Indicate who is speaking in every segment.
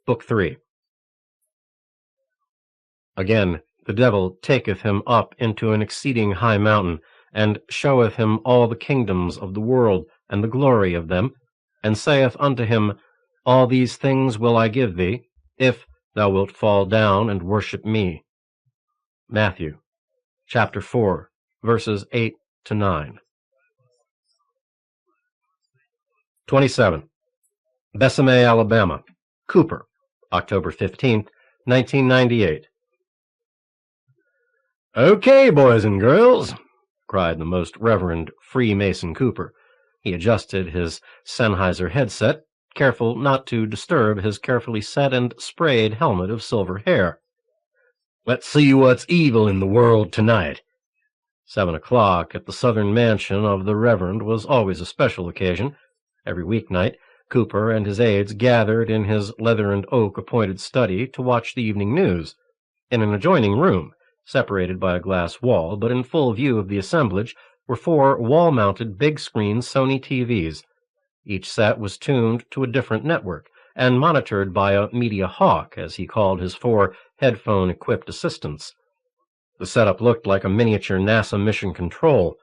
Speaker 1: Book 3. Again, the devil taketh him up into an exceeding high mountain, and showeth him all the kingdoms of the world, and the glory of them, and saith unto him, All these things will I give thee, if thou wilt fall down and worship me. Matthew, chapter 4, verses 8 to 9. 27. Bessemet, Alabama. Cooper, October 15th, 1998. "Okay, boys and girls," cried the Most Reverend Freemason Cooper. He adjusted his Sennheiser headset, careful not to disturb his carefully set and sprayed helmet of silver hair. "Let's see what's evil in the world tonight." 7 o'clock at the southern mansion of the Reverend was always a special occasion. Every weeknight, Cooper and his aides gathered in his leather and oak appointed study to watch the evening news. In an adjoining room, separated by a glass wall, but in full view of the assemblage, were 4 wall-mounted big-screen Sony TVs. Each set was tuned to a different network, and monitored by a media hawk, as he called his 4 headphone-equipped assistants. The setup looked like a miniature NASA mission control.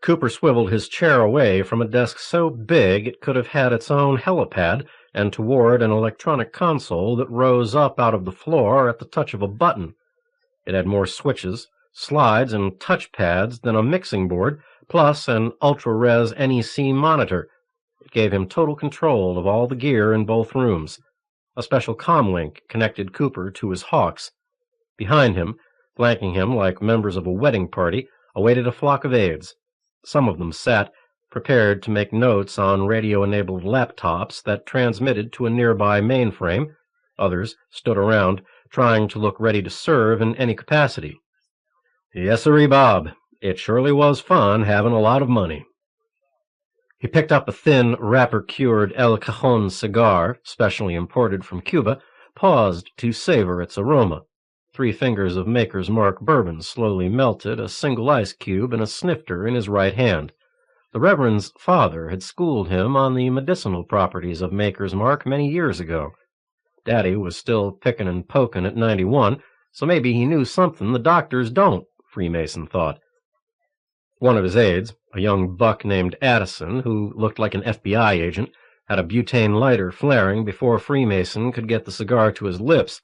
Speaker 1: Cooper swiveled his chair away from a desk so big it could have had its own helipad, and toward an electronic console that rose up out of the floor at the touch of a button. It had more switches, slides, and touchpads than a mixing board, plus an ultra-res NEC monitor. It gave him total control of all the gear in both rooms. A special comlink connected Cooper to his hawks. Behind him, flanking him like members of a wedding party, awaited a flock of aides. Some of them sat, prepared to make notes on radio-enabled laptops that transmitted to a nearby mainframe. Others stood around, trying to look ready to serve in any capacity. "Yes-sirree, Bob. It surely was fun having a lot of money." He picked up a thin, wrapper-cured El Cajon cigar, specially imported from Cuba, paused to savor its aroma. 3 fingers of Maker's Mark bourbon slowly melted a single ice cube in a snifter in his right hand. The Reverend's father had schooled him on the medicinal properties of Maker's Mark many years ago. Daddy was still pickin' and pokin' at 91, so maybe he knew something the doctors don't, Freemason thought. One of his aides, a young buck named Addison, who looked like an FBI agent, had a butane lighter flaring before Freemason could get the cigar to his lips.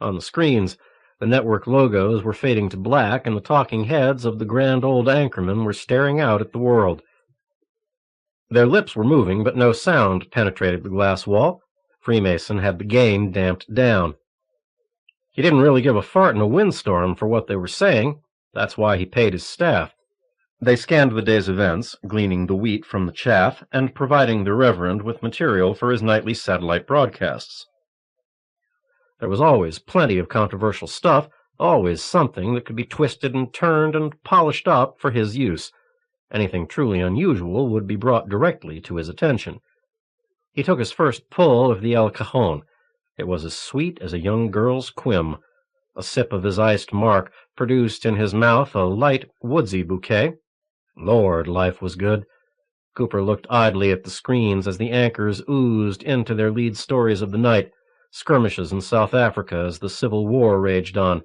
Speaker 1: On the screens, the network logos were fading to black, and the talking heads of the grand old anchormen were staring out at the world. Their lips were moving, but no sound penetrated the glass wall. Freemason had the gain damped down. He didn't really give a fart in a windstorm for what they were saying. That's why he paid his staff. They scanned the day's events, gleaning the wheat from the chaff, and providing the Reverend with material for his nightly satellite broadcasts. There was always plenty of controversial stuff, always something that could be twisted and turned and polished up for his use. Anything truly unusual would be brought directly to his attention. He took his first pull of the El Cajon. It was as sweet as a young girl's quim. A sip of his iced mark produced in his mouth a light, woodsy bouquet. Lord, life was good. Cooper looked idly at the screens as the anchors oozed into their lead stories of the night. Skirmishes in South Africa as the Civil War raged on.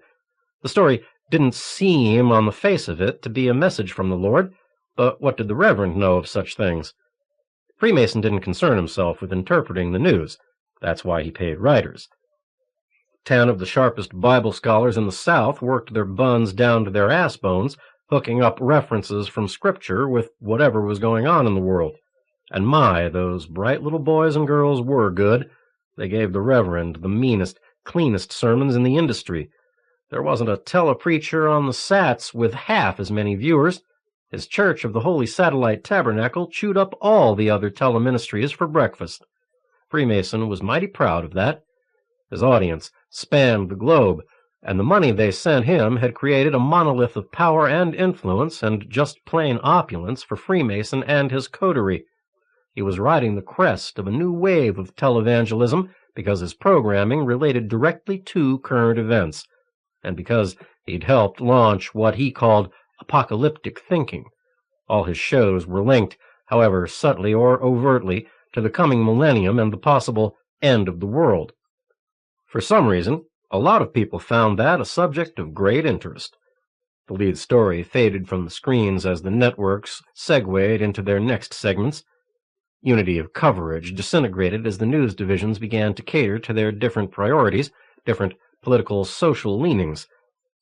Speaker 1: The story didn't seem, on the face of it, to be a message from the Lord, but what did the Reverend know of such things? Freemason didn't concern himself with interpreting the news. That's why he paid writers. 10 of the sharpest Bible scholars in the South worked their buns down to their ass bones, hooking up references from Scripture with whatever was going on in the world. And my, those bright little boys and girls were good. They gave the Reverend the meanest, cleanest sermons in the industry. There wasn't a telepreacher on the Sats with half as many viewers. His Church of the Holy Satellite Tabernacle chewed up all the other teleministries for breakfast. Freemason was mighty proud of that. His audience spanned the globe, and the money they sent him had created a monolith of power and influence and just plain opulence for Freemason and his coterie. He was riding the crest of a new wave of televangelism because his programming related directly to current events, and because he'd helped launch what he called apocalyptic thinking. All his shows were linked, however subtly or overtly, to the coming millennium and the possible end of the world. For some reason, a lot of people found that a subject of great interest. The lead story faded from the screens as the networks segued into their next segments. Unity of coverage disintegrated as the news divisions began to cater to their different priorities, different political, social leanings.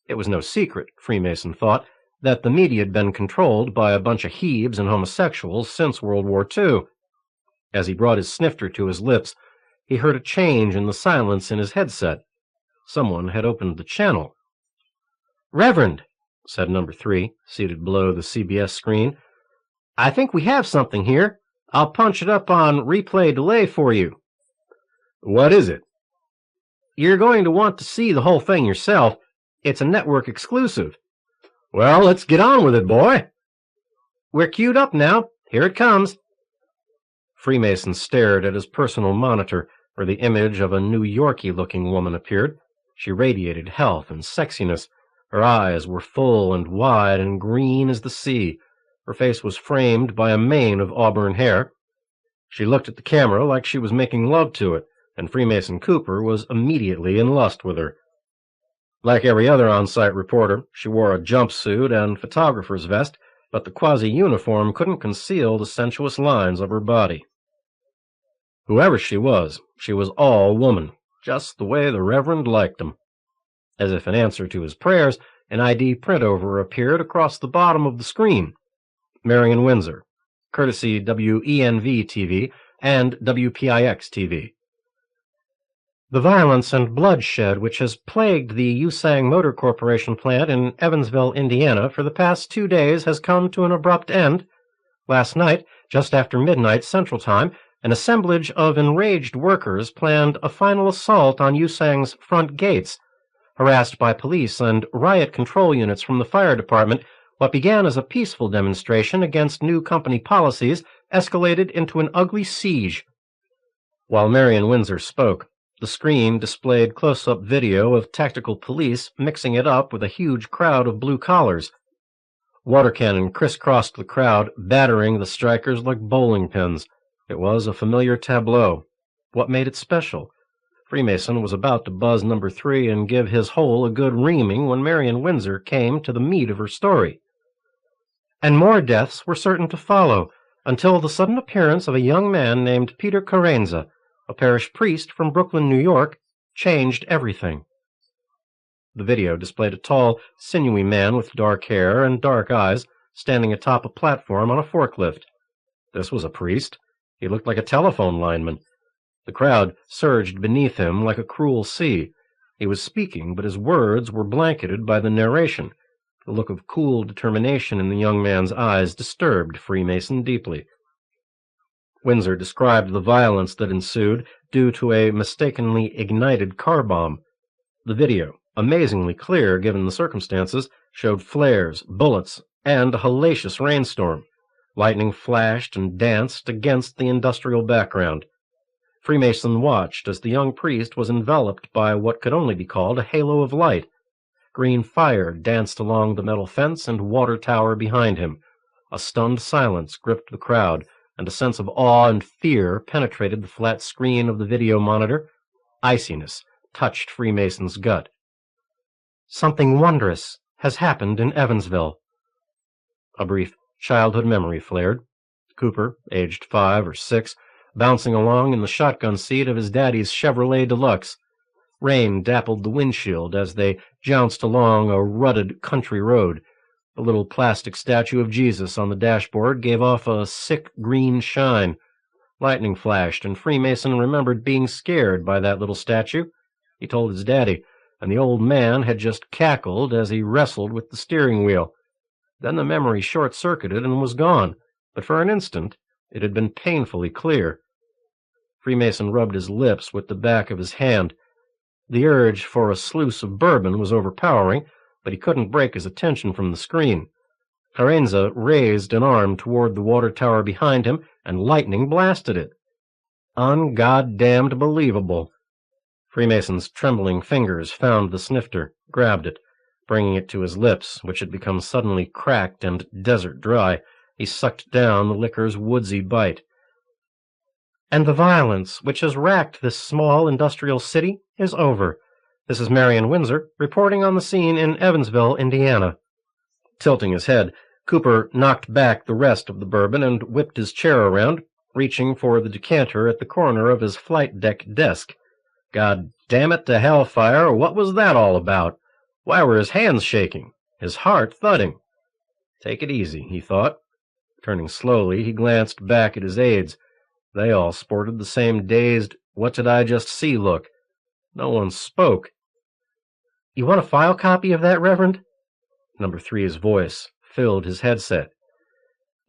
Speaker 1: It was no secret, Freemason thought, that the media had been controlled by a bunch of Hebes and homosexuals since World War II. As he brought his snifter to his lips, he heard a change in the silence in his headset. Someone had opened the channel. "Reverend," said number 3, seated below the CBS screen, "I think we have something here. I'll punch it up on replay delay for you." "What is it?" "You're going to want to see the whole thing yourself. It's a network exclusive." "Well, let's get on with it, boy." "We're queued up now. Here it comes." Freemason stared at his personal monitor, where the image of a New Yorkie-looking woman appeared. She radiated health and sexiness. Her eyes were full and wide and green as the sea. Her face was framed by a mane of auburn hair. She looked at the camera like she was making love to it, and Freemason Cooper was immediately in lust with her. Like every other on-site reporter, she wore a jumpsuit and photographer's vest, but the quasi-uniform couldn't conceal the sensuous lines of her body. Whoever she was all woman, just the way the Reverend liked 'em. As if in answer to his prayers, an ID print-over appeared across the bottom of the screen. Marion Windsor, courtesy WENV-TV and WPIX-TV. The violence and bloodshed which has plagued the Usang Motor Corporation plant in Evansville, Indiana, for the past 2 days has come to an abrupt end. Last night, just after midnight Central Time, an assemblage of enraged workers planned a final assault on Usang's front gates. Harassed by police and riot control units from the fire department, what began as a peaceful demonstration against new company policies escalated into an ugly siege. While Marion Windsor spoke, the screen displayed close-up video of tactical police mixing it up with a huge crowd of blue collars. Water cannon crisscrossed the crowd, battering the strikers like bowling pins. It was a familiar tableau. What made it special? Freemason was about to buzz number 3 and give his hole a good reaming when Marion Windsor came to the meat of her story. And more deaths were certain to follow, until the sudden appearance of a young man named Peter Carenza, a parish priest from Brooklyn, New York, changed everything. The video displayed a tall, sinewy man with dark hair and dark eyes standing atop a platform on a forklift. This was a priest. He looked like a telephone lineman. The crowd surged beneath him like a cruel sea. He was speaking, but his words were blanketed by the narration. The look of cool determination in the young man's eyes disturbed Freemason deeply. Windsor described the violence that ensued due to a mistakenly ignited car bomb. The video, amazingly clear given the circumstances, showed flares, bullets, and a hellacious rainstorm. Lightning flashed and danced against the industrial background. Freemason watched as the young priest was enveloped by what could only be called a halo of light. Green fire danced along the metal fence and water tower behind him. A stunned silence gripped the crowd, and a sense of awe and fear penetrated the flat screen of the video monitor. Iciness touched Freemason's gut. Something wondrous has happened in Evansville. A brief childhood memory flared. Cooper, aged 5 or 6, bouncing along in the shotgun seat of his daddy's Chevrolet Deluxe. Rain dappled the windshield as they jounced along a rutted country road. The little plastic statue of Jesus on the dashboard gave off a sick green shine. Lightning flashed, and Freemason remembered being scared by that little statue. He told his daddy, and the old man had just cackled as he wrestled with the steering wheel. Then the memory short-circuited and was gone, but for an instant it had been painfully clear. Freemason rubbed his lips with the back of his hand. The urge for a sluice of bourbon was overpowering, but he couldn't break his attention from the screen. Carenza raised an arm toward the water tower behind him, and lightning blasted it. Un-goddamned believable. Freemason's trembling fingers found the snifter, grabbed it. Bringing it to his lips, which had become suddenly cracked and desert dry, he sucked down the liquor's woodsy bite. And the violence which has racked this small industrial city is over. This is Marion Windsor, reporting on the scene in Evansville, Indiana." Tilting his head, Cooper knocked back the rest of the bourbon and whipped his chair around, reaching for the decanter at the corner of his flight deck desk. God damn it to hellfire, what was that all about? Why were his hands shaking, his heart thudding? Take it easy, he thought. Turning slowly, he glanced back at his aides. They all sported the same dazed, what-did-I-just-see look. No one spoke. "You want a file copy of that, Reverend?" Number 3's voice filled his headset.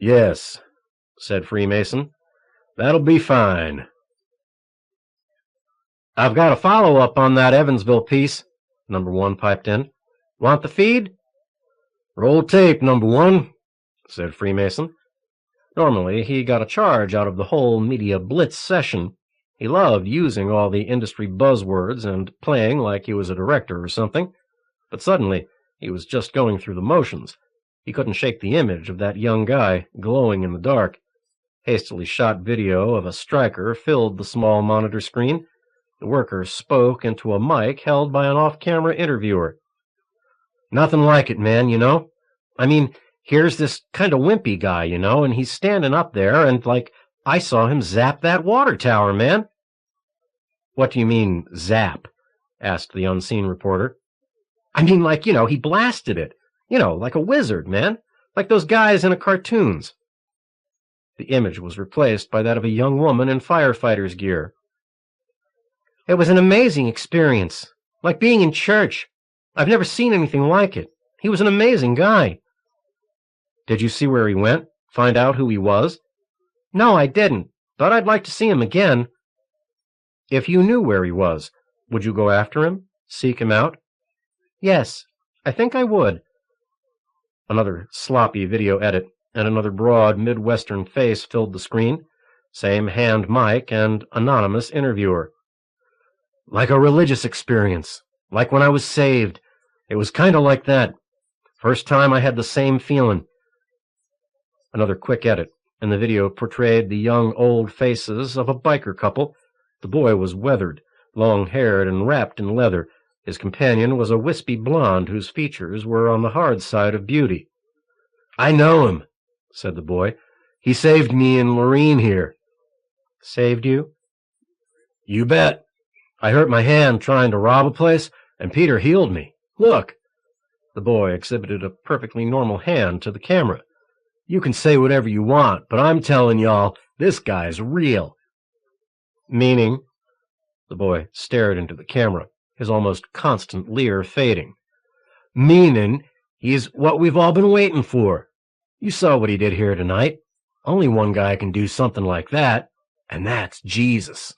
Speaker 1: "Yes," said Freemason. "That'll be fine." "I've got a follow-up on that Evansville piece," Number 1 piped in. "Want the feed?" "Roll tape, Number 1," said Freemason. Normally, he got a charge out of the whole media blitz session. He loved using all the industry buzzwords and playing like he was a director or something. But suddenly, he was just going through the motions. He couldn't shake the image of that young guy glowing in the dark. Hastily shot video of a striker filled the small monitor screen. The worker spoke into a mic held by an off-camera interviewer. "Nothing like it, man, you know. I mean, here's this kind of wimpy guy, you know, and he's standing up there and, I saw him zap that water tower, man." "What do you mean, zap?" asked the unseen reporter. "I mean, he blasted it. Like a wizard, man. Like those guys in the cartoons." The image was replaced by that of a young woman in firefighter's gear. "It was an amazing experience. Like being in church. I've never seen anything like it. He was an amazing guy." "Did you see where he went? Find out who he was?" "No, I didn't, but I'd like to see him again." "If you knew where he was, would you go after him? Seek him out?" "Yes, I think I would." Another sloppy video edit, and another broad Midwestern face filled the screen. Same hand mic and anonymous interviewer. "Like a religious experience. Like when I was saved. It was kind of like that. First time I had the same feeling." Another quick edit, and the video portrayed the young old faces of a biker couple. The boy was weathered, long-haired and wrapped in leather. His companion was a wispy blonde whose features were on the hard side of beauty. "I know him," said the boy. "He saved me in Lorraine here." "Saved you?" "You bet. I hurt my hand trying to rob a place, and Peter healed me. Look." The boy exhibited a perfectly normal hand to the camera. "You can say whatever you want, but I'm telling y'all, this guy's real." "Meaning?" The boy stared into the camera, his almost constant leer fading. "Meanin' he's what we've all been waiting for. You saw what he did here tonight. Only one guy can do something like that, and that's Jesus."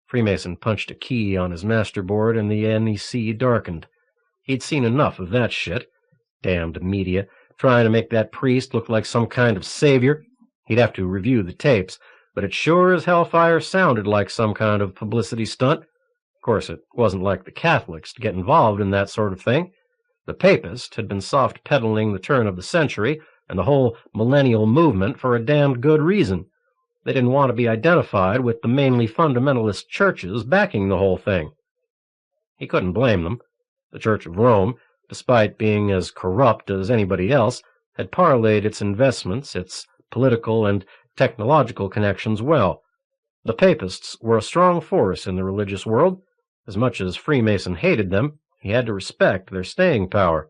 Speaker 1: Freemason punched a key on his masterboard, and the NEC darkened. He'd seen enough of that shit. Damned media, trying to make that priest look like some kind of savior. He'd have to review the tapes, but it sure as hellfire sounded like some kind of publicity stunt. Of course, it wasn't like the Catholics to get involved in that sort of thing. The Papists had been soft-pedaling the turn of the century and the whole millennial movement for a damned good reason. They didn't want to be identified with the mainly fundamentalist churches backing the whole thing. He couldn't blame them. The Church of Rome, despite being as corrupt as anybody else, had parlayed its investments, its political and technological connections well. The Papists were a strong force in the religious world. As much as Freemason hated them, he had to respect their staying power.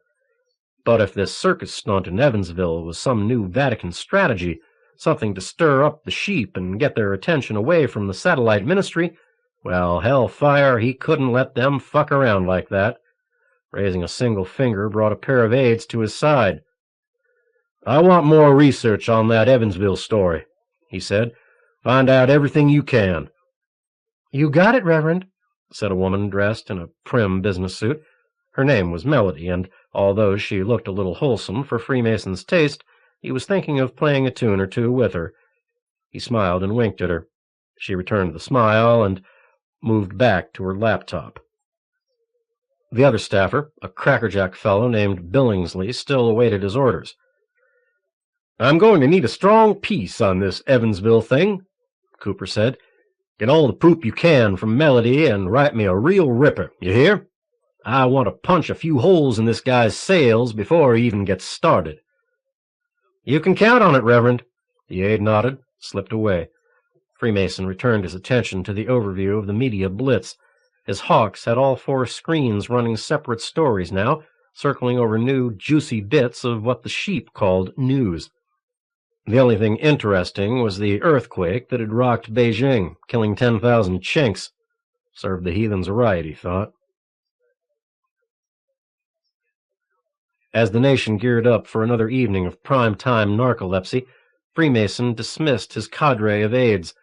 Speaker 1: But if this circus stunt in Evansville was some new Vatican strategy, something to stir up the sheep and get their attention away from the satellite ministry, well, hellfire, he couldn't let them fuck around like that. Raising a single finger brought a pair of aides to his side. "I want more research on that Evansville story," he said. "Find out everything you can." "You got it, Reverend," said a woman dressed in a prim business suit. Her name was Melody, and although she looked a little wholesome for Freemason's taste, he was thinking of playing a tune or two with her. He smiled and winked at her. She returned the smile and moved back to her laptop. The other staffer, a crackerjack fellow named Billingsley, still awaited his orders. "I'm going to need a strong piece on this Evansville thing. Cooper said. "Get all the poop you can from Melody and write me a real ripper, you hear? I want to punch a few holes in this guy's sails before he even gets started." "You can count on it, Reverend." The aide nodded, slipped away. Freemason returned his attention to the overview of the media blitz. His hawks had all 4 screens running separate stories now, circling over new, juicy bits of what the sheep called news. The only thing interesting was the earthquake that had rocked Beijing, killing 10,000 Chinks. Served the heathens right, he thought. As the nation geared up for another evening of prime-time narcolepsy, Freemason dismissed his cadre of aides.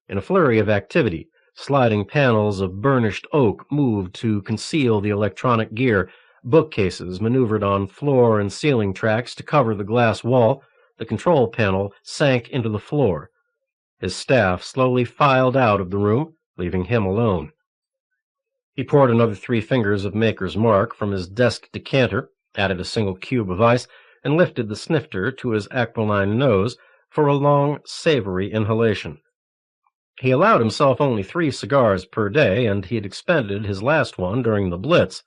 Speaker 1: In a flurry of activity, sliding panels of burnished oak moved to conceal the electronic gear, bookcases maneuvered on floor and ceiling tracks to cover the glass wall, the control panel sank into the floor. His staff slowly filed out of the room, leaving him alone. He poured another 3 fingers of Maker's Mark from his desk decanter, added a single cube of ice, and lifted the snifter to his aquiline nose for a long, savory inhalation. He allowed himself only 3 cigars per day, and he had expended his last one during the blitz.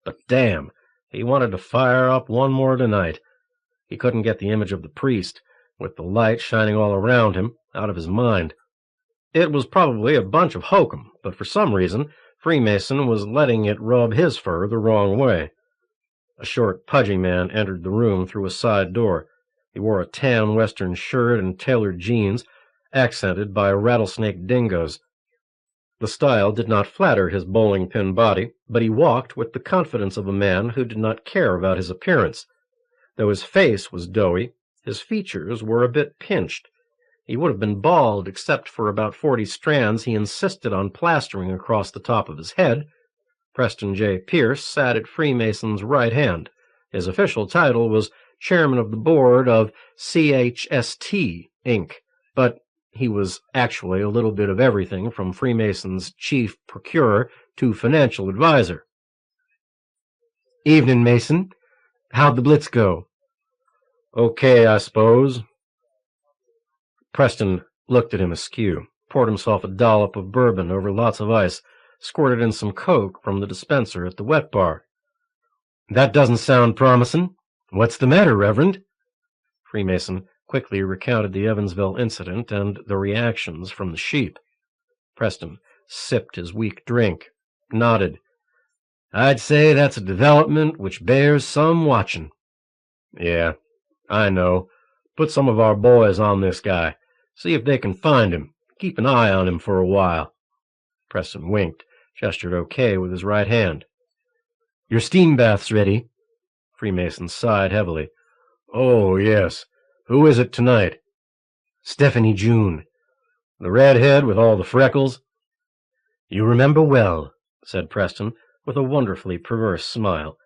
Speaker 1: But damn, he wanted to fire up one more tonight. He couldn't get the image of the priest, with the light shining all around him, out of his mind. It was probably a bunch of hokum, but for some reason Freemason was letting it rub his fur the wrong way. A short, pudgy man entered the room through a side door. He wore a tan western shirt and tailored jeans, accented by rattlesnake dingoes. The style did not flatter his bowling-pin body, but he walked with the confidence of a man who did not care about his appearance. Though his face was doughy, his features were a bit pinched. He would have been bald except for about 40 strands he insisted on plastering across the top of his head. Preston J. Pierce sat at Freemason's right hand. His official title was Chairman of the Board of CHST, Inc., but he was actually a little bit of everything from Freemason's chief procurer to financial advisor. "Evening, Mason. How'd the blitz go?" "Okay, I suppose." Preston looked at him askew, poured himself a dollop of bourbon over lots of ice, squirted in some Coke from the dispenser at the wet bar. "That doesn't sound promising. What's the matter, Reverend?" Freemason quickly recounted the Evansville incident and the reactions from the sheep. Preston sipped his weak drink, nodded. "I'd say that's a development which bears some watching." "Yeah, I know. Put some of our boys on this guy. See if they can find him. Keep an eye on him for a while." Preston winked, gestured okay with his right hand. "Your steam bath's ready." Freemason sighed heavily. "Oh, yes. Who is it tonight?" "Stephanie June." "The redhead with all the freckles?" "You remember well," said Preston, with a wonderfully perverse smile.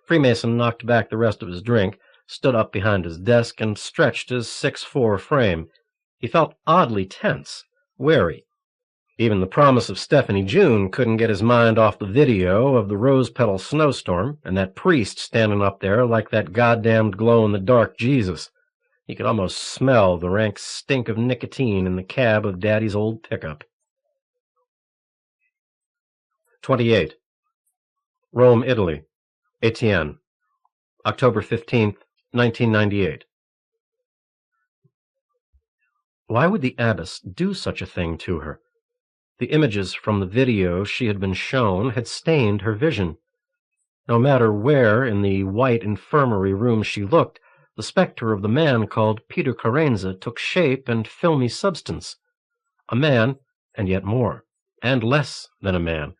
Speaker 1: Freemason knocked back the rest of his drink, stood up behind his desk, and stretched his 6'4" frame. He felt oddly tense, wary. Even the promise of Stephanie June couldn't get his mind off the video of the rose-petal snowstorm and that priest standing up there like that goddamned glow-in-the-dark Jesus. He could almost smell the rank stink of nicotine in the cab of Daddy's old pickup. 28. Rome, Italy. Etienne. October 15th, 1998. Why would the abbess do such a thing to her? The images from the video she had been shown had stained her vision. No matter where in the white infirmary room she looked, the specter of the man called Peter Carenza took shape and filmy substance. A man, and yet more, and less than a man,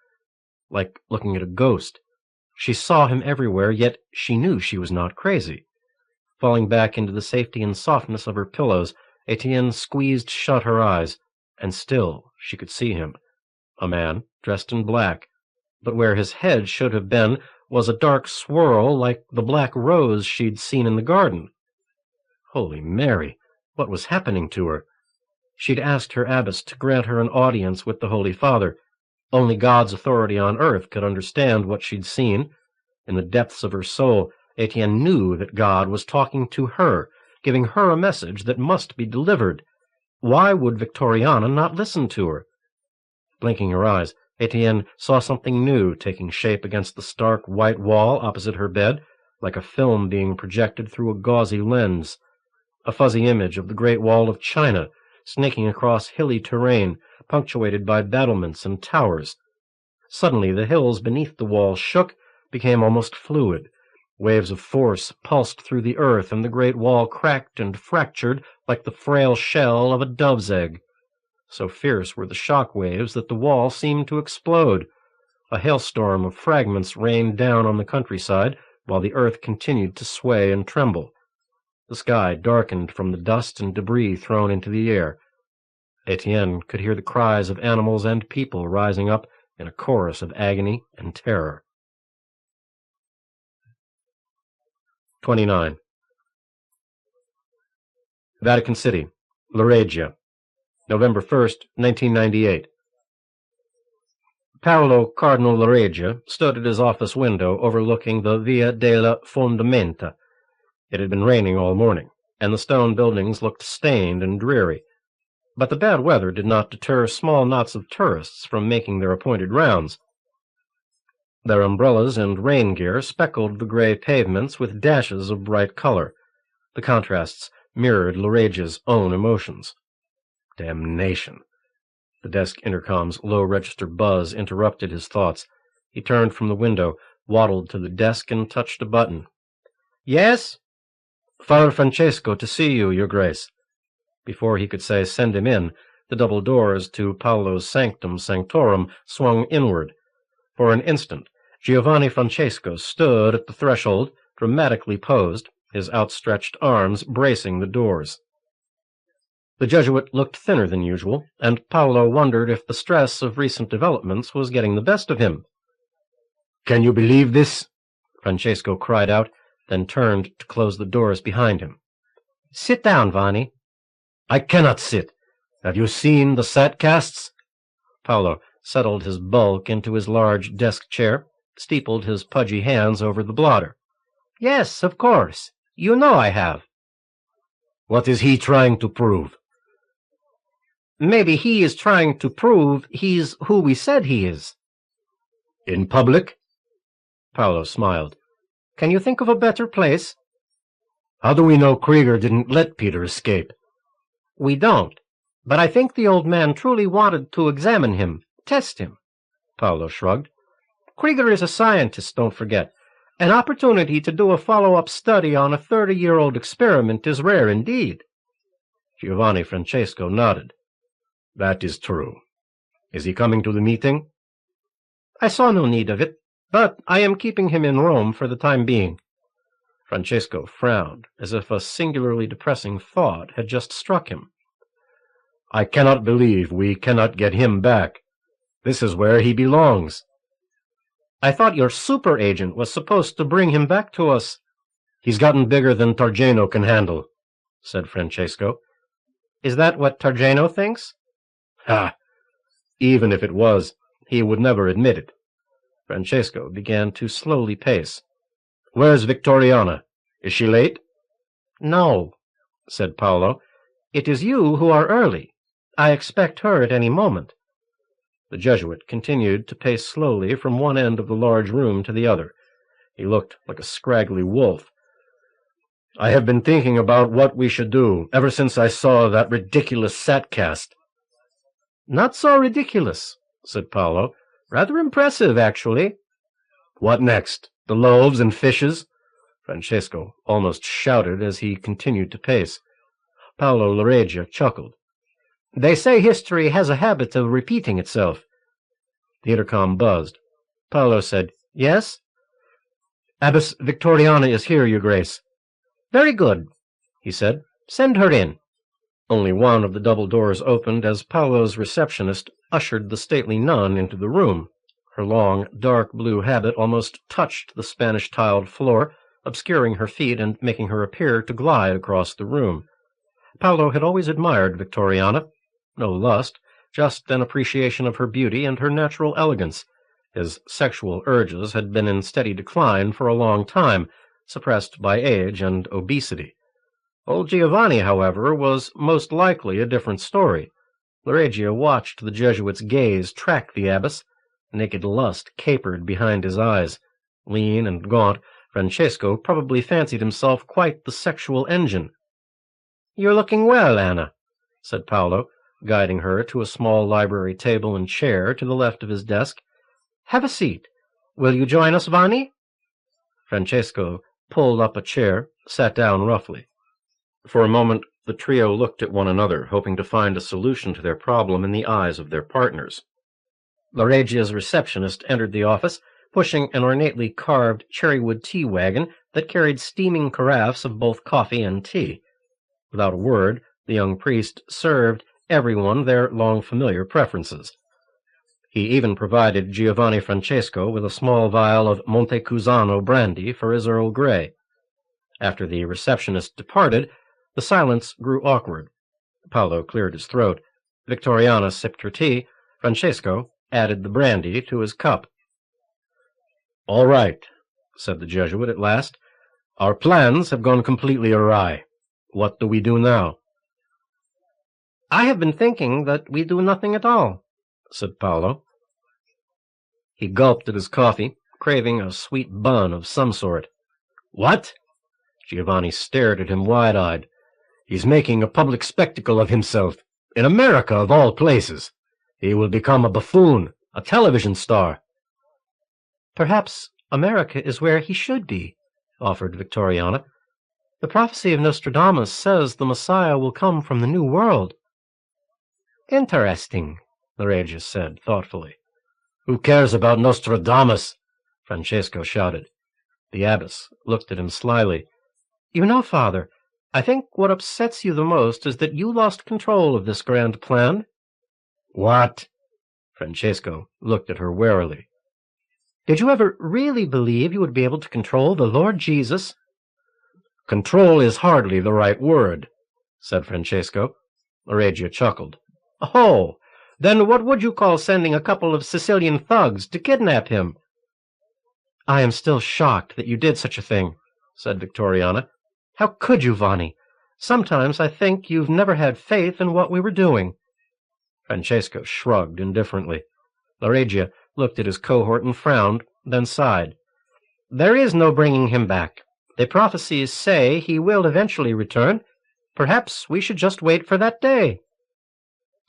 Speaker 1: like looking at a ghost. She saw him everywhere, yet she knew she was not crazy. Falling back into the safety and softness of her pillows, Etienne squeezed shut her eyes, and still she could see him. A man dressed in black, but where his head should have been was a dark swirl like the black rose she'd seen in the garden. Holy Mary, what was happening to her? She'd asked her abbess to grant her an audience with the Holy Father. Only God's authority on earth could understand what she'd seen. In the depths of her soul, Etienne knew that God was talking to her, giving her a message that must be delivered. Why would Victoriana not listen to her? Blinking her eyes, Etienne saw something new taking shape against the stark white wall opposite her bed, like a film being projected through a gauzy lens. A fuzzy image of the Great Wall of China, snaking across hilly terrain, punctuated by battlements and towers. Suddenly the hills beneath the wall shook, became almost fluid. Waves of force pulsed through the earth, and the great wall cracked and fractured like the frail shell of a dove's egg. So fierce were the shock waves that the wall seemed to explode. A hailstorm of fragments rained down on the countryside, while the earth continued to sway and tremble. The sky darkened from the dust and debris thrown into the air. Etienne could hear the cries of animals and people rising up in a chorus of agony and terror. 29. Vatican City, Lareggia, November 1st, 1998. Paolo Cardinal Lareggia stood at his office window overlooking the Via della Fondamenta. It had been raining all morning, and the stone buildings looked stained and dreary. But the bad weather did not deter small knots of tourists from making their appointed rounds. Their umbrellas and rain gear speckled the gray pavements with dashes of bright color. The contrasts mirrored Lareggia's own emotions. Damnation! The desk intercom's low-register buzz interrupted his thoughts. He turned from the window, waddled to the desk, and touched a button. "Yes?" "Father Francesco to see you, Your Grace." Before he could say "send him in," the double doors to Paolo's sanctum sanctorum swung inward. For an instant, Giovanni Francesco stood at the threshold, dramatically posed, his outstretched arms bracing the doors. The Jesuit looked thinner than usual, and Paolo wondered if the stress of recent developments was getting the best of him. "Can you believe this?" Francesco cried out, then turned to close the doors behind him. "Sit down, Vanni." "I cannot sit. Have you seen the satcasts?" Paolo settled his bulk into his large desk chair, steepled his pudgy hands over the blotter. "Yes, of course. You know I have." "What is he trying to prove?" "Maybe he is trying to prove he's who we said he is." "In public?" Paolo smiled. "Can you think of a better place?" "How do we know Krieger didn't let Peter escape?" "We don't. But I think the old man truly wanted to examine him, test him." Paolo shrugged. "Krieger is a scientist, don't forget. An opportunity to do a follow-up study on a 30-year-old experiment is rare indeed." Giovanni Francesco nodded. "That is true. Is he coming to the meeting?" "I saw no need of it, but I am keeping him in Rome for the time being." Francesco frowned, as if a singularly depressing thought had just struck him. "I cannot believe we cannot get him back. This is where he belongs." "I thought your super agent was supposed to bring him back to us." "He's gotten bigger than Targeno can handle," said Francesco. "Is that what Targeno thinks?" "Ha! Even if it was, he would never admit it." Francesco began to slowly pace. "Where's Victoriana? Is she late?" "No," said Paolo. "It is you who are early. I expect her at any moment." The Jesuit continued to pace slowly from one end of the large room to the other. He looked like a scraggly wolf. "I have been thinking about what we should do ever since I saw that ridiculous satcast." "Not so ridiculous," said Paolo. "Rather impressive, actually." "What next? The loaves and fishes?" Francesco almost shouted as he continued to pace. Paolo Lareggia chuckled. "They say history has a habit of repeating itself." The intercom buzzed. Paolo said, "Yes?" "Abbess Victoriana is here, Your Grace." "Very good," he said. "Send her in." Only one of the double doors opened as Paolo's receptionist ushered the stately nun into the room. Her long, dark blue habit almost touched the Spanish-tiled floor, obscuring her feet and making her appear to glide across the room. Paolo had always admired Victoriana. No lust, just an appreciation of her beauty and her natural elegance. His sexual urges had been in steady decline for a long time, suppressed by age and obesity. Old Giovanni, however, was most likely a different story. Lareggia watched the Jesuit's gaze track the abbess. Naked lust capered behind his eyes. Lean and gaunt, Francesco probably fancied himself quite the sexual engine. "You're looking well, Anna," said Paolo, guiding her to a small library table and chair to the left of his desk. "Have a seat. Will you join us, Vanni?" Francesco pulled up a chair, sat down roughly. For a moment the trio looked at one another, hoping to find a solution to their problem in the eyes of their partners. Lareggia's receptionist entered the office, pushing an ornately carved cherrywood tea wagon that carried steaming carafes of both coffee and tea. Without a word, the young priest served everyone their long-familiar preferences. He even provided Giovanni Francesco with a small vial of Montecusano brandy for his Earl Grey. After the receptionist departed, the silence grew awkward. Paolo cleared his throat. Victoriana sipped her tea. Francesco added the brandy to his cup. "All right," said the Jesuit at last. "Our plans have gone completely awry. What do we do now?" "I have been thinking that we do nothing at all," said Paolo. He gulped at his coffee, craving a sweet bun of some sort. "What?" Giovanni stared at him wide-eyed. "He's making a public spectacle of himself. In America, of all places. He will become a buffoon, a television star." "Perhaps America is where he should be," offered Victoriana. "The prophecy of Nostradamus says the Messiah will come from the New World." "Interesting," Lareggia said thoughtfully. "Who cares about Nostradamus?" Francesco shouted. The abbess looked at him slyly. "You know, Father, I think what upsets you the most is that you lost control of this grand plan." "What?" Francesco looked at her warily. "Did you ever really believe you would be able to control the Lord Jesus?" "Control is hardly the right word," said Francesco. Lareggia chuckled. "Oh, then what would you call sending a couple of Sicilian thugs to kidnap him?" "I am still shocked that you did such a thing," said Victoriana. "How could you, Vanni? Sometimes I think you've never had faith in what we were doing." Francesco shrugged indifferently. Lareggia looked at his cohort and frowned, then sighed. "There is no bringing him back. The prophecies say he will eventually return. Perhaps we should just wait for that day."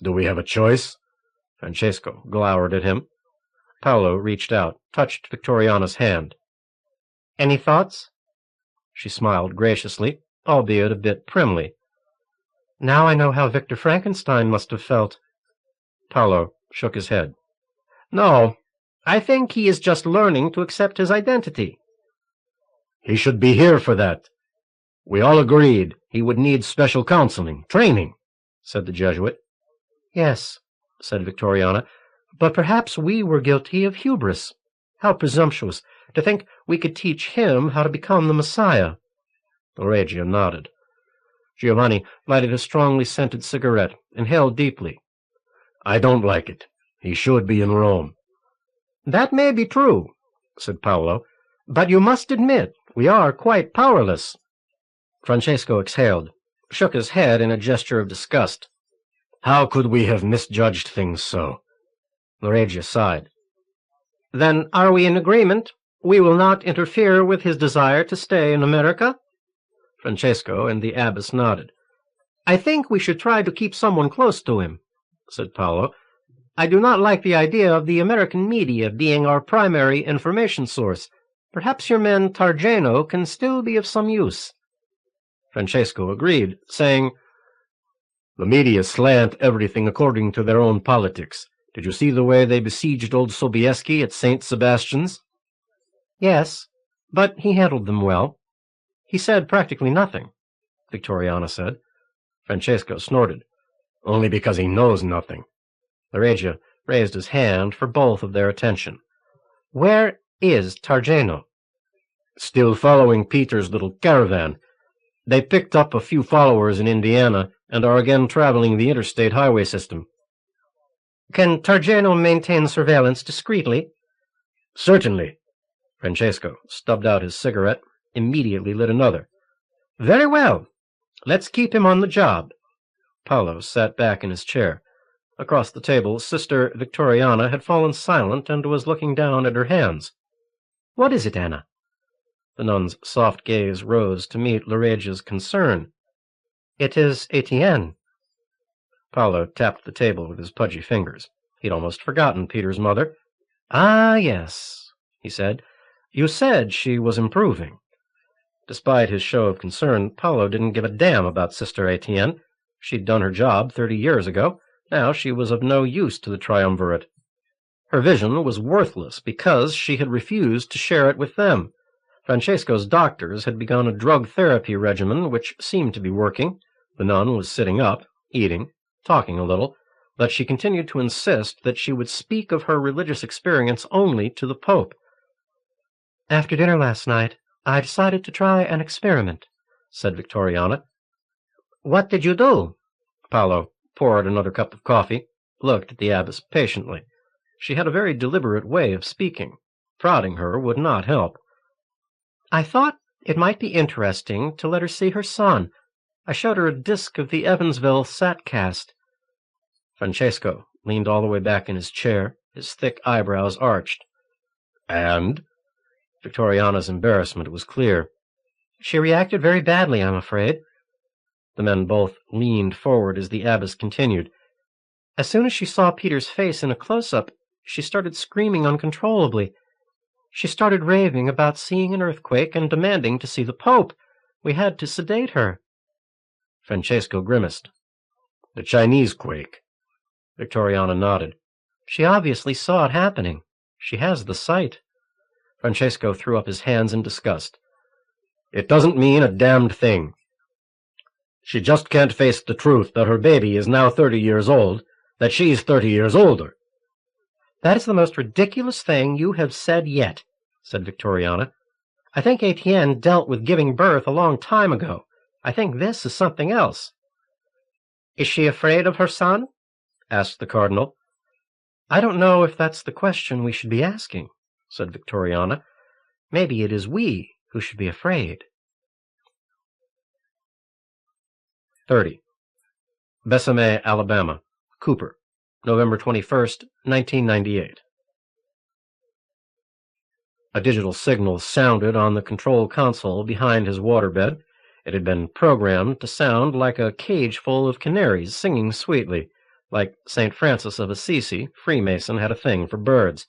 Speaker 1: "Do we have a choice?" Francesco glowered at him. Paolo reached out, touched Victoriana's hand. "Any thoughts?" She smiled graciously, albeit a bit primly. "Now I know how Victor Frankenstein must have felt." Paolo shook his head. "No, I think he is just learning to accept his identity." "He should be here for that. We all agreed he would need special counseling, training," said the Jesuit. "Yes," said Victoriana, "but perhaps we were guilty of hubris. How presumptuous to think we could teach him how to become the Messiah." Lareggia nodded. Giovanni lighted a strongly scented cigarette, inhaled deeply. "I don't like it. He should be in Rome." "That may be true," said Paolo, "but you must admit we are quite powerless." Francesco exhaled, shook his head in a gesture of disgust. "How could we have misjudged things so?" Lareggia sighed. "Then are we in agreement? We will not interfere with his desire to stay in America?" Francesco and the abbess nodded. "I think we should try to keep someone close to him," said Paolo. "I do not like the idea of the American media being our primary information source. Perhaps your man Targeno can still be of some use." Francesco agreed, saying, "The media slant everything according to their own politics. Did you see the way they besieged old Sobieski at St. Sebastian's?" "Yes, but he handled them well." "He said practically nothing," Victoriana said. Francesco snorted. "Only because he knows nothing." Lareggia raised his hand for both of their attention. "Where is Targeno?" "Still following Peter's little caravan. They picked up a few followers in Indiana and are again traveling the interstate highway system." "Can Targeno maintain surveillance discreetly?" "Certainly." Francesco stubbed out his cigarette, immediately lit another. "Very well. Let's keep him on the job. Paolo sat back in his chair. Across the table, Sister Victoriana had fallen silent and was looking down at her hands. What is it, Anna? The nun's soft gaze rose to meet Lareggia's concern. It is Etienne. Paolo tapped the table with his pudgy fingers. He'd almost forgotten Peter's mother. Ah, yes, he said. You said she was improving. Despite his show of concern, Paolo didn't give a damn about Sister Etienne. She'd done her job 30 years ago. Now she was of no use to the triumvirate. Her vision was worthless because she had refused to share it with them. Francesco's doctors had begun a drug therapy regimen which seemed to be working. The nun was sitting up, eating, talking a little, but she continued to insist that she would speak of her religious experience only to the Pope. After dinner last night, I decided to try an experiment, said Victoriana. What did you do? Paolo poured another cup of coffee, looked at the abbess patiently. She had a very deliberate way of speaking. Prodding her would not help. I thought it might be interesting to let her see her son. I showed her a disc of the Evansville satcast. Francesco leaned all the way back in his chair, his thick eyebrows arched. And? Victoriana's embarrassment was clear. She reacted very badly, I'm afraid. The men both leaned forward as the abbess continued. As soon as she saw Peter's face in a close-up, she started screaming uncontrollably. She started raving about seeing an earthquake and demanding to see the Pope. We had to sedate her. Francesco grimaced. The Chinese quake. Victoriana nodded. She obviously saw it happening. She has the sight. Francesco threw up his hands in disgust. It doesn't mean a damned thing. She just can't face the truth that her baby is now 30 years old, that she's 30 years older. That is the most ridiculous thing you have said yet, said Victoriana. I think Etienne dealt with giving birth a long time ago. I think this is something else. Is she afraid of her son? Asked the cardinal. I don't know if that's the question we should be asking, said Victoriana. Maybe it is we who should be afraid. 30. Bessemet, Alabama. Cooper. November 21st, 1998. A digital signal sounded on the control console behind his waterbed. It had been programmed to sound like a cage full of canaries singing sweetly. Like St. Francis of Assisi, Freemason had a thing for birds.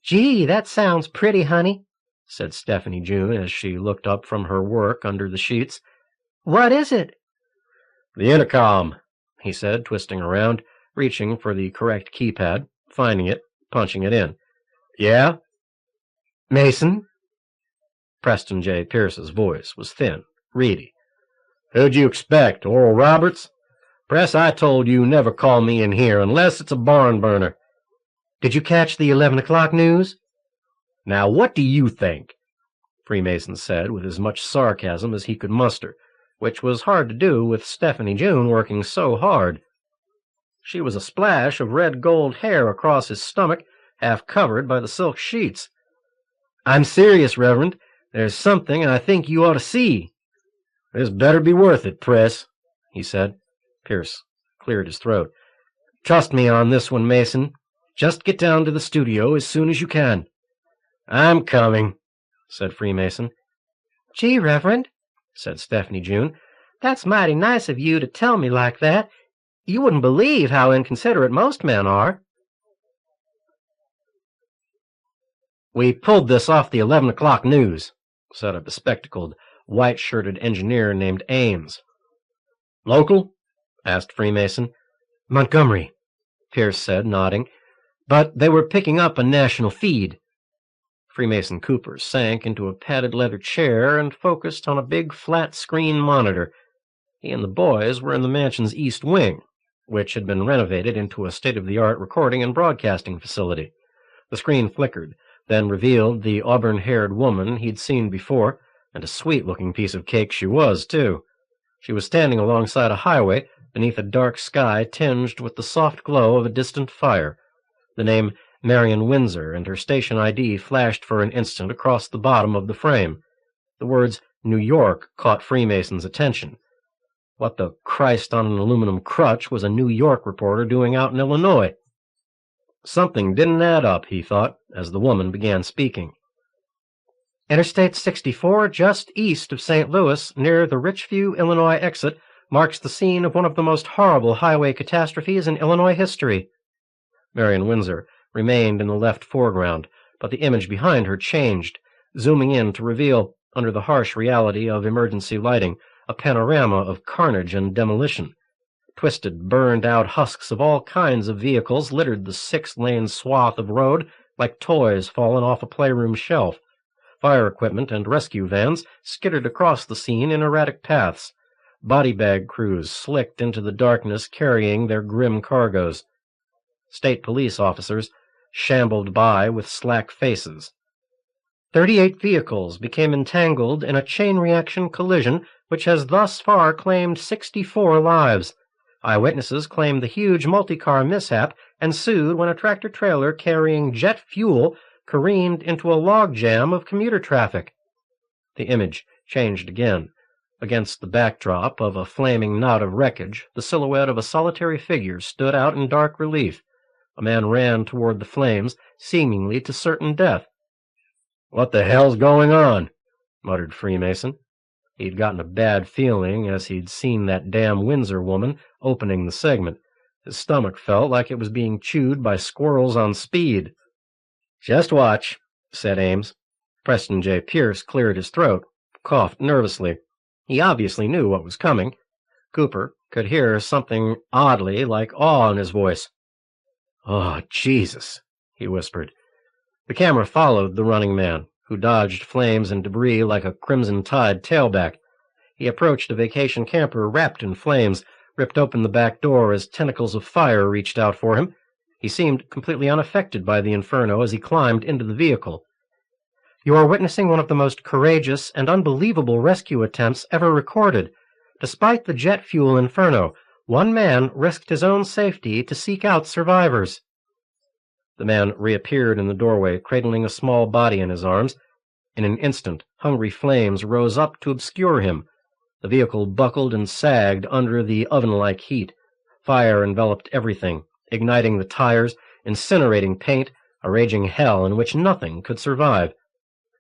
Speaker 1: Gee, that sounds pretty, honey, said Stephanie June as she looked up from her work under the sheets. What is it? The intercom, he said, twisting around, reaching for the correct keypad, finding it, punching it in. Yeah? Mason? Preston J. Pierce's voice was thin, reedy. Who'd you expect, Oral Roberts? Press, I told you never call me in here unless it's a barn burner. Did you catch the 11 o'clock news? Now, what do you think? Freemason said with as much sarcasm as he could muster, which was hard to do with Stephanie June working so hard. She was a splash of red gold hair across his stomach, half covered by the silk sheets. I'm serious, Reverend. There's something I think you ought to see. This better be worth it, Press, he said. Pierce cleared his throat. Trust me on this one, Mason. Just get down to the studio as soon as you can. I'm coming, said Freemason. Gee, Reverend, said Stephanie June, that's mighty nice of you to tell me like that. You wouldn't believe how inconsiderate most men are. We pulled this off the 11 o'clock news, said a bespectacled, white-shirted engineer named Ames. Local? Asked Freemason. Montgomery, Pierce said, nodding. But they were picking up a national feed. Freemason Cooper sank into a padded leather chair and focused on a big flat-screen monitor. He and the boys were in the mansion's east wing, which had been renovated into a state-of-the-art recording and broadcasting facility. The screen flickered, then revealed the auburn-haired woman he'd seen before, and a sweet-looking piece of cake she was, too. She was standing alongside a highway beneath a dark sky tinged with the soft glow of a distant fire. The name Marion Windsor and her station ID flashed for an instant across the bottom of the frame. The words New York caught Freemason's attention. What the Christ on an aluminum crutch was a New York reporter doing out in Illinois? Something didn't add up, he thought, as the woman began speaking. Interstate 64, just east of St. Louis, near the Richview, Illinois exit, marks the scene of one of the most horrible highway catastrophes in Illinois history. Marion Windsor remained in the left foreground, but the image behind her changed, zooming in to reveal, under the harsh reality of emergency lighting, a panorama of carnage and demolition. Twisted, burned-out husks of all kinds of vehicles littered the 6-lane swath of road like toys fallen off a playroom shelf. Fire equipment and rescue vans skittered across the scene in erratic paths. Body bag crews slicked into the darkness carrying their grim cargoes. State police officers shambled by with slack faces. 38 vehicles became entangled in a chain-reaction collision which has thus far claimed 64 lives. Eyewitnesses claimed the huge multi-car mishap ensued when a tractor-trailer carrying jet fuel careened into a logjam of commuter traffic. The image changed again. Against the backdrop of a flaming knot of wreckage, the silhouette of a solitary figure stood out in dark relief. A man ran toward the flames, seemingly to certain death. "What the hell's going on?" muttered Freemason. He'd gotten a bad feeling as he'd seen that damn Windsor woman opening the segment. His stomach felt like it was being chewed by squirrels on speed. "Just watch," said Ames. Preston J. Pierce cleared his throat, coughed nervously. He obviously knew what was coming. Cooper could hear something oddly like awe in his voice. "Oh, Jesus," he whispered. The camera followed the running man, who dodged flames and debris like a Crimson Tide tailback. He approached a vacation camper wrapped in flames, ripped open the back door as tentacles of fire reached out for him. He seemed completely unaffected by the inferno as he climbed into the vehicle. "You are witnessing one of the most courageous and unbelievable rescue attempts ever recorded. Despite the jet fuel inferno, one man risked his own safety to seek out survivors." The man reappeared in the doorway, cradling a small body in his arms. In an instant, hungry flames rose up to obscure him. The vehicle buckled and sagged under the oven-like heat. Fire enveloped everything, igniting the tires, incinerating paint, a raging hell in which nothing could survive.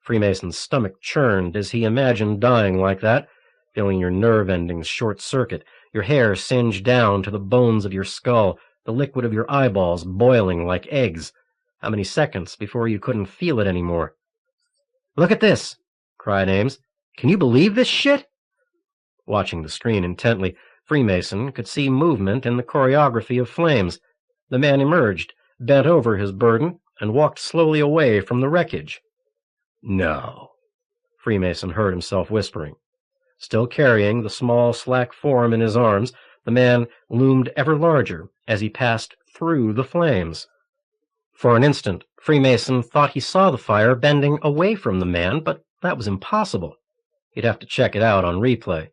Speaker 1: Freemason's stomach churned as he imagined dying like that, feeling your nerve endings short-circuit, your hair singed down to the bones of your skull, the liquid of your eyeballs boiling like eggs. How many seconds before you couldn't feel it anymore? "Look at this!" cried Ames. "Can you believe this shit?" Watching the screen intently, Freemason could see movement in the choreography of flames. The man emerged, bent over his burden, and walked slowly away from the wreckage. "No," Freemason heard himself whispering. Still carrying the small, slack form in his arms, the man loomed ever larger as he passed through the flames. For an instant, Freemason thought he saw the fire bending away from the man, but that was impossible. He'd have to check it out on replay.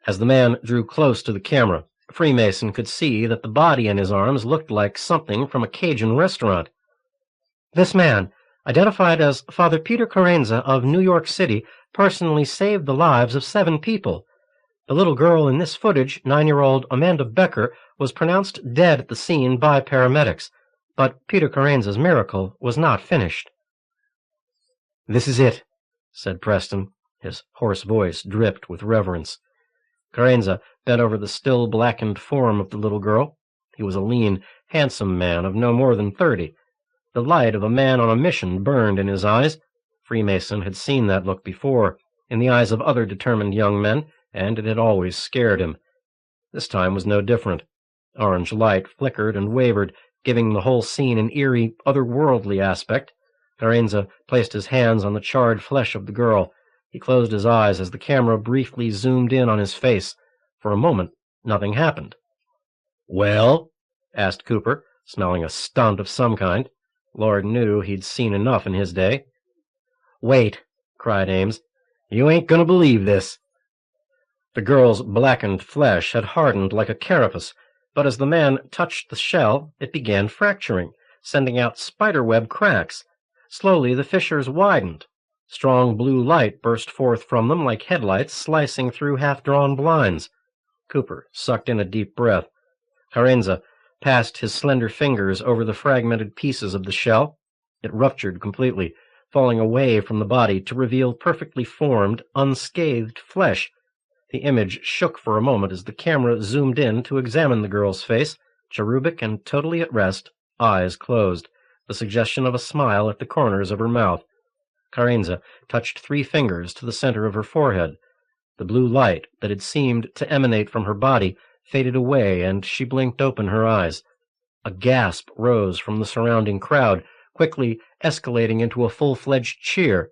Speaker 1: As the man drew close to the camera, Freemason could see that the body in his arms looked like something from a Cajun restaurant. "This man, identified as Father Peter Carenza of New York City, personally saved the lives of 7 people. The little girl in this footage, 9-year-old Amanda Becker, was pronounced dead at the scene by paramedics, but Peter Carenza's miracle was not finished." "This is it," said Preston. His hoarse voice dripped with reverence. Carenza bent over the still blackened form of the little girl. He was a lean, handsome man of no more than 30. The light of a man on a mission burned in his eyes. Freemason had seen that look before, in the eyes of other determined young men, and it had always scared him. This time was no different. Orange light flickered and wavered, giving the whole scene an eerie, otherworldly aspect. Carenza placed his hands on the charred flesh of the girl. He closed his eyes as the camera briefly zoomed in on his face. For a moment, nothing happened. "Well?" asked Cooper, smelling a stunt of some kind. Lord knew he'd seen enough in his day. "Wait," cried Ames. "You ain't gonna believe this." The girl's blackened flesh had hardened like a carapace, but as the man touched the shell, it began fracturing, sending out spiderweb cracks. Slowly the fissures widened. Strong blue light burst forth from them like headlights slicing through half-drawn blinds. Cooper sucked in a deep breath. Carenza passed his slender fingers over the fragmented pieces of the shell. It ruptured completely, falling away from the body to reveal perfectly formed, unscathed flesh. The image shook for a moment as the camera zoomed in to examine the girl's face, cherubic and totally at rest, eyes closed, the suggestion of a smile at the corners of her mouth. Carenza touched 3 fingers to the center of her forehead. The blue light that had seemed to emanate from her body faded away, and she blinked open her eyes. A gasp rose from the surrounding crowd, quickly escalating into a full-fledged cheer.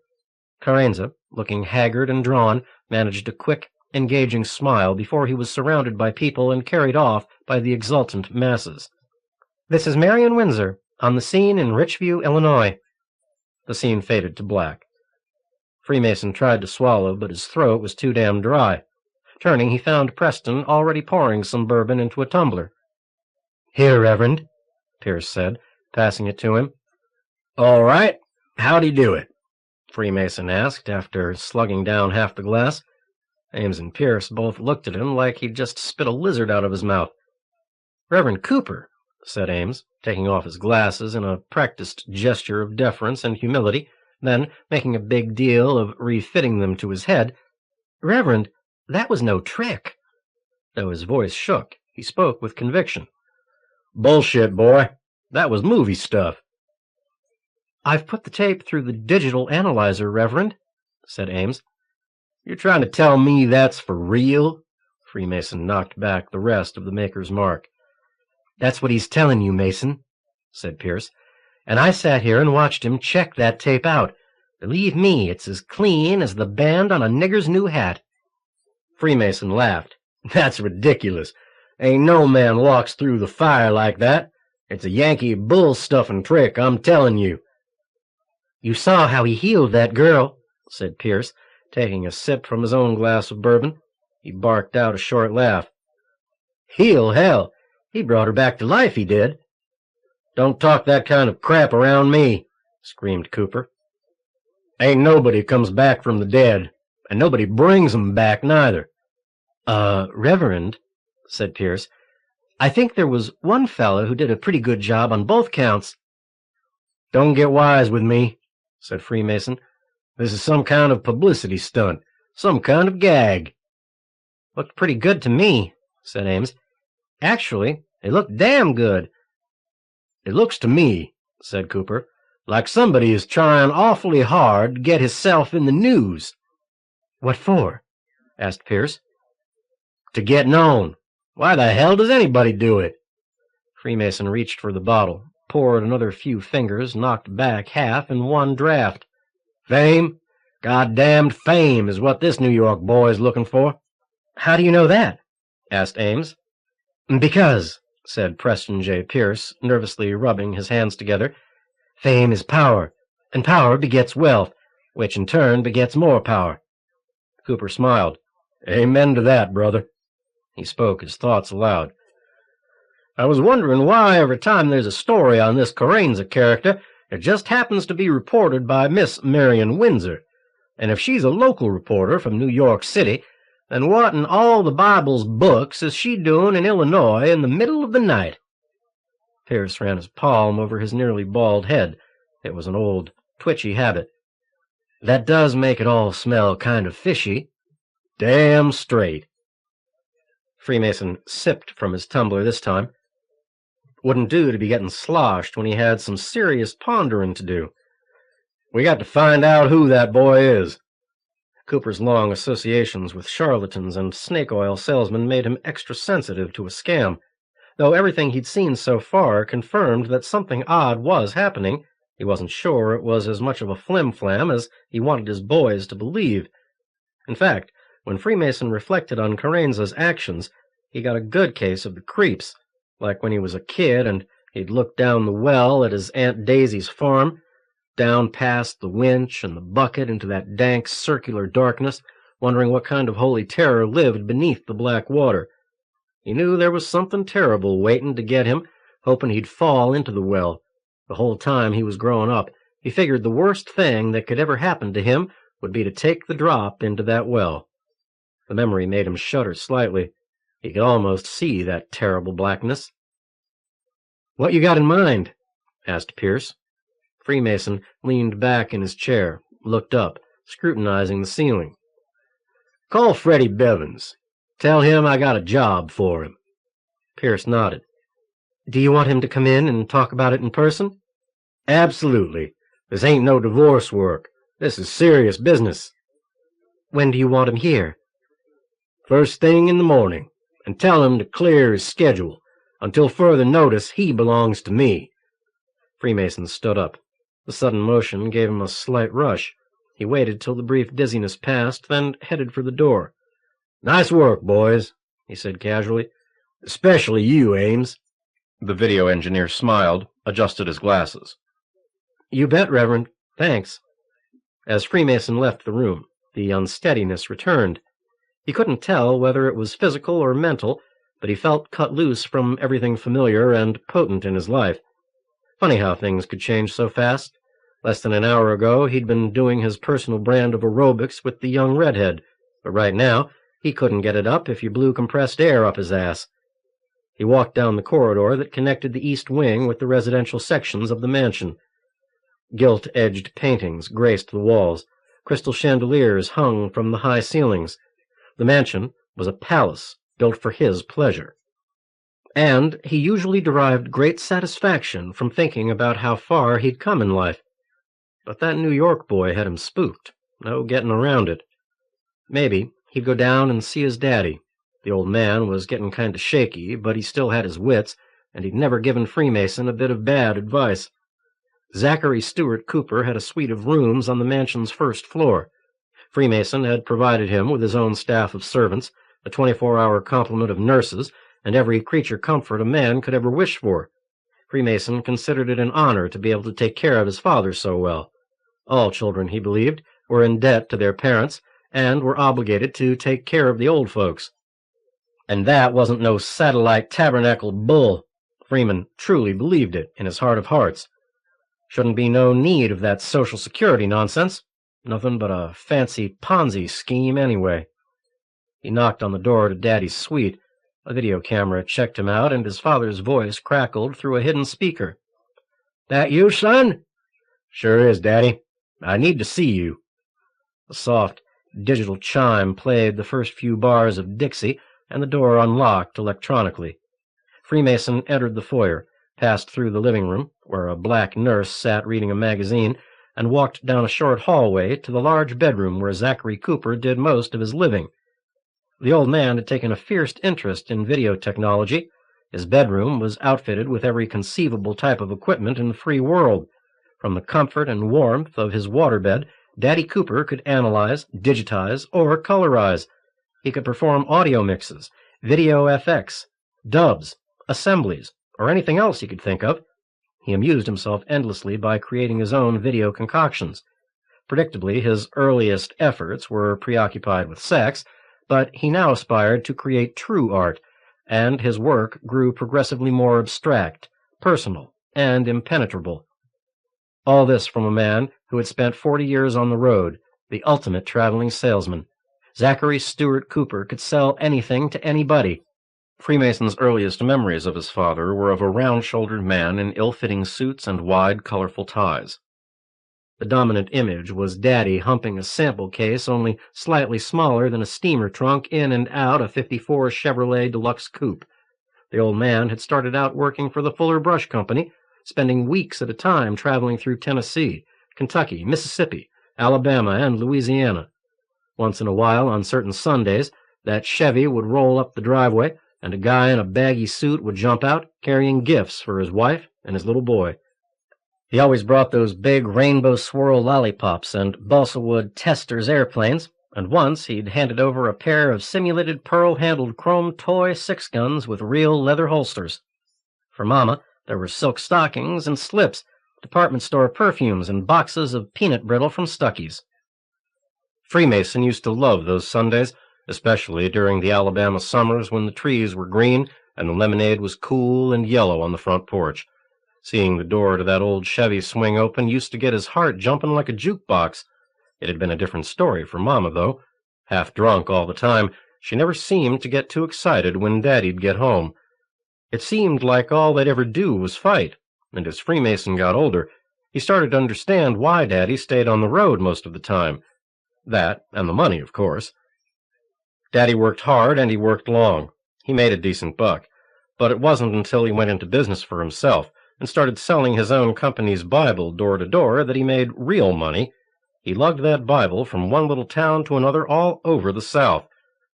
Speaker 1: Carenza, looking haggard and drawn, managed a quick, engaging smile before he was surrounded by people and carried off by the exultant masses. "This is Marion Windsor, on the scene in Richview, Illinois." The scene faded to black. Freemason tried to swallow, but his throat was too damn dry. Turning, he found Preston already pouring some bourbon into a tumbler. "Here, Reverend," Pierce said, passing it to him. "All right. How'd he do it?" Freemason asked, after slugging down half the glass. Ames and Pierce both looked at him like he'd just spit a lizard out of his mouth. "Reverend Cooper," said Ames, taking off his glasses in a practiced gesture of deference and humility, then making a big deal of refitting them to his head, "Reverend, that was no trick." Though his voice shook, he spoke with conviction. "Bullshit, boy. That was movie stuff." "I've put the tape through the digital analyzer, Reverend," said Ames. "You're trying to tell me that's for real?" Freemason knocked back the rest of the maker's mark. "That's what he's telling you, Mason," said Pierce. "And I sat here and watched him check that tape out. Believe me, it's as clean as the band on a nigger's new hat." Freemason laughed. "That's ridiculous. Ain't no man walks through the fire like that. It's a Yankee bull-stuffing trick, I'm telling you." "You saw how he healed that girl," said Pierce, taking a sip from his own glass of bourbon. He barked out a short laugh. "Heal, hell! He brought her back to life, he did." "Don't talk that kind of crap around me," screamed Cooper. "Ain't nobody comes back from the dead, and nobody brings 'em back neither."
Speaker 2: Reverend," said Pierce, "I think there was one fellow who did a pretty good job on both counts."
Speaker 1: "Don't get wise with me," said Freemason. "This is some kind of publicity stunt, some kind of gag."
Speaker 2: "Looked pretty good to me," said Ames. "Actually, it looked damn good."
Speaker 1: "It looks to me," said Cooper, "like somebody is trying awfully hard to get hisself in the news."
Speaker 2: "What for?" asked Pierce.
Speaker 1: "To get known. Why the hell does anybody do it?"
Speaker 2: Freemason reached for the bottle, poured another few fingers, knocked back half in one draught.
Speaker 1: "Fame? Goddamned fame is what this New York boy is looking for."
Speaker 2: "How do you know that?" asked Ames.
Speaker 1: "Because," said Preston J. Pierce, nervously rubbing his hands together,
Speaker 2: "fame is power, and power begets wealth, which in turn begets more power."
Speaker 1: Cooper smiled. "Amen to that, brother." He spoke his thoughts aloud. "I was wondering why every time there's a story on this Carenza character, it just happens to be reported by Miss Marion Windsor. And if she's a local reporter from New York City, then what in all the Bible's books is she doing in Illinois in the middle of the night?"
Speaker 2: Pierce ran his palm over his nearly bald head. It was an old, twitchy habit. "That does make it all smell kind of fishy."
Speaker 1: "Damn straight."
Speaker 2: Freemason sipped from his tumbler this time. Wouldn't do to be getting sloshed when he had some serious pondering to do.
Speaker 1: "We got to find out who that boy is."
Speaker 2: Cooper's long associations with charlatans and snake oil salesmen made him extra sensitive to a scam. Though everything he'd seen so far confirmed that something odd was happening, he wasn't sure it was as much of a flim-flam as he wanted his boys to believe. In fact, when Freemason reflected on Carenza's actions, he got a good case of the creeps, like when he was a kid and he'd look down the well at his Aunt Daisy's farm, down past the winch and the bucket into that dank circular darkness, wondering what kind of holy terror lived beneath the black water. He knew there was something terrible waiting to get him, hoping he'd fall into the well. The whole time he was growing up, he figured the worst thing that could ever happen to him would be to take the drop into that well. The memory made him shudder slightly. He could almost see that terrible blackness. "What you got in mind?" asked Pierce. Freemason leaned back in his chair, looked up, scrutinizing the ceiling. "Call Freddie Bevins. Tell him I got a job for him." Pierce nodded. "Do you want him to come in and talk about it in person?" "Absolutely. This ain't no divorce work. This is serious business." "When do you want him here?" "First thing in the morning, and tell him to clear his schedule. Until further notice, he belongs to me." Freemason stood up. The sudden motion gave him a slight rush. He waited till the brief dizziness passed, then headed for the door. "Nice work, boys," he said casually. "Especially you, Ames."
Speaker 1: The video engineer smiled, adjusted his glasses.
Speaker 2: "You bet, Reverend. Thanks." As Freemason left the room, the unsteadiness returned. He couldn't tell whether it was physical or mental, but he felt cut loose from everything familiar and potent in his life. Funny how things could change so fast. Less than an hour ago, he'd been doing his personal brand of aerobics with the young redhead, but right now, he couldn't get it up if you blew compressed air up his ass. He walked down the corridor that connected the east wing with the residential sections of the mansion. Gilt-edged paintings graced the walls. Crystal chandeliers hung from the high ceilings. The mansion was a palace built for his pleasure. And he usually derived great satisfaction from thinking about how far he'd come in life. But that New York boy had him spooked. No getting around it. Maybe he'd go down and see his daddy. The old man was getting kind of shaky, but he still had his wits, and he'd never given Freemason a bit of bad advice. Zachary Stewart Cooper had a suite of rooms on the mansion's first floor. Freemason had provided him with his own staff of servants, a 24-hour complement of nurses, and every creature comfort a man could ever wish for. Freemason considered it an honor to be able to take care of his father so well. All children, he believed, were in debt to their parents, and were obligated to take care of the old folks. And that wasn't no satellite tabernacled bull. Freeman truly believed it in his heart of hearts. Shouldn't be no need of that Social Security nonsense. Nothing but a fancy Ponzi scheme anyway. He knocked on the door to Daddy's suite. A video camera checked him out, and his father's voice crackled through a hidden speaker. "That you, son?" "Sure is, Daddy. I need to see you." A soft, digital chime played the first few bars of Dixie, and the door unlocked electronically. Freemason entered the foyer, passed through the living room, where a black nurse sat reading a magazine, and walked down a short hallway to the large bedroom where Zachary Cooper did most of his living. The old man had taken a fierce interest in video technology. His bedroom was outfitted with every conceivable type of equipment in the free world. From the comfort and warmth of his waterbed, Daddy Cooper could analyze, digitize, or colorize. He could perform audio mixes, video FX, dubs, assemblies, or anything else he could think of. He amused himself endlessly by creating his own video concoctions. Predictably, his earliest efforts were preoccupied with sex, but he now aspired to create true art, and his work grew progressively more abstract, personal, and impenetrable. All this from a man who had spent 40 years on the road, the ultimate traveling salesman. Zachary Stewart Cooper could sell anything to anybody. Freemason's earliest memories of his father were of a round-shouldered man in ill-fitting suits and wide, colorful ties. The dominant image was Daddy humping a sample case only slightly smaller than a steamer trunk in and out a '54 Chevrolet Deluxe Coupe. The old man had started out working for the Fuller Brush Company, spending weeks at a time traveling through Tennessee, Kentucky, Mississippi, Alabama, and Louisiana. Once in a while, on certain Sundays, that Chevy would roll up the driveway, and a guy in a baggy suit would jump out, carrying gifts for his wife and his little boy. He always brought those big rainbow swirl lollipops and balsa wood Testors airplanes, and once he'd handed over a pair of simulated pearl-handled chrome toy six-guns with real leather holsters. For Mama, there were silk stockings and slips, department store perfumes, and boxes of peanut brittle from Stuckey's. Freemason used to love those Sundays, especially during the Alabama summers when the trees were green and the lemonade was cool and yellow on the front porch. Seeing the door to that old Chevy swing open used to get his heart jumping like a jukebox. It had been a different story for Mama, though. Half drunk all the time,
Speaker 1: she never seemed to get too excited when Daddy'd get home. It seemed like all they'd ever do was fight, and as Freemason got older, he started to understand why Daddy stayed on the road most of the time. That, and the money, of course. Daddy worked hard, and he worked long. He made a decent buck, but it wasn't until he went into business for himself and started selling his own company's Bible door to door that he made real money. He lugged that Bible from one little town to another all over the South,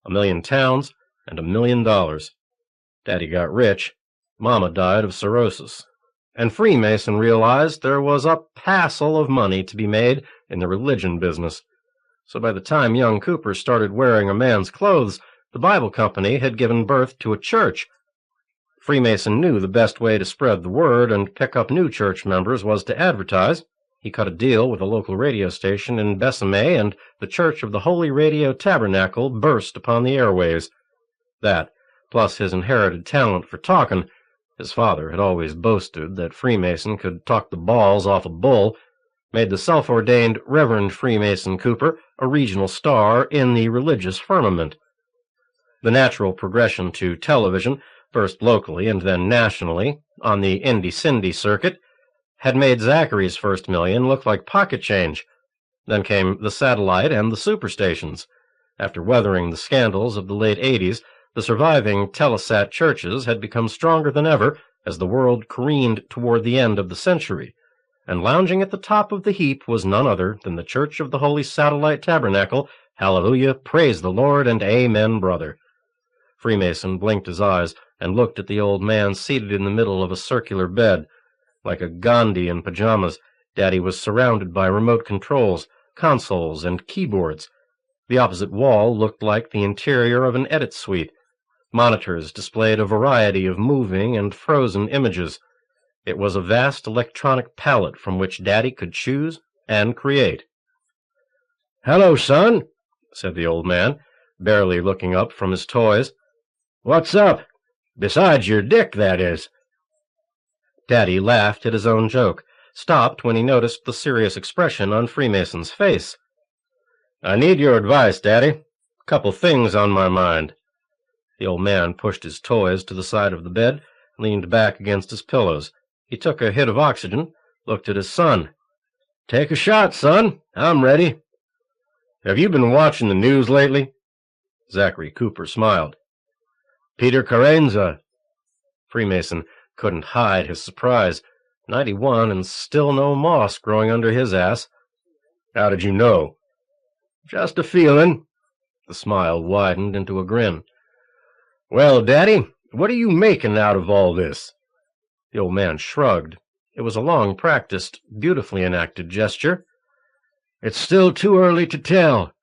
Speaker 1: 1,000,000 towns and $1 million. Daddy got rich. Mama died of cirrhosis. And Freemason realized there was a passel of money to be made in the religion business. So by the time young Cooper started wearing a man's clothes, the Bible company had given birth to a church. Freemason knew the best way to spread the word and pick up new church members was to advertise. He cut a deal with a local radio station in Bessemet, and the Church of the Holy Radio Tabernacle burst upon the airways. That, plus his inherited talent for talking — his father had always boasted that Freemason could talk the balls off a bull — made the self-ordained Reverend Freemason Cooper a regional star in the religious firmament. The natural progression to television, first locally and then nationally, on the Indy-Cindy circuit, had made Zachary's first million look like pocket change. Then came the satellite and the superstations. After weathering the scandals of the late 80s, the surviving Telesat churches had become stronger than ever as the world careened toward the end of the century, and lounging at the top of the heap was none other than the Church of the Holy Satellite Tabernacle. Hallelujah, praise the Lord, and amen, brother. Freemason blinked his eyes and looked at the old man seated in the middle of a circular bed. Like a Gandhi in pajamas, Daddy was surrounded by remote controls, consoles, and keyboards. The opposite wall looked like the interior of an edit suite. Monitors displayed a variety of moving and frozen images. It was a vast electronic palette from which Daddy could choose and create. "Hello, son," said the old man, barely looking up from his toys. "What's up? Besides your dick, that is." Daddy laughed at his own joke, stopped when he noticed the serious expression on Freemason's face. "I need your advice, Daddy. Couple things on my mind." The old man pushed his toys to the side of the bed, leaned back against his pillows. He took a hit of oxygen, looked at his son. "Take a shot, son. I'm ready." "Have you been watching the news lately?" Zachary Cooper smiled. "Peter Carenza." Freemason couldn't hide his surprise. 91 and still no moss growing under his ass. "How did you know?" "Just a feeling." The smile widened into a grin. "Well, Daddy, what are you making out of all this?" The old man shrugged. It was a long-practiced, beautifully enacted gesture. "It's still too early to tell."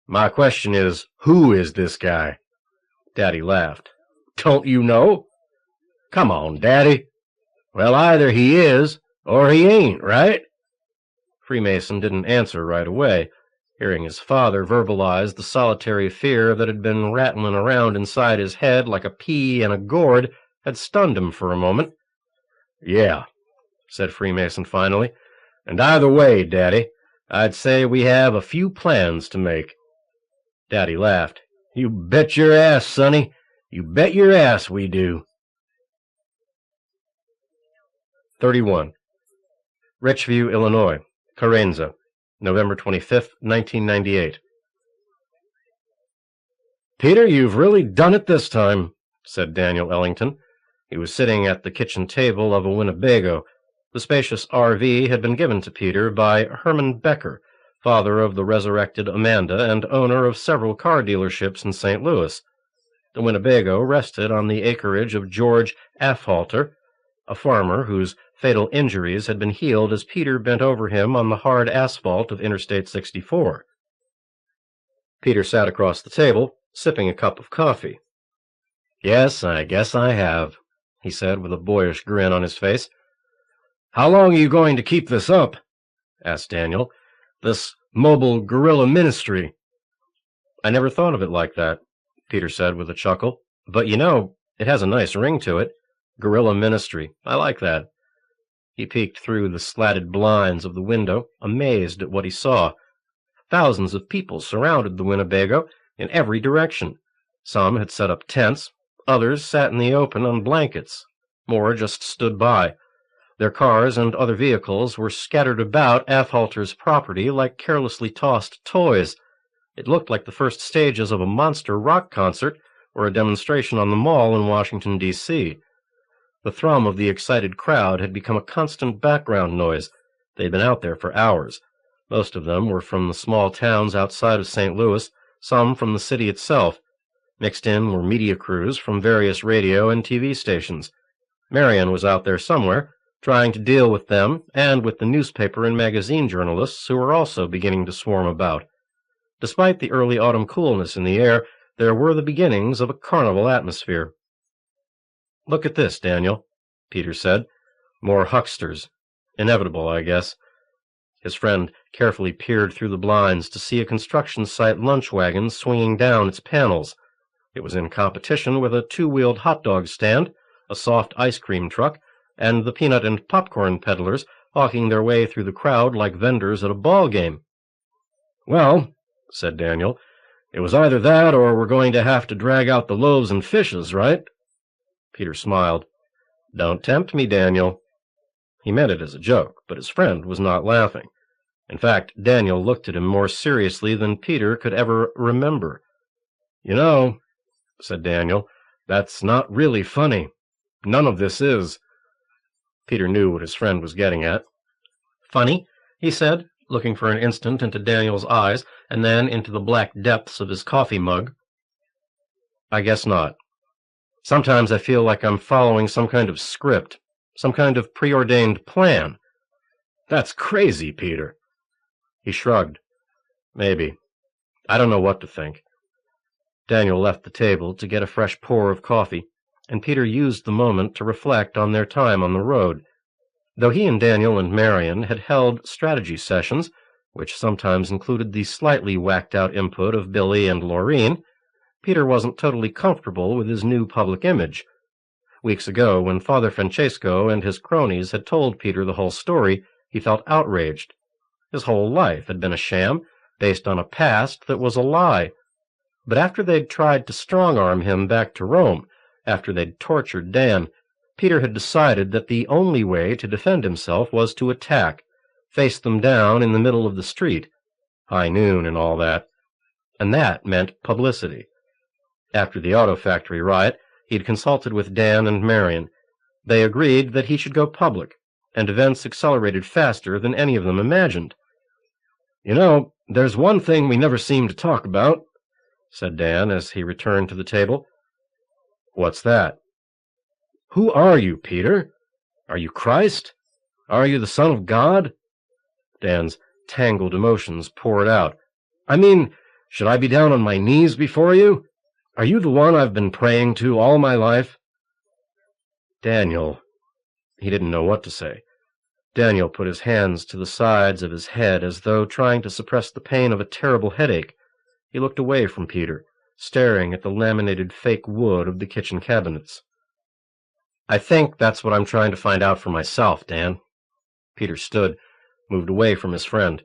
Speaker 1: "My question is, who is this guy?" Daddy laughed. "Don't you know?" "Come on, Daddy." "Well, either he is, or he ain't, right?" Freemason didn't answer right away. Hearing his father verbalize the solitary fear that had been rattling around inside his head like a pea in a gourd had stunned him for a moment. "Yeah," said Freemason finally. "And either way, Daddy, I'd say we have a few plans to make." Daddy laughed. "You bet your ass, sonny. You bet your ass we do." 31. Richview, Illinois. Carenza, November 25th, 1998. "Peter, you've really done it this time," said Daniel Ellington. He was sitting at the kitchen table of a Winnebago. The spacious RV had been given to Peter by Herman Becker, father of the resurrected Amanda and owner of several car dealerships in St. Louis. The Winnebago rested on the acreage of George Afhalter, a farmer whose fatal injuries had been healed as Peter bent over him on the hard asphalt of Interstate 64. Peter sat across the table, sipping a cup of coffee. "Yes, I guess I have," he said with a boyish grin on his face. "How long are you going to keep this up?" asked Daniel. "This mobile guerrilla ministry?" "I never thought of it like that," Peter said with a chuckle. "But you know, it has a nice ring to it. Guerrilla ministry. I like that." He peeked through the slatted blinds of the window, amazed at what he saw. Thousands of people surrounded the Winnebago, in every direction. Some had set up tents, others sat in the open on blankets. More just stood by. Their cars and other vehicles were scattered about Athalter's property like carelessly tossed toys. It looked like the first stages of a monster rock concert or a demonstration on the Mall in Washington, D.C. The thrum of the excited crowd had become a constant background noise. They'd been out there for hours. Most of them were from the small towns outside of St. Louis, some from the city itself. Mixed in were media crews from various radio and TV stations. Marion was out there somewhere, trying to deal with them and with the newspaper and magazine journalists who were also beginning to swarm about. Despite the early autumn coolness in the air, there were the beginnings of a carnival atmosphere. "Look at this, Daniel," Peter said. "More hucksters. Inevitable, I guess." His friend carefully peered through the blinds to see a construction site lunch wagon swinging down its panels. It was in competition with a two-wheeled hot dog stand, a soft ice cream truck, and the peanut and popcorn peddlers hawking their way through the crowd like vendors at a ball game. "Well," said Daniel, "it was either that or we're going to have to drag out the loaves and fishes, right?" Peter smiled. "Don't tempt me, Daniel." He meant it as a joke, but his friend was not laughing. In fact, Daniel looked at him more seriously than Peter could ever remember. "You know," said Daniel, "that's not really funny. None of this is." Peter knew what his friend was getting at. "Funny?" he said, looking for an instant into Daniel's eyes and then into the black depths of his coffee mug. "I guess not. Sometimes I feel like I'm following some kind of script, some kind of preordained plan." "That's crazy, Peter." He shrugged. "Maybe. I don't know what to think." Daniel left the table to get a fresh pour of coffee, and Peter used the moment to reflect on their time on the road. Though he and Daniel and Marion had held strategy sessions, which sometimes included the slightly whacked-out input of Billy and Laureen, Peter wasn't totally comfortable with his new public image. Weeks ago, when Father Francesco and his cronies had told Peter the whole story, he felt outraged. His whole life had been a sham, based on a past that was a lie. But after they'd tried to strong-arm him back to Rome, after they'd tortured Dan, Peter had decided that the only way to defend himself was to attack, face them down in the middle of the street, high noon and all that. And that meant publicity. After the auto factory riot, he'd consulted with Dan and Marion. They agreed that he should go public, and events accelerated faster than any of them imagined. "You know, there's one thing we never seem to talk about," said Dan as he returned to the table. "What's that?" "Who are you, Peter? Are you Christ? Are you the Son of God?" Dan's tangled emotions poured out. "I mean, should I be down on my knees before you? Are you the one I've been praying to all my life?" "Daniel." He didn't know what to say. Daniel put his hands to the sides of his head as though trying to suppress the pain of a terrible headache. He looked away from Peter, staring at the laminated fake wood of the kitchen cabinets. "I think that's what I'm trying to find out for myself, Dan." Peter stood, moved away from his friend.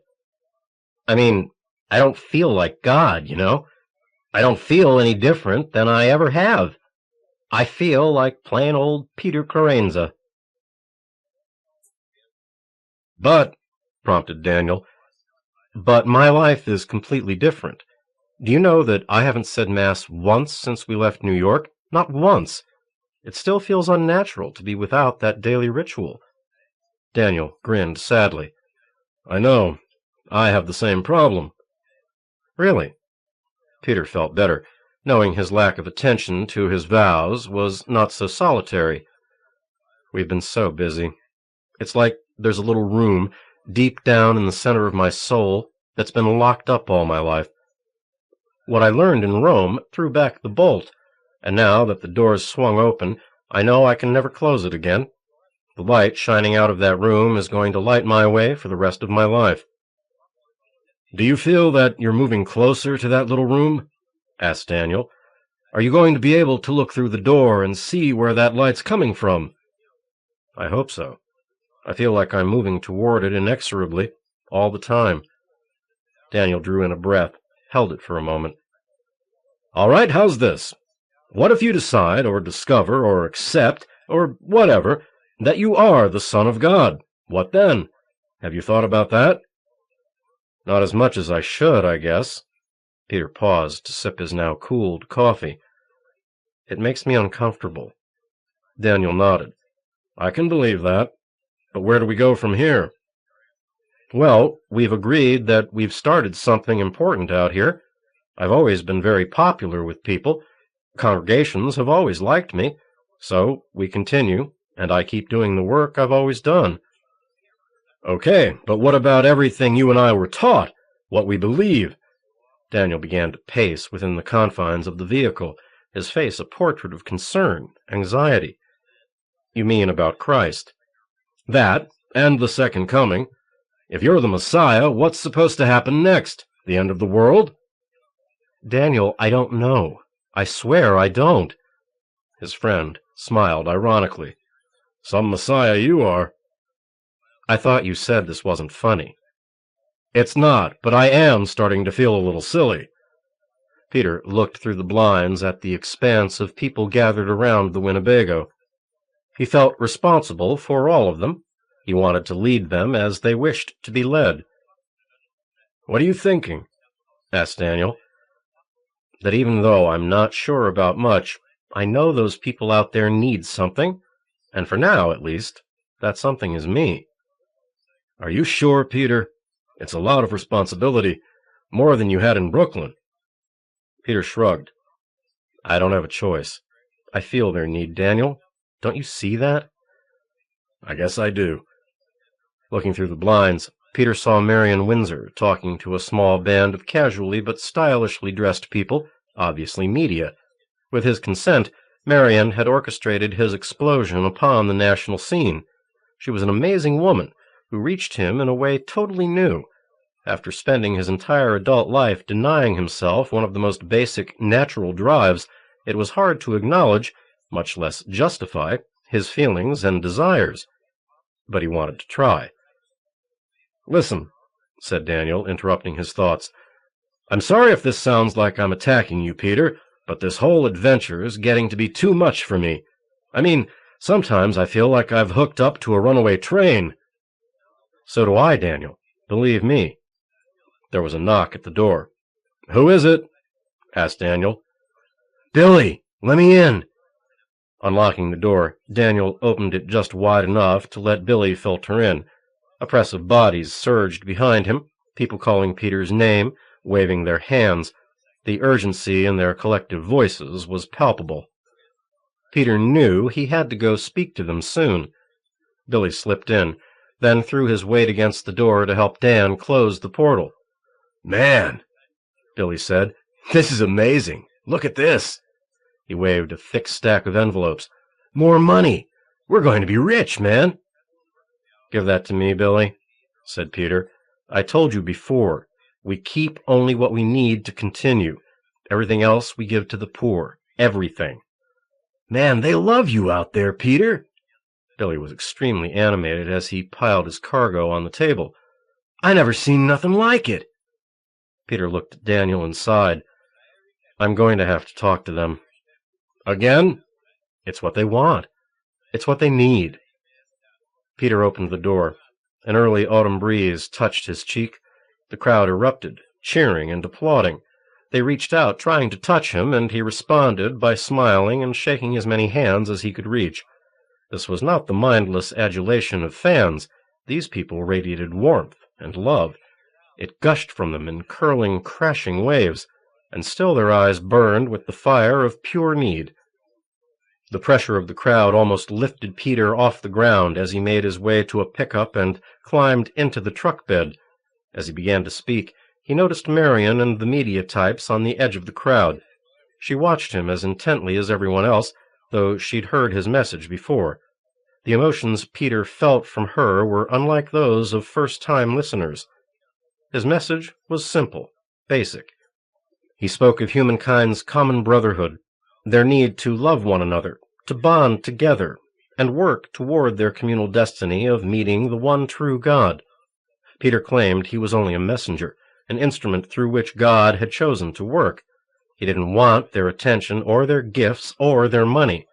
Speaker 1: "I mean, I don't feel like God, you know? I don't feel any different than I ever have. I feel like plain old Peter Carenza." "But," prompted Daniel, "but my life is completely different. Do you know that I haven't said Mass once since we left New York? Not once. It still feels unnatural to be without that daily ritual." Daniel grinned sadly. "I know. I have the same problem." "Really?" Peter felt better, knowing his lack of attention to his vows was not so solitary. "We've been so busy. It's like there's a little room, deep down in the center of my soul, that's been locked up all my life. What I learned in Rome threw back the bolt, and now that the door's swung open, I know I can never close it again. The light shining out of that room is going to light my way for the rest of my life." "Do you feel that you're moving closer to that little room?" asked Daniel. "Are you going to be able to look through the door and see where that light's coming from?" "I hope so. I feel like I'm moving toward it inexorably, all the time." Daniel drew in a breath, held it for a moment.
Speaker 2: All right, how's this? What if you decide, or discover, or accept, or whatever, that you are the Son of God? What then? Have you thought about that? Not as much as I should, I guess. Peter paused to sip his now cooled coffee. It makes me uncomfortable. Daniel nodded. I can believe that. But where do we go from here? Well, we've agreed that we've started something important out here. I've always been very popular with people. Congregations have always liked me. So we continue, and I keep doing the work I've always done. Okay, but what about everything you and I were taught? What we believe? Daniel began to pace within the confines of the vehicle, his face a portrait of concern, anxiety. You mean about Christ? That, and the second coming. If you're the Messiah, what's supposed to happen next? The end of the world? Daniel, I don't know. I swear I don't. His friend smiled ironically. Some Messiah you are. I thought you said this wasn't funny. It's not, but I am starting to feel a little silly. Peter looked through the blinds at the expanse of people gathered around the Winnebago. He felt responsible for all of them. He wanted to lead them as they wished to be led. What are you thinking? Asked Daniel. That even though I'm not sure about much, I know those people out there need something, and for now, at least, that something is me. Are you sure, Peter? It's a lot of responsibility, more than you had in Brooklyn. Peter shrugged. I don't have a choice. I feel their need, Daniel. Don't you see that? I guess I do. Looking through the blinds, Peter saw Marion Windsor talking to a small band of casually but stylishly dressed people, obviously media. With his consent, Marion had orchestrated his explosion upon the national scene. She was an amazing woman who reached him in a way totally new. After spending his entire adult life denying himself one of the most basic natural drives, it was hard to acknowledge, much less justify, his feelings and desires. But he wanted to try. Listen, said Daniel, interrupting his thoughts. I'm sorry if this sounds like I'm attacking you, Peter, but this whole adventure is getting to be too much for me. I mean, sometimes I feel like I've hooked up to a runaway train. So do I, Daniel. Believe me. There was a knock at the door. Who is it? Asked Daniel. Billy, let me in. Unlocking the door, Daniel opened it just wide enough to let Billy filter in. A press of bodies surged behind him, people calling Peter's name, waving their hands. The urgency in their collective voices was palpable. Peter knew he had to go speak to them soon. Billy slipped in, then threw his weight against the door to help Dan close the portal. Man, Billy said, this is amazing. Look at this. He waved a thick stack of envelopes. More money. We're going to be rich, man. Give that to me, Billy, said Peter. I told you before, we keep only what we need to continue. Everything else we give to the poor. Everything. Man, they love you out there, Peter. Billy was extremely animated as he piled his cargo on the table. I never seen nothing like it. Peter looked at Daniel and sighed. I'm going to have to talk to them. Again? It's what they want. It's what they need. Peter opened the door. An early autumn breeze touched his cheek. The crowd erupted, cheering and applauding. They reached out, trying to touch him, and he responded by smiling and shaking as many hands as he could reach. This was not the mindless adulation of fans. These people radiated warmth and love. It gushed from them in curling, crashing waves, and still their eyes burned with the fire of pure need. The pressure of the crowd almost lifted Peter off the ground as he made his way to a pickup and climbed into the truck bed. As he began to speak, he noticed Marion and the media types on the edge of the crowd. She watched him as intently as everyone else, though she'd heard his message before. The emotions Peter felt from her were unlike those of first-time listeners. His message was simple, basic. He spoke of humankind's common brotherhood, their need to love one another, to bond together, and work toward their communal destiny of meeting the one true God. Peter claimed he was only a messenger, an instrument through which God had chosen to work.
Speaker 1: He didn't want their attention or their gifts or their money.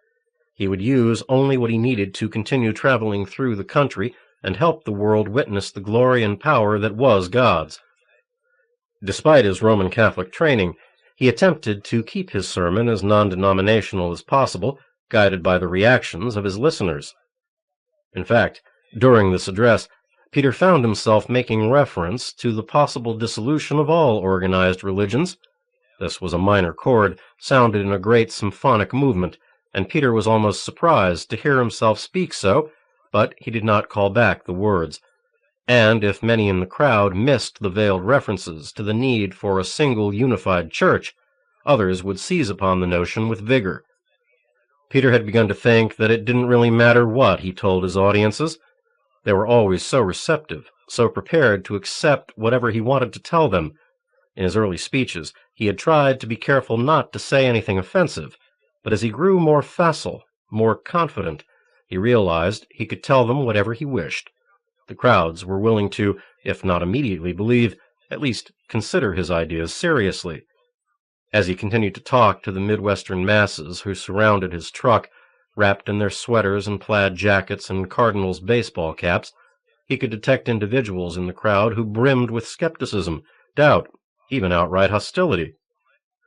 Speaker 1: He would use only what he needed to continue traveling through the country and help the world witness the glory and power that was God's. Despite his Roman Catholic training, he attempted to keep his sermon as non-denominational as possible, guided by the reactions of his listeners. In fact, during this address, Peter found himself making reference to the possible dissolution of all organized religions. This was a minor chord, sounded in a great symphonic movement, and Peter was almost surprised to hear himself speak so, but he did not call back the words. And if many in the crowd missed the veiled references to the need for a single unified church, others would seize upon the notion with vigor. Peter had begun to think that it didn't really matter what he told his audiences. They were always so receptive, so prepared to accept whatever he wanted to tell them. In his early speeches, he had tried to be careful not to say anything offensive, but as he grew more facile, more confident, he realized he could tell them whatever he wished. The crowds were willing to, if not immediately believe, at least consider his ideas seriously. As he continued to talk to the Midwestern masses who surrounded his truck, wrapped in their sweaters and plaid jackets and Cardinals baseball caps, he could detect individuals in the crowd who brimmed with skepticism, doubt, even outright hostility.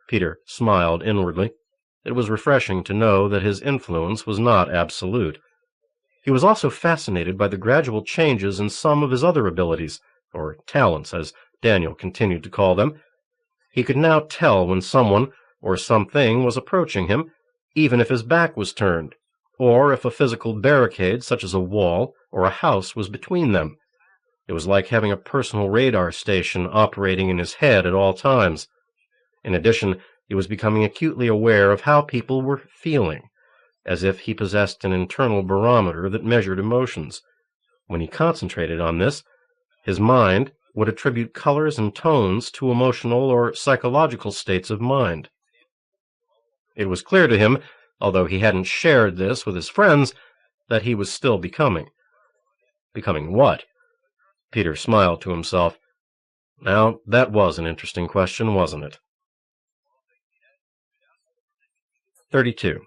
Speaker 1: Peter smiled inwardly. It was refreshing to know that his influence was not absolute. He was also fascinated by the gradual changes in some of his other abilities, or talents, as Daniel continued to call them. He could now tell when someone or something was approaching him, even if his back was turned, or if a physical barricade such as a wall or a house was between them. It was like having a personal radar station operating in his head at all times. In addition, he was becoming acutely aware of how people were feeling, as if he possessed an internal barometer that measured emotions. When he concentrated on this, his mind would attribute colors and tones to emotional or psychological states of mind. It was clear to him, although he hadn't shared this with his friends, that he was still becoming. Becoming what? Peter smiled to himself. Now, that was an interesting question, wasn't it? 32.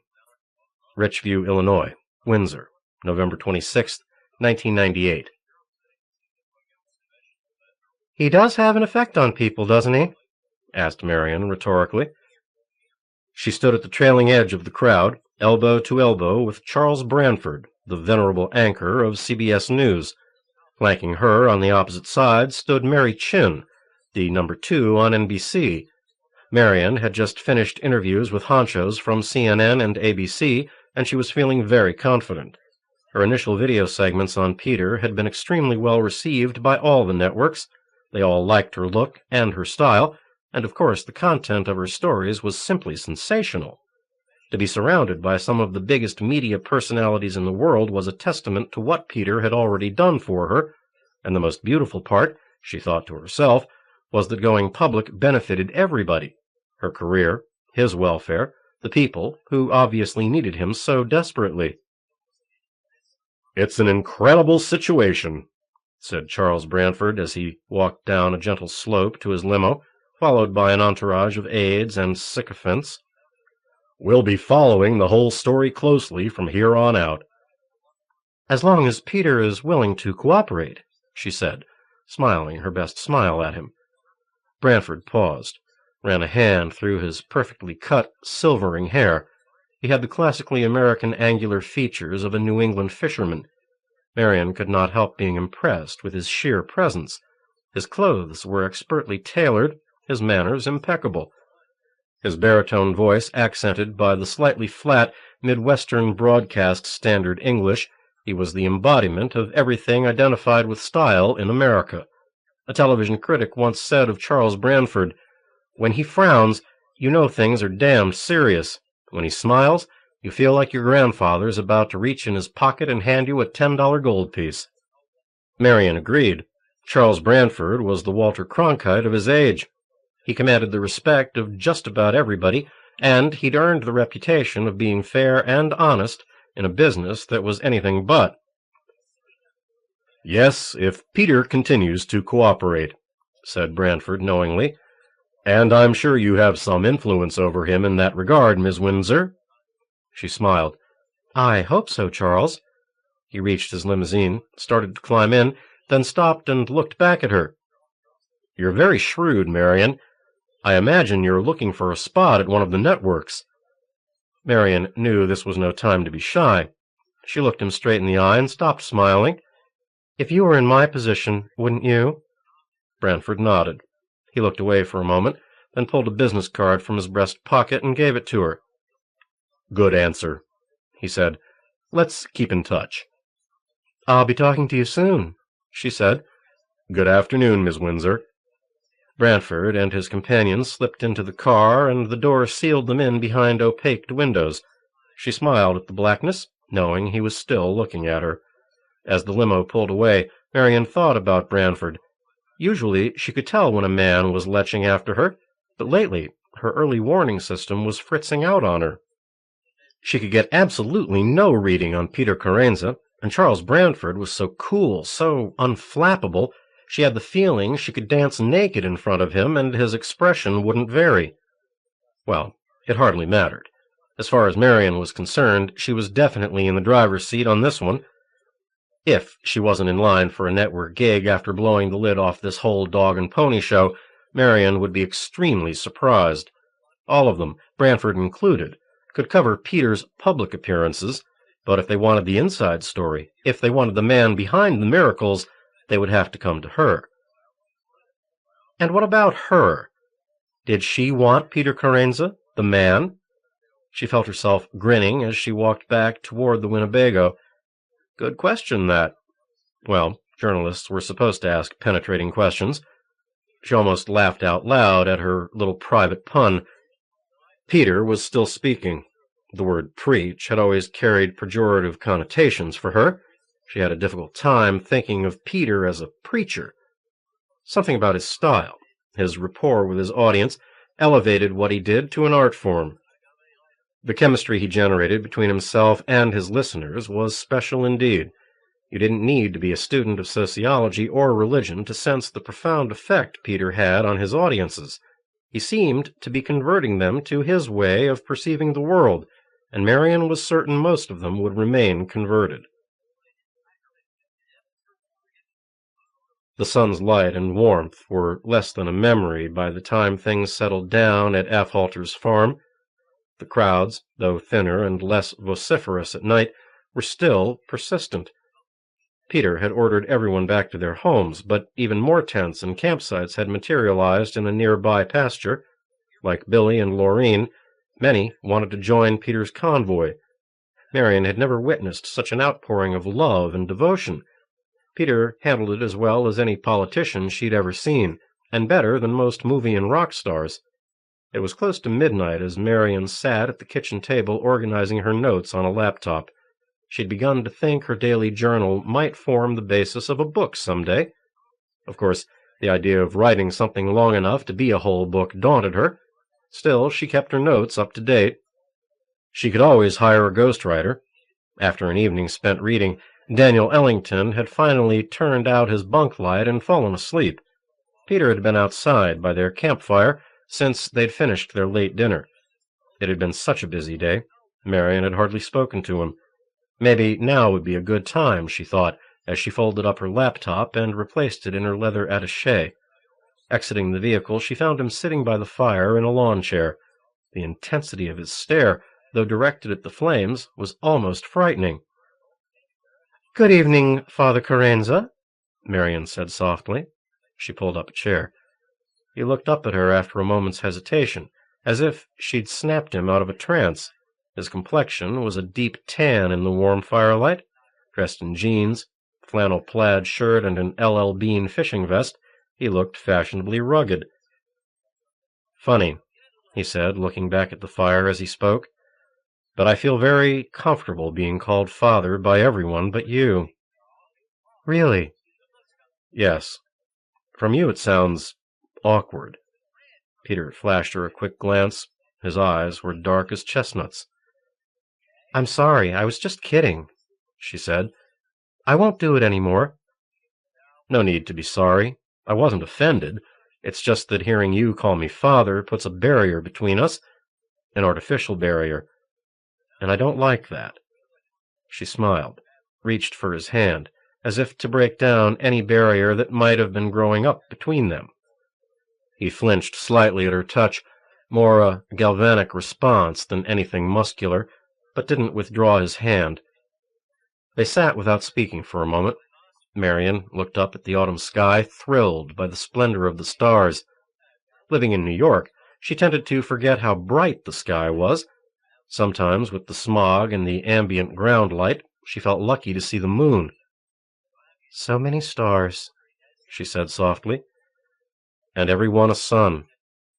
Speaker 1: Richview, Illinois, Windsor, November 26, 1998. "He does have an effect on people, doesn't he?" asked Marion rhetorically. She stood at the trailing edge of the crowd, elbow to elbow with Charles Branford, the venerable anchor of CBS News. Flanking her on the opposite side stood Mary Chin, the number 2 on NBC. Marion had just finished interviews with honchos from CNN and ABC, and she was feeling very confident. Her initial video segments on Peter had been extremely well received by all the networks. They all liked her look and her style, and of course the content of her stories was simply sensational. To be surrounded by some of the biggest media personalities in the world was a testament to what Peter had already done for her, and the most beautiful part, she thought to herself, was that going public benefited everybody: her career, his welfare, the people who obviously needed him so desperately. "It's an incredible situation," said Charles Branford as he walked down a gentle slope to his limo, followed by an entourage of aides and sycophants. "We'll be following the whole story closely from here on out." "As long as Peter is willing to cooperate," she said, smiling her best smile at him. Branford paused, ran a hand through his perfectly cut, silvering hair. He had the classically American angular features of a New England fisherman. Marion could not help being impressed with his sheer presence. His clothes were expertly tailored, his manners impeccable. His baritone voice accented by the slightly flat Midwestern broadcast standard English, he was the embodiment of everything identified with style in America. A television critic once said of Charles Branford, "When he frowns, you know things are damned serious. When he smiles, you feel like your grandfather's about to reach in his pocket and hand you a $10 gold piece." Marion agreed. Charles Branford was the Walter Cronkite of his age. He commanded the respect of just about everybody, and he'd earned the reputation of being fair and honest in a business that was anything but. "Yes, if Peter continues to cooperate," said Branford knowingly. And I'm sure you have some influence over him in that regard, Miss Windsor. She smiled.
Speaker 2: I hope so, Charles. He reached his limousine, started to climb in, then stopped and looked back at her.
Speaker 1: You're very shrewd, Marion. I imagine you're looking for a spot at one of the networks.
Speaker 2: Marion knew this was no time to be shy. She looked him straight in the eye and stopped smiling. If you were in my position, wouldn't you?
Speaker 1: Brantford nodded. He looked away for a moment, then pulled a business card from his breast pocket and gave it to her. Good answer, he said. Let's keep in touch.
Speaker 2: I'll be talking to you soon, she said.
Speaker 1: Good afternoon, Miss Windsor.
Speaker 2: Brantford and his companion slipped into the car, and the door sealed them in behind opaqued windows. She smiled at the blackness, knowing he was still looking at her. As the limo pulled away, Marion thought about Brantford. Usually she could tell when a man was leching after her, but lately her early warning system was fritzing out on her. She could get absolutely no reading on Peter Carenza, and Charles Brantford was so cool, so unflappable, she had the feeling she could dance naked in front of him and his expression wouldn't vary. Well, it hardly mattered. As far as Marion was concerned, she was definitely in the driver's seat on this one. If she wasn't in line for a network gig after blowing the lid off this whole dog and pony show, Marion would be extremely surprised. All of them, Brantford included, could cover Peter's public appearances, but if they wanted the inside story, if they wanted the man behind the miracles, they would have to come to her. And what about her? Did she want Peter Carenza, the man? She felt herself grinning as she walked back toward the Winnebago. Good question, that. Well, journalists were supposed to ask penetrating questions. She almost laughed out loud at her little private pun. Peter was still speaking. The word preach had always carried pejorative connotations for her. She had a difficult time thinking of Peter as a preacher. Something about his style, his rapport with his audience, elevated what he did to an art form. The chemistry he generated between himself and his listeners was special indeed. You didn't need to be a student of sociology or religion to sense the profound effect Peter had on his audiences. He seemed to be converting them to his way of perceiving the world, and Marion was certain most of them would remain converted. The sun's light and warmth were less than a memory by the time things settled down at Afhalter's farm. The crowds, though thinner and less vociferous at night, were still persistent. Peter had ordered everyone back to their homes, but even more tents and campsites had materialized in a nearby pasture. Like Billy and Laureen, many wanted to join Peter's convoy. Marion had never witnessed such an outpouring of love and devotion. Peter handled it as well as any politician she'd ever seen, and better than most movie and rock stars. It was close to midnight as Marion sat at the kitchen table organizing her notes on a laptop. She'd begun to think her daily journal might form the basis of a book someday. Of course, the idea of writing something long enough to be a whole book daunted her. Still, she kept her notes up to date. She could always hire a ghostwriter. After an evening spent reading, Daniel Ellington had finally turned out his bunk light and fallen asleep. Peter had been outside by their campfire since they'd finished their late dinner. It had been such a busy day. Marion had hardly spoken to him. Maybe now would be a good time, she thought, as she folded up her laptop and replaced it in her leather attaché. Exiting the vehicle, she found him sitting by the fire in a lawn chair. The intensity of his stare, though directed at the flames, was almost frightening. "Good evening, Father Carenza," Marion said softly. She pulled up a chair. He looked up at her after a moment's hesitation, as if she'd snapped him out of a trance. His complexion was a deep tan in the warm firelight. Dressed in jeans, flannel plaid shirt, and an L.L. Bean fishing vest, he looked fashionably rugged. "Funny," he said, looking back at the fire as he spoke, "but I feel very comfortable being called father by everyone but you." "Really?" "Yes. From you it sounds awkward." Peter flashed her a quick glance. His eyes were dark as chestnuts. "I'm sorry, I was just kidding," she said. "I won't do it any more." "No need to be sorry. I wasn't offended.
Speaker 1: It's just that hearing you call me father puts a barrier between us, an artificial barrier, and I don't like that." She smiled, reached for his hand, as if to break down any barrier that might have been growing up between them. He flinched slightly at her touch, more a galvanic response than anything muscular, but didn't withdraw his hand. They sat without speaking for a moment. Marion looked up at the autumn sky, thrilled by the splendor of the stars. Living in New York, she tended to forget how bright the sky was. Sometimes, with the smog and the ambient ground light, she felt lucky to see the moon. "So many stars," she said softly. "And every one a sun,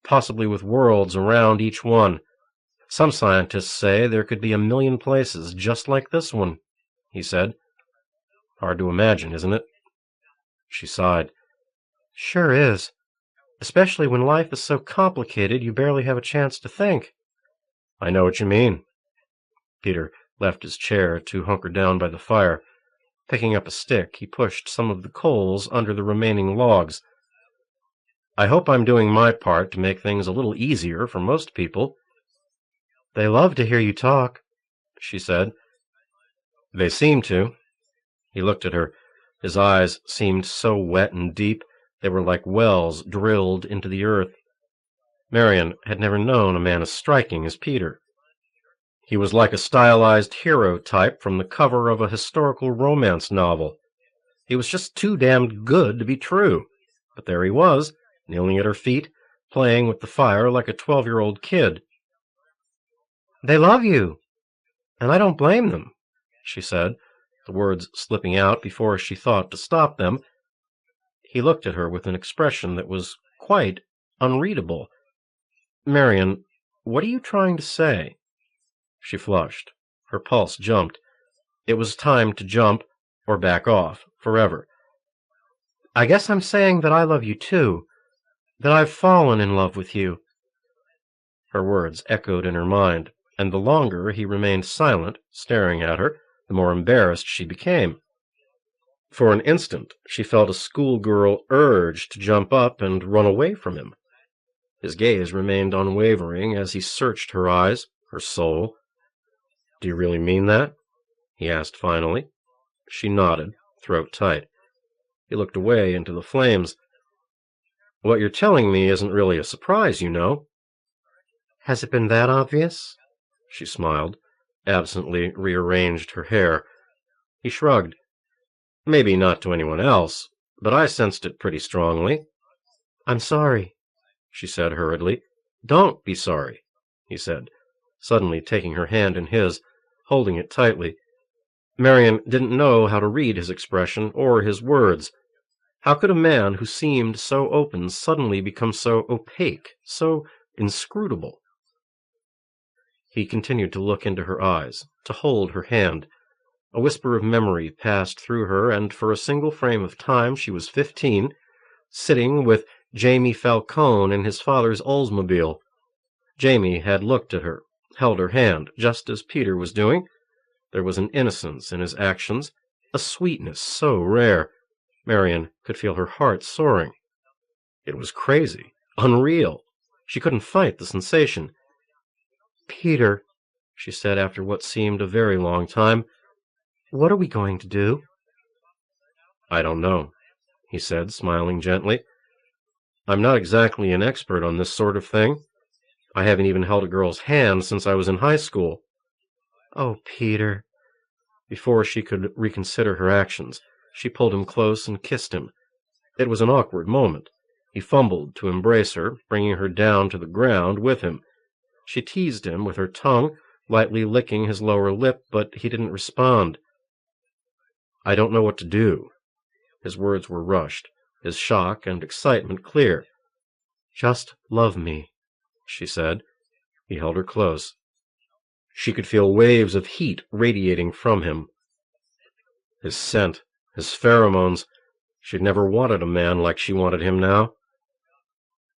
Speaker 1: possibly with worlds around each one. Some scientists say there could be 1,000,000 places just like this one," he said. "Hard to imagine, isn't it?" She sighed. "Sure is. Especially when life is so complicated you barely have a chance to think." "I know what you mean." Peter left his chair to hunker down by the fire. Picking up a stick, he pushed some of the coals under the remaining logs. "I hope I'm doing my part to make things a little easier for most people." "They love to hear you talk," she said. "They seem to." He looked at her. His eyes seemed so wet and deep, they were like wells drilled into the earth. Marion had never known a man as striking as Peter. He was like a stylized hero type from the cover of a historical romance novel. He was just too damned good to be true. But there he was, kneeling at her feet, playing with the fire like a 12-year-old kid. "They love you, and I don't blame them," she said, the words slipping out before she thought to stop them. He looked at her with an expression that was quite unreadable. "Marion, what are you trying to say?" She flushed. Her pulse jumped. It was time to jump or back off forever. "I guess I'm saying that I love you too, that I've fallen in love with you." Her words echoed in her mind, and the longer he remained silent, staring at her, the more embarrassed she became. For an instant she felt a schoolgirl urge to jump up and run away from him. His gaze remained unwavering as he searched her eyes, her soul. "Do you really mean that?" he asked finally. She nodded, throat tight. He looked away into the flames. "What you're telling me isn't really a surprise, you know." "Has it been that obvious?" She smiled, absently rearranged her hair. He shrugged. "Maybe not to anyone else, but I sensed it pretty strongly." "I'm sorry," she said hurriedly. "Don't be sorry," he said, suddenly taking her hand in his, holding it tightly. Marion didn't know how to read his expression or his words. How could a man who seemed so open suddenly become so opaque, so inscrutable? He continued to look into her eyes, to hold her hand. A whisper of memory passed through her, and for a single frame of time she was 15, sitting with Jamie Falcone in his father's Oldsmobile. Jamie had looked at her, held her hand, just as Peter was doing. There was an innocence in his actions, a sweetness so rare. Marion could feel her heart soaring. It was crazy, unreal. She couldn't fight the sensation. "Peter," she said after what seemed a very long time, "what are we going to do?" "I don't know," he said, smiling gently. "I'm not exactly an expert on this sort of thing. I haven't even held a girl's hand since I was in high school." "Oh, Peter." Before she could reconsider her actions, she pulled him close and kissed him. It was an awkward moment. He fumbled to embrace her, bringing her down to the ground with him. She teased him with her tongue, lightly licking his lower lip, but he didn't respond. "I don't know what to do." His words were rushed, his shock and excitement clear. "Just love me," she said. He held her close. She could feel waves of heat radiating from him. His scent, his pheromones. She'd never wanted a man like she wanted him now.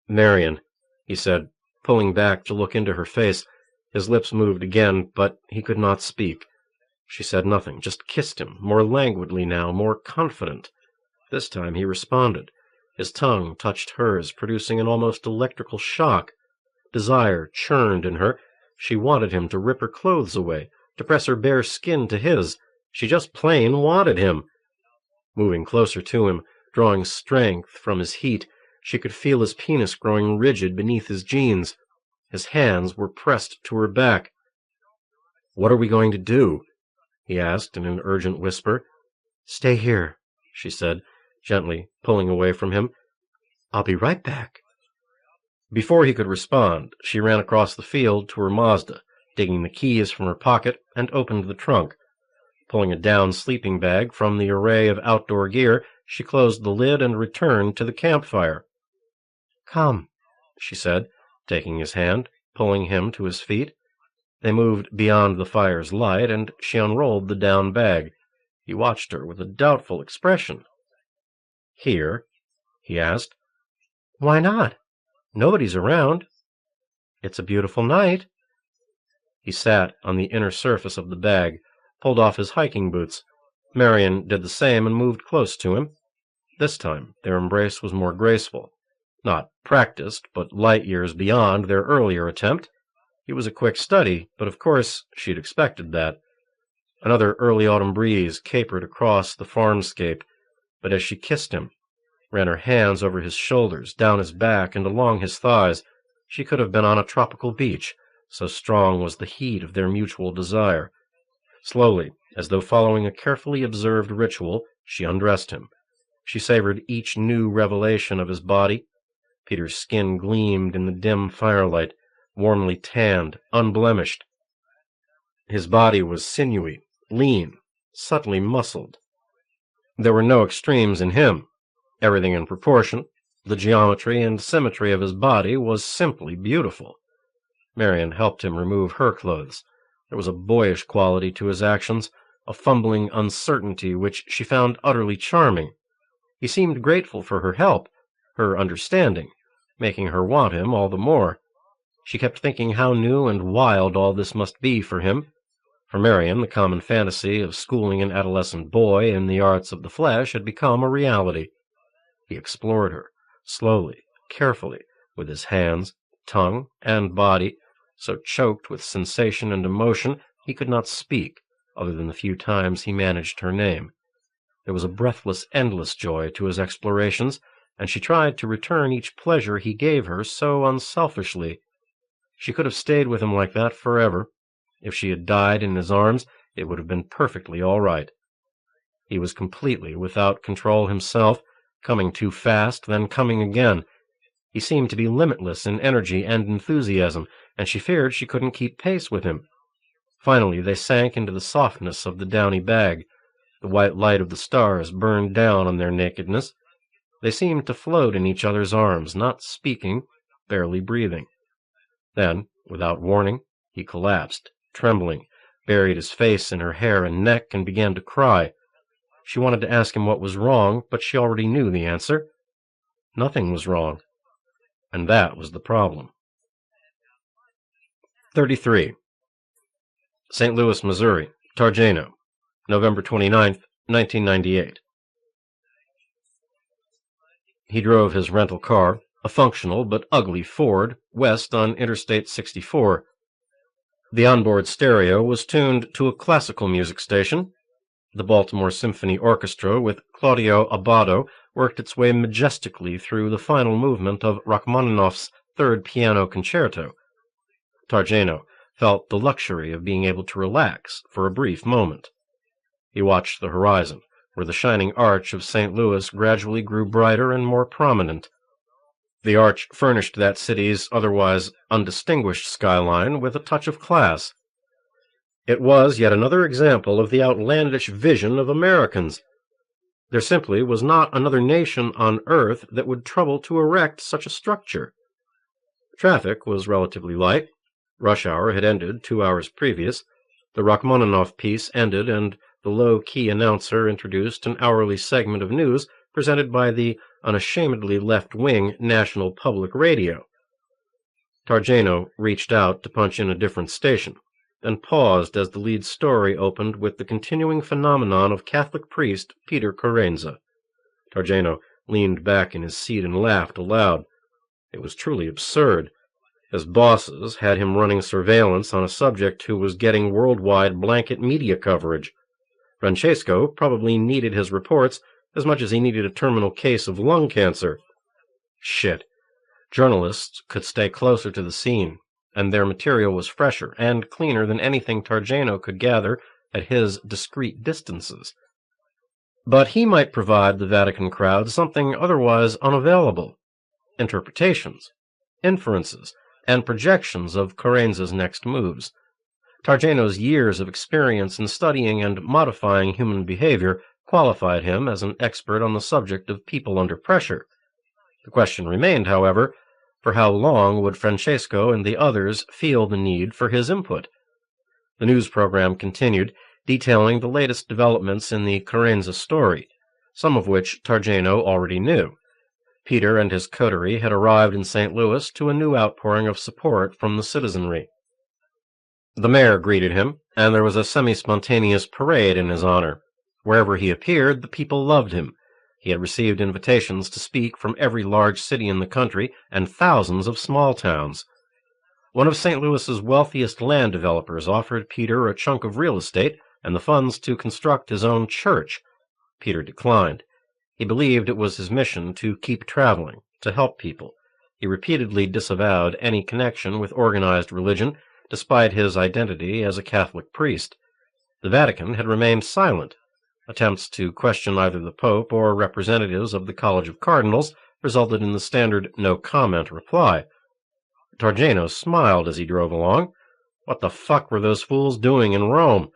Speaker 1: "Marion," he said, pulling back to look into her face. His lips moved again, but he could not speak. She said nothing, just kissed him, more languidly now, more confident. This time he responded. His tongue touched hers, producing an almost electrical shock. Desire churned in her. She wanted him to rip her clothes away, to press her bare skin to his. She just plain wanted him. Moving closer to him, drawing strength from his heat, she could feel his penis growing rigid beneath his jeans. His hands were pressed to her back. "What are we going to do?" he asked in an urgent whisper. "Stay here," she said, gently pulling away from him. "I'll be right back." Before he could respond, she ran across the field to her Mazda, digging the keys from her pocket, and opened the trunk. Pulling a down sleeping bag from the array of outdoor gear, she closed the lid and returned to the campfire. "Come," she said, taking his hand, pulling him to his feet. They moved beyond the fire's light, and she unrolled the down bag. He watched her with a doubtful expression. "Here?" he asked. "Why not? Nobody's around. It's a beautiful night." He sat on the inner surface of the bag, pulled off his hiking boots. Marion did the same and moved close to him. This time their embrace was more graceful. Not practiced, but light years beyond their earlier attempt. It was a quick study, but of course she'd expected that. Another early autumn breeze capered across the farmscape, but as she kissed him, ran her hands over his shoulders, down his back, and along his thighs, she could have been on a tropical beach, so strong was the heat of their mutual desire. Slowly, as though following a carefully observed ritual, she undressed him. She savored each new revelation of his body. Peter's skin gleamed in the dim firelight, warmly tanned, unblemished. His body was sinewy, lean, subtly muscled. There were no extremes in him. Everything in proportion. The geometry and symmetry of his body was simply beautiful. Marion helped him remove her clothes. There was a boyish quality to his actions, a fumbling uncertainty which she found utterly charming. He seemed grateful for her help, her understanding, making her want him all the more. She kept thinking how new and wild all this must be for him. For Marion, the common fantasy of schooling an adolescent boy in the arts of the flesh had become a reality. He explored her, slowly, carefully, with his hands, tongue, and body, so choked with sensation and emotion he could not speak, other than the few times he managed her name. There was a breathless, endless joy to his explorations, and she tried to return each pleasure he gave her so unselfishly. She could have stayed with him like that forever. If she had died in his arms, it would have been perfectly all right. He was completely without control himself, coming too fast, then coming again. He seemed to be limitless in energy and enthusiasm, and she feared she couldn't keep pace with him. Finally, they sank into the softness of the downy bag. The white light of the stars burned down on their nakedness. They seemed to float in each other's arms, not speaking, barely breathing. Then, without warning, he collapsed, trembling, buried his face in her hair and neck, and began to cry. She wanted to ask him what was wrong, but she already knew the answer. Nothing was wrong. And that was the problem. 33. St. Louis, Missouri, Targeno, November 29th, 1998. He drove his rental car, a functional but ugly Ford, west on Interstate 64. The onboard stereo was tuned to a classical music station. The Baltimore Symphony Orchestra with Claudio Abbado worked its way majestically through the final movement of Rachmaninoff's Third Piano Concerto. Targeno felt the luxury of being able to relax for a brief moment. He watched the horizon, where the shining arch of St. Louis gradually grew brighter and more prominent. The arch furnished that city's otherwise undistinguished skyline with a touch of class. It was yet another example of the outlandish vision of Americans. There simply was not another nation on earth that would trouble to erect such a structure. Traffic was relatively light. Rush hour had ended 2 hours previous. The Rachmaninoff piece ended, and the low-key announcer introduced an hourly segment of news presented by the unashamedly left-wing National Public Radio. Targeno reached out to punch in a different station, then paused as the lead story opened with the continuing phenomenon of Catholic priest Peter Carenza. Targeno
Speaker 2: leaned back in his seat and laughed aloud. It was truly absurd. His bosses had him running surveillance on a subject who was getting worldwide blanket media coverage. Francesco probably needed his reports as much as he needed a terminal case of lung cancer. Shit. Journalists could stay closer to the scene, and their material was fresher and cleaner than anything Targeno could gather at his discreet distances. But he might provide the Vatican crowd something otherwise unavailable: interpretations, inferences, and projections of Carenza's next moves. Targeno's years of experience in studying and modifying human behavior qualified him as an expert on the subject of people under pressure. The question remained, however, for how long would Francesco and the others feel the need for his input? The news program continued, detailing the latest developments in the Carenza story, some of which Targeno already knew. Peter and his coterie had arrived in St. Louis to a new outpouring of support from the citizenry. The mayor greeted him, and there was a semi-spontaneous parade in his honor. Wherever he appeared, the people loved him. He had received invitations to speak from every large city in the country and thousands of small towns. One of St. Louis's wealthiest land developers offered Peter a chunk of real estate and the funds to construct his own church. Peter declined. He believed it was his mission to keep traveling, to help people. He repeatedly disavowed any connection with organized religion, despite his identity as a Catholic priest. The Vatican had remained silent. Attempts to question either the Pope or representatives of the College of Cardinals resulted in the standard no-comment reply. Targeno smiled as he drove along. What the fuck were those fools doing in Rome?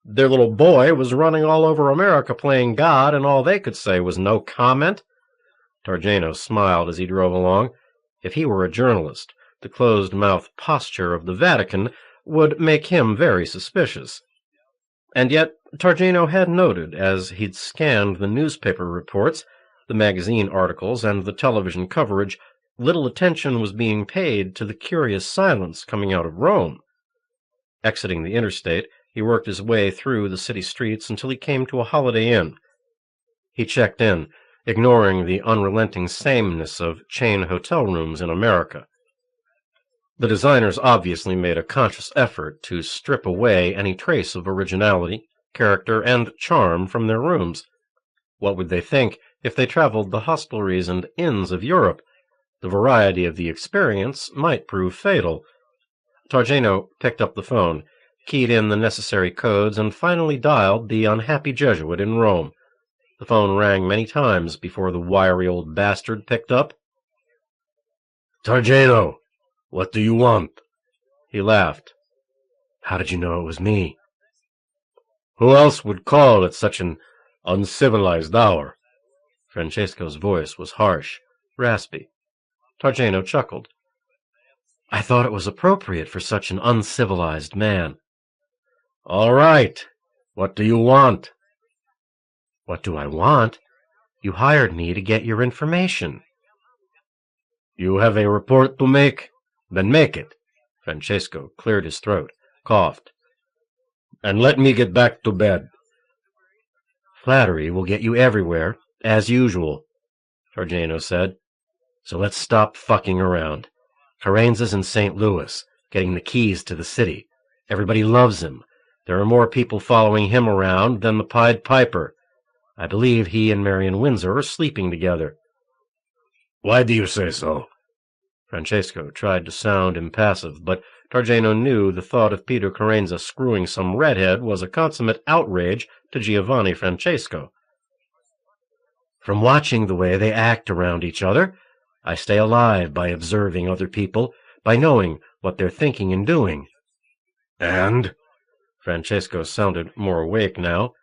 Speaker 2: Their little boy was running all over America playing God, and all they could say was no comment? Targeno smiled as he drove along. If he were a journalist, the closed-mouth posture of the Vatican would make him very suspicious. And yet Targeno had noted, as he'd scanned the newspaper reports, the magazine articles, and the television coverage, little attention was being paid to the curious silence coming out of Rome. Exiting the interstate, he worked his way through the city streets until he came to a Holiday Inn. He checked in, ignoring the unrelenting sameness of chain hotel rooms in America. The designers obviously made a conscious effort to strip away any trace of originality, character, and charm from their rooms. What would they think if they traveled the hostelries and inns of Europe? The variety of the experience might prove fatal. Targeno picked up the phone, keyed in the necessary codes, and finally dialed the unhappy Jesuit in Rome. The phone rang many times before the wiry old bastard picked up. "Targeno, what do you want?" He laughed. "How did you know it was me?" "Who else would call at such an uncivilized hour?" Francesco's voice was harsh, raspy. Targeno chuckled. "I thought it was appropriate for such an uncivilized man." "All right. What do you want?" "What do I want? You hired me to get your information." "You have a report to make? Then make it." Francesco cleared his throat, coughed. "And let me get back to bed." "Flattery will get you everywhere, as usual," Targeno said. "So let's stop fucking around. Carenza's in St. Louis, getting the keys to the city. Everybody loves him. There are more people following him around than the Pied Piper. I believe he and Marion Windsor are sleeping together." "Why do you say so?" Francesco tried to sound impassive, but Targeno knew the thought of Peter Carenza screwing some redhead was a consummate outrage to Giovanni Francesco. "From watching the way they act around each other, I stay alive by observing other people, by knowing what they're thinking and doing." "And?" Francesco sounded more awake now.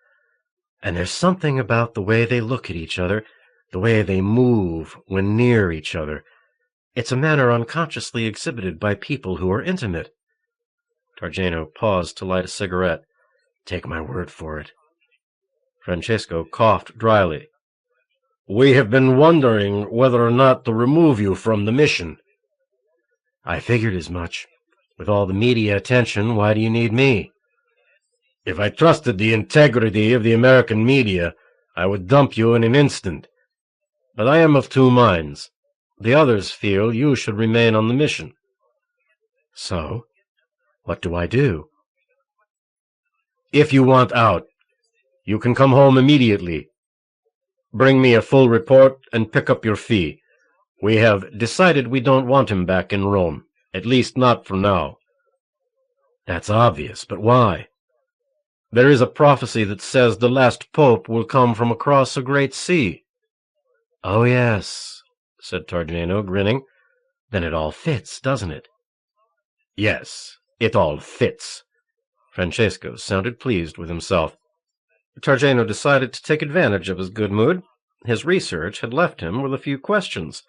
Speaker 2: "And there's something about the way they look at each other, the way they move when near each other. It's a manner unconsciously exhibited by people who are intimate." Targeno paused to light a cigarette. "Take my word for it." Francesco coughed dryly. "We have been wondering whether or not to remove you from the mission." "I figured as much. With all the media attention, why do you need me?" "If I trusted the integrity of the American media, I would dump you in an instant.
Speaker 1: But I am of two minds. The others feel you should remain on the mission.
Speaker 2: So, what do I do?
Speaker 1: If you want out, you can come home immediately. Bring me a full report and pick up your fee. We have decided we don't want him back in Rome, at least not for now.
Speaker 2: That's obvious, but why?
Speaker 1: There is a prophecy that says the last pope will come from across a great sea.
Speaker 2: Oh, yes, said Targeno, grinning. Then it all fits, doesn't it?
Speaker 1: Yes, it all fits.
Speaker 2: Francesco sounded pleased with himself. Targeno decided to take advantage of his good mood. His research had left him with a few questions.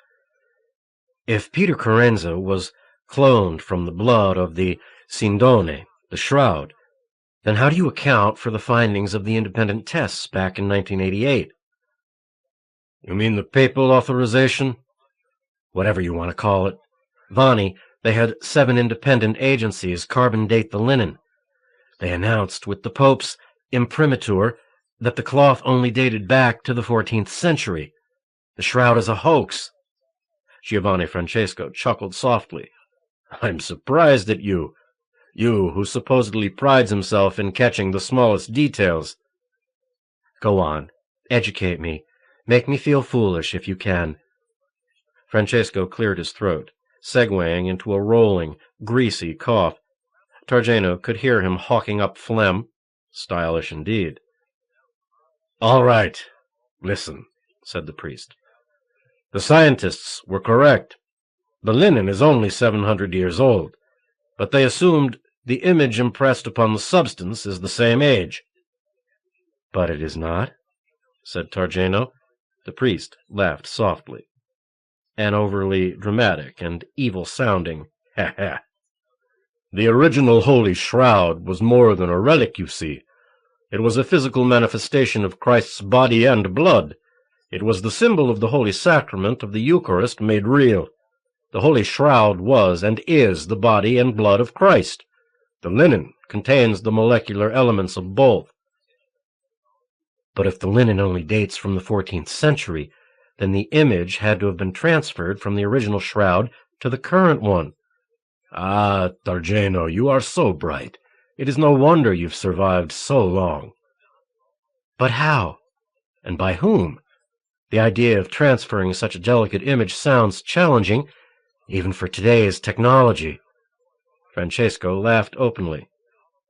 Speaker 2: If Peter Carenza was cloned from the blood of the Sindone, the Shroud, then how do you account for the findings of the independent tests back in 1988?
Speaker 1: You mean the papal authorization?
Speaker 2: Whatever you want to call it. Vanni, they had 7 independent agencies carbon date the linen. They announced with the Pope's imprimatur that the cloth only dated back to the 14th century. The shroud is a hoax.
Speaker 1: Giovanni Francesco chuckled softly. I'm surprised at you. You, who supposedly prides himself in catching the smallest details.
Speaker 2: Go on. Educate me. Make me feel foolish if you can.
Speaker 1: Francesco cleared his throat, segueing into a rolling, greasy cough. Targeno could hear him hawking up phlegm. Stylish indeed. All right. Listen, said the priest. The scientists were correct. The linen is only 700 years old, but they assumed the image impressed upon the substance is the same age.
Speaker 2: But it is not, said Targeno.
Speaker 1: The priest laughed softly. An overly dramatic and evil-sounding ha-ha. The original Holy Shroud was more than a relic, you see. It was a physical manifestation of Christ's body and blood. It was the symbol of the Holy Sacrament of the Eucharist made real. The Holy Shroud was and is the body and blood of Christ. The linen contains the molecular elements of both.
Speaker 2: But if the linen only dates from the 14th century, then the image had to have been transferred from the original shroud to the current one.
Speaker 1: Ah, Targeno, you are so bright. It is no wonder you've survived so long.
Speaker 2: But how? And by whom? The idea of transferring such a delicate image sounds challenging, even for today's technology.
Speaker 1: Francesco laughed openly.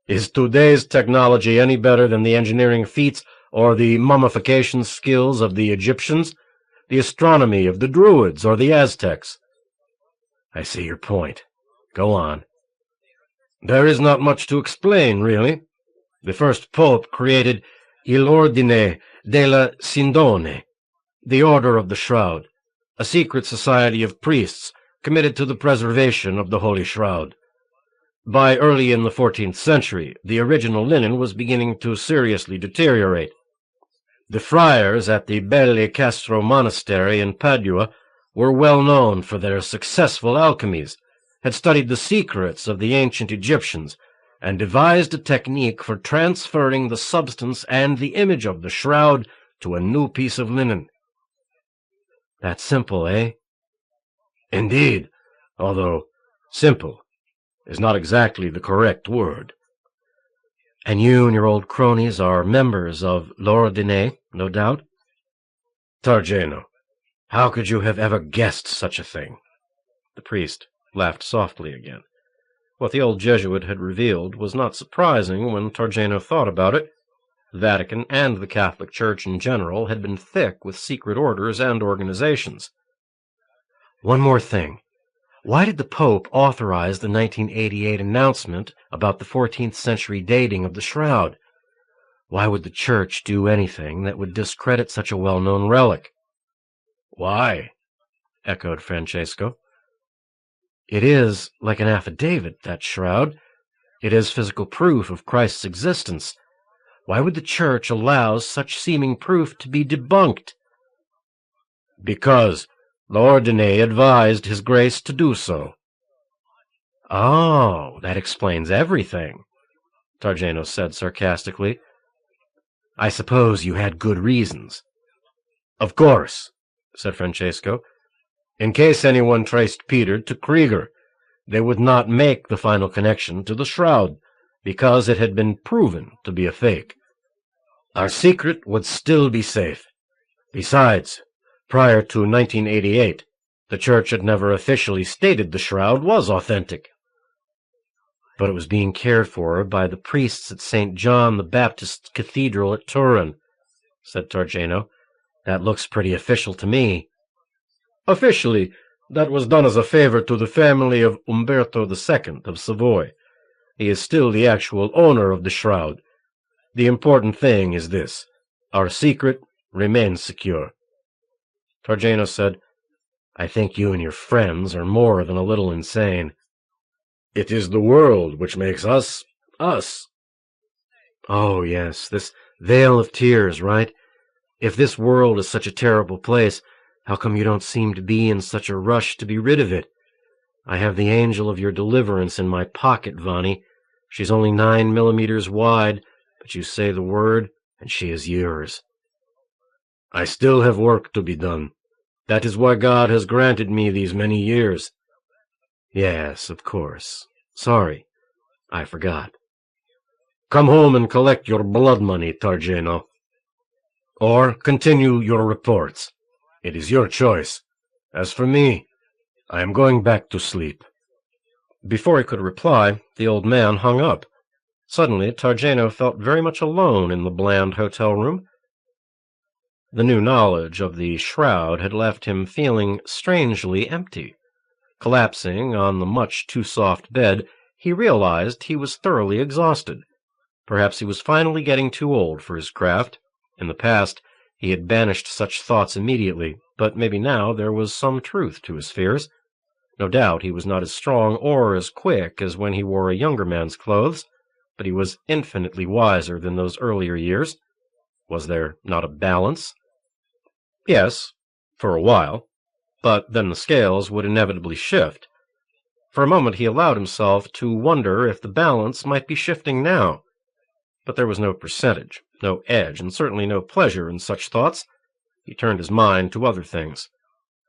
Speaker 1: Is today's technology any better than the engineering feats or the mummification skills of the Egyptians, the astronomy of the Druids or the Aztecs?
Speaker 2: I see your point. Go on.
Speaker 1: There is not much to explain, really. The first pope created Il Ordine della Sindone, the Order of the Shroud, a secret society of priests committed to the preservation of the Holy Shroud. By early in the 14th century, the original linen was beginning to seriously deteriorate. The friars at the Belle Castro Monastery in Padua were well known for their successful alchemies, had studied the secrets of the ancient Egyptians, and devised a technique for transferring the substance and the image of the shroud to a new piece of linen.
Speaker 2: That's simple, eh?
Speaker 1: Indeed, although simple is not exactly the correct word.
Speaker 2: And you and your old cronies are members of l'Ordine, no doubt?
Speaker 1: Targeno, how could you have ever guessed such a thing?
Speaker 2: The priest laughed softly again. What the old Jesuit had revealed was not surprising when Targeno thought about it. The Vatican and the Catholic Church in general had been thick with secret orders and organizations. One more thing. Why did the Pope authorize the 1988 announcement about the 14th century dating of the shroud? Why would the Church do anything that would discredit such a well-known relic?
Speaker 1: Why?
Speaker 2: Echoed Francesco. It is like an affidavit, that shroud. It is physical proof of Christ's existence. Why would the Church allow such seeming proof to be debunked?
Speaker 1: Because l'Ordine advised His Grace to do so.
Speaker 2: Oh, that explains everything, Targeno said sarcastically. I suppose you had good reasons.
Speaker 1: Of course, said Francesco. "In case anyone traced Peter to Krieger, they would not make the final connection to the shroud, because it had been proven to be a fake. Our secret would still be safe. Besides, prior to 1988, the Church had never officially stated the shroud was authentic." "But it was being cared for by the priests at St. John the Baptist's Cathedral at Turin," said Targeno. "That looks pretty official to me." "Officially, that was done as a favor to the family of Umberto II of Savoy. He is still the actual owner of the shroud. The important thing is this: our secret remains secure." Targeno said, "I think you and your friends are more than a little insane." "It is the world which makes us, us." "Oh, yes, this vale of tears, right? If this world is such a terrible place, how come you don't seem to be in such a rush to be rid of it? I have the angel of your deliverance in my pocket, Vanni. She's only 9 millimeters wide, but you say the word, and she is yours." "I still have work to be done. That is why God has granted me these many years." "Yes, of course. Sorry, I forgot." "Come home and collect your blood money, Targeno. Or continue your reports. It is your choice. As for me, I am going back to sleep." Before he could reply, the old man hung up. Suddenly, Targeno felt very much alone in the bland hotel room. The new knowledge of the shroud had left him feeling strangely empty. Collapsing on the much too soft bed, he realized he was thoroughly exhausted. Perhaps he was finally getting too old for his craft. In the past, he had banished such thoughts immediately, but maybe now there was some truth to his fears. No doubt he was not as strong or as quick as when he wore a younger man's clothes, but he was infinitely wiser than those earlier years. Was there not a balance? Yes, for a while, but then the scales would inevitably shift. For a moment he allowed himself to wonder if the balance might be shifting now. But there was no percentage, no edge, and certainly no pleasure in such thoughts. He turned his mind to other things.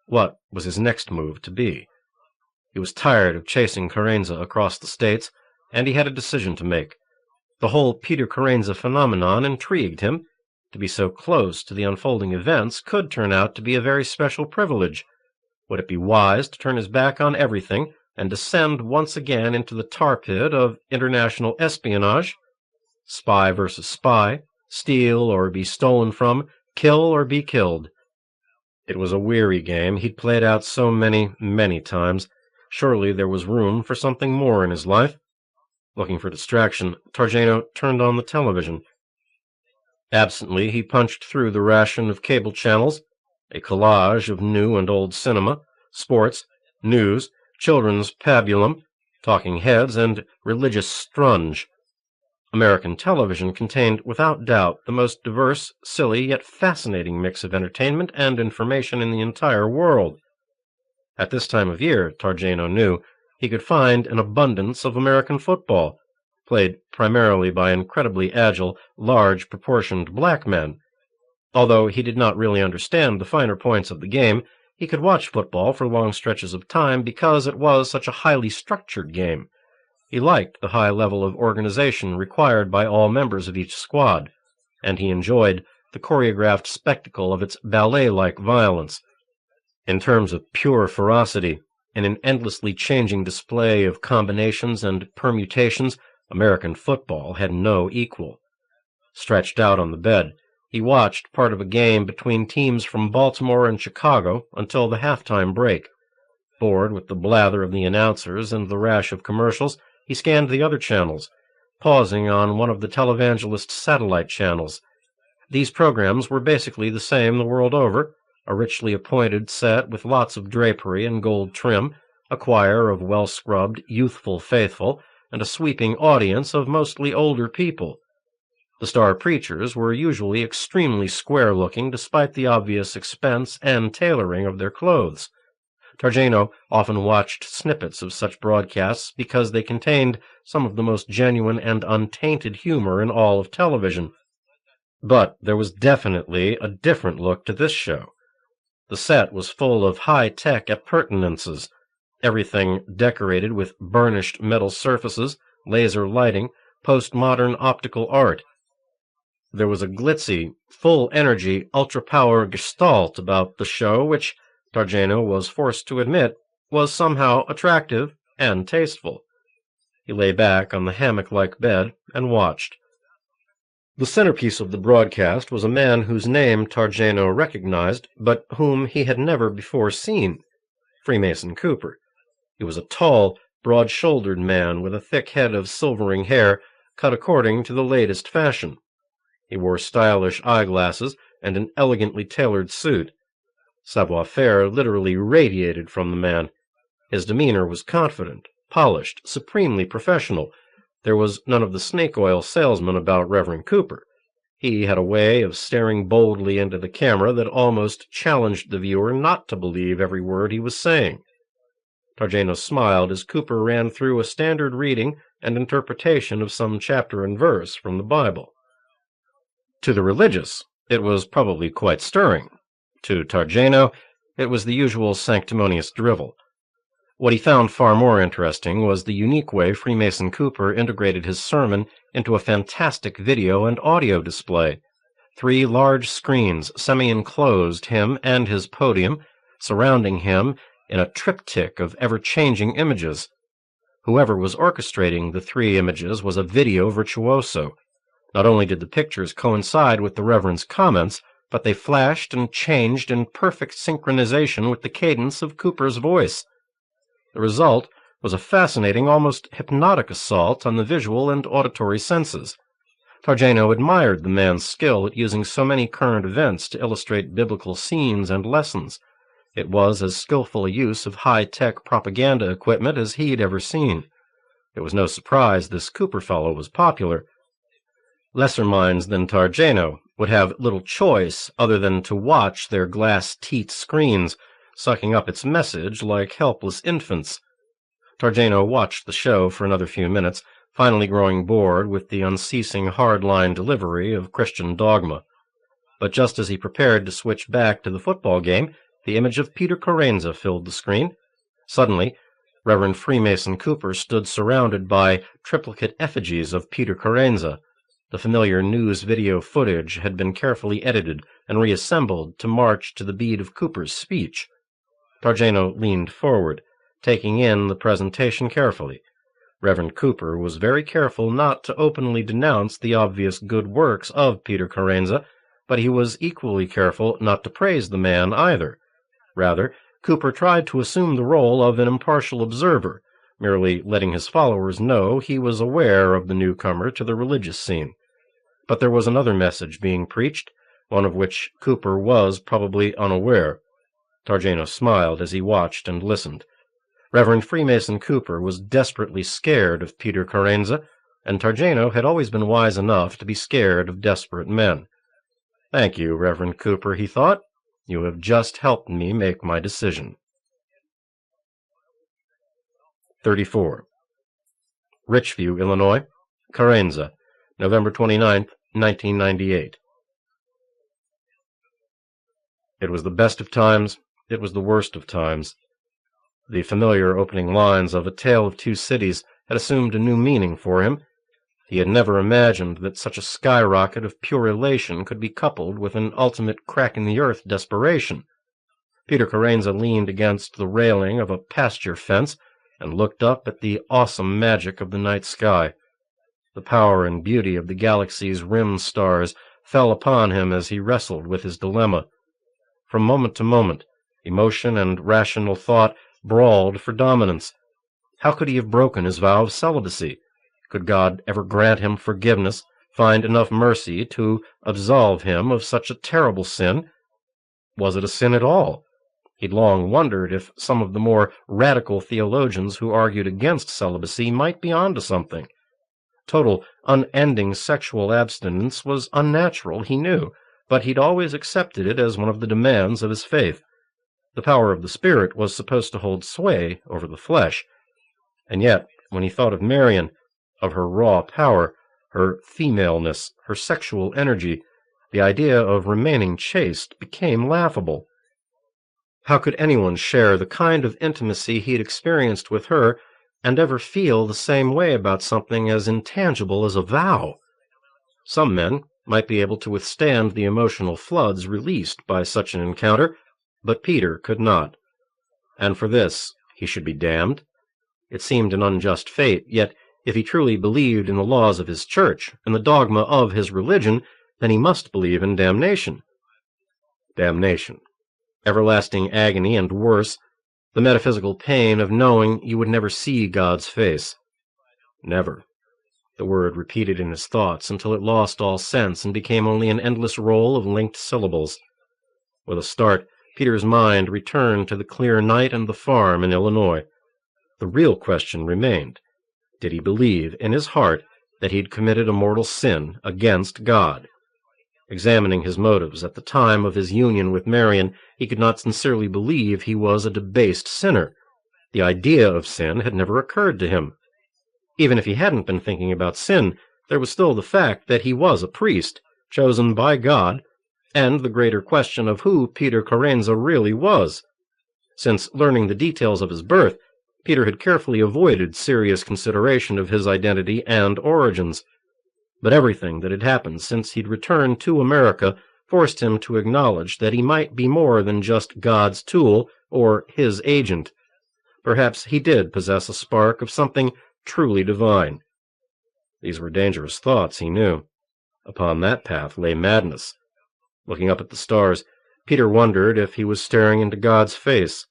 Speaker 1: What was his next move to be? He was tired of chasing Carenza across the states, and he had a decision to make. The whole Peter Carenza phenomenon intrigued him. To be so close to the unfolding events could turn out to be a very special privilege. Would it be wise to turn his back on everything and descend once again into the tar pit of international espionage? Spy versus spy, steal or be stolen from, kill or be killed. It was a weary game he'd played out so many, many times. Surely there was room for something more in his life. Looking for distraction, Targeno turned on the television. Absently, he punched through the ration of cable channels, a collage of new and old cinema, sports, news, children's pabulum, talking heads, and religious strunge. American television contained, without doubt, the most diverse, silly, yet fascinating mix of entertainment and information in the entire world. At this time of year, Targeno knew, he could find an abundance of American football, played primarily by incredibly agile, large-proportioned black men. Although he did not really understand the finer points of the game, he could watch football for long stretches of time because it was such a highly structured game. He liked the high level of organization required by all members of each squad, and he enjoyed the choreographed spectacle of its ballet-like violence. In terms of pure ferocity, in an endlessly changing display of combinations and permutations, American football had no equal. Stretched out on the bed, he watched part of a game between teams from Baltimore and Chicago until the halftime break. Bored with the blather of the announcers and the rash of commercials, he scanned the other channels, pausing on one of the televangelist satellite channels. These programs were basically the same the world over, a richly appointed set with lots of drapery and gold trim, a choir of well-scrubbed, youthful faithful, and a sweeping audience of mostly older people. The star preachers were usually extremely square-looking despite the obvious expense and tailoring of their clothes. Targeno often watched snippets of such broadcasts because they contained some of the most genuine and untainted humor in all of television. But there was definitely a different look to this show. The set was full of high-tech appurtenances, everything decorated with burnished metal surfaces, laser lighting, postmodern optical art. There was a glitzy, full-energy, ultra-power gestalt about the show which, Targeno was forced to admit, was somehow attractive and tasteful. He lay back on the hammock-like bed and watched. The centerpiece of the broadcast was a man whose name Targeno recognized, but whom he had never before seen, Freemason Cooper. He was a tall, broad-shouldered man with a thick head of silvering hair cut according to the latest fashion. He wore stylish eyeglasses and an elegantly tailored suit. Savoir-faire literally radiated from the man. His demeanor was confident, polished, supremely professional. There was none of the snake-oil salesman about Reverend Cooper. He had a way of staring boldly into the camera that almost challenged the viewer not to believe every word he was saying. Targeno smiled as Cooper ran through a standard reading and interpretation of some chapter and verse from the Bible. To the religious, it was probably quite stirring. To Targeno, it was the usual sanctimonious drivel. What he found far more interesting was the unique way Freemason Cooper integrated his sermon into a fantastic video and audio display. 3 large screens semi-enclosed him and his podium, surrounding him in a triptych of ever-changing images. Whoever was orchestrating the 3 images was a video virtuoso. Not only did the pictures coincide with the Reverend's comments, but they flashed and changed in perfect synchronization with the cadence of Cooper's voice. The result was a fascinating, almost hypnotic assault on the visual and auditory senses. Targeno admired the man's skill at using so many current events to illustrate biblical scenes and lessons. It was as skillful a use of high-tech propaganda equipment as he'd ever seen. It was no surprise this Cooper fellow was popular. Lesser minds than Targeno would have little choice other than to watch their glass-teat screens, sucking up its message like helpless infants. Targeno watched the show for another few minutes, finally growing bored with the unceasing hard-line delivery of Christian dogma. But just as he prepared to switch back to the football game, the image of Peter Carenza filled the screen. Suddenly, Reverend Freemason Cooper stood surrounded by triplicate effigies of Peter Carenza. The familiar news video footage had been carefully edited and reassembled to march to the beat of Cooper's speech. Targeno leaned forward, taking in the presentation carefully. Reverend Cooper was very careful not to openly denounce the obvious good works of Peter Carenza, but he was equally careful not to praise the man either. Rather, Cooper tried to assume the role of an impartial observer, merely letting his followers know he was aware of the newcomer to the religious scene. But there was another message being preached, one of which Cooper was probably unaware. Targeno smiled as he watched and listened. Reverend Freemason Cooper was desperately scared of Peter Carenza, and Targeno had always been wise enough to be scared of desperate men. "Thank you, Reverend Cooper," he thought. "You have just helped me make my decision." 34. Richview, Illinois, Carenza, November 29th, 1998. It was the best of times, it was the worst of times. The familiar opening lines of A Tale of Two Cities had assumed a new meaning for him. He had never imagined that such a skyrocket of pure elation could be coupled with an ultimate crack-in-the-earth desperation. Peter Carenza leaned against the railing of a pasture fence and looked up at the awesome magic of the night sky. The power and beauty of the galaxy's rim stars fell upon him as he wrestled with his dilemma. From moment to moment, emotion and rational thought brawled for dominance. How could he have broken his vow of celibacy? Could God ever grant him forgiveness, find enough mercy to absolve him of such a terrible sin? Was it a sin at all? He'd long wondered if some of the more radical theologians who argued against celibacy might be onto something. Total, unending sexual abstinence was unnatural, he knew, but he'd always accepted it as one of the demands of his faith. The power of the Spirit was supposed to hold sway over the flesh. And yet, when he thought of Marion, of her raw power, her femaleness, her sexual energy, the idea of remaining chaste became laughable. How could anyone share the kind of intimacy he'd experienced with her and ever feel the same way about something as intangible as a vow? Some men might be able to withstand the emotional floods released by such an encounter, but Peter could not. And for this he should be damned? It seemed an unjust fate, yet if he truly believed in the laws of his church and the dogma of his religion, then he must believe in damnation. Damnation. Everlasting agony, and worse, the metaphysical pain of knowing you would never see God's face. Never. The word repeated in his thoughts until it lost all sense and became only an endless roll of linked syllables. With a start, Peter's mind returned to the clear night and the farm in Illinois. The real question remained. Did he believe in his heart that he'd committed a mortal sin against God? Examining his motives at the time of his union with Marion, he could not sincerely believe he was a debased sinner. The idea of sin had never occurred to him. Even if he hadn't been thinking about sin, there was still the fact that he was a priest, chosen by God, and the greater question of who Peter Carenza really was. Since learning the details of his birth, Peter had carefully avoided serious consideration of his identity and origins. But everything that had happened since he'd returned to America forced him to acknowledge that he might be more than just God's tool or his agent. Perhaps he did possess a spark of something truly divine. These were dangerous thoughts, he knew. Upon that path lay madness. Looking up at the stars, Peter wondered if he was staring into God's face.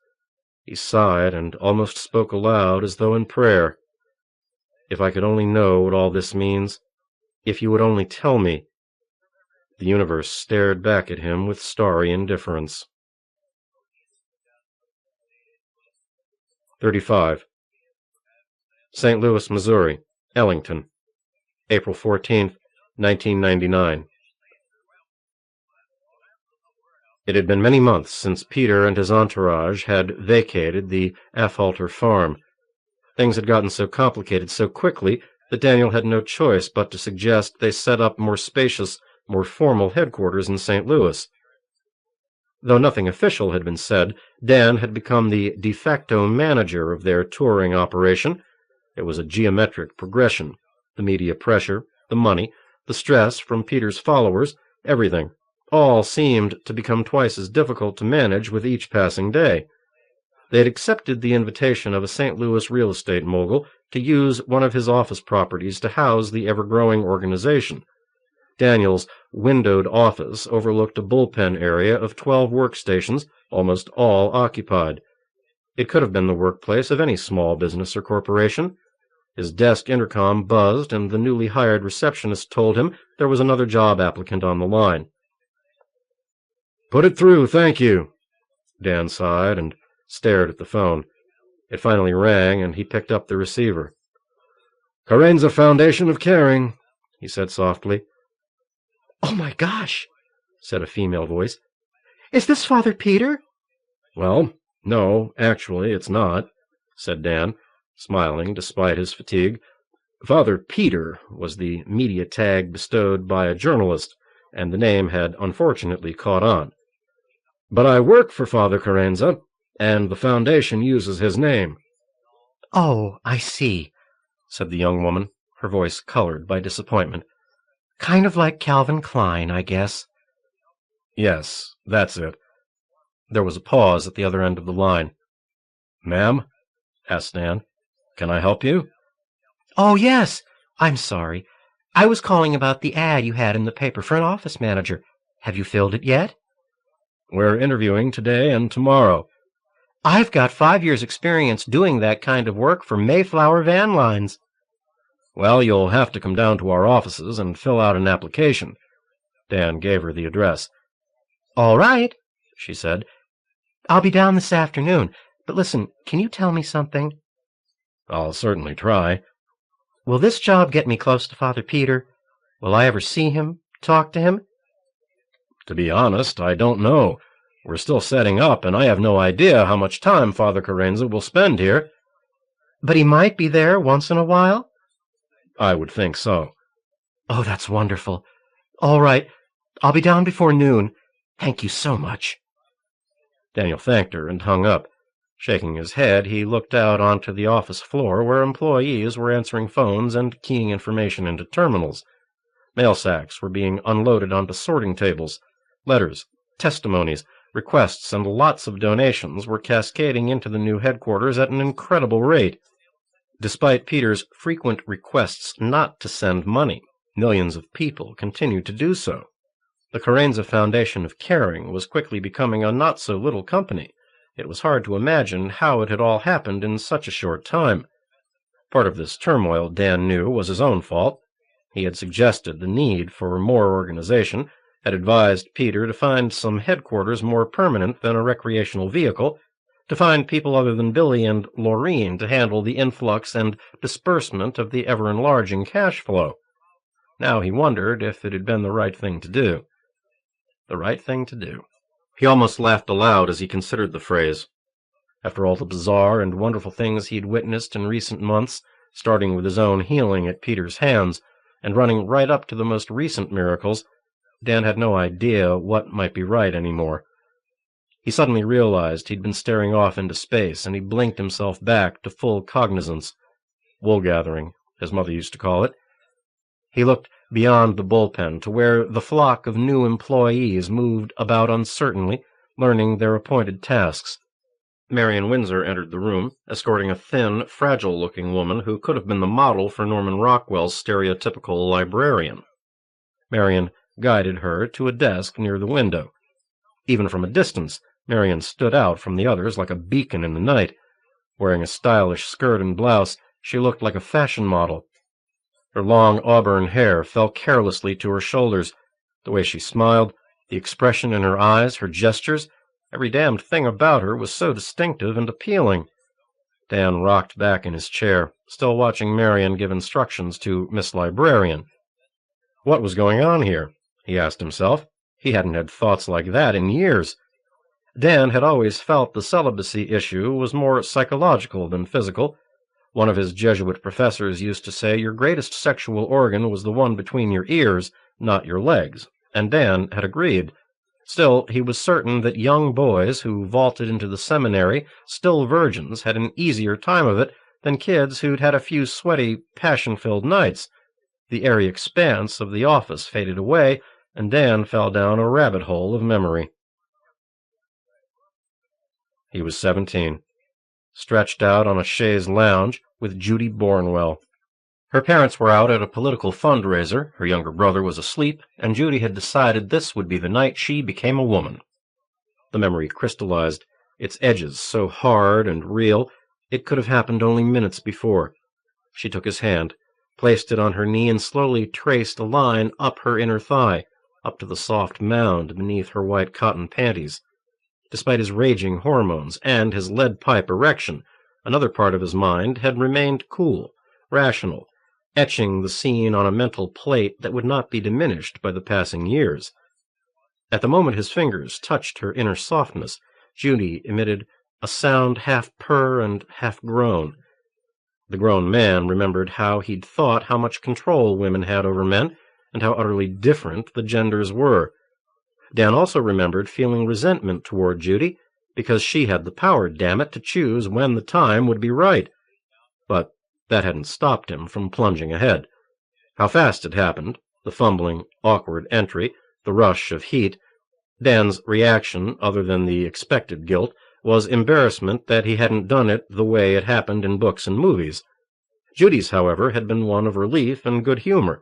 Speaker 1: He sighed and almost spoke aloud as though in prayer. If I could only know what all this means. If you would only tell me. The universe stared back at him with starry indifference. 35. St. Louis, Missouri, Ellington, April 14th, 1999. It had been many months since Peter and his entourage had vacated the Affolter farm. Things had gotten so complicated so quickly that Daniel had no choice but to suggest they set up more spacious, more formal headquarters in St. Louis. Though nothing official had been said, Dan had become the de facto manager of their touring operation. It was a geometric progression. The media pressure, the money, the stress from Peter's followers, everything, all seemed to become twice as difficult to manage with each passing day. They had accepted the invitation of a St. Louis real estate mogul to use one of his office properties to house the ever-growing organization. Daniel's windowed office overlooked a bullpen area of 12 workstations, almost all occupied. It could have been the workplace of any small business or corporation. His desk intercom buzzed, and the newly hired receptionist told him there was another job applicant on the line. "Put it through, thank you." Dan sighed and stared at the phone. It finally rang, and he picked up the receiver. "Carenza Foundation of Caring," he said softly.
Speaker 2: "Oh, my gosh," said a female voice. "Is this Father Peter?"
Speaker 1: "Well, no, actually, it's not," said Dan, smiling despite his fatigue. Father Peter was the media tag bestowed by a journalist, and the name had unfortunately caught on. "But I work for Father Carenza, and the foundation uses his name."
Speaker 2: "Oh, I see," said the young woman, her voice colored by disappointment. "Kind of like Calvin Klein, I guess."
Speaker 1: "Yes, that's it." There was a pause at the other end of the line. "Ma'am?" asked Dan. "Can I help you?"
Speaker 2: "Oh, yes. I'm sorry. I was calling about the ad you had in the paper for an office manager. Have you filled it yet?"
Speaker 1: "We're interviewing today and tomorrow."
Speaker 2: "I've got 5 years' experience doing that kind of work for Mayflower Van Lines."
Speaker 1: "Well, you'll have to come down to our offices and fill out an application." Dan gave her the address.
Speaker 2: "All right," she said. "I'll be down this afternoon. But listen, can you tell me something?"
Speaker 1: "I'll certainly try."
Speaker 2: "Will this job get me close to Father Peter? Will I ever see him, talk to him?"
Speaker 1: "To be honest, I don't know. We're still setting up, and I have no idea how much time Father Carenza will spend here."
Speaker 2: "But he might be there once in a while?"
Speaker 1: "I would think so."
Speaker 2: "Oh, that's wonderful. All right, I'll be down before noon. Thank you so much."
Speaker 1: Daniel thanked her and hung up. Shaking his head, he looked out onto the office floor where employees were answering phones and keying information into terminals. Mail sacks were being unloaded onto sorting tables. Letters, testimonies, requests, and lots of donations were cascading into the new headquarters at an incredible rate. Despite Peter's frequent requests not to send money, millions of people continued to do so. The Carenza Foundation of Caring was quickly becoming a not-so-little company. It was hard to imagine how it had all happened in such a short time. Part of this turmoil, Dan knew, was his own fault. He had suggested the need for more organization, had advised Peter to find some headquarters more permanent than a recreational vehicle, to find people other than Billy and Laureen to handle the influx and disbursement of the ever-enlarging cash flow. Now he wondered if it had been the right thing to do. The right thing to do. He almost laughed aloud as he considered the phrase. After all the bizarre and wonderful things he'd witnessed in recent months, starting with his own healing at Peter's hands, and running right up to the most recent miracles, Dan had no idea what might be right anymore. He suddenly realized he'd been staring off into space, and he blinked himself back to full cognizance. Wool-gathering, his mother used to call it. He looked beyond the bullpen to where the flock of new employees moved about uncertainly, learning their appointed tasks. Marion Windsor entered the room, escorting a thin, fragile-looking woman who could have been the model for Norman Rockwell's stereotypical librarian. Marion guided her to a desk near the window. Even from a distance, Marion stood out from the others like a beacon in the night. Wearing a stylish skirt and blouse, she looked like a fashion model. Her long auburn hair fell carelessly to her shoulders. The way she smiled, the expression in her eyes, her gestures, every damned thing about her was so distinctive and appealing. Dan rocked back in his chair, still watching Marion give instructions to Miss Librarian. What was going on here? He asked himself. He hadn't had thoughts like that in years. Dan had always felt the celibacy issue was more psychological than physical. One of his Jesuit professors used to say your greatest sexual organ was the one between your ears, not your legs, and Dan had agreed. Still, he was certain that young boys who vaulted into the seminary, still virgins, had an easier time of it than kids who'd had a few sweaty, passion-filled nights. The airy expanse of the office faded away, and Dan fell down a rabbit hole of memory. He was 17, stretched out on a chaise lounge with Judy Bournwell. Her parents were out at a political fundraiser, her younger brother was asleep, and Judy had decided this would be the night she became a woman. The memory crystallized, its edges so hard and real it could have happened only minutes before. She took his hand, placed it on her knee, and slowly traced a line up her inner thigh, up to the soft mound beneath her white cotton panties. Despite his raging hormones and his lead-pipe erection, another part of his mind had remained cool, rational, etching the scene on a mental plate that would not be diminished by the passing years. At the moment his fingers touched her inner softness, Judy emitted a sound half purr and half groan. The grown man remembered how he'd thought how much control women had over men, and how utterly different the genders were. Dan also remembered feeling resentment toward Judy, because she had the power, damn it, to choose when the time would be right. But that hadn't stopped him from plunging ahead. How fast it happened, the fumbling, awkward entry, the rush of heat. Dan's reaction, other than the expected guilt, was embarrassment that he hadn't done it the way it happened in books and movies. Judy's, however, had been one of relief and good humor.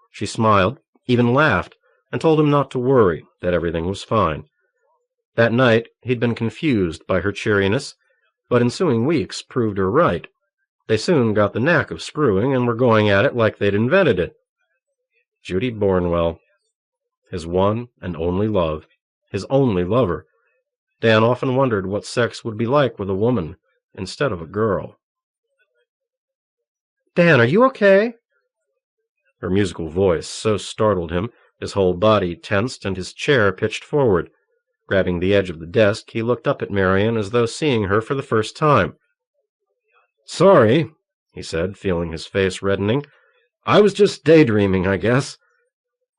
Speaker 1: She smiled, even laughed, and told him not to worry, that everything was fine. That night he'd been confused by her cheeriness, but ensuing weeks proved her right. They soon got the knack of screwing and were going at it like they'd invented it. Judy Bournwell, his one and only love, his only lover. Dan often wondered what sex would be like with a woman instead of a girl. "Dan, are you okay?" Her musical voice so startled him, his whole body tensed and his chair pitched forward. Grabbing the edge of the desk, he looked up at Marion as though seeing her for the first time. "Sorry," he said, feeling his face reddening. "I was just daydreaming, I guess."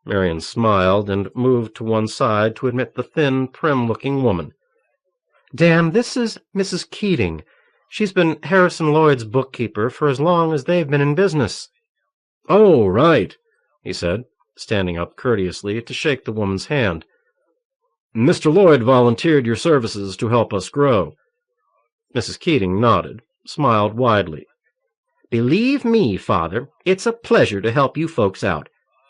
Speaker 1: Marion smiled and moved to one side to admit the thin, prim-looking woman.
Speaker 2: Dan, this is Mrs. Keating. She's been Harrison Lloyd's bookkeeper for as long as they've been in business."
Speaker 1: "Oh, right," he said, standing up courteously to shake the woman's hand. "Mr. Lloyd volunteered your services to help us grow." Mrs. Keating nodded, smiled widely.
Speaker 2: "Believe me, Father, it's a pleasure to help you folks out.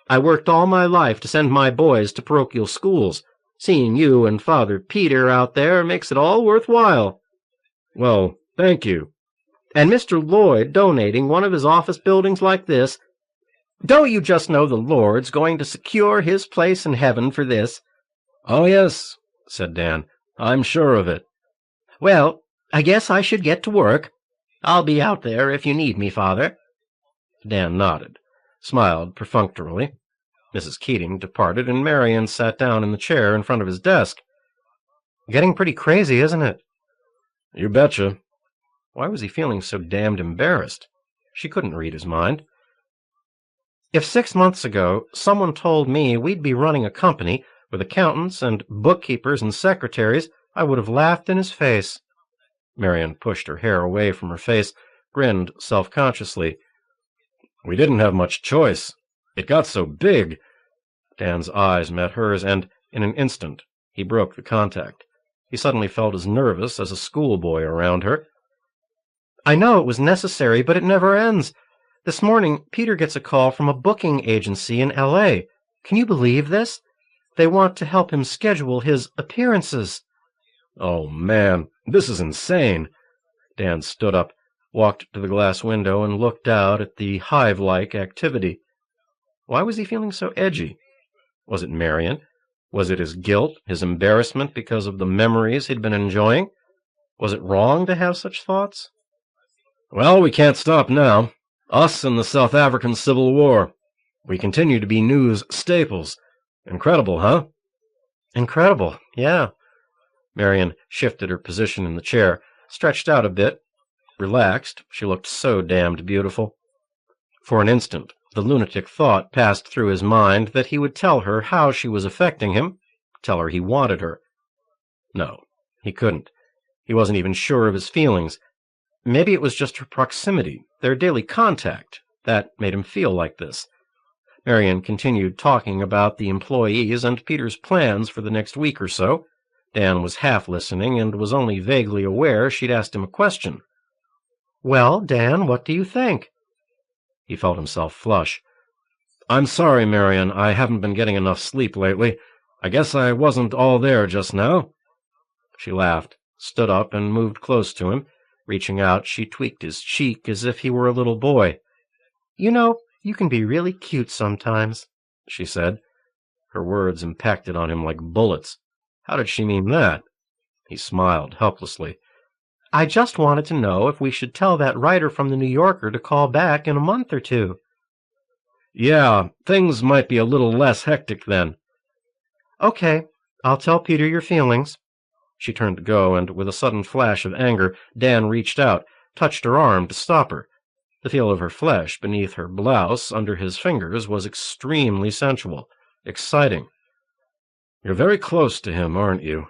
Speaker 2: I worked all my life to send my boys to parochial schools. Seeing you and Father Peter out there makes it all worthwhile."
Speaker 1: "Well, thank you."
Speaker 2: "And Mr. Lloyd donating one of his office buildings like this. Don't you just know the Lord's going to secure his place in heaven for this?"
Speaker 1: "Oh, yes," said Dan. "I'm sure of it."
Speaker 2: "Well, I guess I should get to work. I'll be out there if you need me, Father."
Speaker 1: Dan nodded, smiled perfunctorily. Mrs. Keating departed, and Marion sat down in the chair in front of his desk.
Speaker 2: "Getting pretty crazy, isn't it?"
Speaker 1: "You betcha."
Speaker 2: Why was he feeling so damned embarrassed? She couldn't read his mind. If 6 months ago someone told me we'd be running a company with accountants and bookkeepers and secretaries, I would have laughed in his face.
Speaker 1: Marion pushed her hair away from her face, grinned self-consciously. "We didn't have much choice. It got so big." Dan's eyes met hers, and in an instant he broke the contact. He suddenly felt as nervous as a schoolboy around her.
Speaker 2: "I know it was necessary, but it never ends. This morning, Peter gets a call from a booking agency in L.A. Can you believe this? They want to help him schedule his appearances."
Speaker 1: "Oh, man, this is insane." Dan stood up, walked to the glass window, and looked out at the hive-like activity. Why was he feeling so edgy? Was it Marion? Was it his guilt, his embarrassment because of the memories he'd been enjoying? Was it wrong to have such thoughts? "Well, we can't stop now. Us and the South African Civil War. We continue to be news staples. Incredible, huh?"
Speaker 2: "Incredible, yeah."
Speaker 1: Marion shifted her position in the chair, stretched out a bit, relaxed. She looked so damned beautiful. For an instant, the lunatic thought passed through his mind that he would tell her how she was affecting him, tell her he wanted her. No, he couldn't. He wasn't even sure of his feelings. Maybe it was just her proximity, their daily contact, that made him feel like this. Marion continued talking about the employees and Peter's plans for the next week or so. Dan was half listening and was only vaguely aware she'd asked him a question.
Speaker 2: "Well, Dan, what do you think?"
Speaker 1: He felt himself flush. "I'm sorry, Marion, I haven't been getting enough sleep lately. I guess I wasn't all there just now." She laughed, stood up, and moved close to him. Reaching out, she tweaked his cheek as if he were a little boy.
Speaker 2: "You know, you can be really cute sometimes,"
Speaker 1: she said. Her words impacted on him like bullets. How did she mean that? He smiled helplessly.
Speaker 2: "I just wanted to know if we should tell that writer from the New Yorker to call back in a month or two."
Speaker 1: "Yeah, things might be a little less hectic then."
Speaker 2: "Okay, I'll tell Peter your feelings."
Speaker 1: She turned to go, and with a sudden flash of anger, Dan reached out, touched her arm to stop her. The feel of her flesh beneath her blouse under his fingers was extremely sensual, exciting. "You're very close to him, aren't you?"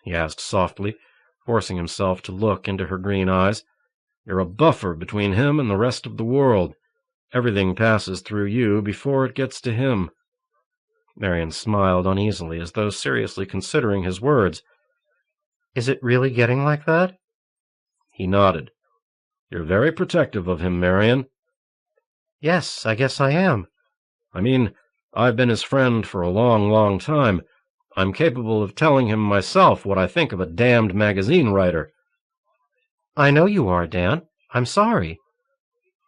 Speaker 1: he asked softly, forcing himself to look into her green eyes. "You're a buffer between him and the rest of the world. Everything passes through you before it gets to him." Marion smiled uneasily, as though seriously considering his words.
Speaker 2: "Is it really getting like that?"
Speaker 1: He nodded. "You're very protective of him, Marion."
Speaker 2: "Yes, I guess I am."
Speaker 1: "I mean, I've been his friend for a long, long time. I'm capable of telling him myself what I think of a damned magazine writer."
Speaker 2: "I know you are, Dan. I'm sorry."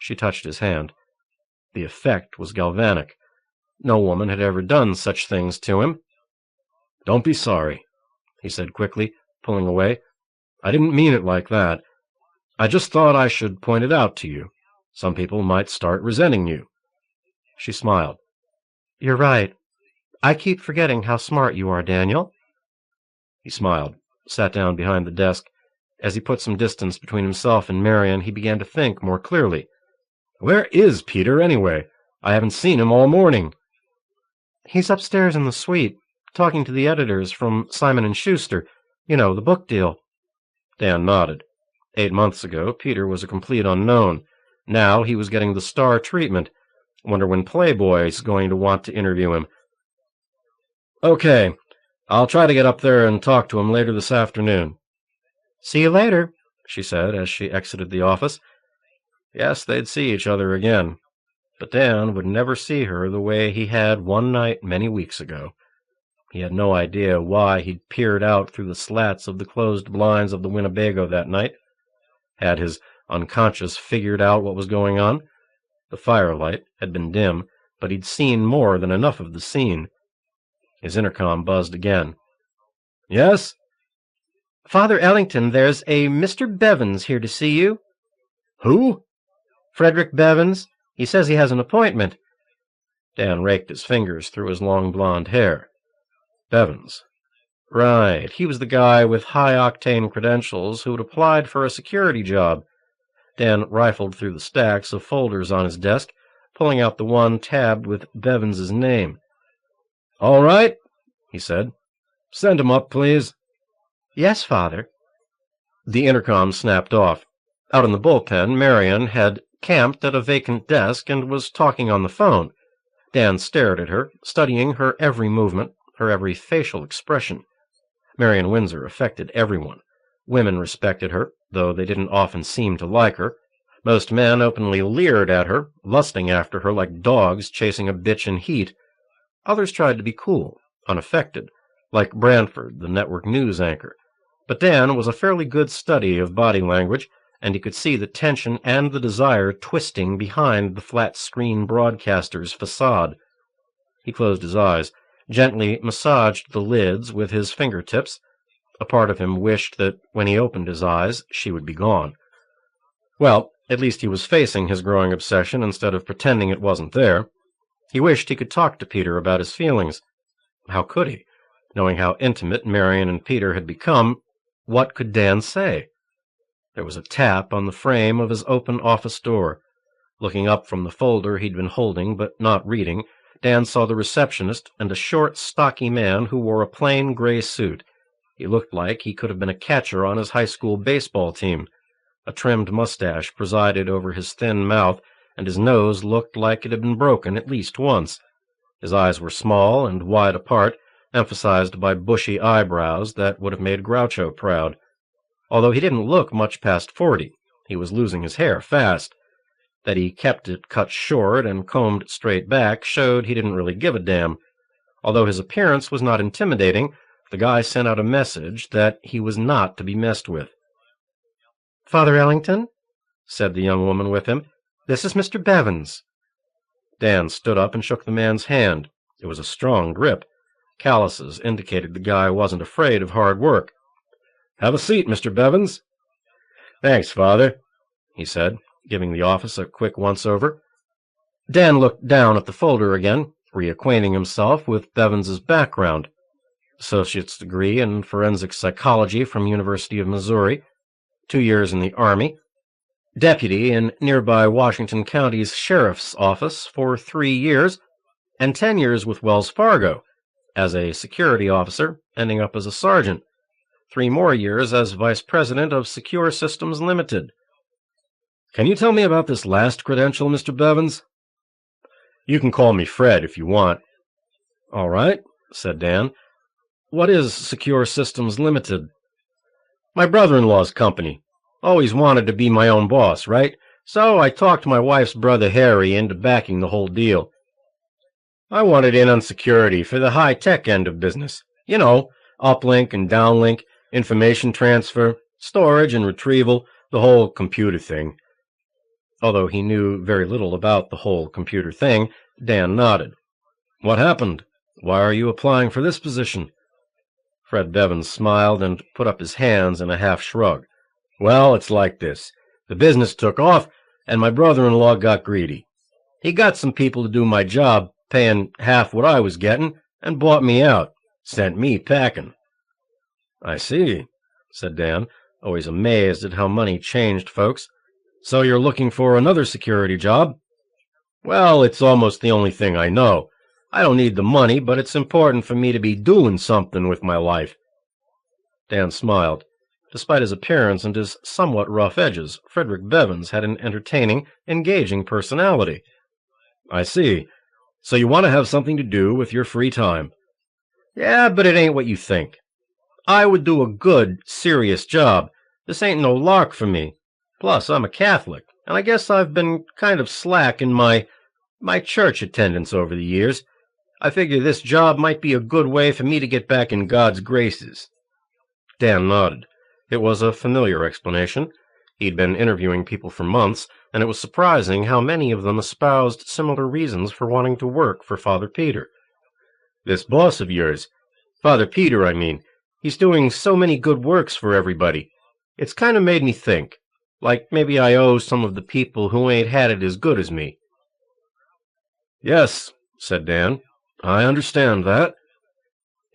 Speaker 1: She touched his hand. The effect was galvanic. No woman had ever done such things to him. "Don't be sorry," he said quickly, pulling away. "I didn't mean it like that. I just thought I should point it out to you. Some people might start resenting you." She smiled.
Speaker 2: "You're right. I keep forgetting how smart you are, Daniel."
Speaker 1: He smiled, sat down behind the desk. As he put some distance between himself and Marion, he began to think more clearly. "Where is Peter, anyway? I haven't seen him all morning."
Speaker 2: "He's upstairs in the suite, talking to the editors from Simon & Schuster. You know, the book deal."
Speaker 1: Dan nodded. 8 months ago, Peter was a complete unknown. Now he was getting the star treatment. Wonder when Playboy's going to want to interview him. Okay, I'll try to get up there and talk to him later this afternoon.
Speaker 2: See you later,
Speaker 1: she said as she exited the office. Yes, they'd see each other again. But Dan would never see her the way he had one night many weeks ago. He had no idea why he'd peered out through the slats of the closed blinds of the Winnebago that night. Had his unconscious figured out what was going on? The firelight had been dim, but he'd seen more than enough of the scene. His intercom buzzed again. Yes?
Speaker 2: Father Ellington, there's a Mr. Bevins here to see you.
Speaker 1: Who?
Speaker 2: Frederick Bevins. He says he has an appointment.
Speaker 1: Dan raked his fingers through his long blonde hair. Bevins. Right, he was the guy with high-octane credentials who had applied for a security job. Dan rifled through the stacks of folders on his desk, pulling out the one tabbed with Bevins's name. All right, he said. Send him up, please.
Speaker 2: Yes, Father.
Speaker 1: The intercom snapped off. Out in the bullpen, Marion had camped at a vacant desk and was talking on the phone. Dan stared at her, studying her every movement, her every facial expression. Marion Windsor affected everyone. Women respected her, though they didn't often seem to like her. Most men openly leered at her, lusting after her like dogs chasing a bitch in heat. Others tried to be cool, unaffected, like Branford, the network news anchor. But Dan was a fairly good study of body language, and he could see the tension and the desire twisting behind the flat-screen broadcaster's facade. He closed his eyes, gently massaged the lids with his fingertips. A part of him wished that when he opened his eyes, she would be gone. Well, at least he was facing his growing obsession instead of pretending it wasn't there. He wished he could talk to Peter about his feelings. How could he? Knowing how intimate Marion and Peter had become, what could Dan say? There was a tap on the frame of his open office door. Looking up from the folder he'd been holding but not reading, Dan saw the receptionist and a short, stocky man who wore a plain gray suit. He looked like he could have been a catcher on his high school baseball team. A trimmed mustache presided over his thin mouth, and his nose looked like it had been broken at least once. His eyes were small and wide apart, emphasized by bushy eyebrows that would have made Groucho proud. Although he didn't look much past 40, he was losing his hair fast. That he kept it cut short and combed straight back showed he didn't really give a damn. Although his appearance was not intimidating, the guy sent out a message that he was not to be messed with.
Speaker 2: Father Ellington, said the young woman with him, this is Mr. Bevins.
Speaker 1: Dan stood up and shook the man's hand. It was a strong grip. Calluses indicated the guy wasn't afraid of hard work. Have a seat, Mr. Bevins. Thanks, Father, he said, giving the office a quick once-over. Dan looked down at the folder again, reacquainting himself with Bevins's background. Associate's degree in forensic psychology from University of Missouri, 2 years in the Army, deputy in nearby Washington County's Sheriff's Office for 3 years, and 10 years with Wells Fargo, as a security officer, ending up as a sergeant. 3 more years as vice president of Secure Systems Limited. Can you tell me about this last credential, Mr. Bevins? You can call me Fred if you want. All right, said Dan. What is Secure Systems Limited? My brother-in-law's company. Always wanted to be my own boss, right? So I talked my wife's brother Harry into backing the whole deal. I wanted in on security for the high-tech end of business. You know, uplink and downlink, information transfer, storage and retrieval, the whole computer thing. Although he knew very little about the whole computer thing, Dan nodded. What happened? Why are you applying for this position? Fred Bevins smiled and put up his hands in a half shrug. Well, it's like this. The business took off, and my brother-in-law got greedy. He got some people to do my job, paying half what I was getting, and bought me out. Sent me packing. I see, said Dan, always amazed at how money changed folks. So you're looking for another security job? Well, it's almost the only thing I know. I don't need the money, but it's important for me to be doing something with my life. Dan smiled. Despite his appearance and his somewhat rough edges, Frederick Bevins had an entertaining, engaging personality.
Speaker 2: I see. So you want to have something to do with your free time.
Speaker 1: Yeah, but it ain't what you think. I would do a good, serious job. This ain't no lark for me. Plus, I'm a Catholic, and I guess I've been kind of slack in my church attendance over the years. I figure this job might be a good way for me to get back in God's graces.
Speaker 2: Dan nodded. It was a familiar explanation. He'd been interviewing people for months, and it was surprising how many of them espoused similar reasons for wanting to work for Father Peter.
Speaker 1: This boss of yours, Father Peter, I mean, he's doing so many good works for everybody. It's kind of made me think, like maybe I owe some of the people who ain't had it as good as me.
Speaker 2: Yes, said Dan. I understand that.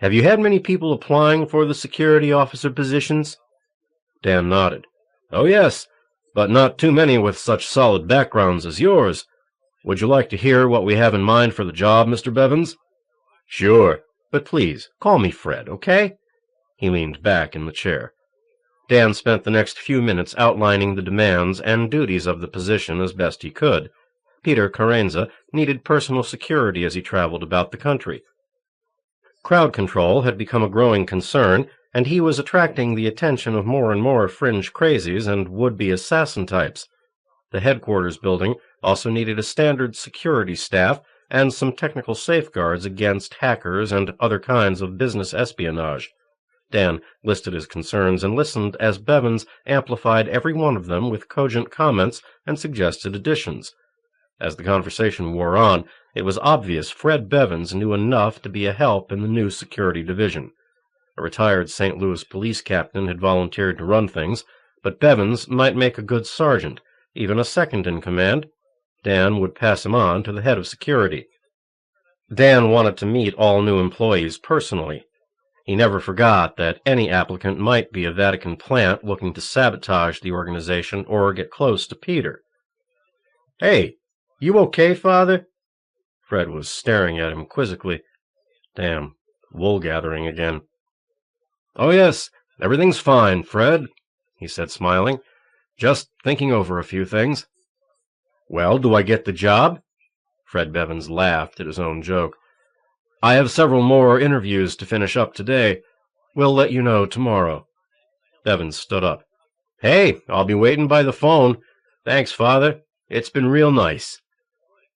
Speaker 1: Have you had many people applying for the security officer positions?
Speaker 2: Dan nodded. Oh, yes, but not too many with such solid backgrounds as yours. Would you like to hear what we have in mind for the job, Mr. Bevins?
Speaker 1: Sure, but please, call me Fred, okay?
Speaker 2: He leaned back in the chair.
Speaker 1: Dan spent the next few minutes outlining the demands and duties of the position as best he could. Peter Carenza needed personal security as he traveled about the country. Crowd control had become a growing concern, and he was attracting the attention of more and more fringe crazies and would-be assassin types. The headquarters building also needed a standard security staff and some technical safeguards against hackers and other kinds of business espionage. Dan listed his concerns and listened as Bevins amplified every one of them with cogent comments and suggested additions. As the conversation wore on, it was obvious Fred Bevins knew enough to be a help in the new security division. A retired St. Louis police captain had volunteered to run things, but Bevins might make a good sergeant, even a second in command. Dan would pass him on to the head of security. Dan wanted to meet all new employees personally. He never forgot that any applicant might be a Vatican plant looking to sabotage the organization or get close to Peter.
Speaker 2: Hey, you okay, Father? Fred was staring at him quizzically. Damn, wool gathering again. Oh, yes, everything's fine, Fred, he said, smiling. Just thinking over a few things.
Speaker 1: Well, do I get the job?
Speaker 2: Fred Bevins laughed at his own joke. I have several more interviews to finish up today. We'll let you know tomorrow.
Speaker 1: Bevins stood up. Hey, I'll be waiting by the phone. Thanks, Father. It's been real nice.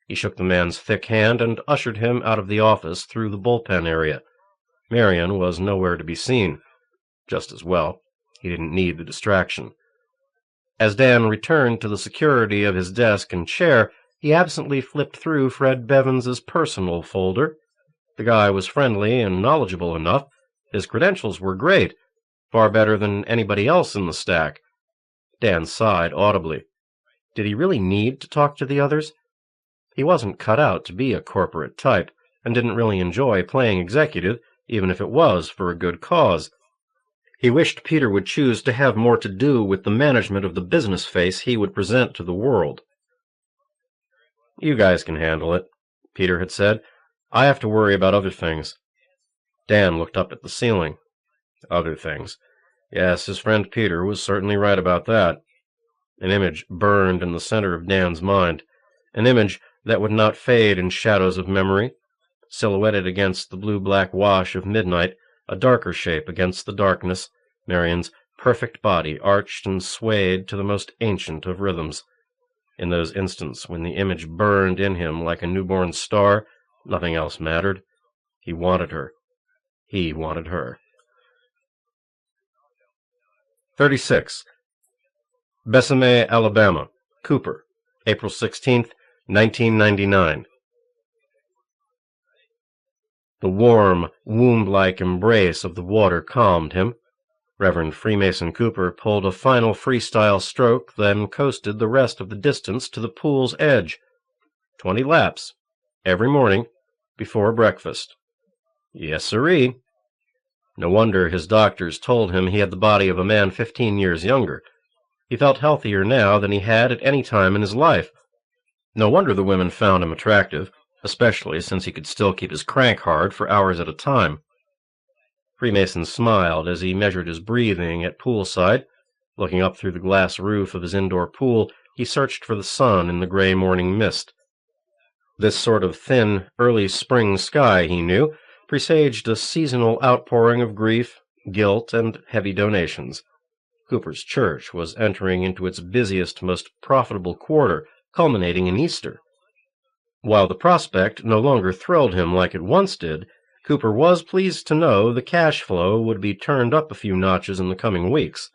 Speaker 1: He shook the man's thick hand and ushered him out of the office through the bullpen area. Marion was nowhere to be seen. Just as well. He didn't need the distraction. As Dan returned to the security of his desk and chair, he absently flipped through Fred Bevins's personal folder. The guy was friendly and knowledgeable enough. His credentials were great, far better than anybody else in the stack. Dan sighed audibly. Did he really need to talk to the others? He wasn't cut out to be a corporate type, and didn't really enjoy playing executive, even if it was for a good cause. He wished Peter would choose to have more to do with the management of the business face he would present to the world. You guys can handle it, Peter had said. I have to worry about other things. Dan looked up at the ceiling. Other things. Yes, his friend Peter was certainly right about that. An image burned in the center of Dan's mind. An image that would not fade in shadows of memory. Silhouetted against the blue-black wash of midnight, a darker shape against the darkness, Marion's perfect body arched and swayed to the most ancient of rhythms. In those instants when the image burned in him like a newborn star, nothing else mattered. He wanted her. He wanted her. 36. Bessemet, Alabama. Cooper. April 16th, 1999. The warm, womb-like embrace of the water calmed him. Reverend Freemason Cooper pulled a final freestyle stroke, then coasted the rest of the distance to the pool's edge. 20 laps. Every morning, before breakfast. Yes, sirree. No wonder his doctors told him he had the body of a man 15 years younger. He felt healthier now than he had at any time in his life. No wonder the women found him attractive, especially since he could still keep his crank hard for hours at a time. Freemason smiled as he measured his breathing at poolside. Looking up through the glass roof of his indoor pool, he searched for the sun in the gray morning mist. This sort of thin, early spring sky, he knew, presaged a seasonal outpouring of grief, guilt, and heavy donations. Cooper's church was entering into its busiest, most profitable quarter, culminating in Easter. While the prospect no longer thrilled him like it once did, Cooper was pleased to know the cash flow would be turned up a few notches in the coming weeks.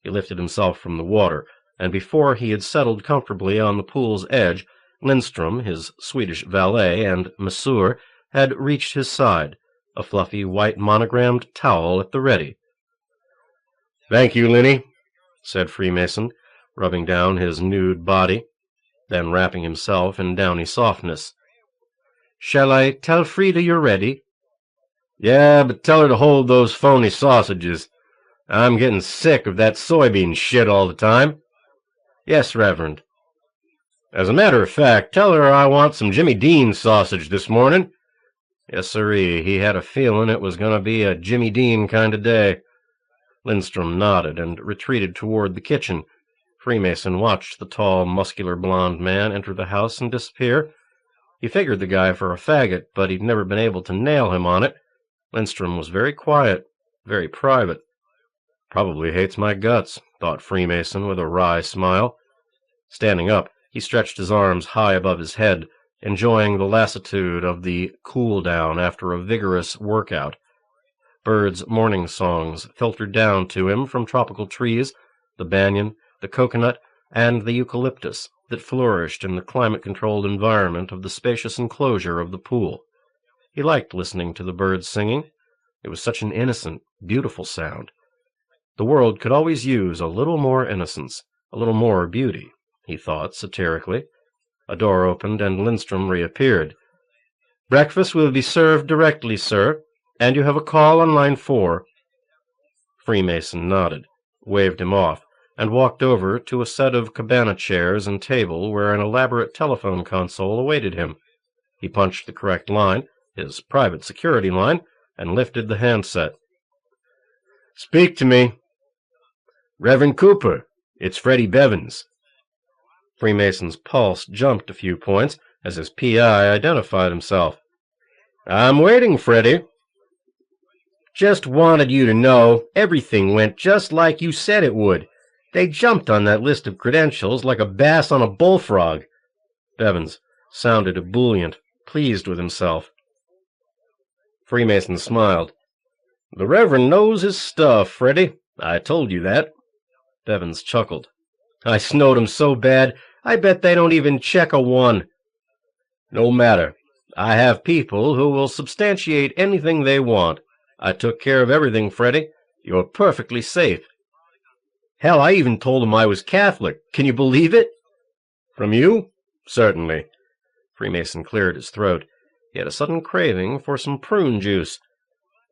Speaker 1: He lifted himself from the water, and before he had settled comfortably on the pool's edge, Lindstrom, his Swedish valet, and Masseur had reached his side, a fluffy white monogrammed towel at the ready. "Thank you, Linny," said Freemason, rubbing down his nude body, then wrapping himself in downy softness. "Shall I tell Frida you're ready?" "Yeah, but tell her to hold those phony sausages. I'm getting sick of that soybean shit all the time." "Yes, Reverend." "As a matter of fact, tell her I want some Jimmy Dean sausage this morning." Yes, sirree, he had a feeling it was going to be a Jimmy Dean kind of day. Lindstrom nodded and retreated toward the kitchen. Freemason watched the tall, muscular blond man enter the house and disappear. He figured the guy for a faggot, but he'd never been able to nail him on it. Lindstrom was very quiet, very private. "Probably hates my guts," thought Freemason with a wry smile. Standing up, he stretched his arms high above his head, enjoying the lassitude of the cool-down after a vigorous workout. Birds' morning songs filtered down to him from tropical trees, the banyan, the coconut, and the eucalyptus that flourished in the climate-controlled environment of the spacious enclosure of the pool. He liked listening to the birds singing. It was such an innocent, beautiful sound. The world could always use a little more innocence, a little more beauty, he thought satirically. A door opened and Lindstrom reappeared. "Breakfast will be served directly, sir, and you have a call on line 4. Freemason nodded, waved him off, and walked over to a set of cabana chairs and table where an elaborate telephone console awaited him. He punched the correct line, his private security line, and lifted the handset. "Speak to me." "Reverend Cooper, it's Freddie Bevins." Freemason's pulse jumped a few points as his P.I. identified himself. "I'm waiting, Freddie." "Just wanted you to know everything went just like you said it would. They jumped on that list of credentials like a bass on a bullfrog." Bevins sounded ebullient, pleased with himself. Freemason smiled. "The Reverend knows his stuff, Freddie. I told you that." Bevins chuckled. "I snowed 'em so bad, I bet they don't even check a 1. "No matter. I have people who will substantiate anything they want. I took care of everything, Freddie. You're perfectly safe." "Hell, I even told 'em I was Catholic. Can you believe it?" "From you? Certainly." Freemason cleared his throat. He had a sudden craving for some prune juice.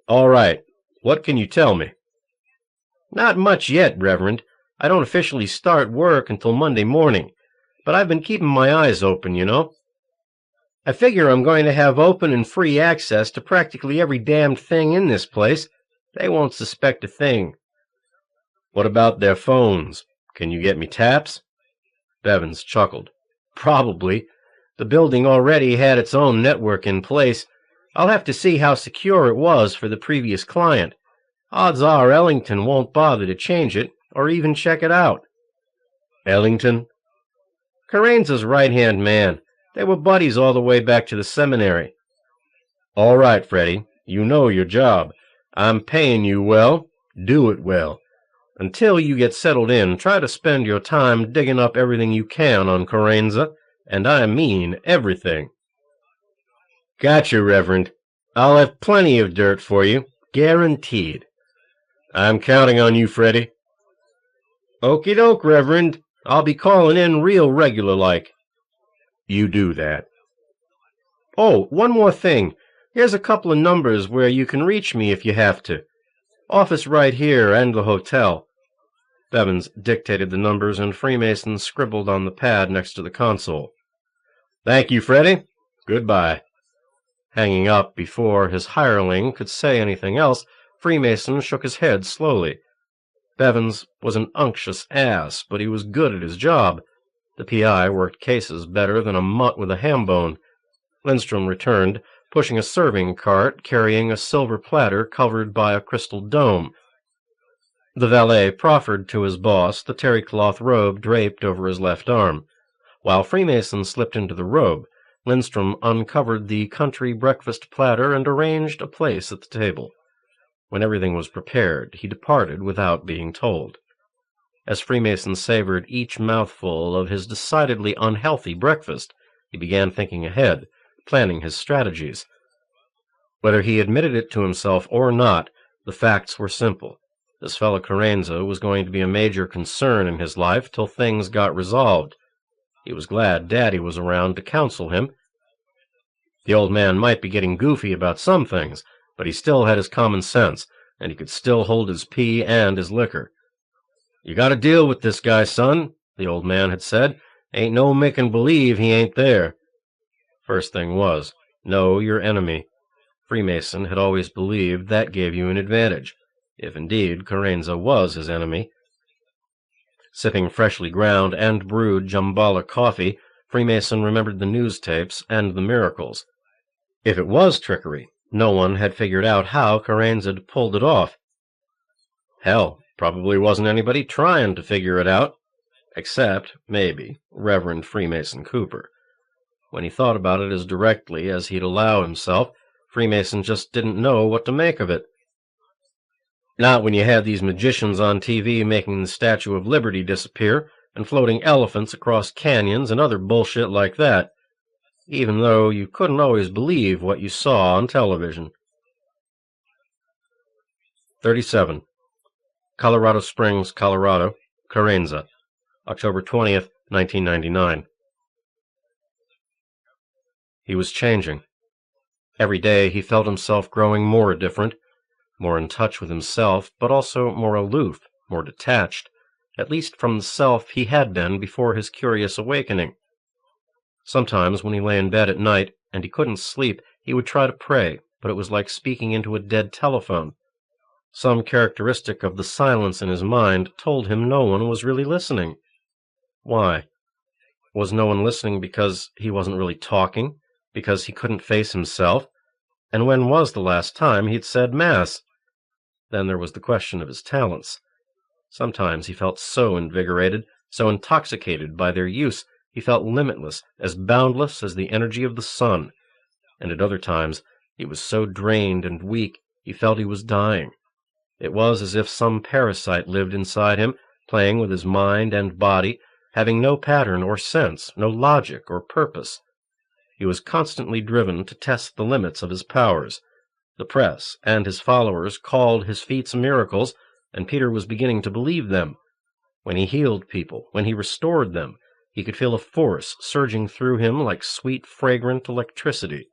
Speaker 1: "All right. What can you tell me?" "Not much yet, Reverend. I don't officially start work until Monday morning, but I've been keeping my eyes open, you know. I figure I'm going to have open and free access to practically every damned thing in this place. They won't suspect a thing." "What about their phones? Can you get me taps?" Bevins chuckled. "Probably. The building already had its own network in place. I'll have to see how secure it was for the previous client. Odds are Ellington won't bother to change it, or even check it out." "Ellington?" "Carenza's right-hand man. They were buddies all the way back to the seminary." "All right, Freddie. You know your job. I'm paying you well. Do it well. Until you get settled in, try to spend your time digging up everything you can on Carenza, and I mean everything." "Gotcha, Reverend. I'll have plenty of dirt for you. Guaranteed." "I'm counting on you, Freddie." "Okie doke, Reverend. I'll be calling in real regular-like." "You do that." "Oh, one more thing. Here's a couple of numbers where you can reach me if you have to. Office right here and the hotel." Bevins dictated the numbers, and Freemason scribbled on the pad next to the console. "Thank you, Freddie. Goodbye." Hanging up before his hireling could say anything else, Freemason shook his head slowly. Bevins was an unctuous ass, but he was good at his job. The P.I. worked cases better than a mutt with a ham bone. Lindstrom returned, pushing a serving cart carrying a silver platter covered by a crystal dome. The valet proffered to his boss the terry-cloth robe draped over his left arm. While Freemason slipped into the robe, Lindstrom uncovered the country breakfast platter and arranged a place at the table. When everything was prepared, he departed without being told. As Freemason savored each mouthful of his decidedly unhealthy breakfast, he began thinking ahead, planning his strategies. Whether he admitted it to himself or not, the facts were simple. This fellow Carenza was going to be a major concern in his life till things got resolved. He was glad Daddy was around to counsel him. The old man might be getting goofy about some things, but he still had his common sense, and he could still hold his pee and his liquor. "You gotta deal with this guy, son," the old man had said. "Ain't no making believe he ain't there." First thing was, know your enemy. Freemason had always believed that gave you an advantage, if indeed Carenza was his enemy. Sipping freshly ground and brewed Jambala coffee, Freemason remembered the news tapes and the miracles. If it was trickery, no one had figured out how Carenza had pulled it off. Hell, probably wasn't anybody trying to figure it out, except, maybe, Reverend Freemason Cooper. When he thought about it as directly as he'd allow himself, Freemason just didn't know what to make of it. Not when you had these magicians on TV making the Statue of Liberty disappear and floating elephants across canyons and other bullshit like that, even though you couldn't always believe what you saw on television. 37. Colorado Springs, Colorado, Carenza, October 20th, 1999. He was changing. Every day he felt himself growing more different, more in touch with himself, but also more aloof, more detached, at least from the self he had been before his curious awakening. Sometimes when he lay in bed at night and he couldn't sleep, he would try to pray, but it was like speaking into a dead telephone. Some characteristic of the silence in his mind told him no one was really listening. Why? Was no one listening because he wasn't really talking? Because he couldn't face himself? And when was the last time he'd said Mass? Then there was the question of his talents. Sometimes he felt so invigorated, so intoxicated by their use, he felt limitless, as boundless as the energy of the sun. And at other times he was so drained and weak, he felt he was dying. It was as if some parasite lived inside him, playing with his mind and body, having no pattern or sense, no logic or purpose. He was constantly driven to test the limits of his powers. The press and his followers called his feats miracles, and Peter was beginning to believe them. When he healed people, when he restored them, he could feel a force surging through him like sweet, fragrant electricity.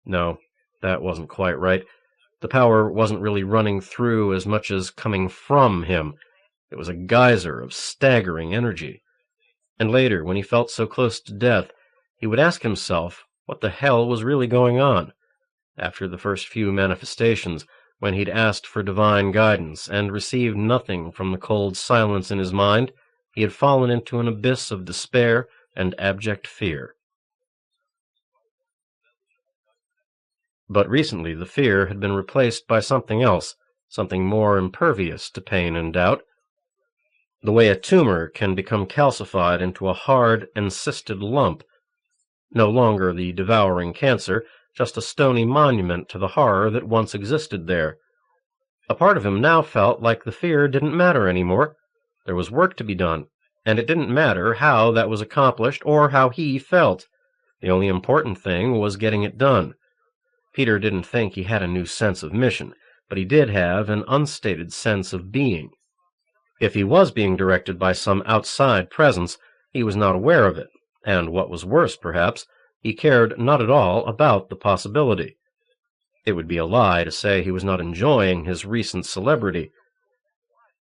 Speaker 1: No, that wasn't quite right. The power wasn't really running through as much as coming from him. It was a geyser of staggering energy. And later, when he felt so close to death, he would ask himself what the hell was really going on. After the first few manifestations, when he'd asked for divine guidance and received nothing from the cold silence in his mind, he had fallen into an abyss of despair and abject fear. But recently the fear had been replaced by something else, something more impervious to pain and doubt. The way a tumor can become calcified into a hard, encysted lump. No longer the devouring cancer, just a stony monument to the horror that once existed there. A part of him now felt like the fear didn't matter anymore. There was work to be done, and it didn't matter how that was accomplished or how he felt. The only important thing was getting it done. Peter didn't think he had a new sense of mission, but he did have an unstated sense of being. If he was being directed by some outside presence, he was not aware of it, and what was worse, perhaps, he cared not at all about the possibility. It would be a lie to say he was not enjoying his recent celebrity.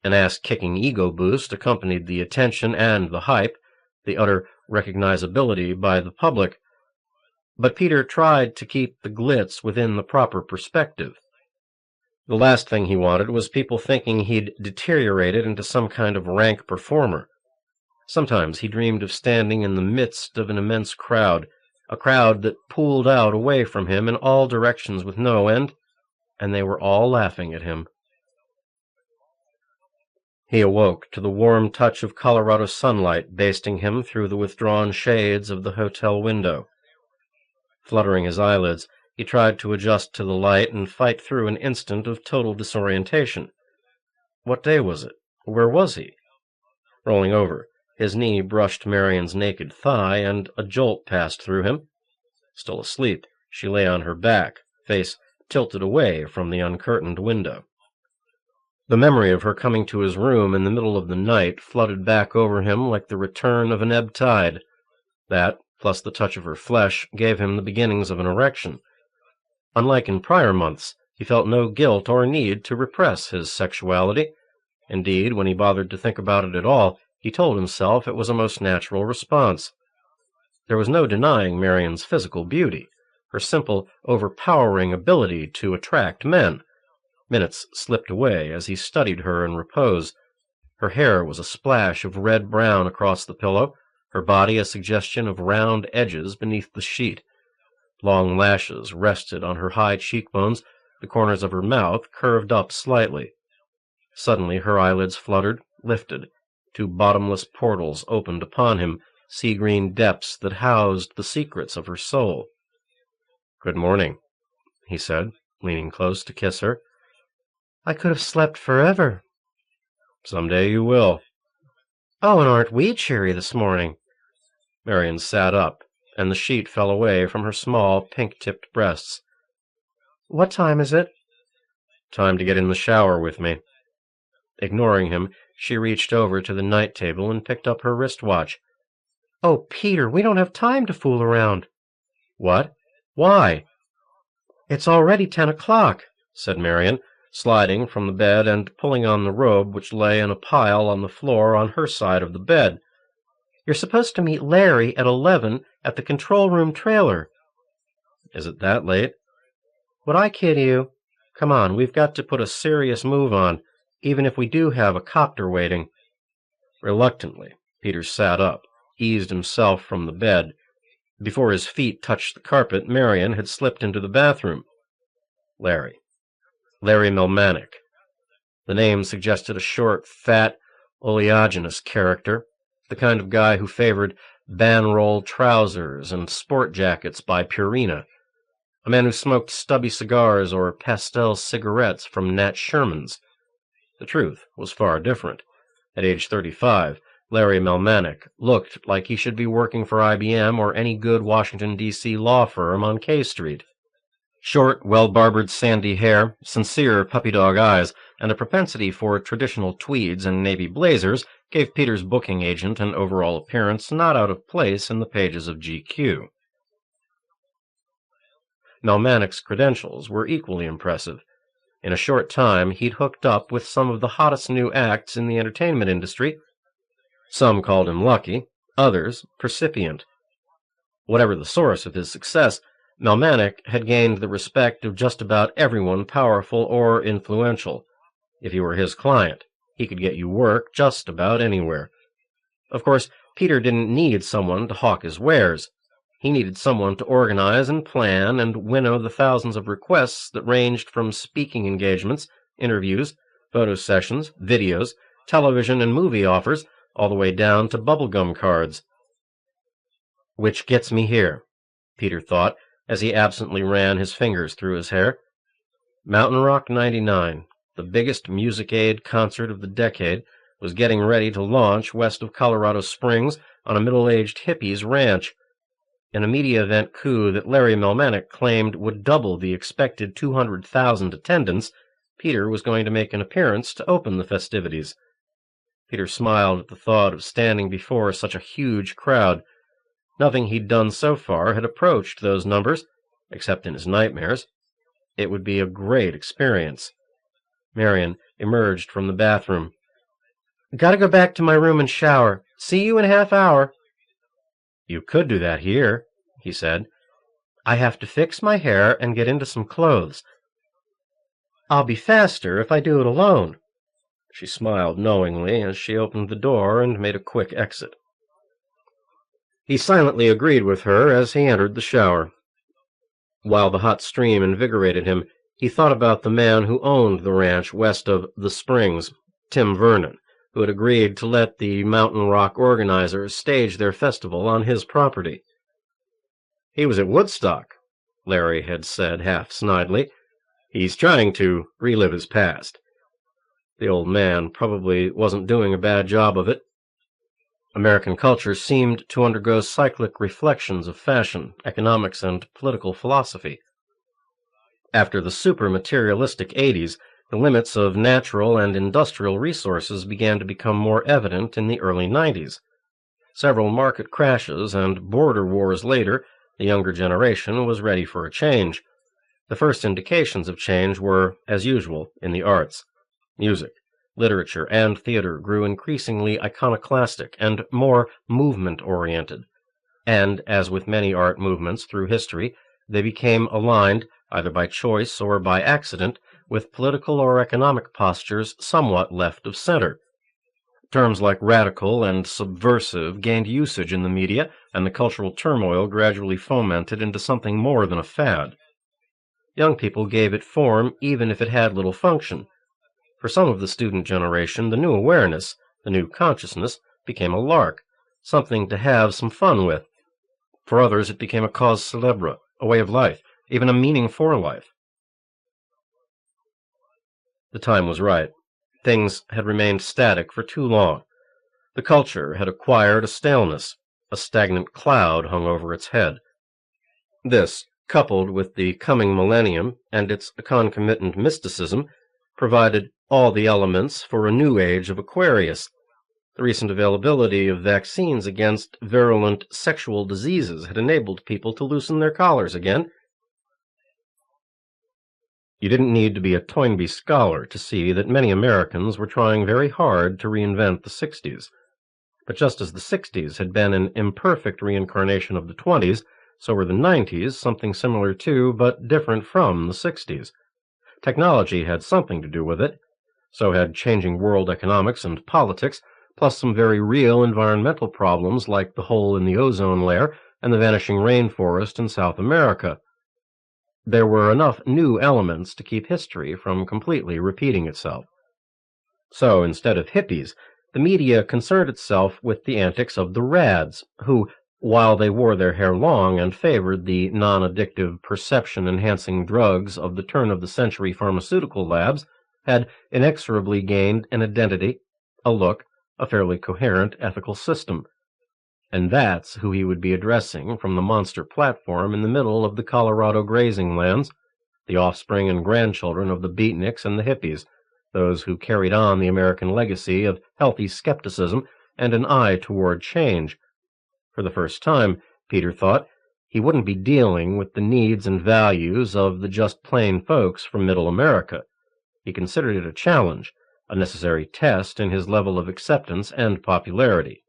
Speaker 1: An ass-kicking ego boost accompanied the attention and the hype, the utter recognizability by the public. But Peter tried to keep the glitz within the proper perspective. The last thing he wanted was people thinking he'd deteriorated into some kind of rank performer. Sometimes he dreamed of standing in the midst of an immense crowd, a crowd that pooled out away from him in all directions with no end, and they were all laughing at him. He awoke to the warm touch of Colorado sunlight basting him through the withdrawn shades of the hotel window. Fluttering his eyelids, he tried to adjust to the light and fight through an instant of total disorientation. What day was it? Where was he? Rolling over, his knee brushed Marian's naked thigh, and a jolt passed through him. Still asleep, she lay on her back, face tilted away from the uncurtained window. The memory of her coming to his room in the middle of the night flooded back over him like the return of an ebb tide. That, plus the touch of her flesh, gave him the beginnings of an erection. Unlike in prior months, he felt no guilt or need to repress his sexuality. Indeed, when he bothered to think about it at all, he told himself it was a most natural response. There was no denying Marian's physical beauty, her simple, overpowering ability to attract men. Minutes slipped away as he studied her in repose. Her hair was a splash of red-brown across the pillow, her body a suggestion of round edges beneath the sheet. Long lashes rested on her high cheekbones, the corners of her mouth curved up slightly. Suddenly her eyelids fluttered, lifted. Two bottomless portals opened upon him, sea-green depths that housed the secrets of her soul. "Good morning," he said, leaning close to kiss her. "I could have slept forever." "Someday you will." "Oh, and aren't we cheery this morning?" Marian sat up, and the sheet fell away from her small, pink-tipped breasts. "What time is it?" "Time to get in the shower with me." Ignoring him, she reached over to the night table and picked up her wristwatch. "Oh, Peter, we don't have time to fool around." "What? Why?" "It's already 10 o'clock," said Marian, sliding from the bed and pulling on the robe which lay in a pile on the floor on her side of the bed. "You're supposed to meet Larry at 11 at the control room trailer." "Is it that late?" "Would I kid you? Come on, we've got to put a serious move on, even if we do have a copter waiting." Reluctantly, Peter sat up, eased himself from the bed. Before his feet touched the carpet, Marian had slipped into the bathroom. Larry Melmanic. The name suggested a short, fat, oleaginous character, the kind of guy who favored band-roll trousers and sport jackets by Purina, a man who smoked stubby cigars or pastel cigarettes from Nat Sherman's. The truth was far different. At age 35, Larry Melmanic looked like he should be working for IBM or any good Washington, D.C. law firm on K Street. Short, well-barbered sandy hair, sincere puppy-dog eyes, and a propensity for traditional tweeds and navy blazers gave Peter's booking agent an overall appearance not out of place in the pages of GQ. Melmanic's credentials were equally impressive. In a short time, he'd hooked up with some of the hottest new acts in the entertainment industry. Some called him lucky, others percipient. Whatever the source of his success, Melmanic had gained the respect of just about everyone powerful or influential. If you were his client, he could get you work just about anywhere. Of course, Peter didn't need someone to hawk his wares. He needed someone to organize and plan and winnow the thousands of requests that ranged from speaking engagements, interviews, photo sessions, videos, television and movie offers, all the way down to bubblegum cards. Which gets me here, Peter thought, as he absently ran his fingers through his hair. Mountain Rock 99, the biggest Music Aid concert of the decade, was getting ready to launch west of Colorado Springs on a middle-aged hippie's ranch. In a media event coup that Larry Melmanic claimed would double the expected 200,000 attendance, Peter was going to make an appearance to open the festivities. Peter smiled at the thought of standing before such a huge crowd. Nothing he'd done so far had approached those numbers, except in his nightmares. It would be a great experience. Marian emerged from the bathroom. "Gotta go back to my room and shower. See you in a half-hour." "You could do that here," he said. "I have to fix my hair and get into some clothes."
Speaker 2: I'll be faster if I do it alone." She smiled knowingly as she opened the door and made a quick exit. He silently agreed with her as he entered the shower. While the hot stream invigorated him, he thought about the man who owned the ranch west of the Springs, Tim Vernon, who had agreed to let the Mountain Rock organizers stage their festival on his property. "He was at Woodstock," Larry had said half-snidely. "He's trying to relive his past." The old man probably wasn't doing a bad job of it. American culture seemed to undergo cyclic reflections of fashion, economics, and political philosophy. After the super-materialistic 80s, the limits of natural and industrial resources began to become more evident in the early 90s. Several market crashes and border wars later, the younger generation was ready for a change. The first indications of change were, as usual, in the arts. Music, literature, and theater grew increasingly iconoclastic and more movement-oriented. And, as with many art movements through history, they became aligned, either by choice or by accident, with political or economic postures somewhat left of center. Terms like radical and subversive gained usage in the media, and the cultural turmoil gradually fomented into something more than a fad. Young people gave it form even if it had little function. For some of the student generation, the new awareness, the new consciousness, became a lark, something to have some fun with. For others, it became a cause célèbre, a way of life, even a meaning for life. The time was right. Things had remained static for too long. The culture had acquired a staleness. A stagnant cloud hung over its head. This, coupled with the coming millennium and its concomitant mysticism, provided all the elements for a new age of Aquarius. The recent availability of vaccines against virulent sexual diseases had enabled people to loosen their collars again. You didn't need to be a Toynbee scholar to see that many Americans were trying very hard to reinvent the 60s. But just as the 60s had been an imperfect reincarnation of the 20s, so were the 90s something similar to, but different from, the 60s. Technology had something to do with it. So had changing world economics and politics, plus some very real environmental problems like the hole in the ozone layer and the vanishing rainforest in South America. There were enough new elements to keep history from completely repeating itself. So, instead of hippies, the media concerned itself with the antics of the rads, who, while they wore their hair long and favored the non-addictive perception-enhancing drugs of the turn-of-the-century pharmaceutical labs, had inexorably gained an identity, a look, a fairly coherent ethical system. And that's who he would be addressing from the monster platform in the middle of the Colorado grazing lands, the offspring and grandchildren of the beatniks and the hippies, those who carried on the American legacy of healthy skepticism and an eye toward change. For the first time, Peter thought, he wouldn't be dealing with the needs and values of the just plain folks from Middle America. He considered it a challenge, a necessary test in his level of acceptance and popularity.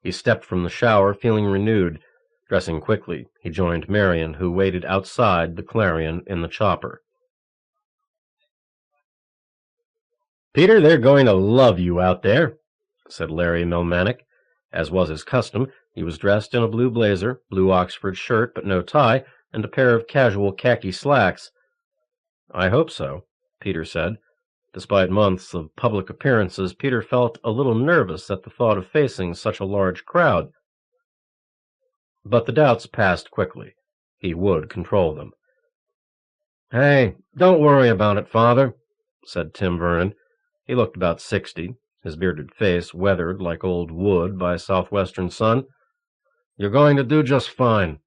Speaker 2: He stepped from the shower feeling renewed. Dressing quickly, he joined Marion, who waited outside the Clarion in the chopper. "Peter, they're going to love you out there," said Larry Melmanic. As was his custom, he was dressed in a blue blazer, blue Oxford shirt but no tie, and a pair of casual khaki slacks. "I hope so," Peter said. Despite months of public appearances, Peter felt a little nervous at the thought of facing such a large crowd. But the doubts passed quickly. He would control them. "Hey, don't worry about it, Father," said Tim Vernon. He looked about 60, his bearded face weathered like old wood by southwestern sun. "You're going to do just fine."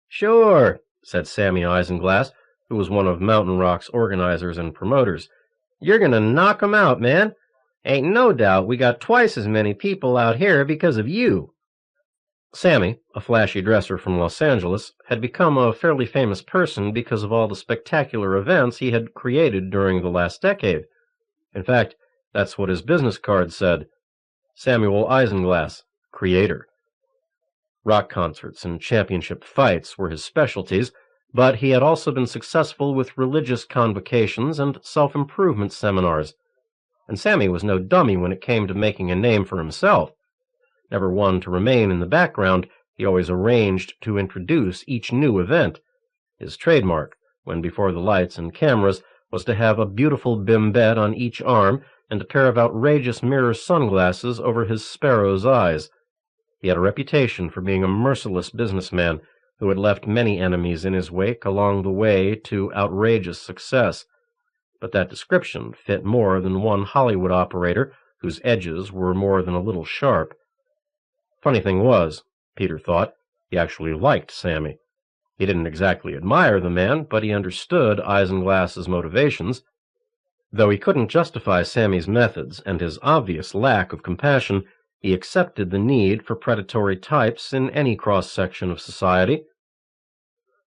Speaker 2: "Sure," said Sammy Isinglass, who was one of Mountain Rock's organizers and promoters. "You're going to knock 'em out, man. Ain't no doubt we got twice as many people out here because of you." Sammy, a flashy dresser from Los Angeles, had become a fairly famous person because of all the spectacular events he had created during the last decade. In fact, that's what his business card said. Samuel Isinglass, creator. Rock concerts and championship fights were his specialties,
Speaker 1: but he had also been successful with religious convocations and self-improvement seminars. And Sammy was no dummy when it came to making a name for himself. Never one to remain in the background, he always arranged to introduce each new event. His trademark, when before the lights and cameras, was to have a beautiful bimbette on each arm and a pair of outrageous mirror sunglasses over his sparrow's eyes. He had a reputation for being a merciless businessman who had left many enemies in his wake along the way to outrageous success. But that description fit more than one Hollywood operator whose edges were more than a little sharp. Funny thing was, Peter thought, he actually liked Sammy. He didn't exactly admire the man, but he understood Isinglass's motivations. Though he couldn't justify Sammy's methods and his obvious lack of compassion, he accepted the need for predatory types in any cross-section of society.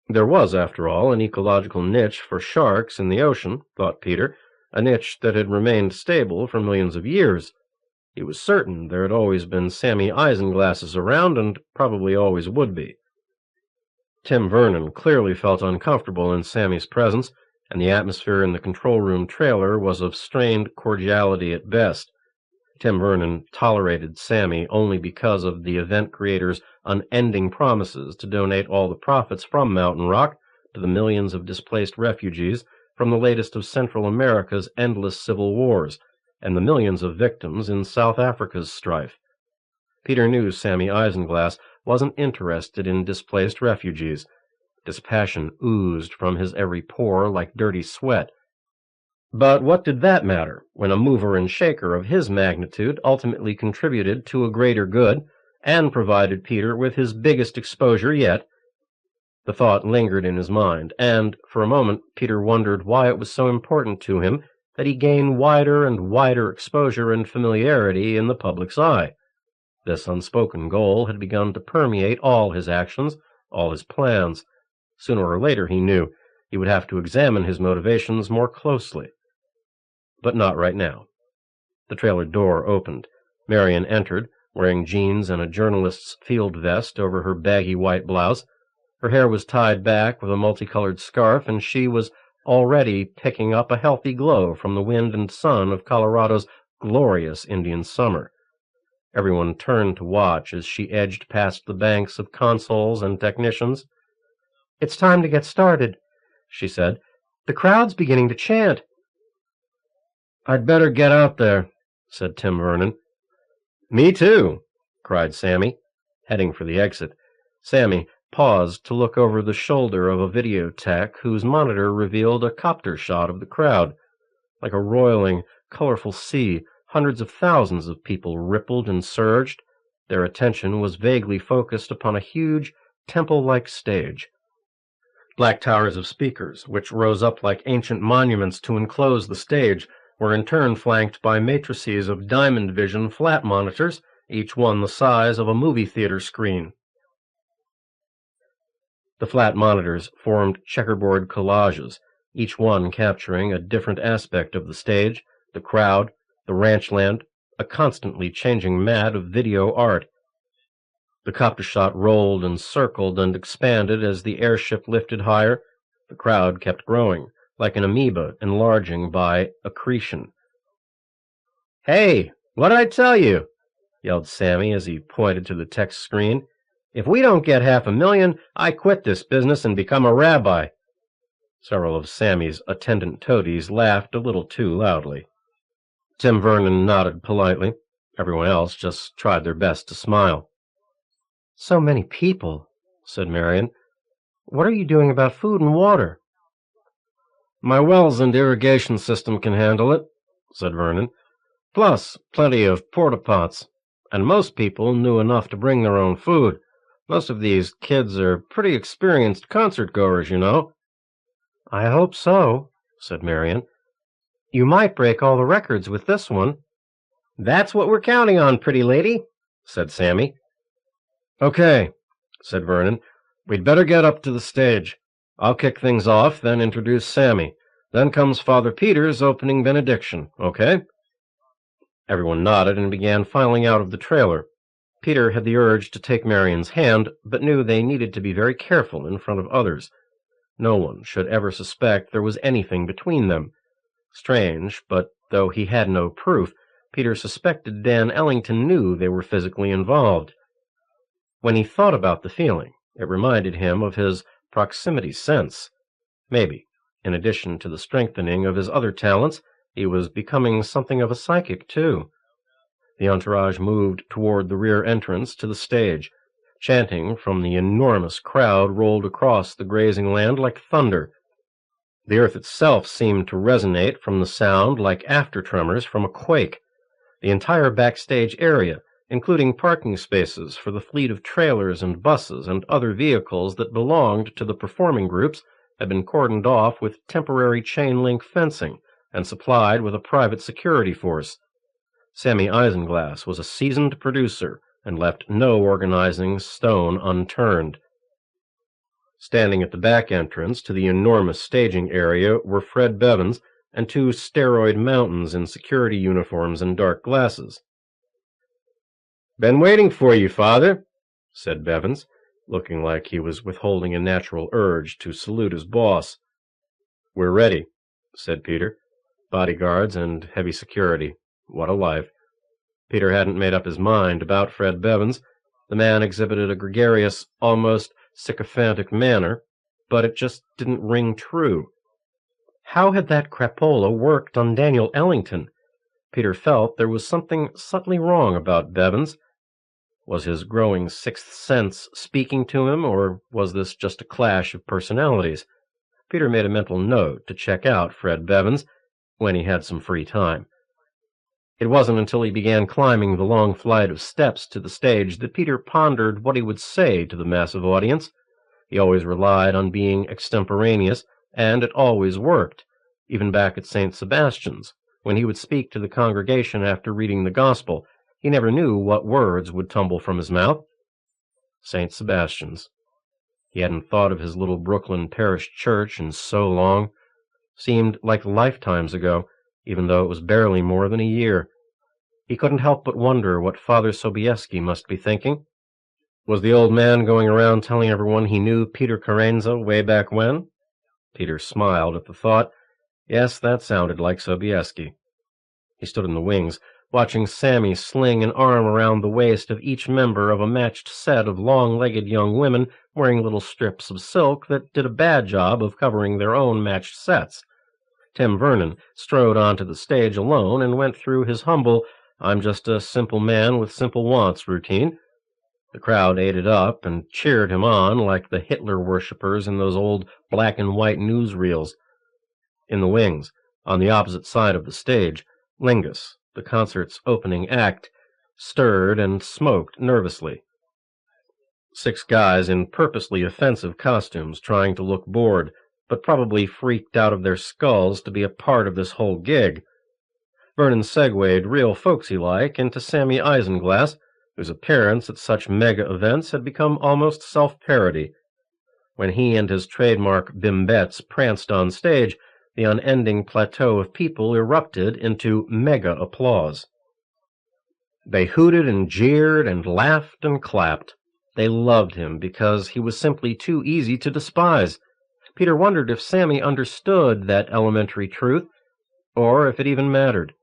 Speaker 1: There was, after all, an ecological niche for sharks in the ocean, thought Peter, a niche that had remained stable for millions of years. He was certain there had always been Sammy Isinglasses around, and probably always would be. Tim Vernon clearly felt uncomfortable in Sammy's presence, and the atmosphere in the control-room trailer was of strained cordiality at best. Tim Vernon tolerated Sammy only because of the event creator's unending promises to donate all the profits from Mountain Rock to the millions of displaced refugees from the latest of Central America's endless civil wars, and the millions of victims in South Africa's strife. Peter knew Sammy Isinglass wasn't interested in displaced refugees. Dispassion oozed from his every pore like dirty sweat. But what did that matter, when a mover and shaker of his magnitude ultimately contributed to a greater good, and provided Peter with his biggest exposure yet? The thought lingered in his mind, and, for a moment, Peter wondered why it was so important to him that he gain wider and wider exposure and familiarity in the public's eye. This unspoken goal had begun to permeate all his actions, all his plans. Sooner or later, he knew, he would have to examine his motivations more closely. But not right now. The trailer door opened. Marion entered, wearing jeans and a journalist's field vest over her baggy white blouse. Her hair was tied back with a multicolored scarf, and she was already picking up a healthy glow from the wind and sun of Colorado's glorious Indian summer. Everyone turned to watch as she edged past the banks of consoles and technicians. "It's time to get started," she said. "The crowd's beginning to chant." "I'd better get out there," said Tim Vernon. "Me too," cried Sammy, heading for the exit. Sammy paused to look over the shoulder of a video tech whose monitor revealed a copter shot of the crowd. Like a roiling, colorful sea, hundreds of thousands of people rippled and surged. Their attention was vaguely focused upon a huge, temple-like stage. Black towers of speakers, which rose up like ancient monuments to enclose the stage, were in turn flanked by matrices of diamond vision flat monitors, each one the size of a movie theater screen. The flat monitors formed checkerboard collages, each one capturing a different aspect of the stage, the crowd, the ranchland, a constantly changing mat of video art. The copter shot rolled and circled and expanded as the airship lifted higher. The crowd kept growing, like an amoeba enlarging by accretion. "Hey, what'd I tell you?" yelled Sammy as he pointed to the text screen. "If we don't get 500,000, I quit this business and become a rabbi." Several of Sammy's attendant toadies laughed a little too loudly. Tim Vernon nodded politely. Everyone else just tried their best to smile. "So many people," said Marion. "What are you doing about food and water?" "My wells and irrigation system can handle it," said Vernon. "Plus, plenty of porta-pots. And most people knew enough to bring their own food. Most of these kids are pretty experienced concert-goers, you know." "I hope so," said Marion. "You might break all the records with this one." "That's what we're counting on, pretty lady," said Sammy. "Okay," said Vernon. "We'd better get up to the stage. I'll kick things off, then introduce Sammy. Then comes Father Peter's opening benediction, okay?" Everyone nodded and began filing out of the trailer. Peter had the urge to take Marion's hand, but knew they needed to be very careful in front of others. No one should ever suspect there was anything between them. Strange, but though he had no proof, Peter suspected Dan Ellington knew they were physically involved. When he thought about the feeling, it reminded him of his proximity sense. Maybe, in addition to the strengthening of his other talents, he was becoming something of a psychic, too. The entourage moved toward the rear entrance to the stage. Chanting from the enormous crowd rolled across the grazing land like thunder. The earth itself seemed to resonate from the sound like after-tremors from a quake. The entire backstage area, including parking spaces for the fleet of trailers and buses and other vehicles that belonged to the performing groups, had been cordoned off with temporary chain-link fencing and supplied with a private security force. Sammy Isinglass was a seasoned producer and left no organizing stone unturned. Standing at the back entrance to the enormous staging area were Fred Bevins and two steroid mountains in security uniforms and dark glasses. "Been waiting for you, Father," said Bevins, looking like he was withholding a natural urge to salute his boss. "We're ready," said Peter. Bodyguards and heavy security. What a life. Peter hadn't made up his mind about Fred Bevins. The man exhibited a gregarious, almost sycophantic manner, but it just didn't ring true. How had that crapola worked on Daniel Ellington? Peter felt there was something subtly wrong about Bevins. Was his growing sixth sense speaking to him, or was this just a clash of personalities? Peter made a mental note to check out Fred Bevins when he had some free time. It wasn't until he began climbing the long flight of steps to the stage that Peter pondered what he would say to the massive audience. He always relied on being extemporaneous, and it always worked, even back at St. Sebastian's. When he would speak to the congregation after reading the Gospel, he never knew what words would tumble from his mouth. St. Sebastian's. He hadn't thought of his little Brooklyn parish church in so long. Seemed like lifetimes ago, even though it was barely more than a year. He couldn't help but wonder what Father Sobieski must be thinking. Was the old man going around telling everyone he knew Peter Carenza way back when? Peter smiled at the thought. Yes, that sounded like Sobieski. He stood in the wings, watching Sammy sling an arm around the waist of each member of a matched set of long-legged young women wearing little strips of silk that did a bad job of covering their own matched sets. Tim Vernon strode onto the stage alone and went through his humble, "I'm just a simple man with simple wants" routine. The crowd ate it up and cheered him on like the Hitler worshippers in those old black-and-white newsreels. In the wings, on the opposite side of the stage, Lingus, the concert's opening act, stirred and smoked nervously. 6 guys in purposely offensive costumes trying to look bored, but probably freaked out of their skulls to be a part of this whole gig. Vernon segued real folksy-like into Sammy Isinglass, whose appearance at such mega events had become almost self-parody. When he and his trademark bimbettes pranced on stage, the unending plateau of people erupted into mega applause. They hooted and jeered and laughed and clapped. They loved him because he was simply too easy to despise. Peter wondered if Sammy understood that elementary truth, or if it even mattered.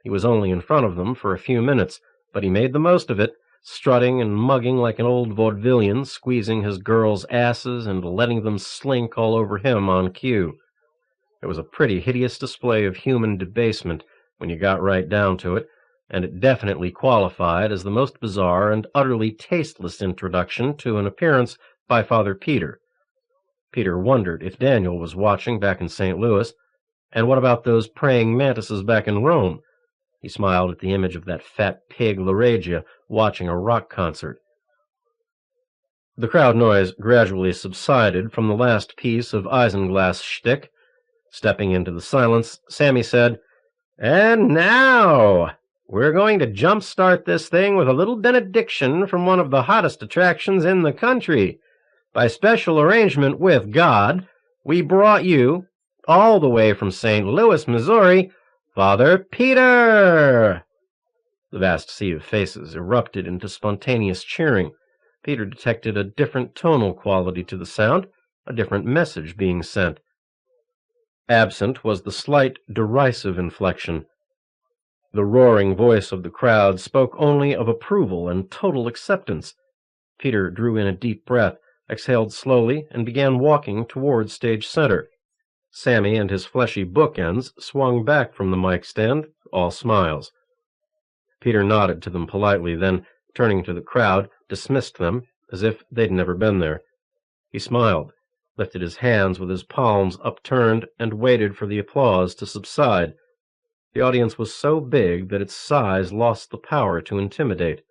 Speaker 1: He was only in front of them for a few minutes, but he made the most of it, strutting and mugging like an old vaudevillian, squeezing his girls' asses and letting them slink all over him on cue. It was a pretty hideous display of human debasement when you got right down to it, and it definitely qualified as the most bizarre and utterly tasteless introduction to an appearance by Father Peter. Peter wondered if Daniel was watching back in St. Louis, and what about those praying mantises back in Rome? He smiled at the image of that fat pig Lareggia watching a rock concert. The crowd noise gradually subsided from the last piece of Isinglass shtick. Stepping into the silence, Sammy said, "And now, we're going to jump-start this thing with a little benediction from one of the hottest attractions in the country. By special arrangement with God, we brought you, all the way from St. Louis, Missouri, Father Peter!" The vast sea of faces erupted into spontaneous cheering. Peter detected a different tonal quality to the sound. a different message being sent. Absent was the slight, derisive inflection. The roaring voice of the crowd spoke only of approval and total acceptance. Peter drew in a deep breath, exhaled slowly, and began walking toward stage center. Sammy and his fleshy bookends swung back from the mic stand, all smiles. Peter nodded to them politely, then, turning to the crowd, dismissed them as if they'd never been there. He smiled, lifted his hands with his palms upturned, and waited for the applause to subside. The audience was so big that its size lost the power to intimidate.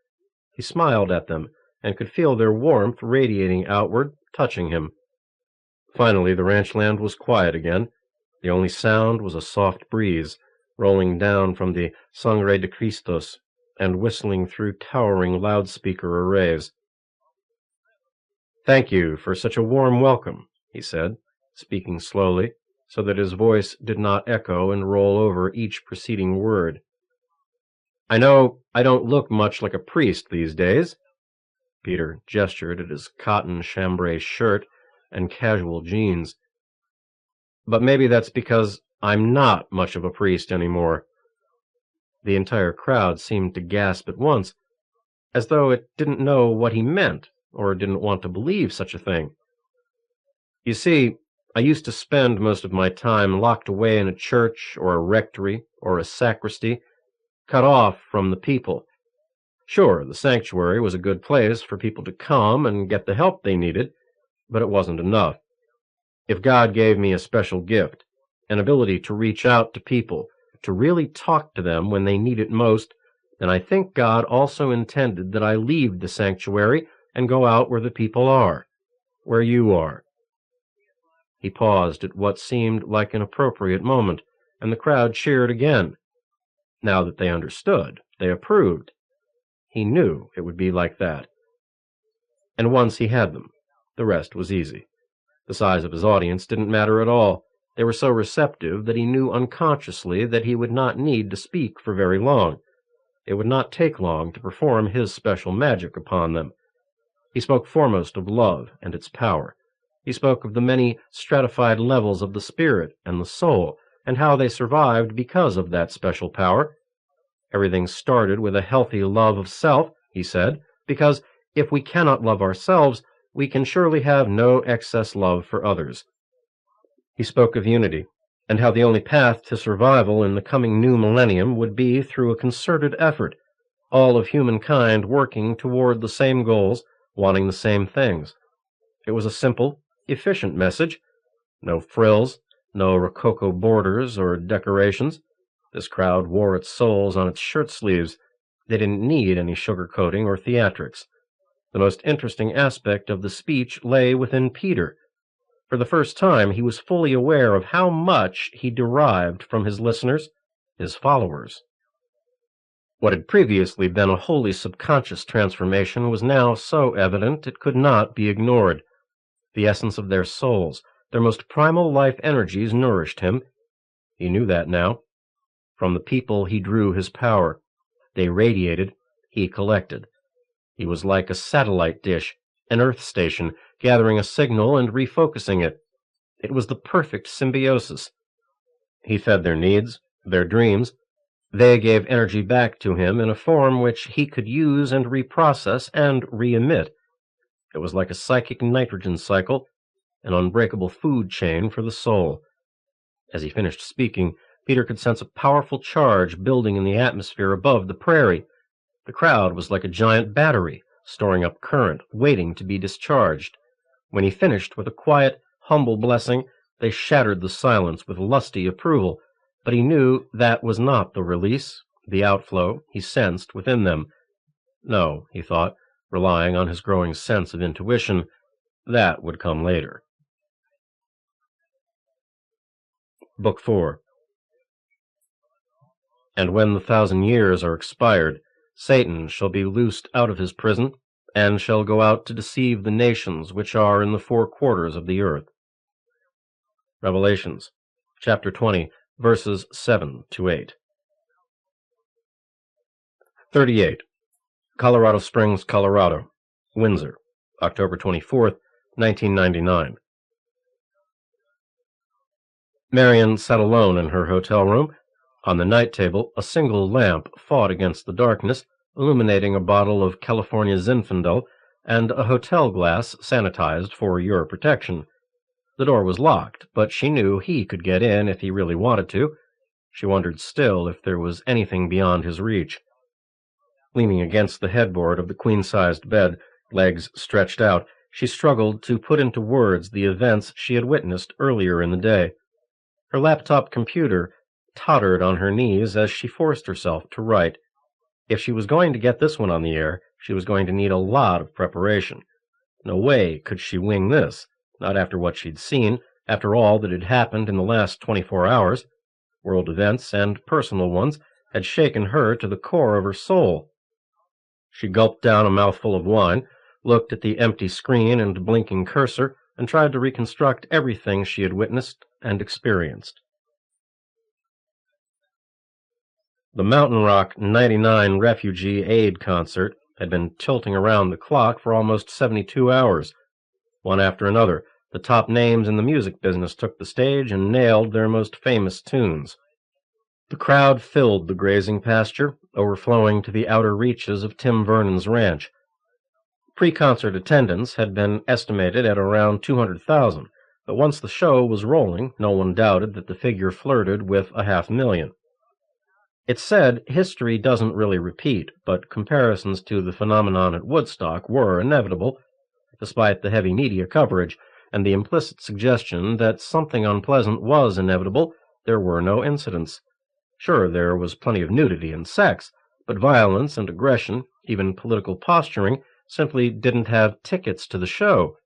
Speaker 1: He smiled at them, and could feel their warmth radiating outward, touching him. Finally, the ranchland was quiet again. The only sound was a soft breeze, rolling down from the Sangre de Cristos and whistling through towering loudspeaker arrays. "Thank you for such a warm welcome," he said, speaking slowly, so that his voice did not echo and roll over each preceding word. "I know I don't look much like a priest these days." Peter gestured at his cotton chambray shirt and casual jeans. "But maybe that's because I'm not much of a priest anymore." The entire crowd seemed to gasp at once, as though it didn't know what he meant, or didn't want to believe such a thing. "You see, I used to spend most of my time locked away in a church or a rectory or a sacristy, cut off from the people. Sure, the sanctuary was a good place for people to come and get the help they needed, but it wasn't enough. If God gave me a special gift, an ability to reach out to people, to really talk to them when they need it most, then I think God also intended that I leave the sanctuary and go out where the people are, where you are." He paused at what seemed like an appropriate moment, and the crowd cheered again. Now that they understood, they approved. He knew it would be like that. And once he had them, the rest was easy. The size of his audience didn't matter at all. They were so receptive that he knew unconsciously that he would not need to speak for very long. It would not take long to perform his special magic upon them. He spoke foremost of love and its power. He spoke of the many stratified levels of the spirit and the soul, and how they survived because of that special power. Everything started with a healthy love of self, he said, because if we cannot love ourselves, we can surely have no excess love for others. He spoke of unity, and how the only path to survival in the coming new millennium would be through a concerted effort, all of humankind working toward the same goals, wanting the same things. It was a simple, efficient message. No frills, no rococo borders or decorations. This crowd wore its souls on its shirt sleeves. They didn't need any sugarcoating or theatrics. The most interesting aspect of the speech lay within Peter. For the first time, he was fully aware of how much he derived from his listeners, his followers. What had previously been a wholly subconscious transformation was now so evident it could not be ignored. The essence of their souls, their most primal life energies nourished him. He knew that now. From the people he drew his power. They radiated, he collected. He was like a satellite dish, an earth station, gathering a signal and refocusing it. It was the perfect symbiosis. He fed their needs, their dreams. They gave energy back to him in a form which he could use and reprocess and re-emit. It was like a psychic nitrogen cycle, an unbreakable food chain for the soul. As he finished speaking, Peter could sense a powerful charge building in the atmosphere above the prairie. The crowd was like a giant battery, storing up current, waiting to be discharged. When he finished with a quiet, humble blessing, they shattered the silence with lusty approval, but he knew that was not the release, the outflow he sensed within them. No, he thought, relying on his growing sense of intuition, that would come later. Book 4. And when the 1,000 years are expired, Satan shall be loosed out of his prison, and shall go out to deceive the nations which are in the 4 quarters of the earth. Revelations, chapter 20, verses 7 to 8. 38. Colorado Springs, Colorado. Windsor, October 24th, 1999.
Speaker 2: Marion sat alone in her hotel room. On the night table, a single lamp fought against the darkness, illuminating a bottle of California Zinfandel and a hotel glass sanitized for your protection. The door was locked, but she knew he could get in if he really wanted to. She wondered still if there was anything beyond his reach. Leaning against the headboard of the queen-sized bed, legs stretched out, she struggled to put into words the events she had witnessed earlier in the day. Her laptop computer tottered on her knees as she forced herself to write. If she was going to get this one on the air, she was going to need a lot of preparation. No way could she wing this, not after what she'd seen, after all that had happened in the last 24 hours. World events and personal ones had shaken her to the core of her soul. She gulped down a mouthful of wine, looked at the empty screen and blinking cursor, and tried to reconstruct everything she had witnessed and experienced. The Mountain Rock 99 Refugee Aid Concert had been tilting around the clock for almost 72 hours. One after another, the top names in the music business took the stage and nailed their most famous tunes. The crowd filled the grazing pasture, overflowing to the outer reaches of Tim Vernon's ranch. Pre-concert attendance had been estimated at around 200,000, but once the show was rolling, no one doubted that the figure flirted with 500,000. It's said history doesn't really repeat, but comparisons to the phenomenon at Woodstock were inevitable, despite the heavy media coverage and the implicit suggestion that something unpleasant was inevitable. There were no incidents. Sure, there was plenty of nudity and sex, but violence and aggression, even political posturing, simply didn't have tickets to the show.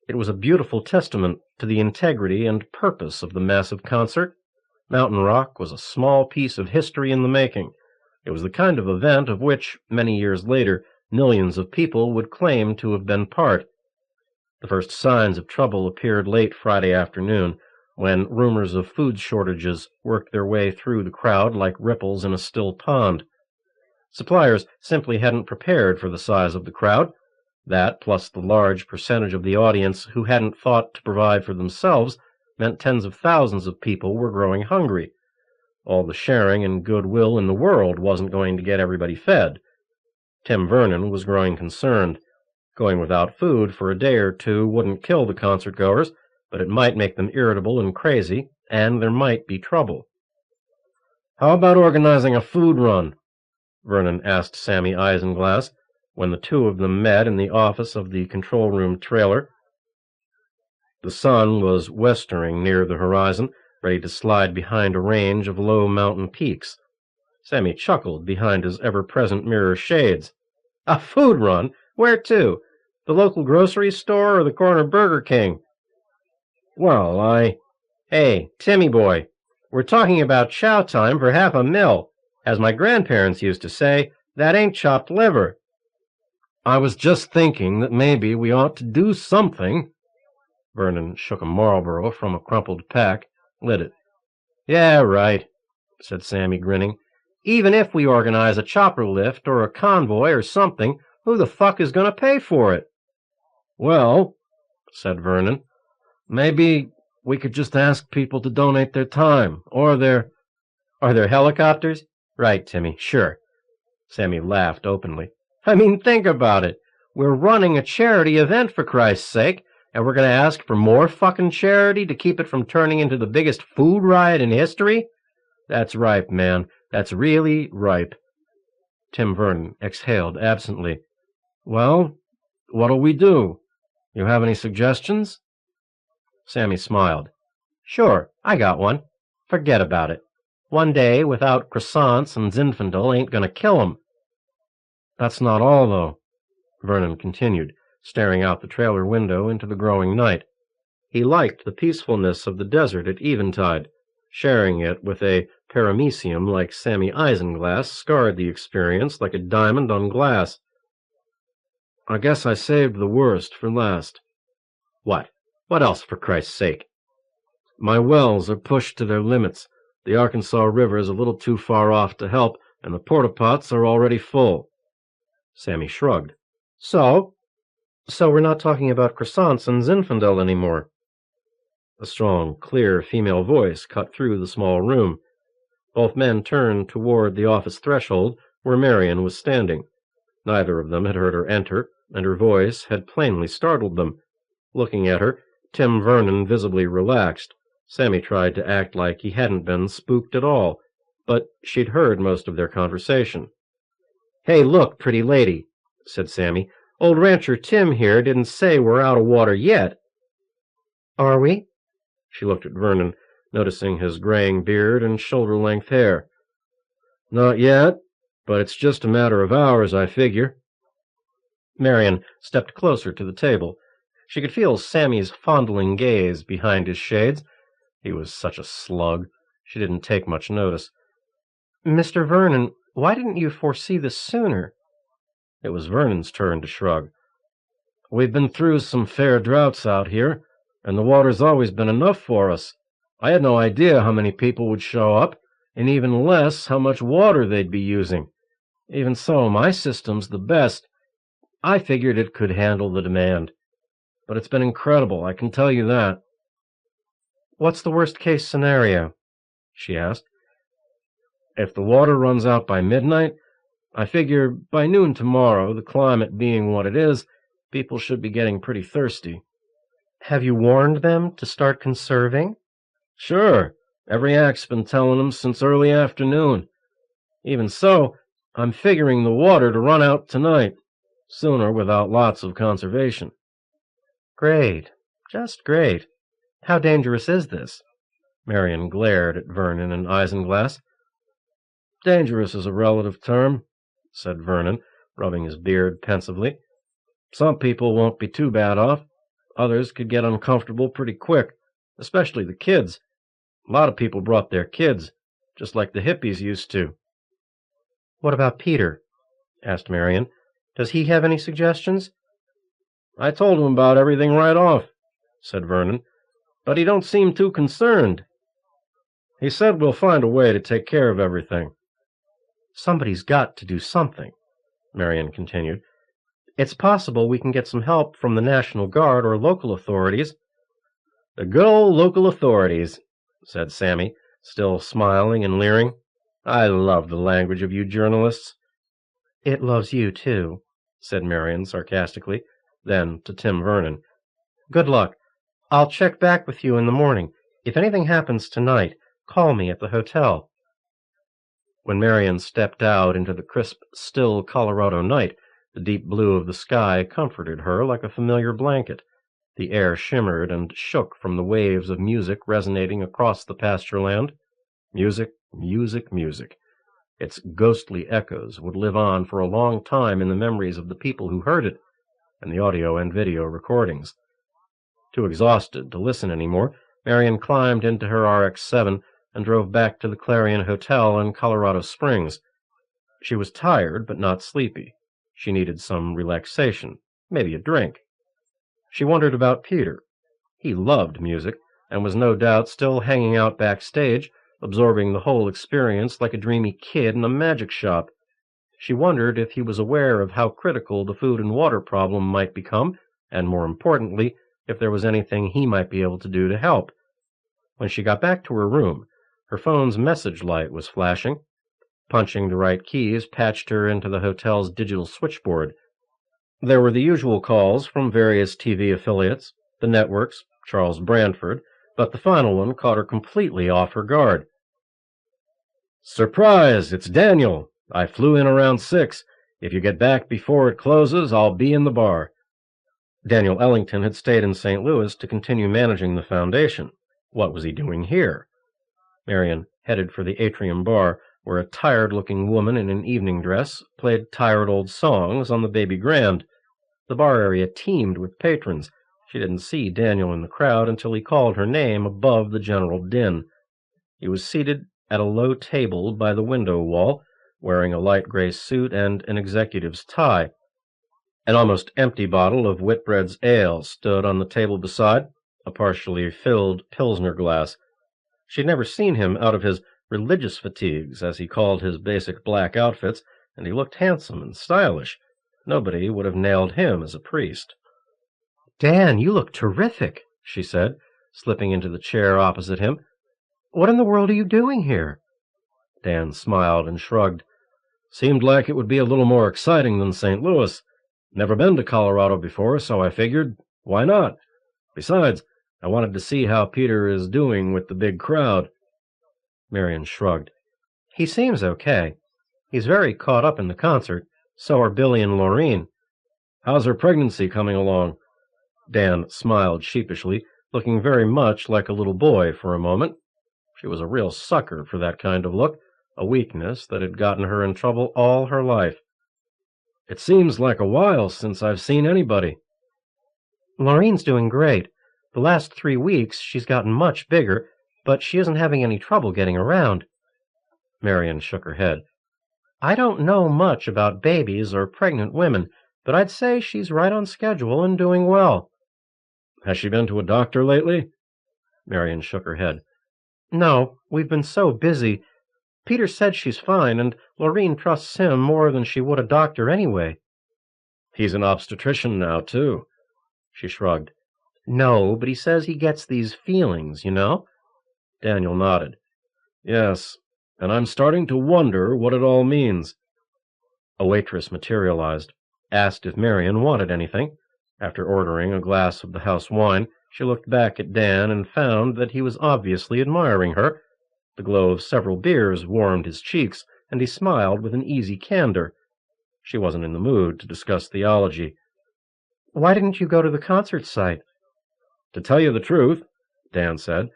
Speaker 2: It was a beautiful testament to the integrity and purpose of the massive concert. Mountain Rock was a small piece of history in the making. It was the kind of event of which, many years later, millions of people would claim to have been part. The first signs of trouble appeared late Friday afternoon, when rumors of food shortages worked their way through the crowd like ripples in a still pond. Suppliers simply hadn't prepared for the size of the crowd. That, plus the large percentage of the audience who hadn't thought to provide for themselves, meant tens of thousands of people were growing hungry. All the sharing and goodwill in the world wasn't going to get everybody fed. Tim Vernon was growing concerned. Going without food for a day or two wouldn't kill the concert-goers, but it might make them irritable and crazy, and there might be trouble. "How about organizing a food run?" Vernon asked Sammy Isinglass, when the two of them met in the office of the control-room trailer. The sun was westering near the horizon, ready to slide behind a range of low mountain peaks. Sammy chuckled behind his ever-present mirror shades. "A food run? Where to? The local grocery store or the corner Burger King?" "Well, Hey, Timmy boy, we're talking about chow time for 500,000. As my grandparents used to say, that ain't chopped liver." "I was just thinking that maybe we ought to do something." Vernon shook a Marlboro from a crumpled pack, lit it. "Yeah, right," said Sammy, grinning. "Even if we organize a chopper lift or a convoy or something, who the fuck is going to pay for it?" "Well," said Vernon, "maybe we could just ask people to donate their time, or their helicopters." "Right, Timmy, sure." Sammy laughed openly. "I mean, think about it. We're running a charity event, for Christ's sake, and we're going to ask for more fucking charity to keep it from turning into the biggest food riot in history? That's ripe, man. That's really ripe." Tim Vernon exhaled absently. "Well, what'll we do? You have any suggestions?" Sammy smiled. "Sure, I got one. Forget about it. One day without croissants and Zinfandel ain't going to kill 'em." "That's not all, though," Vernon continued, staring out the trailer window into the growing night. He liked the peacefulness of the desert at eventide. Sharing it with a paramecium like Sammy Isinglass scarred the experience like a diamond on glass. "I guess I saved the worst for last." "What? What else, for Christ's sake?" "My wells are pushed to their limits. The Arkansas River is a little too far off to help, and the porta-pots are already full." Sammy shrugged. So we're not talking about croissants and Zinfandel anymore." A strong, clear female voice cut through the small room. Both men turned toward the office threshold where Marion was standing. Neither of them had heard her enter, and her voice had plainly startled them. Looking at her, Tim Vernon visibly relaxed. Sammy tried to act like he hadn't been spooked at all, but she'd heard most of their conversation. "Hey, look, pretty lady," said Sammy. "Old rancher Tim here didn't say we're out of water yet." "Are we?" She looked at Vernon, noticing his graying beard and shoulder-length hair. "Not yet, but it's just a matter of hours, I figure." Marion stepped closer to the table. She could feel Sammy's fondling gaze behind his shades. He was such a slug. She didn't take much notice. "Mr. Vernon, why didn't you foresee this sooner?" It was Vernon's turn to shrug. "We've been through some fair droughts out here, and the water's always been enough for us. I had no idea how many people would show up, and even less how much water they'd be using. Even so, my system's the best. I figured it could handle the demand. But it's been incredible, I can tell you that." "What's the worst-case scenario?" she asked. "If the water runs out by midnight, I figure by noon tomorrow, the climate being what it is, people should be getting pretty thirsty." "Have you warned them to start conserving?" "Sure. Every act's been telling them since early afternoon. Even so, I'm figuring the water to run out tonight, sooner without lots of conservation." "Great. Just great. How dangerous is this?" Marion glared at Vernon and Isinglass. "Dangerous is a relative term," said Vernon, rubbing his beard pensively. "Some people won't be too bad off. Others could get uncomfortable pretty quick, especially the kids. A lot of people brought their kids, just like the hippies used to." "What about Peter?" asked Marion. "Does he have any suggestions?" "I told him about everything right off," said Vernon, "but he don't seem too concerned. He said we'll find a way to take care of everything." "Somebody's got to do something," Marion continued. "It's possible we can get some help from the National Guard or local authorities." "The good old local authorities," said Sammy, still smiling and leering. "I love the language of you journalists." "It loves you, too," said Marion sarcastically. Then to Tim Vernon, "Good luck. I'll check back with you in the morning. If anything happens tonight, call me at the hotel." When Marion stepped out into the crisp, still Colorado night, the deep blue of the sky comforted her like a familiar blanket. The air shimmered and shook from the waves of music resonating across the pasture land. Music, music, music. Its ghostly echoes would live on for a long time in the memories of the people who heard it, and the audio and video recordings. Too exhausted to listen any more, Marion climbed into her RX-7 and drove back to the Clarion Hotel in Colorado Springs. She was tired, but not sleepy. She needed some relaxation, maybe a drink. She wondered about Peter. He loved music, and was no doubt still hanging out backstage, absorbing the whole experience like a dreamy kid in a magic shop. She wondered if he was aware of how critical the food and water problem might become, and more importantly, if there was anything he might be able to do to help. When she got back to her room, her phone's message light was flashing. Punching the right keys patched her into the hotel's digital switchboard. There were the usual calls from various TV affiliates, the networks, Charles Branford, but the final one caught her completely off her guard. "Surprise! It's Daniel. I flew in around 6. If you get back before it closes, I'll be in the bar." Daniel Ellington had stayed in St. Louis to continue managing the foundation. What was he doing here? Marion headed for the atrium bar, where a tired-looking woman in an evening dress played tired old songs on the baby grand. The bar area teemed with patrons. She didn't see Daniel in the crowd until he called her name above the general din. He was seated at a low table by the window wall, wearing a light gray suit and an executive's tie. An almost empty bottle of Whitbread's ale stood on the table beside, a partially filled Pilsner glass. She'd never seen him out of his religious fatigues, as he called his basic black outfits, and he looked handsome and stylish. Nobody would have nailed him as a priest. "Dan, you look terrific," she said, slipping into the chair opposite him. "What in the world are you doing here?" Dan smiled and shrugged. "Seemed like it would be a little more exciting than St. Louis. Never been to Colorado before, so I figured, why not? Besides, I wanted to see how Peter is doing with the big crowd." Marion shrugged. "He seems okay. He's very caught up in the concert. So are Billy and Laureen." "How's her pregnancy coming along?" Dan smiled sheepishly, looking very much like a little boy for a moment. She was a real sucker for that kind of look, a weakness that had gotten her in trouble all her life. "It seems like a while since I've seen anybody."
Speaker 1: "Laureen's doing great. The last 3 weeks she's gotten much bigger, but she isn't having any trouble getting around."
Speaker 2: Marion shook her head.
Speaker 1: "I don't know much about babies or pregnant women, but I'd say she's right on schedule and doing well."
Speaker 2: "Has she been to a doctor lately?" Marion shook her head.
Speaker 1: "No, we've been so busy. Peter said she's fine, and Laureen trusts him more than she would a doctor anyway."
Speaker 2: "He's an obstetrician now, too." She shrugged.
Speaker 1: "No, but he says he gets these feelings, you know?"
Speaker 2: Daniel nodded. "Yes, and I'm starting to wonder what it all means." A waitress materialized, asked if Marion wanted anything. After ordering a glass of the house wine, she looked back at Dan and found that he was obviously admiring her. The glow of several beers warmed his cheeks, and he smiled with an easy candor. She wasn't in the mood to discuss theology.
Speaker 1: "Why didn't you go to the concert site?"
Speaker 2: "To tell you the truth," Dan said,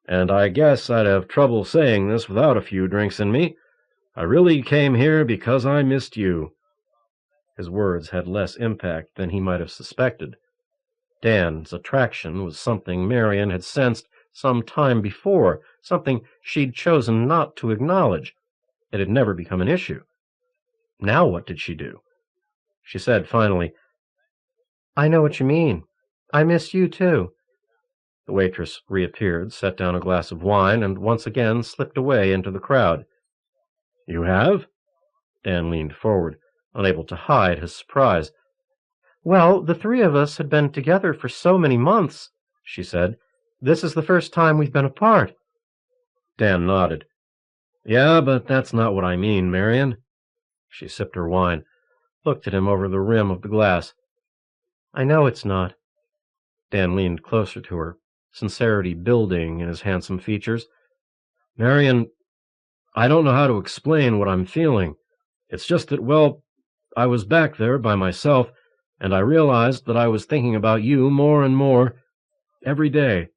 Speaker 2: "and I guess I'd have trouble saying this without a few drinks in me, I really came here because I missed you." His words had less impact than he might have suspected. Dan's attraction was something Marion had sensed some time before, something she'd chosen not to acknowledge. It had never become an issue. Now what did she do? She said finally,
Speaker 1: "I know what you mean. I miss you, too."
Speaker 2: The waitress reappeared, set down a glass of wine, and once again slipped away into the crowd. "You have?" Dan leaned forward, unable to hide his surprise.
Speaker 1: "Well, the 3 of us had been together for so many months," she said. "This is the first time we've been apart."
Speaker 2: Dan nodded. "Yeah, but that's not what I mean, Marion." She sipped her wine, looked at him over the rim of the glass.
Speaker 1: "I know it's not."
Speaker 2: Dan leaned closer to her, sincerity building in his handsome features. "Marion, I don't know how to explain what I'm feeling. It's just that, well, I was back there by myself, and I realized that I was thinking about you more and more every day."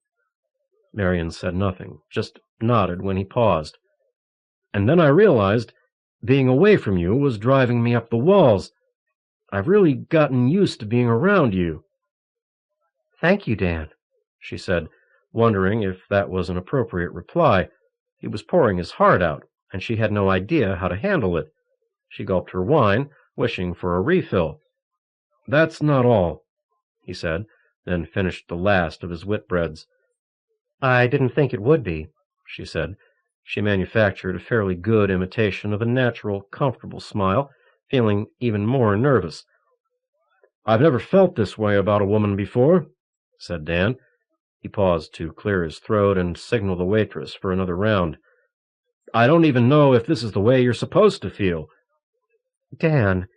Speaker 2: Marion said nothing, just nodded when he paused. "And then I realized being away from you was driving me up the walls. I've really gotten used to being around you."
Speaker 1: "Thank you, Dan,"
Speaker 2: she said, wondering if that was an appropriate reply. He was pouring his heart out, and she had no idea how to handle it. She gulped her wine, wishing for a refill. "That's not all," he said, then finished the last of his whitbreads.
Speaker 1: "I didn't think it would be,"
Speaker 2: she said. She manufactured a fairly good imitation of a natural, comfortable smile, feeling even more nervous. "I've never felt this way about a woman before," said Dan. He paused to clear his throat and signal the waitress for another round. "I don't even know if this is the way you're supposed to feel."
Speaker 1: "Dan,"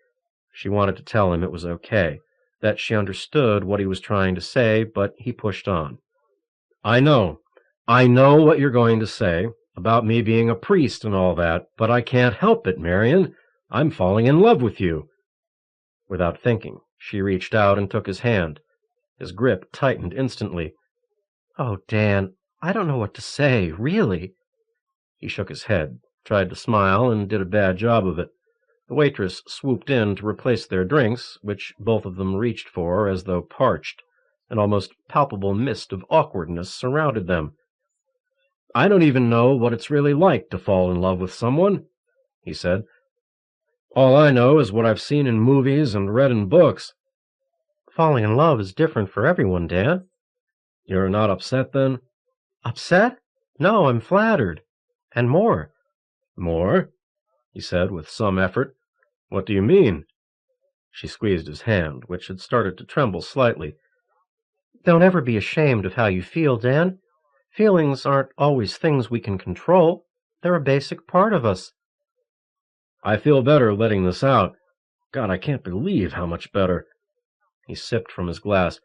Speaker 2: she wanted to tell him it was okay, that she understood what he was trying to say, but he pushed on. I know what you're going to say, about me being a priest and all that, but I can't help it, Marion. I'm falling in love with you." Without thinking, she reached out and took his hand. His grip tightened instantly.
Speaker 1: "Oh, Dan, I don't know what to say, really."
Speaker 2: He shook his head, tried to smile, and did a bad job of it. The waitress swooped in to replace their drinks, which both of them reached for as though parched. An almost palpable mist of awkwardness surrounded them. "I don't even know what it's really like to fall in love with someone," he said. "All I know is what I've seen in movies and read in books."
Speaker 1: "Falling in love is different for everyone, Dan."
Speaker 2: "You're not upset, then?"
Speaker 1: "Upset? No, I'm flattered. And more."
Speaker 2: "More?" he said with some effort. "What do you mean?" She squeezed his hand, which had started to tremble slightly.
Speaker 1: "Don't ever be ashamed of how you feel, Dan.
Speaker 2: Feelings aren't always things we can control. They're a basic part of us.
Speaker 1: I feel better letting this out. God, I can't believe how much better. He sipped from his glass.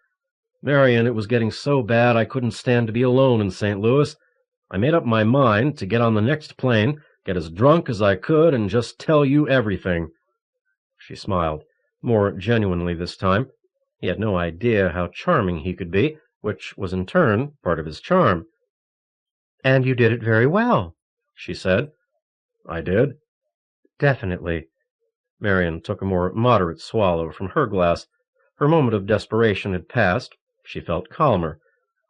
Speaker 1: Marion, it was getting so bad I couldn't stand to be alone in St. Louis. I made up my mind to get on the next plane, get as drunk as I could, and just tell you everything. She smiled, more genuinely this time. He had no idea how charming he could be, which was in turn part of his charm.
Speaker 2: And you did it very well, she said.
Speaker 1: I did?
Speaker 2: Definitely.
Speaker 1: Marion took a more moderate swallow from her glass. Her moment of desperation had passed. She felt calmer.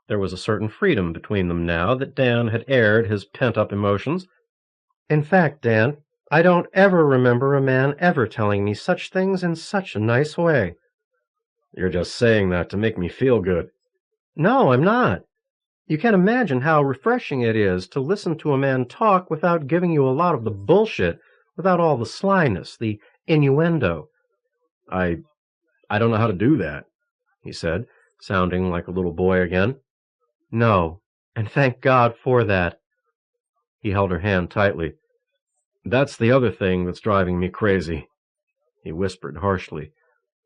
Speaker 1: There was a certain freedom between them now that Dan had aired his pent-up emotions.
Speaker 2: In fact, Dan, I don't ever remember a man ever telling me such things in such a nice way.
Speaker 1: You're just saying that to make me feel good.
Speaker 2: No, I'm not. You can't imagine how refreshing it is to listen to a man talk without giving you a lot of the bullshit, without all the slyness, the innuendo.
Speaker 1: I don't know how to do that, he said, sounding like a little boy again.
Speaker 2: No, and thank God for that.
Speaker 1: He held her hand tightly. That's the other thing that's driving me crazy, he whispered harshly.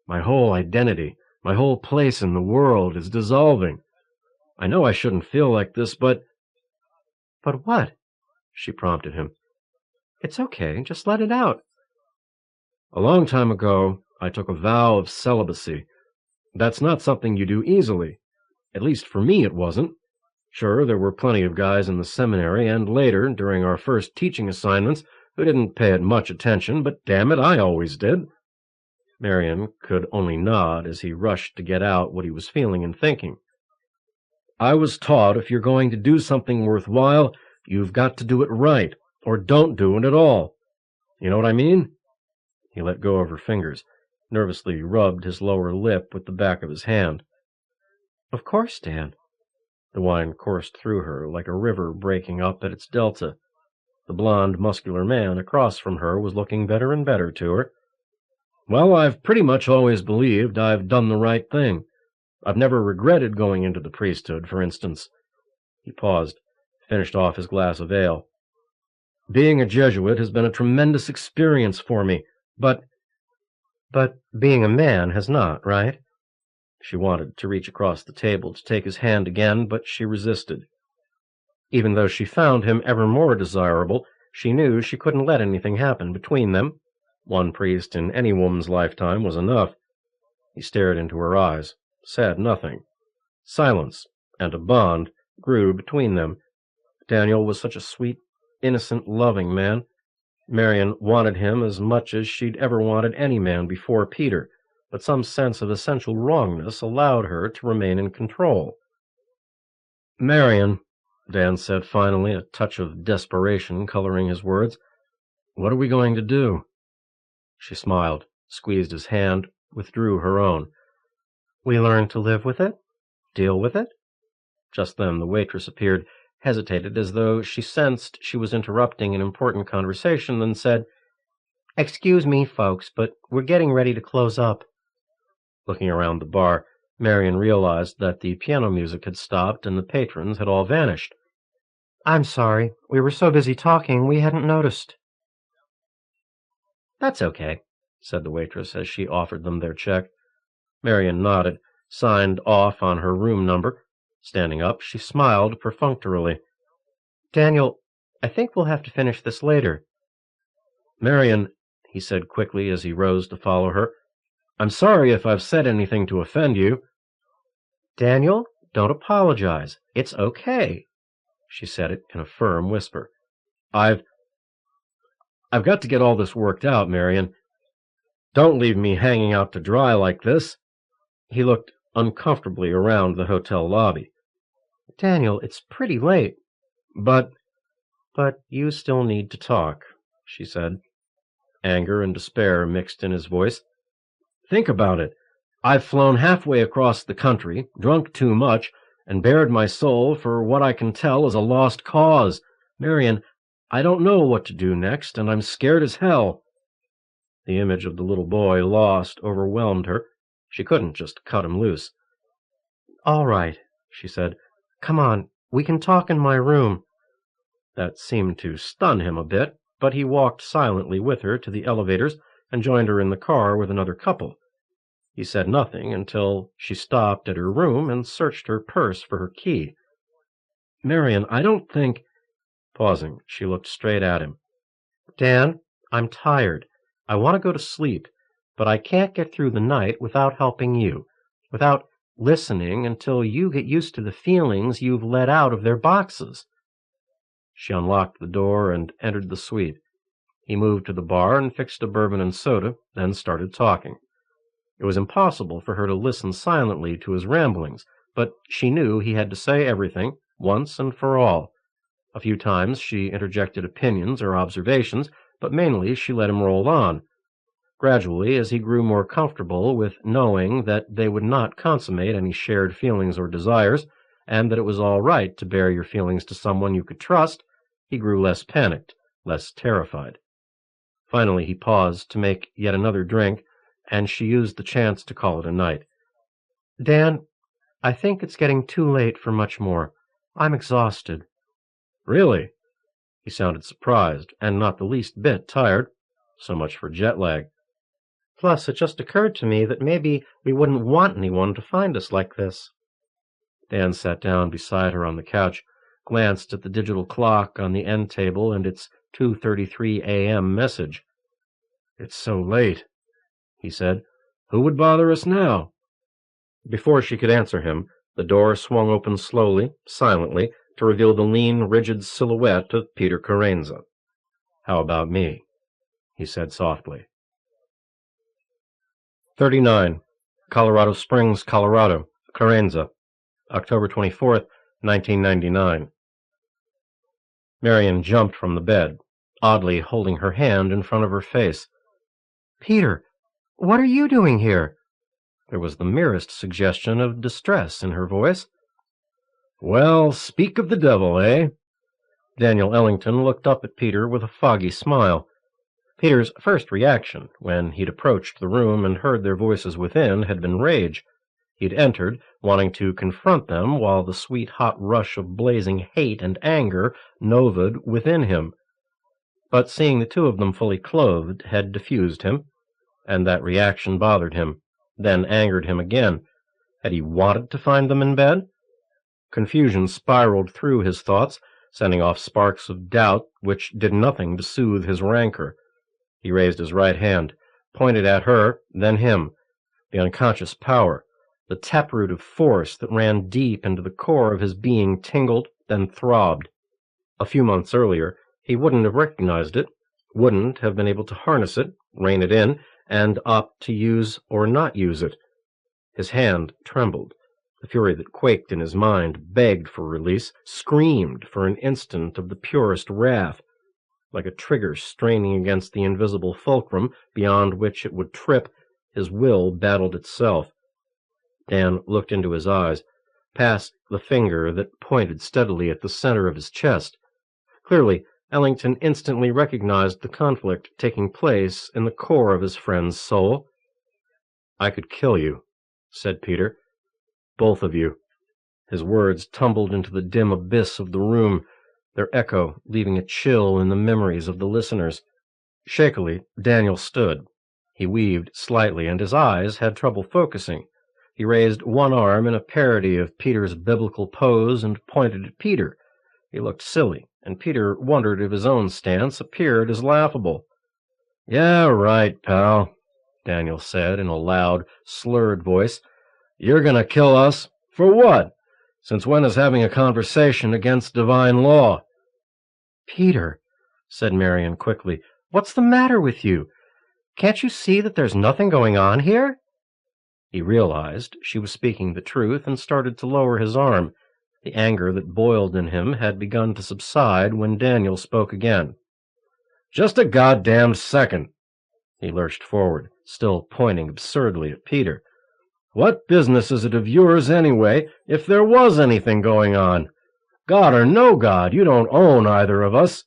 Speaker 1: My whole identity, my whole place in the world is dissolving. I know I shouldn't feel like this, but...
Speaker 2: But what?
Speaker 1: She prompted him.
Speaker 2: It's okay, just let it out.
Speaker 1: A long time ago, I took a vow of celibacy. That's not something you do easily. At least for me it wasn't. Sure, there were plenty of guys in the seminary and later, during our first teaching assignments, who didn't pay it much attention, but damn it, I always did. Marion could only nod as he rushed to get out what he was feeling and thinking. I was taught if you're going to do something worthwhile, you've got to do it right, or don't do it at all. You know what I mean? He let go of her fingers, nervously rubbed his lower lip with the back of his hand.
Speaker 2: Of course, Dan.
Speaker 1: The wine coursed through her like a river breaking up at its delta. The blond, muscular man across from her was looking better and better to her. Well, I've pretty much always believed I've done the right thing. I've never regretted going into the priesthood, for instance. He paused, finished off his glass of ale. Being a Jesuit has been a tremendous experience for me, but
Speaker 2: being a man has not, right?
Speaker 1: She wanted to reach across the table to take his hand again, but she resisted. Even though she found him ever more desirable, she knew she couldn't let anything happen between them. One priest in any woman's lifetime was enough. He stared into her eyes, said nothing. Silence and a bond grew between them. Daniel was such a sweet, innocent, loving man. Marion wanted him as much as she'd ever wanted any man before Peter, but some sense of essential wrongness allowed her to remain in control. Marion, Dan said finally, a touch of desperation coloring his words, what are we going to do? She smiled, squeezed his hand, withdrew her own.
Speaker 2: We learn to live with it? Deal with it?
Speaker 1: Just then the waitress appeared, hesitated as though she sensed she was interrupting an important conversation, then said,
Speaker 2: Excuse me, folks, but we're getting ready to close up.
Speaker 1: Looking around the bar, Marion realized that the piano music had stopped and the patrons had all vanished.
Speaker 2: I'm sorry. We were so busy talking we hadn't noticed.
Speaker 1: That's okay, said the waitress as she offered them their check. Marion nodded, signed off on her room number. Standing up, she smiled perfunctorily.
Speaker 2: Daniel, I think we'll have to finish this later.
Speaker 1: Marion, he said quickly as he rose to follow her, I'm sorry if I've said anything to offend you.
Speaker 2: Daniel, don't apologize. It's okay.
Speaker 1: She said it in a firm whisper. I've got to get all this worked out, Marion. Don't leave me hanging out to dry like this. He looked uncomfortably around the hotel lobby.
Speaker 2: Daniel, it's pretty late.
Speaker 1: But
Speaker 2: you still need to talk, she said.
Speaker 1: Anger and despair mixed in his voice. Think about it. I've flown halfway across the country, drunk too much, and bared my soul for what I can tell is a lost cause. Marion, I don't know what to do next, and I'm scared as hell. The image of the little boy lost overwhelmed her. She couldn't just cut him loose.
Speaker 2: All right, she said. Come on, We can talk in my room." That seemed to stun him a bit, but he walked silently with her to the elevators and joined her in the car with another couple. He said nothing until she stopped at her room and searched her purse for her key. "Marion, I don't think—" Pausing, she looked straight at him. "Dan, I'm tired. I want to go to sleep, but I can't get through the night without helping you, without listening until you get used to the feelings you've let out of their boxes." She unlocked the door and entered the suite. He moved to the bar and fixed a bourbon and soda, then started talking. It was impossible for her to listen silently to his ramblings, but she knew he had to say everything, once and for all. A few times she interjected opinions or observations, but mainly she let him roll on. Gradually, as he grew more comfortable with knowing that they would not consummate any shared feelings or desires, and that it was all right to bear your feelings to someone you could trust, he grew less panicked, less terrified. Finally he paused to make yet another drink, and she used the chance to call it a night. "Dan, I think it's getting too late for much more. I'm exhausted." "Really?" He sounded surprised, and not the least bit tired. So much for jet lag. "Plus, it just occurred to me that maybe we wouldn't want anyone to find us like this." Dan sat down beside her on the couch, glanced at the digital clock on the end table and its 2:33 a.m. message. "It's so late," he said. "Who would bother us now?" Before she could answer him, the door swung open slowly, silently, to reveal the lean, rigid silhouette of Peter Carenza. "How about me?" he said softly. 39. Colorado Springs, Colorado. Carenza. October 24th, 1999. Marion jumped from the bed, oddly holding her hand in front of her face. "Peter, what are you doing here?" There was the merest suggestion of distress in her voice. "Well, speak of the devil, eh?" Daniel Ellington looked up at Peter with a foggy smile. Peter's first reaction, when he'd approached the room and heard their voices within, had been rage. He'd entered, wanting to confront them, while the sweet hot rush of blazing hate and anger novaed within him. But seeing the two of them fully clothed had diffused him, and that reaction bothered him, then angered him again. Had he wanted to find them in bed? Confusion spiraled through his thoughts, sending off sparks of doubt which did nothing to soothe his rancor. He raised his right hand, pointed at her, then him. The unconscious power, the taproot of force that ran deep into the core of his being tingled, then throbbed. A few months earlier, he wouldn't have recognized it, wouldn't have been able to harness it, rein it in, and opt to use or not use it. His hand trembled. The fury that quaked in his mind begged for release, screamed for an instant of the purest wrath. Like a trigger straining against the invisible fulcrum beyond which it would trip, his will battled itself. Dan looked into his eyes, past the finger that pointed steadily at the center of his chest. Clearly, Ellington instantly recognized the conflict taking place in the core of his friend's soul. "I could kill you," said Peter. "Both of you." His words tumbled into the dim abyss of the room, their echo leaving a chill in the memories of the listeners. Shakily, Daniel stood. He weaved slightly, and his eyes had trouble focusing. He raised one arm in a parody of Peter's biblical pose and pointed at Peter. He looked silly, and Peter wondered if his own stance appeared as laughable. "Yeah, right, pal," Daniel said in a loud, slurred voice. "You're gonna kill us? For what? Since when is having a conversation against divine law?" "Peter," said Marion quickly, "what's the matter with you? Can't you see that there's nothing going on here?" He realized she was speaking the truth and started to lower his arm. The anger that boiled in him had begun to subside when Daniel spoke again. "Just a goddamn second." He lurched forward, still pointing absurdly at Peter. "What business is it of yours, anyway, if there was anything going on? God or no God, you don't own either of us."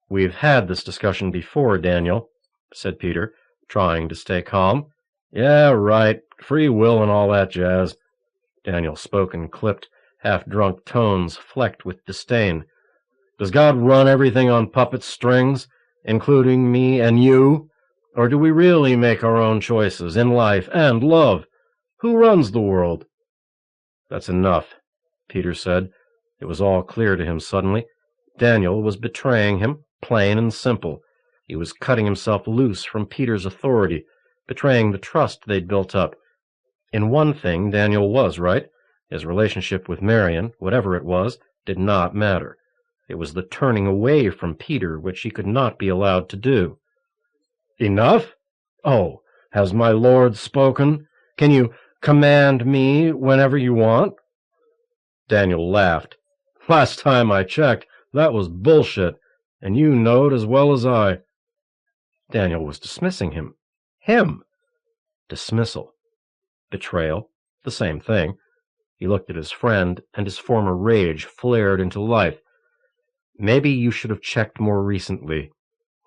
Speaker 2: "We've had this discussion before, Daniel," said Peter, trying to stay calm. "Yeah, right. Free will and all that jazz." Daniel spoke and clipped,
Speaker 1: half-drunk tones flecked with disdain. "Does God run everything on puppet strings, including me and you? Or do we really make our own choices in life and love? Who runs the world?" "That's enough," Peter said. It was all clear to him suddenly. Daniel was betraying him, plain and simple. He was cutting himself loose from Peter's authority, betraying the trust they'd built up. In one thing, Daniel was right. His relationship with Marion, whatever it was, did not matter. It was the turning away from Peter which he could not be allowed to do. "Enough? Oh, has my lord spoken? Can you command me whenever you want?" Daniel laughed. "Last time I checked, that was bullshit, and you know it as well as I." Daniel was dismissing him. Him! Dismissal. Betrayal. The same thing. He looked at his friend, and his former rage flared into life. "Maybe you should have checked more recently,"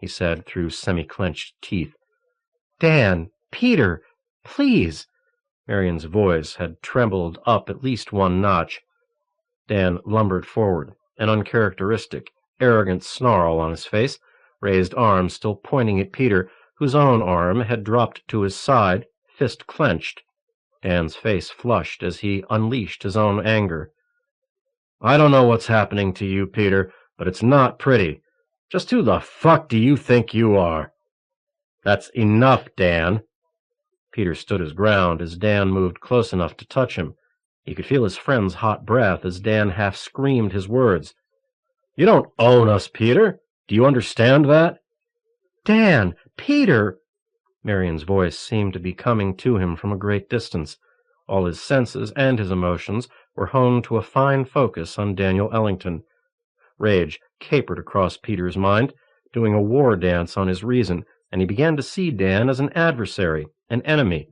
Speaker 1: he said through semi-clenched teeth. "Dan! Peter! Please!" Marion's voice had trembled up at least one notch. Dan lumbered forward, an uncharacteristic, arrogant snarl on his face, raised arm still pointing at Peter, whose own arm had dropped to his side, fist clenched. Dan's face flushed as he unleashed his own anger. "I don't know what's happening to you, Peter, but it's not pretty. Just who the fuck do you think you are?" "That's enough, Dan." Peter stood his ground as Dan moved close enough to touch him. He could feel his friend's hot breath as Dan half screamed his words. "You don't own us, Peter. Do you understand that?" "Dan! Peter!" Marion's voice seemed to be coming to him from a great distance. All his senses and his emotions were honed to a fine focus on Daniel Ellington. Rage capered across Peter's mind, doing a war dance on his reason, and he began to see Dan as an adversary, an enemy.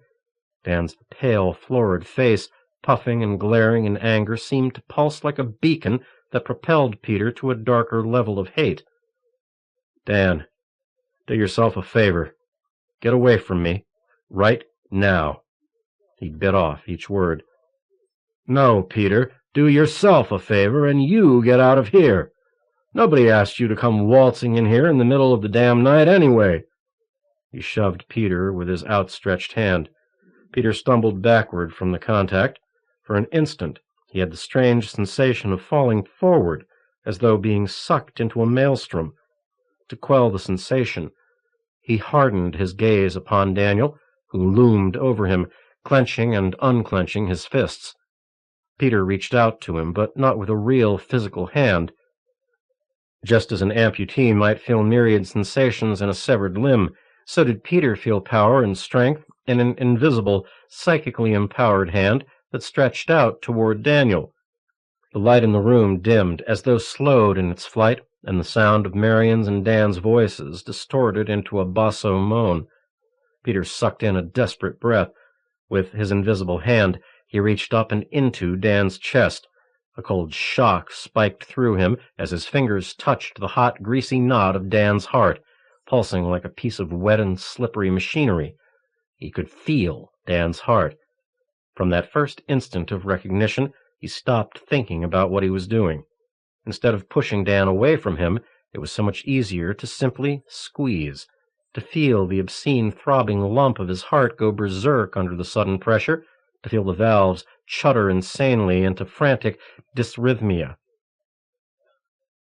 Speaker 1: Dan's pale, florid face, puffing and glaring in anger, seemed to pulse like a beacon that propelled Peter to a darker level of hate. "Dan, do yourself a favor. Get away from me. Right now." He bit off each word. "No, Peter, do yourself a favor and you get out of here. Nobody asked you to come waltzing in here in the middle of the damn night anyway." He shoved Peter with his outstretched hand. Peter stumbled backward from the contact. For an instant he had the strange sensation of falling forward, as though being sucked into a maelstrom. To quell the sensation, he hardened his gaze upon Daniel, who loomed over him, clenching and unclenching his fists. Peter reached out to him, but not with a real physical hand. Just as an amputee might feel myriad sensations in a severed limb, so did Peter feel power and strength in an invisible, psychically empowered hand that stretched out toward Daniel. The light in the room dimmed, as though slowed in its flight, and the sound of Marion's and Dan's voices distorted into a basso moan. Peter sucked in a desperate breath. With his invisible hand, he reached up and into Dan's chest. A cold shock spiked through him as his fingers touched the hot, greasy knot of Dan's heart, pulsing like a piece of wet and slippery machinery. He could feel Dan's heart. From that first instant of recognition, he stopped thinking about what he was doing. Instead of pushing Dan away from him, it was so much easier to simply squeeze, to feel the obscene throbbing lump of his heart go berserk under the sudden pressure, to feel the valves shudder insanely into frantic dysrhythmia.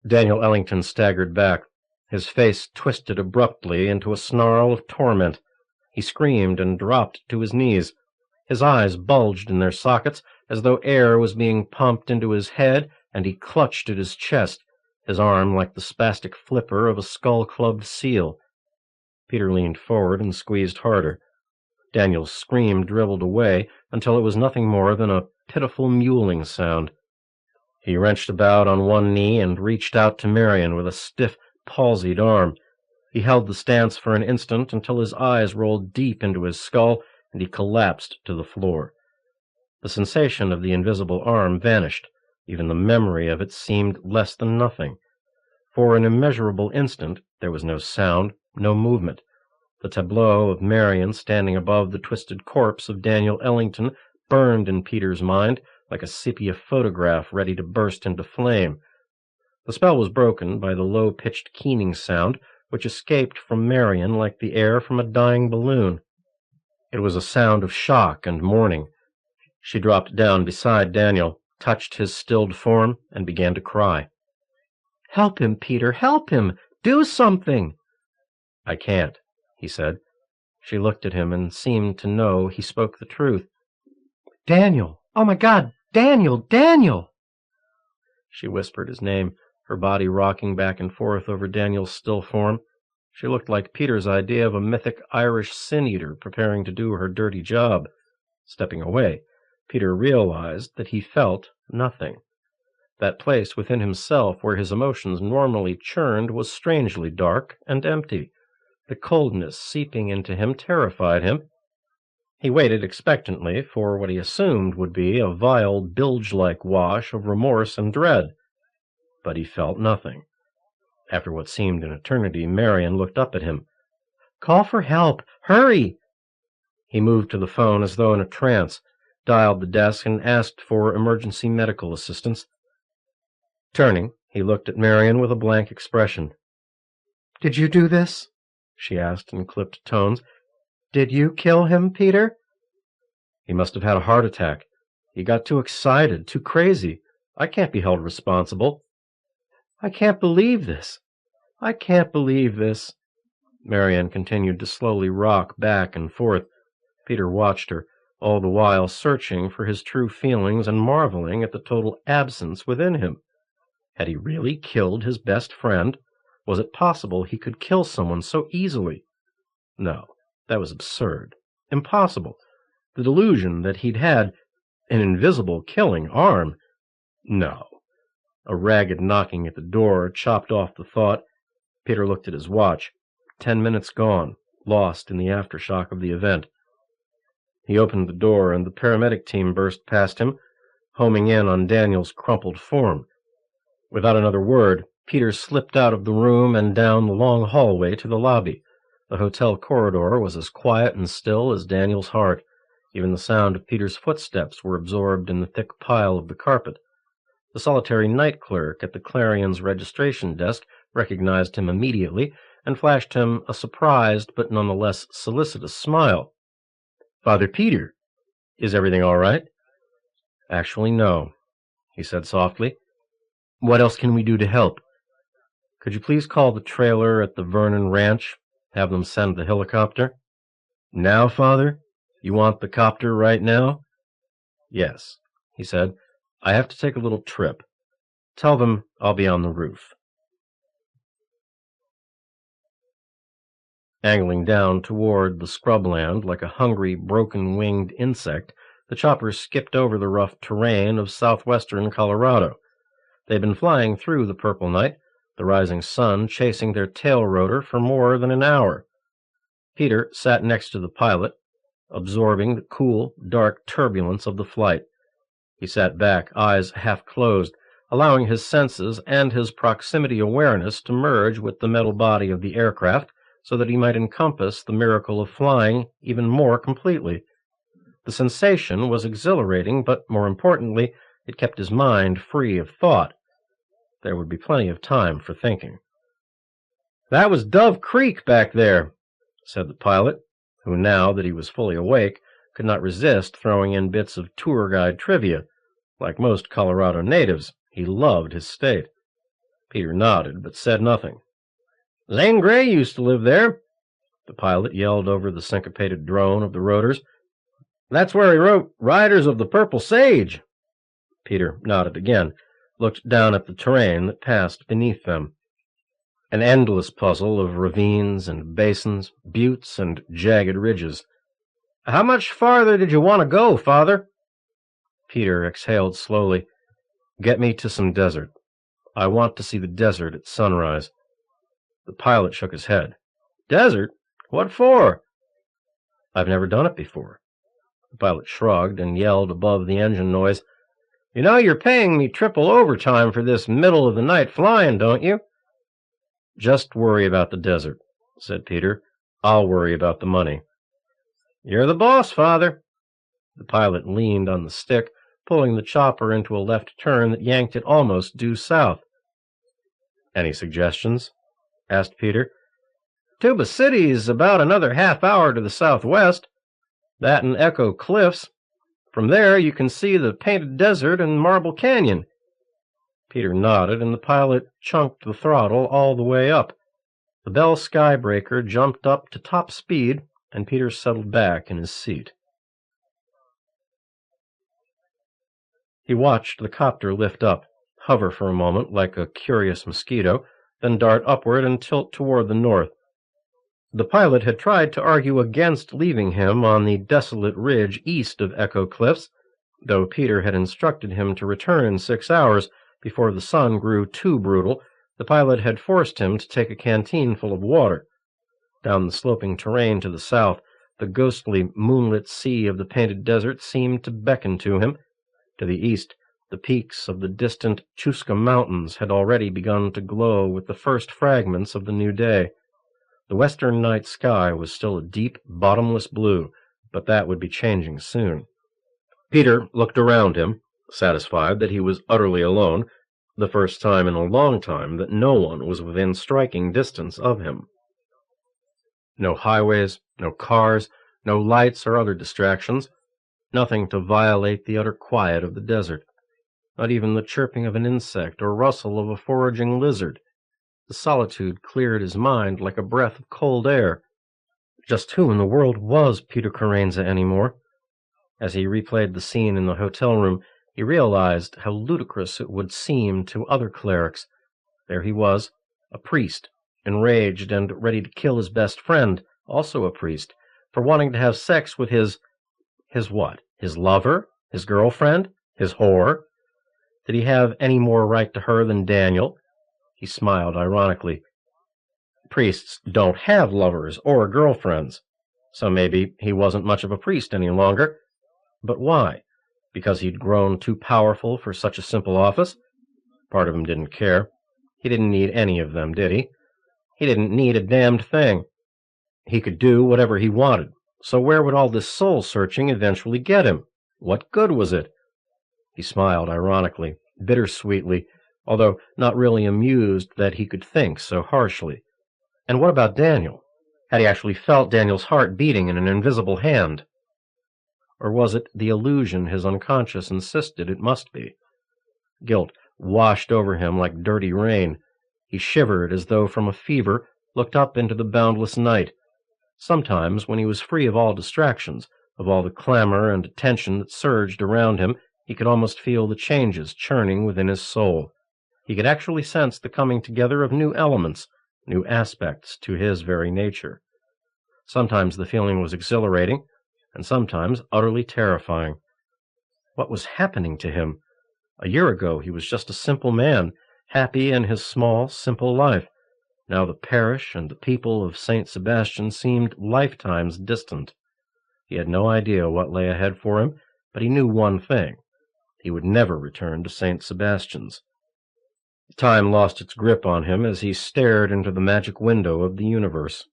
Speaker 1: Daniel Ellington staggered back. His face twisted abruptly into a snarl of torment. He screamed and dropped to his knees. His eyes bulged in their sockets as though air was being pumped into his head, and he clutched at his chest, his arm like the spastic flipper of a skull-clubbed seal. Peter leaned forward and squeezed harder. Daniel's scream dribbled away until it was nothing more than a pitiful mewling sound. He wrenched about on one knee and reached out to Marion with a stiff, palsied arm. He held the stance for an instant until his eyes rolled deep into his skull and he collapsed to the floor. The sensation of the invisible arm vanished. Even the memory of it seemed less than nothing. For an immeasurable instant there was no sound, no movement. The tableau of Marion standing above the twisted corpse of Daniel Ellington burned in Peter's mind like a sepia photograph ready to burst into flame. The spell was broken by the low-pitched keening sound which escaped from Marion like the air from a dying balloon. It was a sound of shock and mourning. She dropped down beside Daniel, touched his stilled form, and began to cry. "Help him, Peter, help him! Do something!" "I can't," he said. She looked at him and seemed to know he spoke the truth. "Daniel! Oh, my God! Daniel! Daniel!" She whispered his name, her body rocking back and forth over Daniel's still form. She looked like Peter's idea of a mythic Irish sin-eater preparing to do her dirty job. Stepping away, Peter realized that he felt nothing. That place within himself where his emotions normally churned was strangely dark and empty. The coldness seeping into him terrified him. He waited expectantly for what he assumed would be a vile, bilge-like wash of remorse and dread. But he felt nothing. After what seemed an eternity, Marion looked up at him. "Call for help! Hurry!" He moved to the phone as though in a trance, dialed the desk, and asked for emergency medical assistance. Turning, he looked at Marion with a blank expression. "Did you do this?" she asked in clipped tones. "Did you kill him, Peter?" "He must have had a heart attack. He got too excited, too crazy. I can't be held responsible." "I can't believe this. I can't believe this." Marion continued to slowly rock back and forth. Peter watched her, all the while searching for his true feelings and marveling at the total absence within him. Had he really killed his best friend? Was it possible he could kill someone so easily? No, that was absurd. Impossible. The delusion that he'd had an invisible killing arm? No. A ragged knocking at the door chopped off the thought. Peter looked at his watch. 10 minutes gone, lost in the aftershock of the event. He opened the door, and the paramedic team burst past him, homing in on Daniel's crumpled form. Without another word, Peter slipped out of the room and down the long hallway to the lobby. The hotel corridor was as quiet and still as Daniel's heart. Even the sound of Peter's footsteps were absorbed in the thick pile of the carpet. The solitary night clerk at the Clarion's registration desk recognized him immediately and flashed him a surprised but nonetheless solicitous smile. "Father Peter, is everything all right?" "Actually, no," he said softly. "What else can we do to help?" "Could you please call the trailer at the Vernon Ranch? Have them send the helicopter?" "Now, Father? You want the copter right now?" "Yes," he said. "I have to take a little trip. Tell them I'll be on the roof." Angling down toward the scrubland like a hungry, broken-winged insect, the chopper skipped over the rough terrain of southwestern Colorado. They'd been flying through the purple night, the rising sun chasing their tail rotor for more than an hour. Peter sat next to the pilot, absorbing the cool, dark turbulence of the flight. He sat back, eyes half closed, allowing his senses and his proximity awareness to merge with the metal body of the aircraft so that he might encompass the miracle of flying even more completely. The sensation was exhilarating, but more importantly, it kept his mind free of thought. There would be plenty of time for thinking. "That was Dove Creek back there," said the pilot, who, now that he was fully awake, could not resist throwing in bits of tour guide trivia. Like most Colorado natives, he loved his state. Peter nodded, but said nothing. "Zane Grey used to live there," the pilot yelled over the syncopated drone of the rotors. "That's where he wrote Riders of the Purple Sage." Peter nodded again, looked down at the terrain that passed beneath them. An endless puzzle of ravines and basins, buttes and jagged ridges. "How much farther did you want to go, Father?" Peter exhaled slowly. "Get me to some desert. I want to see the desert at sunrise." The pilot shook his head. "Desert? What for?" "I've never done it before." The pilot shrugged and yelled above the engine noise. "You know you're paying me triple overtime for this middle-of-the-night flying, don't you?" "Just worry about the desert," said Peter. "I'll worry about the money." "You're the boss, Father." The pilot leaned on the stick,
Speaker 2: pulling the chopper into a left turn that yanked it almost due south. "Any suggestions?" asked Peter. "Tuba City's about another half-hour to the southwest. That and Echo Cliffs. From there you can see the Painted Desert and Marble Canyon." Peter nodded, and the pilot chunked the throttle all the way up. The Bell skybreaker jumped up to top speed, and Peter settled back in his seat. He watched the copter lift up, hover for a moment like a curious mosquito, then dart upward and tilt toward the north. The pilot had tried to argue against leaving him on the desolate ridge east of Echo Cliffs, though Peter had instructed him to return in 6 hours before the sun grew too brutal. The pilot had forced him to take a canteen full of water. Down the sloping terrain to the south, the ghostly, moonlit sea of the Painted Desert seemed to beckon to him. To the east, the peaks of the distant Chusca Mountains had already begun to glow with the first fragments of the new day. The western night sky was still a deep, bottomless blue, but that would be changing soon. Peter looked around him, satisfied that he was utterly alone, the first time in a long time that no one was within striking distance of him. No highways, no cars, no lights or other distractions, nothing to violate the utter quiet of the desert, not even the chirping of an insect or rustle of a foraging lizard. The solitude cleared his mind like a breath of cold air. Just who in the world was Peter Carenza anymore? As he replayed the scene in the hotel room, he realized how ludicrous it would seem to other clerics. There he was, a priest, enraged and ready to kill his best friend, also a priest, for wanting to have sex with his what? His lover? His girlfriend? His whore? Did he have any more right to her than Daniel? He smiled ironically. Priests don't have lovers or girlfriends, so maybe he wasn't much of a priest any longer. But why? Because he'd grown too powerful for such a simple office? Part of him didn't care. He didn't need any of them, did he? He didn't need a damned thing. He could do whatever he wanted, so where would all this soul-searching eventually get him? What good was it? He smiled ironically, bittersweetly, although not really amused that he could think so harshly. And what about Daniel? Had he actually felt Daniel's heart beating in an invisible hand? Or was it the illusion his unconscious insisted it must be? Guilt washed over him like dirty rain. He shivered as though from a fever, looked up into the boundless night. Sometimes, when he was free of all distractions, of all the clamor and attention that surged around him, he could almost feel the changes churning within his soul. He could actually sense the coming together of new elements, new aspects to his very nature. Sometimes the feeling was exhilarating, and sometimes utterly terrifying. What was happening to him? A year ago he was just a simple man, happy in his small, simple life. Now the parish and the people of St. Sebastian seemed lifetimes distant. He had no idea what lay ahead for him, but he knew one thing. He would never return to St. Sebastian's. Time lost its grip on him as he stared into the magic window of the universe.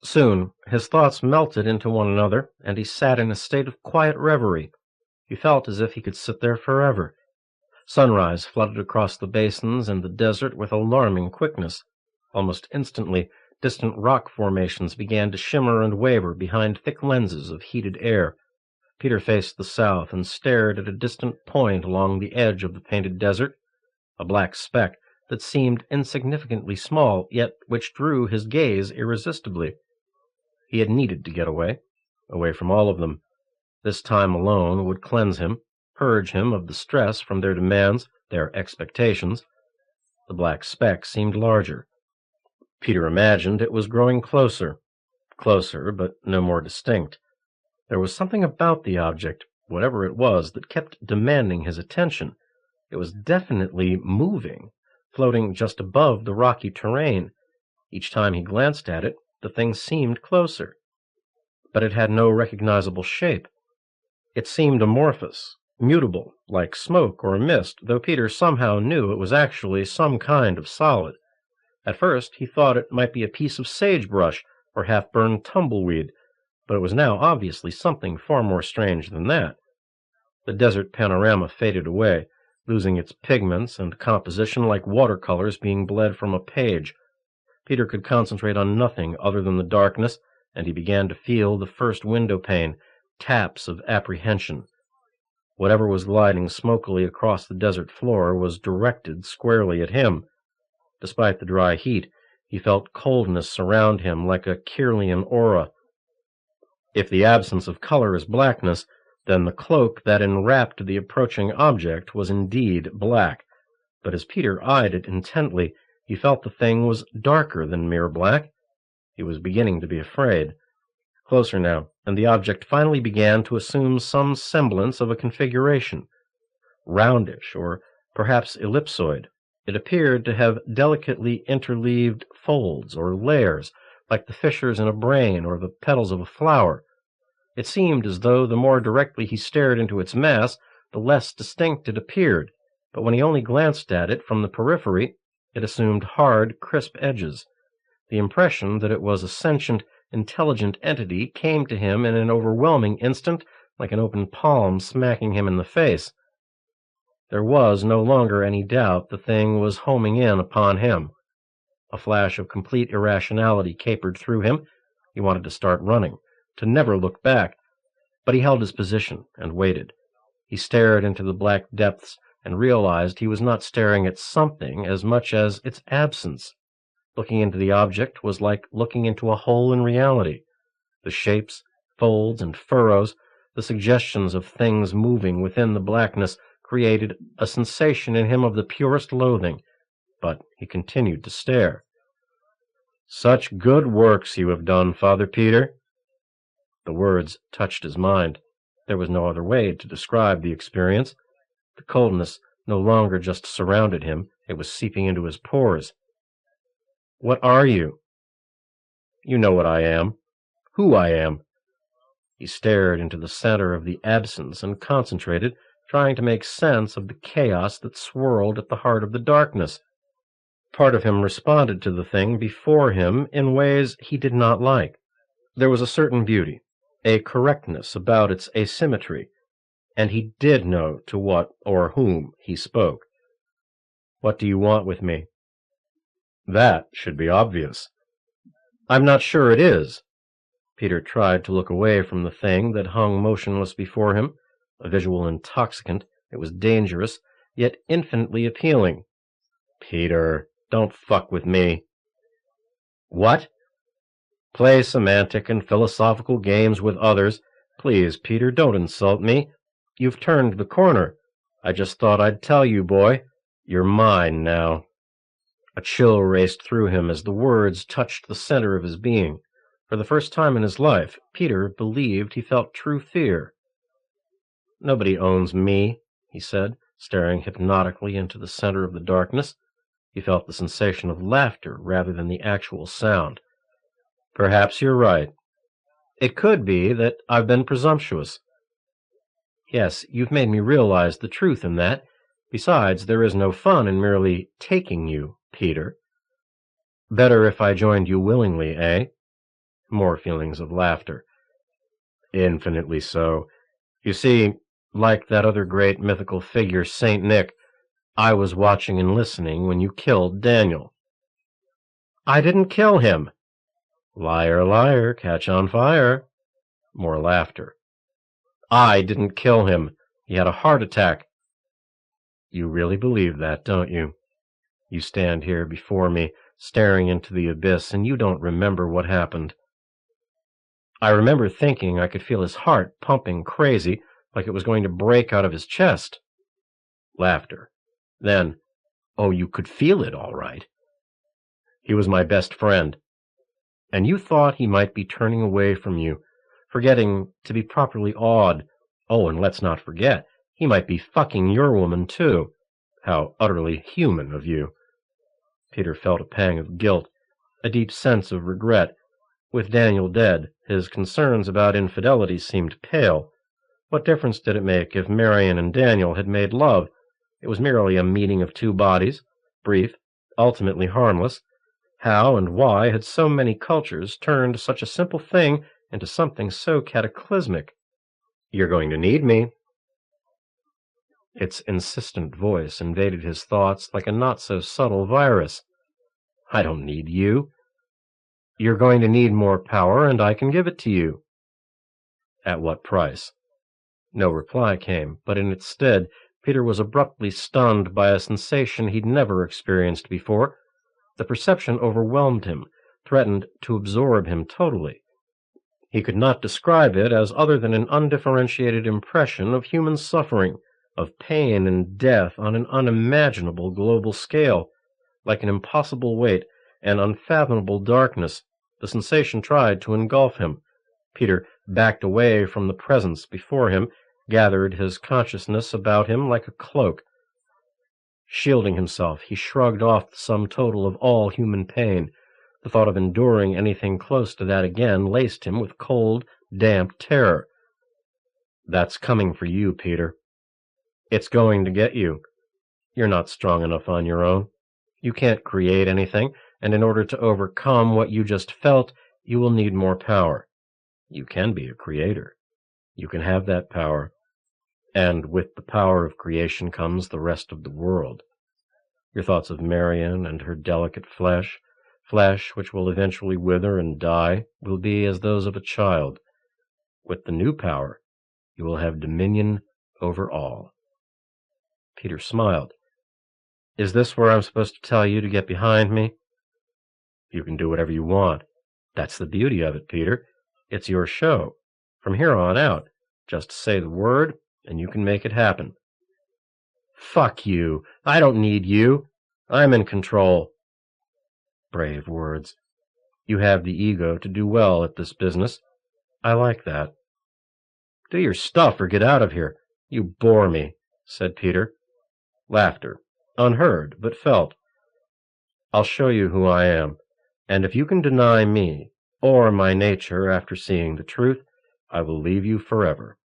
Speaker 2: Soon his thoughts melted into one another, and he sat in a state of quiet reverie. He felt as if he could sit there forever. Sunrise flooded across the basins and the desert with alarming quickness. Almost instantly, distant rock formations began to shimmer and waver behind thick lenses of heated air. Peter faced the south and stared at a distant point along the edge of the Painted Desert, a black speck that seemed insignificantly small, yet which drew his gaze irresistibly. He had needed to get away from all of them. This time alone would cleanse him, purge him of the stress from their demands, their expectations. The black speck seemed larger. Peter imagined it was growing closer, but no more distinct. There was something about the object, whatever it was, that kept demanding his attention. It was definitely moving, floating just above the rocky terrain. Each time he glanced at it, the thing seemed closer. But it had no recognizable shape. It seemed amorphous, mutable, like smoke or a mist, though Peter somehow knew it was actually some kind of solid. At first he thought it might be a piece of sagebrush or half-burned tumbleweed, but it was now obviously something far more strange than that. The desert panorama faded away, losing its pigments and composition like watercolors being bled from a page. Peter could concentrate on nothing other than the darkness, and he began to feel the first window pane, taps of apprehension. Whatever was gliding smokily across the desert floor was directed squarely at him. Despite the dry heat, he felt coldness surround him like a Kirlian aura. If the absence of color is blackness, then the cloak that enwrapped the approaching object was indeed black. But as Peter eyed it intently, he felt the thing was darker than mere black. He was beginning to be afraid. Closer now, and the object finally began to assume some semblance of a configuration. Roundish, or perhaps ellipsoid, it appeared to have delicately interleaved folds or layers, like the fissures in a brain or the petals of a flower. It seemed as though the more directly he stared into its mass, the less distinct it appeared, but when he only glanced at it from the periphery, it assumed hard, crisp edges. The impression that it was a sentient, intelligent entity came to him in an overwhelming instant, like an open palm smacking him in the face. There was no longer any doubt the thing was homing in upon him. A flash of complete irrationality capered through him. He wanted to start running, to never look back, but he held his position and waited. He stared into the black depths and realized he was not staring at something as much as its absence. Looking into the object was like looking into a hole in reality. The shapes, folds, and furrows, the suggestions of things moving within the blackness, created a sensation in him of the purest loathing, but he continued to stare. "Such good works you have done, Father Peter." The words touched his mind. There was no other way to describe the experience. The coldness no longer just surrounded him, it was seeping into his pores. "What are you?" "You know what I am. Who I am." He stared into the center of the absence and concentrated, trying to make sense of the chaos that swirled at the heart of the darkness. Part of him responded to the thing before him in ways he did not like. There was a certain beauty, a correctness about its asymmetry, and he did know to what or whom he spoke. "What do you want with me?" "That should be obvious." "I'm not sure it is." Peter tried to look away from the thing that hung motionless before him. A visual intoxicant, it was dangerous, yet infinitely appealing. "Peter, don't fuck with me." "What?" "Play semantic and philosophical games with others. Please, Peter, don't insult me. You've turned the corner. I just thought I'd tell you, boy. You're mine now." A chill raced through him as the words touched the center of his being. For the first time in his life, Peter believed he felt true fear. "Nobody owns me," he said, staring hypnotically into the center of the darkness. He felt the sensation of laughter rather than the actual sound. "Perhaps you're right. It could be that I've been presumptuous." "Yes, you've made me realize the truth in that. Besides, there is no fun in merely taking you, Peter." "Better if I joined you willingly, eh?" More feelings of laughter. "Infinitely so. You see, like that other great mythical figure, Saint Nick, I was watching and listening when you killed Daniel." "I didn't kill him." "Liar, liar, catch on fire." More laughter. "I didn't kill him. He had a heart attack." "You really believe that, don't you? You stand here before me, staring into the abyss, and you don't remember what happened." "I remember thinking I could feel his heart pumping crazy, like it was going to break out of his chest." Laughter. Then, "Oh, you could feel it all right." "He was my best friend." "And you thought he might be turning away from you, forgetting to be properly awed. Oh, and let's not forget, he might be fucking your woman, too. How utterly human of you." Peter felt a pang of guilt, a deep sense of regret. With Daniel dead, his concerns about infidelity seemed pale. What difference did it make if Marion and Daniel had made love? It was merely a meeting of two bodies, brief, ultimately harmless. How and why had so many cultures turned such a simple thing into something so cataclysmic? "You're going to need me."
Speaker 1: Its insistent voice invaded his thoughts like a not-so-subtle virus. I don't need you. You're going to need more power, and I can give it to you. At what price? No reply came, but in its stead, Peter was abruptly stunned by a sensation he'd never experienced before. The perception overwhelmed him, threatened to absorb him totally. He could not describe it as other than an undifferentiated impression of human suffering, of pain and death on an unimaginable global scale. Like an impossible weight, an unfathomable darkness, the sensation tried to engulf him. Peter backed away from the presence before him, gathered his consciousness about him like a cloak. Shielding himself, he shrugged off the sum total of all human pain. The thought of enduring anything close to that again laced him with cold, damp terror. That's coming for you, Peter. It's going to get you. You're not strong enough on your own. You can't create anything, and in order to overcome what you just felt, you will need more power. You can be a creator. You can have that power. And with the power of creation comes the rest of the world. Your thoughts of Marion and her delicate flesh which will eventually wither and die, will be as those of a child. With the new power, you will have dominion over all. Peter smiled. Is this where I'm supposed to tell you to get behind me? You can do whatever you want. That's the beauty of it, Peter. It's your show. From here on out, just say the word, and you can make it happen. Fuck you. I don't need you. I'm in control. Brave words. You have the ego to do well at this business. I like that. Do your stuff or get out of here. You bore me, said Peter. Laughter, unheard but felt. I'll show you who I am, and if you can deny me, or my nature after seeing the truth, I will leave you forever.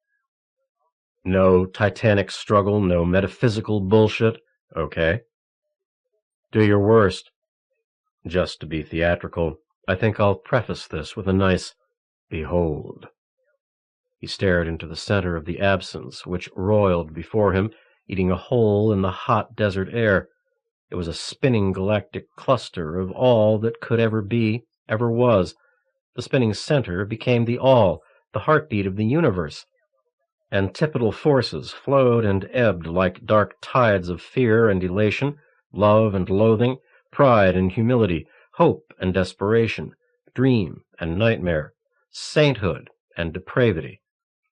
Speaker 1: No titanic struggle, no metaphysical bullshit, okay? Do your worst. Just to be theatrical, I think I'll preface this with a nice behold. He stared into the center of the absence, which roiled before him, eating a hole in the hot desert air. It was a spinning galactic cluster of all that could ever be, ever was. The spinning center became the all, the heartbeat of the universe. Antipodal forces flowed and ebbed like dark tides of fear and elation, love and loathing, pride and humility, hope and desperation, dream and nightmare, sainthood and depravity,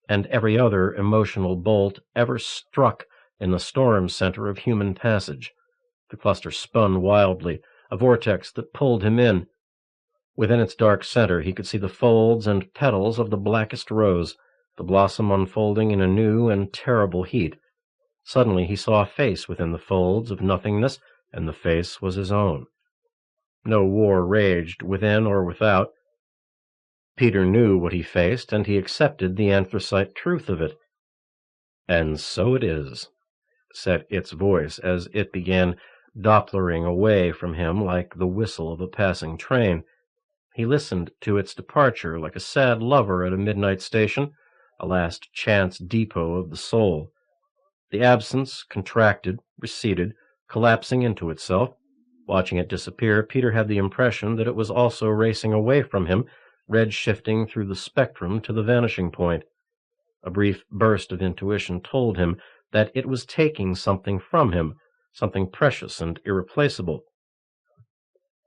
Speaker 1: and every other emotional bolt ever struck in the storm center of human passage. The cluster spun wildly, a vortex that pulled him in. Within its dark center he could see the folds and petals of the blackest rose, the blossom unfolding in a new and terrible heat. Suddenly he saw a face within the folds of nothingness, and the face was his own. No war raged within or without. Peter knew what he faced, and he accepted the anthracite truth of it. And so it is, said its voice as it began dopplering away from him like the whistle of a passing train. He listened to its departure like a sad lover at a midnight station, a last chance depot of the soul. The absence contracted, receded, collapsing into itself. Watching it disappear, Peter had the impression that it was also racing away from him, red-shifting through the spectrum to the vanishing point. A brief burst of intuition told him that it was taking something from him, something precious and irreplaceable.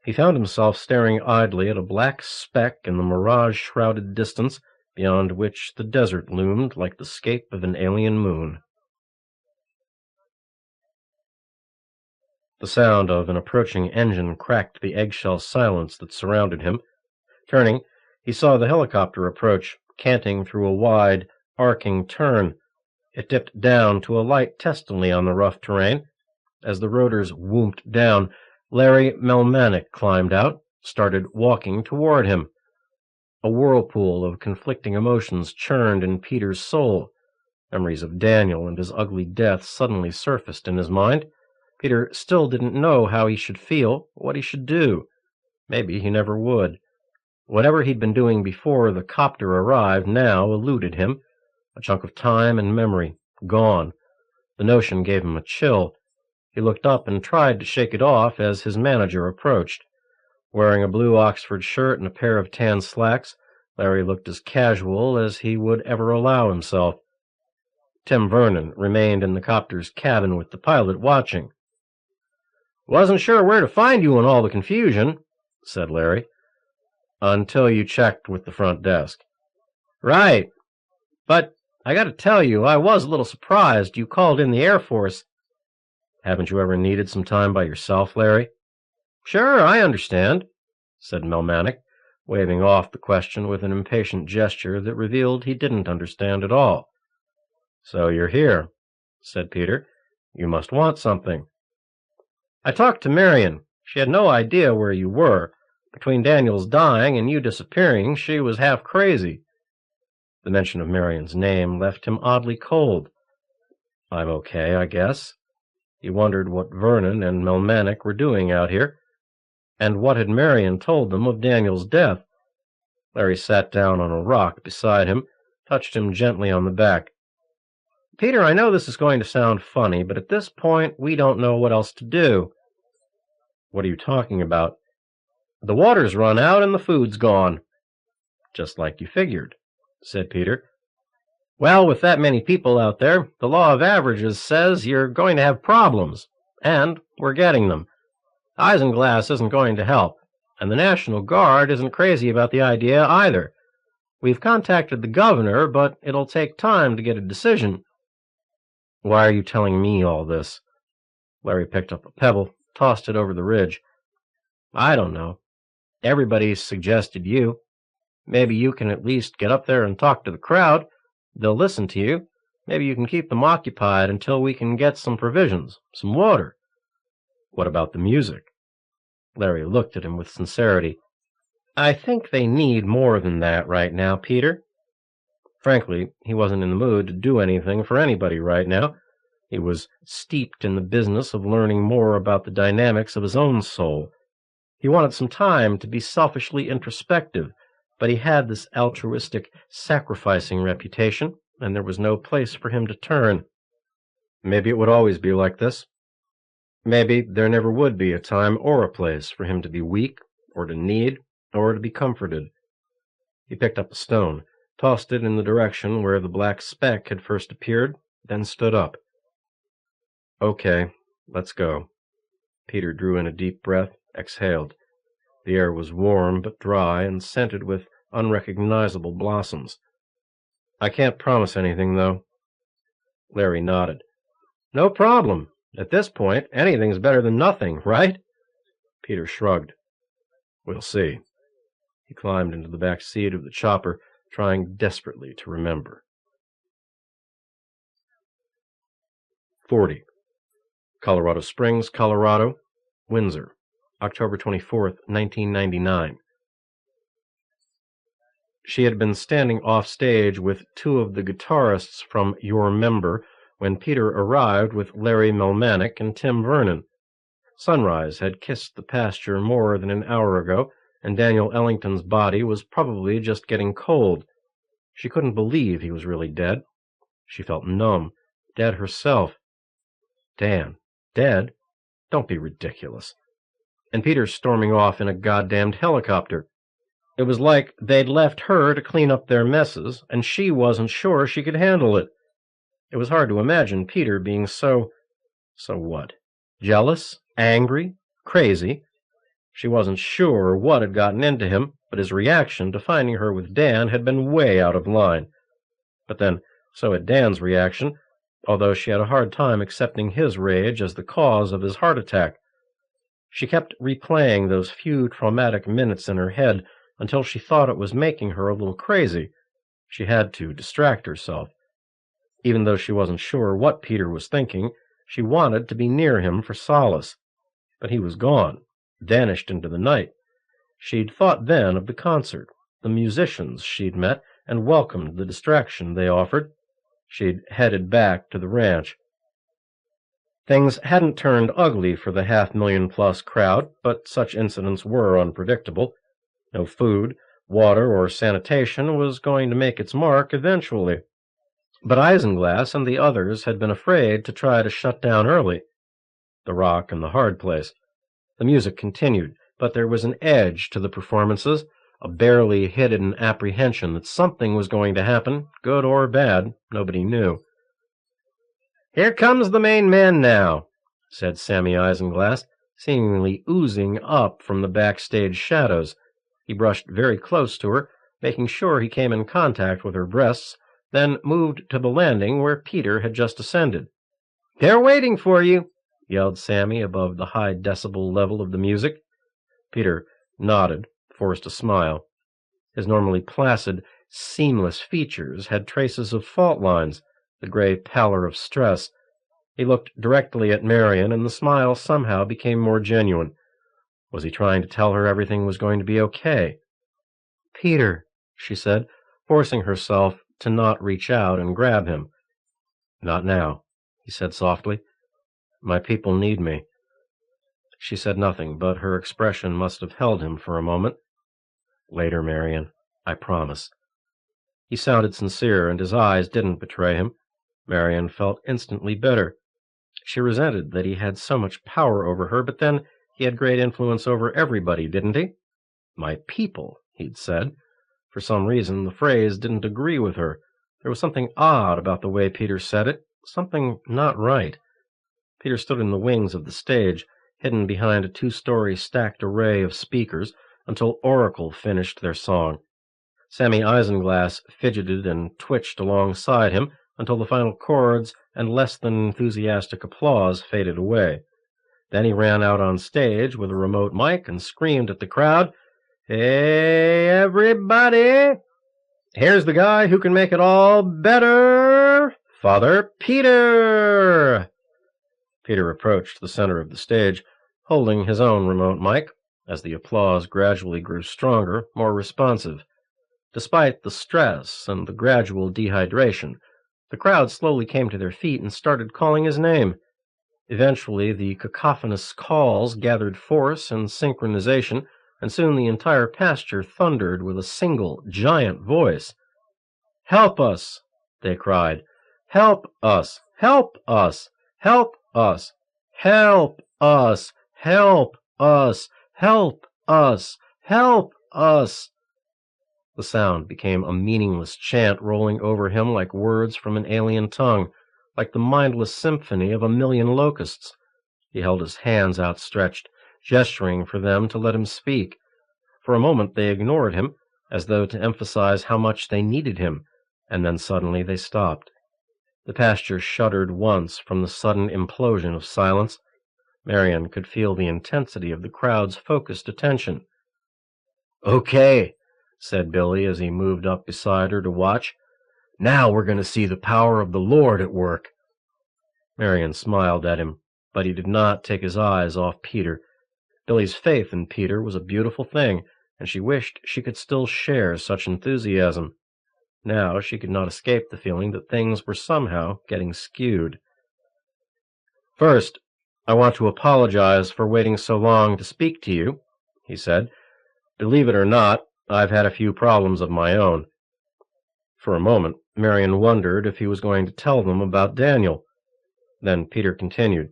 Speaker 1: He found himself staring idly at a black speck in the mirage-shrouded distance, beyond which the desert loomed like the scape of an alien moon. The sound of an approaching engine cracked the eggshell silence that surrounded him. Turning, he saw the helicopter approach, canting through a wide, arcing turn. It dipped down to alight testily on the rough terrain. As the rotors whooped down, Larry Melmanic climbed out, started walking toward him. A whirlpool of conflicting emotions churned in Peter's soul. Memories of Daniel and his ugly death suddenly surfaced in his mind. Peter still didn't know how he should feel, what he should do. Maybe he never would. Whatever he'd been doing before the copter arrived now eluded him. A chunk of time and memory, gone.
Speaker 2: The notion gave him a chill. He looked up and tried to shake it off as his manager approached. Wearing a blue Oxford shirt and a pair of tan slacks, Larry looked as casual as he would ever allow himself. Tim Vernon remained in the copter's cabin with the pilot, watching. "Wasn't sure where to find you in all the confusion," said Larry. "Until you checked with the front desk." "Right. But I got to tell you, I was a little surprised you called in the Air Force." "Haven't you ever needed some time by yourself, Larry?" "Sure, I understand," said Melmanic, waving off the question with an impatient gesture that revealed he didn't understand at all. "So you're here," said Peter. "You must want something." "I talked to Marion. She had no idea where you were. Between Daniel's dying and you disappearing, she was half crazy." The mention of Marion's name left him oddly cold. "I'm okay, I guess." He wondered what Vernon and Melmanic were doing out here, and what had Marion told them of Daniel's death. Larry sat down on a rock beside him, touched him gently on the back. "Peter, I know this is going to sound funny, but at this point we don't know what else to do." "What are you talking about?" "The water's run out and the food's gone." "Just like you figured," said Peter. "Well, with that many people out there, the law of averages says you're going to have problems, and we're getting them. Isinglass isn't going to help, and the National Guard isn't crazy about the idea either. We've contacted the governor, but it'll take time to get a decision." "Why are you telling me all this?" Larry picked up a pebble, tossed it over the ridge. "I don't know. Everybody's suggested you. Maybe you can at least get up there and talk to the crowd. They'll listen to you. Maybe you can keep them occupied until we can get some provisions, some water." "What about the music?" Larry looked at him with sincerity. "I think they need more than that right now, Peter." Frankly, he wasn't in the mood to do anything for anybody right now. He was steeped in the business of learning more about the dynamics of his own soul. He wanted some time to be selfishly introspective, but he had this altruistic, sacrificing reputation, and there was no place for him to turn. Maybe it would always be like this. Maybe there never would be a time or a place for him to be weak, or to need, or to be comforted. He picked up a stone, tossed it in the direction where the black speck had first appeared, then stood up. "Okay, let's go." Peter drew in a deep breath, exhaled. The air was warm but dry and scented with unrecognizable blossoms. "I can't promise anything, though." Larry nodded. "No problem. At this point, anything's better than nothing, right?" Peter shrugged. "We'll see." He climbed into the back seat of the chopper, trying desperately to remember. 40. Colorado Springs, Colorado, Windsor, October 24th, 1999. She had been standing off stage with two of the guitarists from Your Member when Peter arrived with Larry Melmanic and Tim Vernon. Sunrise had kissed the pasture more than an hour ago, and Daniel Ellington's body was probably just getting cold. She couldn't believe he was really dead. She felt numb, dead herself. Dan, dead? Don't be ridiculous. And Peter storming off in a goddamned helicopter. It was like they'd left her to clean up their messes, and she wasn't sure she could handle it. It was hard to imagine Peter being so what? Jealous? Angry? Crazy? She wasn't sure what had gotten into him, but his reaction to finding her with Dan had been way out of line. But then, so had Dan's reaction, although she had a hard time accepting his rage as the cause of his heart attack. She kept replaying those few traumatic minutes in her head until she thought it was making her a little crazy. She had to distract herself. Even though she wasn't sure what Peter was thinking, she wanted to be near him for solace. But he was gone, vanished into the night. She'd thought then of the concert, the musicians she'd met, and welcomed the distraction they offered. She'd headed back to the ranch. Things hadn't turned ugly for the 500,000+ crowd, but such incidents were unpredictable. No food, water, or sanitation was going to make its mark eventually. But Isinglass and the others had been afraid to try to shut down early. The rock and the hard place. The music continued, but there was an edge to the performances, a barely hidden apprehension that something was going to happen, good or bad, nobody knew. "Here comes the main man now," said Sammy Isinglass, seemingly oozing up from the backstage shadows. He brushed very close to her, making sure he came in contact with her breasts, then moved to the landing where Peter had just ascended. "They're waiting for you," yelled Sammy above the high decibel level of the music. Peter nodded, forced a smile. His normally placid, seamless features had traces of fault lines, the gray pallor of stress. He looked directly at Marion, and the smile somehow became more genuine. Was he trying to tell her everything was going to be okay? "Peter," she said, forcing herself to not reach out and grab him. "Not now," he said softly. "My people need me." She said nothing, but her expression must have held him for a moment. "Later, Marion, I promise." He sounded sincere, and his eyes didn't betray him. Marion felt instantly better. She resented that he had so much power over her, but then he had great influence over everybody, didn't he? "My people," he'd said. For some reason, the phrase didn't agree with her. There was something odd about the way Peter said it, something not right. Peter stood in the wings of the stage, hidden behind a 2-story stacked array of speakers, until Oracle finished their song. Sammy Isinglass fidgeted and twitched alongside him until the final chords and less than enthusiastic applause faded away. Then he ran out on stage with a remote mic and screamed at the crowd, "Hey, everybody! Here's the guy who can make it all better, Father Peter!" Peter approached the center of the stage, holding his own remote mic, as the applause gradually grew stronger, more responsive. Despite the stress and the gradual dehydration, the crowd slowly came to their feet and started calling his name. Eventually, the cacophonous calls gathered force and synchronization, and soon the entire pasture thundered with a single, giant voice. "Help us!" they cried. "Help us! Help us! Help us! Help us! Help us! Help us! Help us!" The sound became a meaningless chant rolling over him like words from an alien tongue, like the mindless symphony of a million locusts. He held his hands outstretched, gesturing for them to let him speak. For a moment they ignored him, as though to emphasize how much they needed him, and then suddenly they stopped. The pasture shuddered once from the sudden implosion of silence. Marion could feel the intensity of the crowd's focused attention. "Okay," said Billy as he moved up beside her to watch. "Now we're going to see the power of the Lord at work." Marion smiled at him, but he did not take his eyes off Peter. Billy's faith in Peter was a beautiful thing, and she wished she could still share such enthusiasm. Now she could not escape the feeling that things were somehow getting skewed. "First, I want to apologize for waiting so long to speak to you," he said. "Believe it or not, I've had a few problems of my own." For a moment, Marion wondered if he was going to tell them about Daniel. Then Peter continued,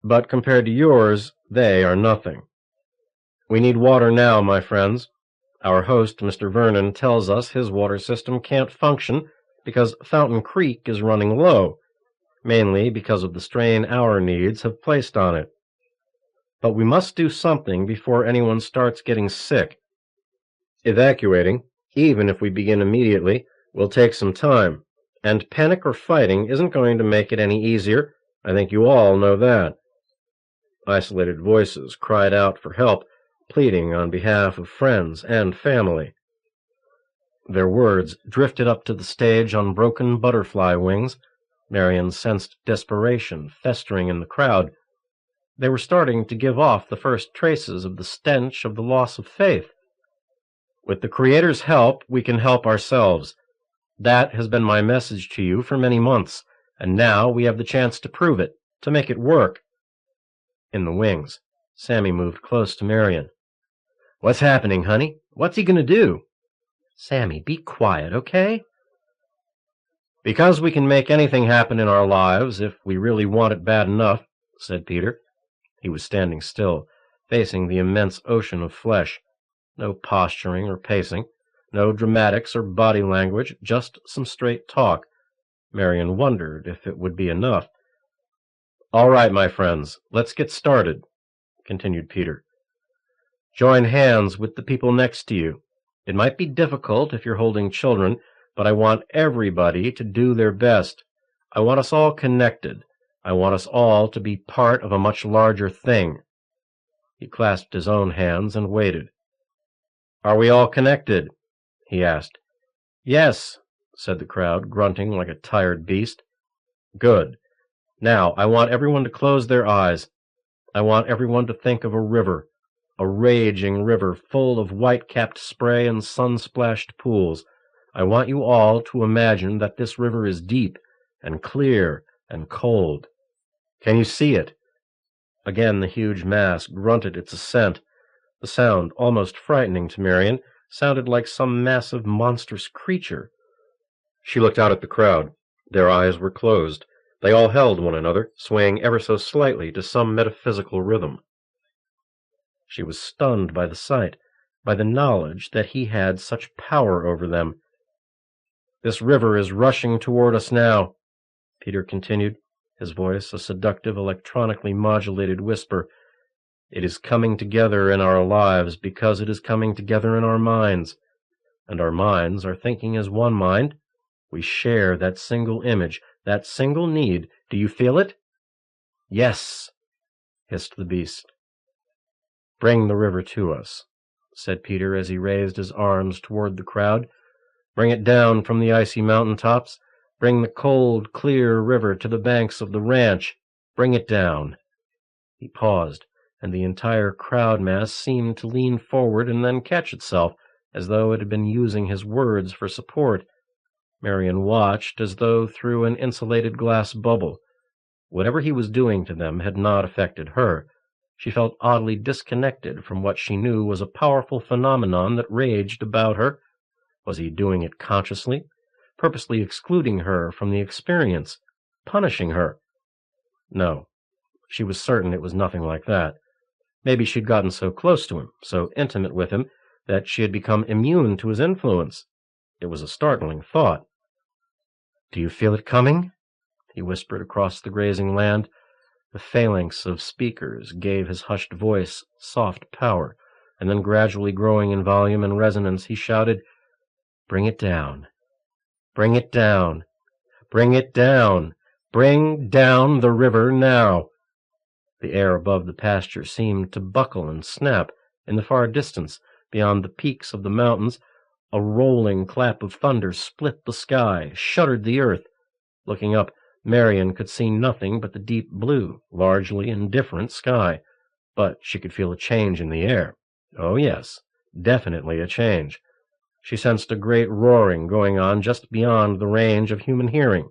Speaker 2: "But compared to yours, they are nothing. We need water now, my friends. Our host, Mr. Vernon, tells us his water system can't function because Fountain Creek is running low, mainly because of the strain our needs have placed on it. But we must do something before anyone starts getting sick. Evacuating, even if we begin immediately, will take some time, and panic or fighting isn't going to make it any easier. I think you all know that." Isolated voices cried out for help, pleading on behalf of friends and family. Their words drifted up to the stage on broken butterfly wings. Marion sensed desperation festering in the crowd. They were starting to give off the first traces of the stench of the loss of faith. "With the Creator's help, we can help ourselves. That has been my message to you for many months, and now we have the chance to prove it, to make it work." In the wings, Sammy moved close to Marion. "What's happening, honey? What's he going to do?" "Sammy, be quiet, okay?"
Speaker 1: "Because we can make anything happen in our lives if we really want it bad enough," said Peter. He was standing still, facing the immense ocean of flesh. No posturing or pacing, no dramatics or body language, just some straight talk. Marion wondered if it would be enough. "All right, my friends, let's get started," continued Peter. "Join hands with the people next to you. It might be difficult if you're holding children, but I want everybody to do their best. I want us all connected. I want us all to be part of a much larger thing." He clasped his own hands and waited. "Are we all connected?" he asked. "Yes," said the crowd, grunting like a tired beast. "Good. Now, I want everyone to close their eyes. I want everyone to think of a river, a raging river full of white-capped spray and sun-splashed pools. I want you all to imagine that this river is deep and clear and cold. Can you see it?" Again the huge mass grunted its assent. The sound, almost frightening to Marion, sounded like some massive, monstrous creature. She looked out at the crowd. Their eyes were closed. They all held one another, swaying ever so slightly to some metaphysical rhythm. She was stunned by the sight, by the knowledge that he had such power over them. "This river is rushing toward us now," Peter continued, his voice a seductive, electronically modulated whisper. "It is coming together in our lives because it is coming together in our minds. And our minds are thinking as one mind. We share that single image, that single need. Do you feel it?" "Yes," hissed the beast. "Bring the river to us," said Peter as he raised his arms toward the crowd. "Bring it down from the icy mountain tops. Bring the cold, clear river to the banks of the ranch. Bring it down." He paused, and the entire crowd mass seemed to lean forward and then catch itself, as though it had been using his words for support. Marion watched as though through an insulated glass bubble. Whatever he was doing to them had not affected her. She felt oddly disconnected from what she knew was a powerful phenomenon that raged about her. Was he doing it consciously, purposely excluding her from the experience, punishing her? No, she was certain it was nothing like that. Maybe she'd gotten so close to him, so intimate with him, that she had become immune to his influence. It was a startling thought. "Do you feel it coming?" he whispered across the grazing land. The phalanx of speakers gave his hushed voice soft power, and then gradually growing in volume and resonance, he shouted, "Bring it down! Bring it down! Bring it down! Bring down the river now!" The air above the pasture seemed to buckle and snap. In the far distance, beyond the peaks of the mountains, a rolling clap of thunder split the sky, shuddered the earth. Looking up, Marion could see nothing but the deep blue, largely indifferent sky. But she could feel a change in the air. Oh, yes, definitely a change. She sensed a great roaring going on just beyond the range of human hearing.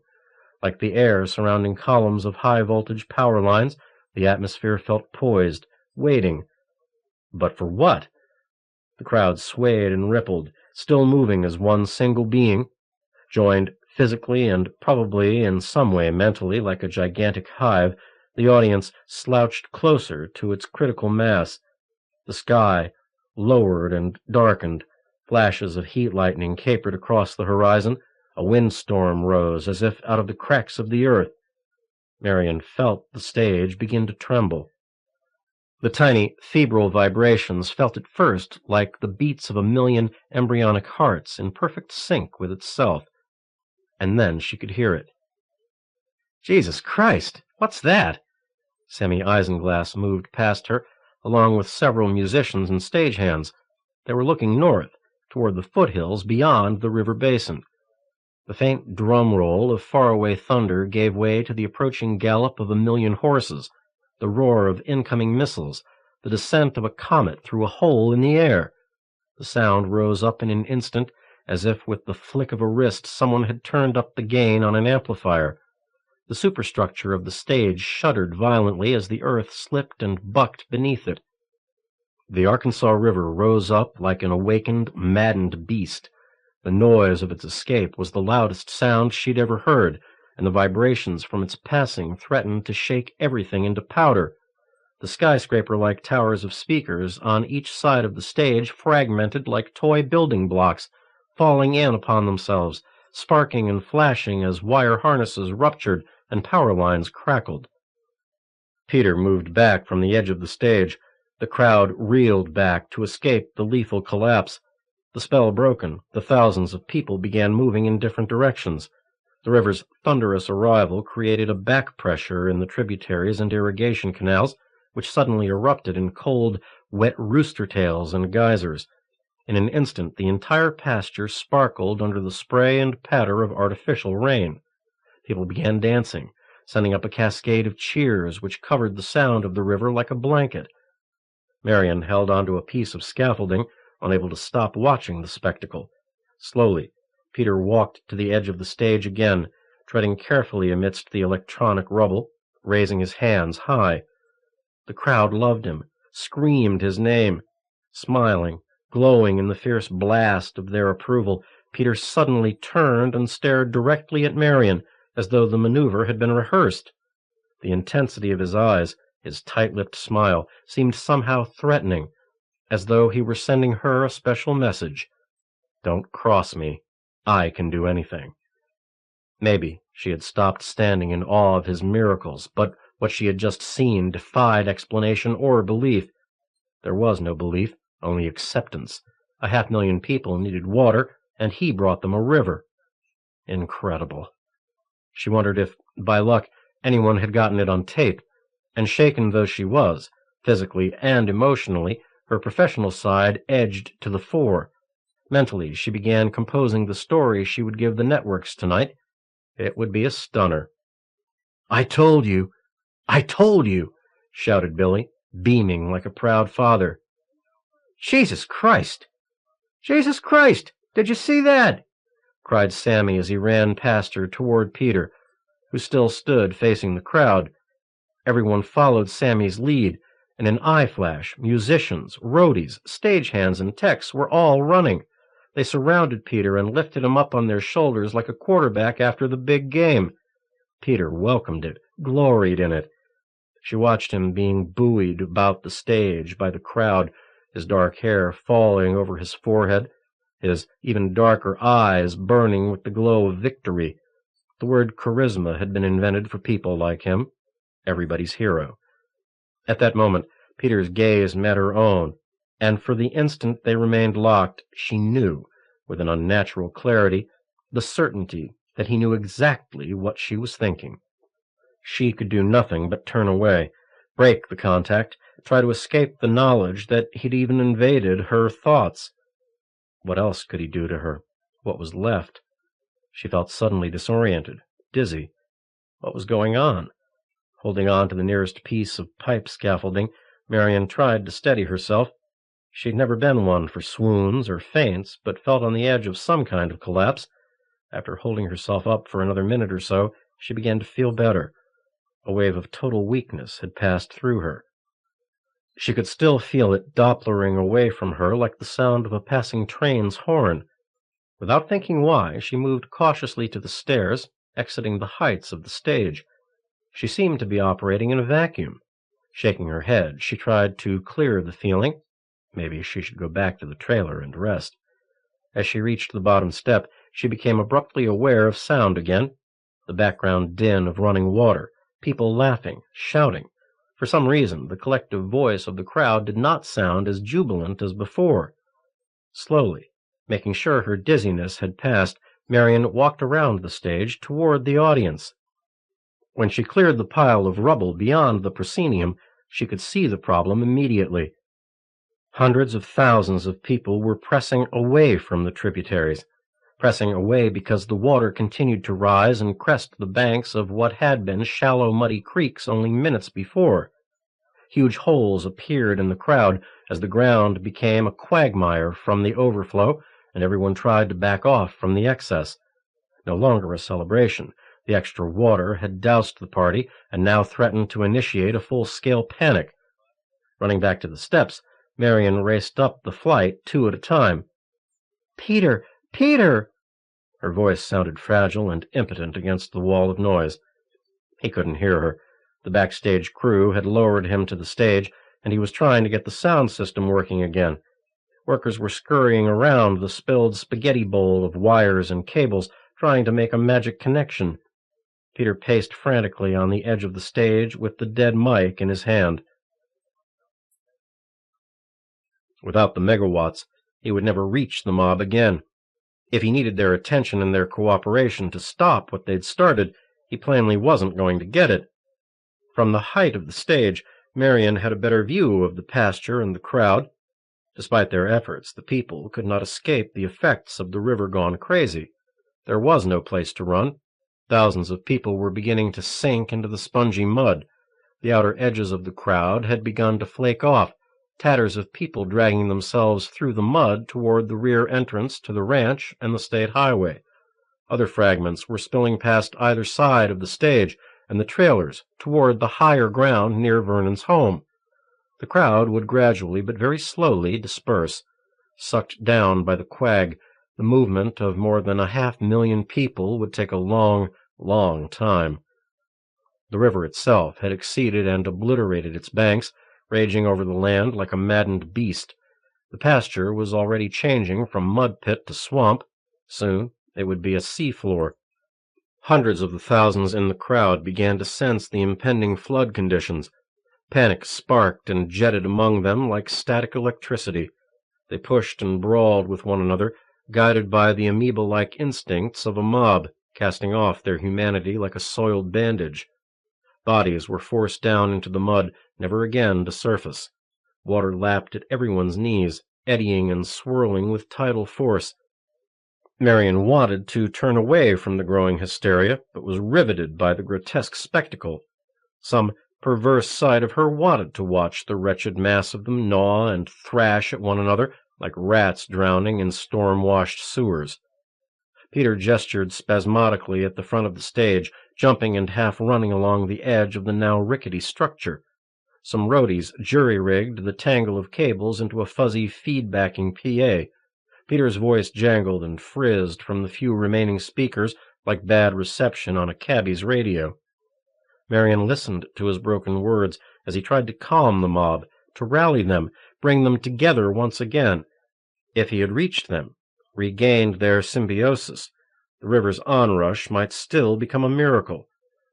Speaker 1: Like the air surrounding columns of high-voltage power lines, the atmosphere felt poised, waiting. But for what? The crowd swayed and rippled, still moving as one single being, joined physically and probably in some way mentally like a gigantic hive. The audience slouched closer to its critical mass. The sky lowered and darkened. Flashes of heat lightning capered across the horizon. A windstorm rose as if out of the cracks of the earth. Marion felt the stage begin to tremble. The tiny, febrile vibrations felt at first like the beats of 1,000,000 embryonic hearts in perfect sync with itself. And then she could hear it. "Jesus Christ! What's that?" Sammy Isinglass moved past her, along with several musicians and stagehands. They were looking north, toward the foothills beyond the river basin. The faint drum roll of faraway thunder gave way to the approaching gallop of 1,000,000 horses, the roar of incoming missiles, the descent of a comet through a hole in the air. The sound rose up in an instant, as if with the flick of a wrist someone had turned up the gain on an amplifier. The superstructure of the stage shuddered violently as the earth slipped and bucked beneath it. The Arkansas River rose up like an awakened, maddened beast. The noise of its escape was the loudest sound she'd ever heard, and the vibrations from its passing threatened to shake everything into powder. The skyscraper-like towers of speakers on each side of the stage fragmented like toy building blocks, falling in upon themselves, sparking and flashing as wire harnesses ruptured and power lines crackled. Peter moved back from the edge of the stage. The crowd reeled back to escape the lethal collapse. The spell broken, the thousands of people began moving in different directions. The river's thunderous arrival created a back pressure in the tributaries and irrigation canals, which suddenly erupted in cold, wet rooster-tails and geysers. In an instant, the entire pasture sparkled under the spray and patter of artificial rain. People began dancing, sending up a cascade of cheers which covered the sound of the river like a blanket. Marion held onto a piece of scaffolding, unable to stop watching the spectacle. Slowly, Peter walked to the edge of the stage again, treading carefully amidst the electronic rubble, raising his hands high. The crowd loved him, screamed his name. Smiling, glowing in the fierce blast of their approval, Peter suddenly turned and stared directly at Marion, as though the maneuver had been rehearsed. The intensity of his eyes, his tight-lipped smile, seemed somehow threatening, as though he were sending her a special message. Don't cross me. I can do anything. Maybe she had stopped standing in awe of his miracles, but what she had just seen defied explanation or belief. There was no belief, only acceptance. 500,000 people needed water, and he brought them a river. Incredible. She wondered if, by luck, anyone had gotten it on tape, and shaken though she was, physically and emotionally, her professional side edged to the fore. Mentally, she began composing the story she would give the networks tonight. It would be a stunner. "I told you! I told you!" shouted Billy, beaming like a proud father. "Jesus Christ! Jesus Christ! Did you see that?" cried Sammy as he ran past her toward Peter, who still stood facing the crowd. Everyone followed Sammy's lead. In an eye flash, musicians, roadies, stagehands, and techs were all running. They surrounded Peter and lifted him up on their shoulders like a quarterback after the big game. Peter welcomed it, gloried in it. She watched him being buoyed about the stage by the crowd, his dark hair falling over his forehead, his even darker eyes burning with the glow of victory. The word charisma had been invented for people like him, everybody's hero. At that moment, Peter's gaze met her own, and for the instant they remained locked, she knew, with an unnatural clarity, the certainty that he knew exactly what she was thinking. She could do nothing but turn away, break the contact, try to escape the knowledge that he'd even invaded her thoughts. What else could he do to her? What was left? She felt suddenly disoriented, dizzy. What was going on? Holding on to the nearest piece of pipe scaffolding, Marion tried to steady herself. She'd never been one for swoons or faints, but felt on the edge of some kind of collapse. After holding herself up for another minute or so, she began to feel better. A wave of total weakness had passed through her. She could still feel it Dopplering away from her like the sound of a passing train's horn. Without thinking why, she moved cautiously to the stairs, exiting the heights of the stage. She seemed to be operating in a vacuum. Shaking her head, she tried to clear the feeling. Maybe she should go back to the trailer and rest. As she reached the bottom step, she became abruptly aware of sound again. The background din of running water, people laughing, shouting. For some reason, the collective voice of the crowd did not sound as jubilant as before. Slowly, making sure her dizziness had passed, Marion walked around the stage toward the audience. When she cleared the pile of rubble beyond the proscenium, she could see the problem immediately. Hundreds of thousands of people were pressing away from the tributaries, pressing away because the water continued to rise and crest the banks of what had been shallow, muddy creeks only minutes before. Huge holes appeared in the crowd as the ground became a quagmire from the overflow, and everyone tried to back off from the excess. No longer a celebration. The extra water had doused the party and now threatened to initiate a full-scale panic. Running back to the steps, Marion raced up the flight 2 at a time. "Peter!
Speaker 2: Peter!"
Speaker 1: Her voice sounded fragile and impotent against the wall of noise. He couldn't hear her. The backstage crew had lowered him to the stage, and he was trying to get the sound system working again. Workers were scurrying around the spilled spaghetti bowl of wires and cables, trying to make a magic connection. Peter paced frantically on the edge of the stage with the dead mic in his hand. Without the megawatts, he would never reach the mob again. If he needed their attention and their cooperation to stop what they'd started, he plainly wasn't going to get it. From the height of the stage, Marion had a better view of the pasture and the crowd. Despite their efforts, the people could not escape the effects of the river gone crazy. There was no place to run. Thousands of people were beginning to sink into the spongy mud. The outer edges of the crowd had begun to flake off, tatters of people dragging themselves through the mud toward the rear entrance to the ranch and the state highway. Other fragments were spilling past either side of the stage and the trailers toward the higher ground near Vernon's home. The crowd would gradually but very slowly disperse. Sucked down by the quag, the movement of more than 500,000 people would take a long, long time. The river itself had exceeded and obliterated its banks, raging over the land like a maddened beast. The pasture was already changing from mud pit to swamp. Soon it would be a sea floor. Hundreds of the thousands in the crowd began to sense the impending flood conditions. Panic sparked and jetted among them like static electricity. They pushed and brawled with one another, guided by the amoeba-like instincts of a mob, casting off their humanity like a soiled bandage. Bodies were forced down into the mud, never again to surface. Water lapped at everyone's knees, eddying and swirling with tidal force. Marion wanted to turn away from the growing hysteria, but was riveted by the grotesque spectacle. Some perverse side of her wanted to watch the wretched mass of them gnaw and thrash at one another like rats drowning in storm-washed sewers. Peter gestured spasmodically at the front of the stage, jumping and half-running along the edge of the now rickety structure. Some roadies jury-rigged the tangle of cables into a fuzzy feedbacking PA. Peter's voice jangled and frizzed from the few remaining speakers like bad reception on a cabbie's radio. Marion listened to his broken words as he tried to calm the mob, to rally them, bring them together once again. If he had reached them, regained their symbiosis, the river's onrush might still become a miracle,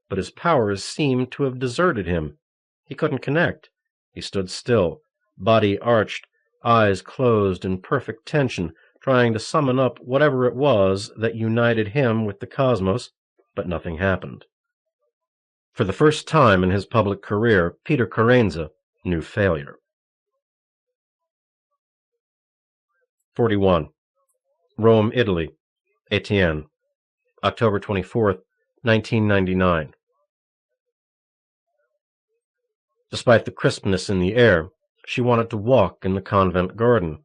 Speaker 1: but his powers seemed to have deserted him. He couldn't connect. He stood still, body arched, eyes closed in perfect tension, trying to summon up whatever it was that united him with the cosmos, but nothing happened. For the first time in his public career, Peter Carenza knew failure. 41. Rome, Italy. Etienne. October 24th, 1999. Despite the crispness in the air, she wanted to walk in the convent garden.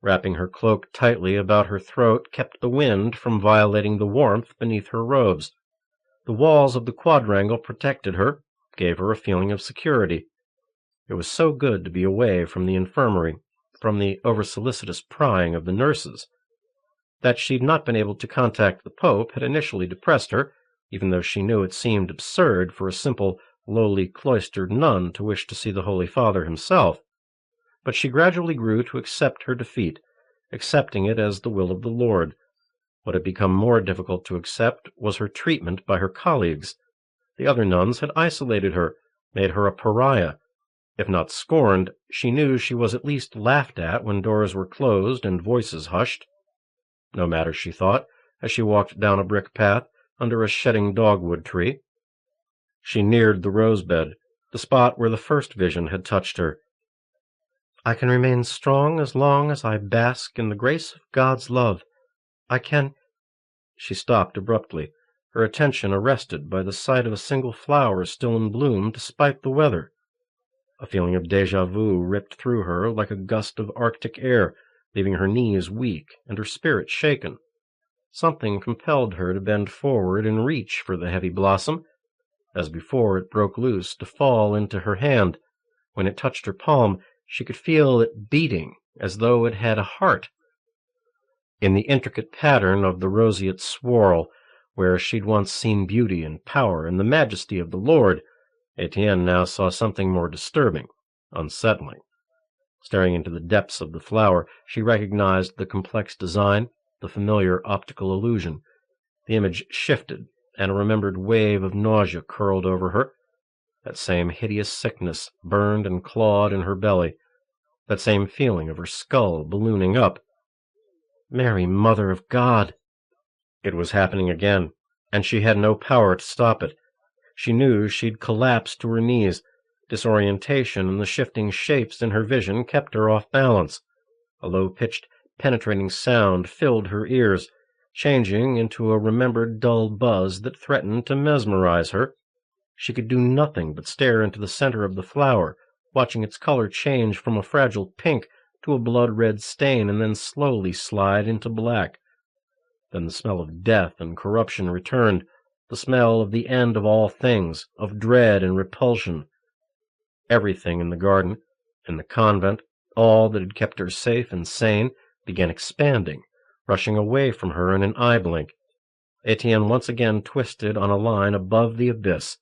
Speaker 1: Wrapping her cloak tightly about her throat kept the wind from violating the warmth beneath her robes. The walls of the quadrangle protected her, gave her a feeling of security. It was so good to be away from the infirmary, from the over-solicitous prying of the nurses. That she'd not been able to contact the Pope had initially depressed her, even though she knew it seemed absurd for a simple, lowly cloistered nun to wish to see the Holy Father himself. But she gradually grew to accept her defeat, accepting it as the will of the Lord. What had become more difficult to accept was her treatment by her colleagues. The other nuns had isolated her, made her a pariah. If not scorned, she knew she was at least laughed at when doors were closed and voices hushed. No matter, she thought, as she walked down a brick path under a shedding dogwood tree. She neared the rosebed, the spot where the first vision had touched her. I can remain strong as long as I bask in the grace of God's love. I can— She stopped abruptly, her attention arrested by the sight of a single flower still in bloom despite the weather. A feeling of déjà vu ripped through her like a gust of Arctic air, leaving her knees weak and her spirit shaken. Something compelled her to bend forward and reach for the heavy blossom. As before, it broke loose to fall into her hand. When it touched her palm, she could feel it beating as though it had a heart. In the intricate pattern of the roseate swirl, where she'd once seen beauty and power and the majesty of the Lord, Etienne now saw something more disturbing, unsettling. Staring into the depths of the flower, she recognized the complex design, the familiar optical illusion. The image shifted, and a remembered wave of nausea curled over her. That same hideous sickness burned and clawed in her belly. That same feeling of her skull ballooning up. Mary, Mother of God! It was happening again, and she had no power to stop it. She knew she'd collapse to her knees. Disorientation and the shifting shapes in her vision kept her off balance. A low-pitched, penetrating sound filled her ears, changing into a remembered dull buzz that threatened to mesmerize her. She could do nothing but stare into the center of the flower, watching its color change from a fragile pink to a blood-red stain and then slowly slide into black. Then the smell of death and corruption returned, the smell of the end of all things, of dread and repulsion. Everything in the garden, in the convent, all that had kept her safe and sane, began expanding, rushing away from her in an eye blink. Etienne once again twisted on a line above the abyss.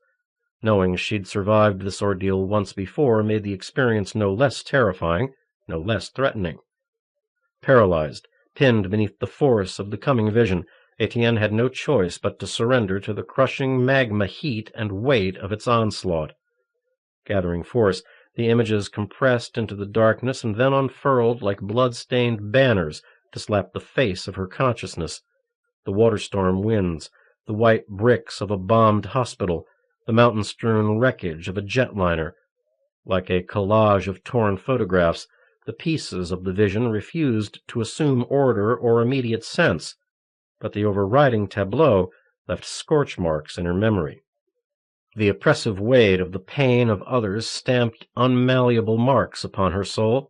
Speaker 1: Knowing she'd survived this ordeal once before made the experience no less terrifying, no less threatening. Paralyzed, pinned beneath the force of the coming vision, Etienne had no choice but to surrender to the crushing magma heat and weight of its onslaught. Gathering force, the images compressed into the darkness and then unfurled like blood-stained banners to slap the face of her consciousness. The water-storm winds, the white bricks of a bombed hospital, the mountain-strewn wreckage of a jetliner. Like a collage of torn photographs, the pieces of the vision refused to assume order or immediate sense, but the overriding tableau left scorch marks in her memory. The oppressive weight of the pain of others stamped unmalleable marks upon her soul.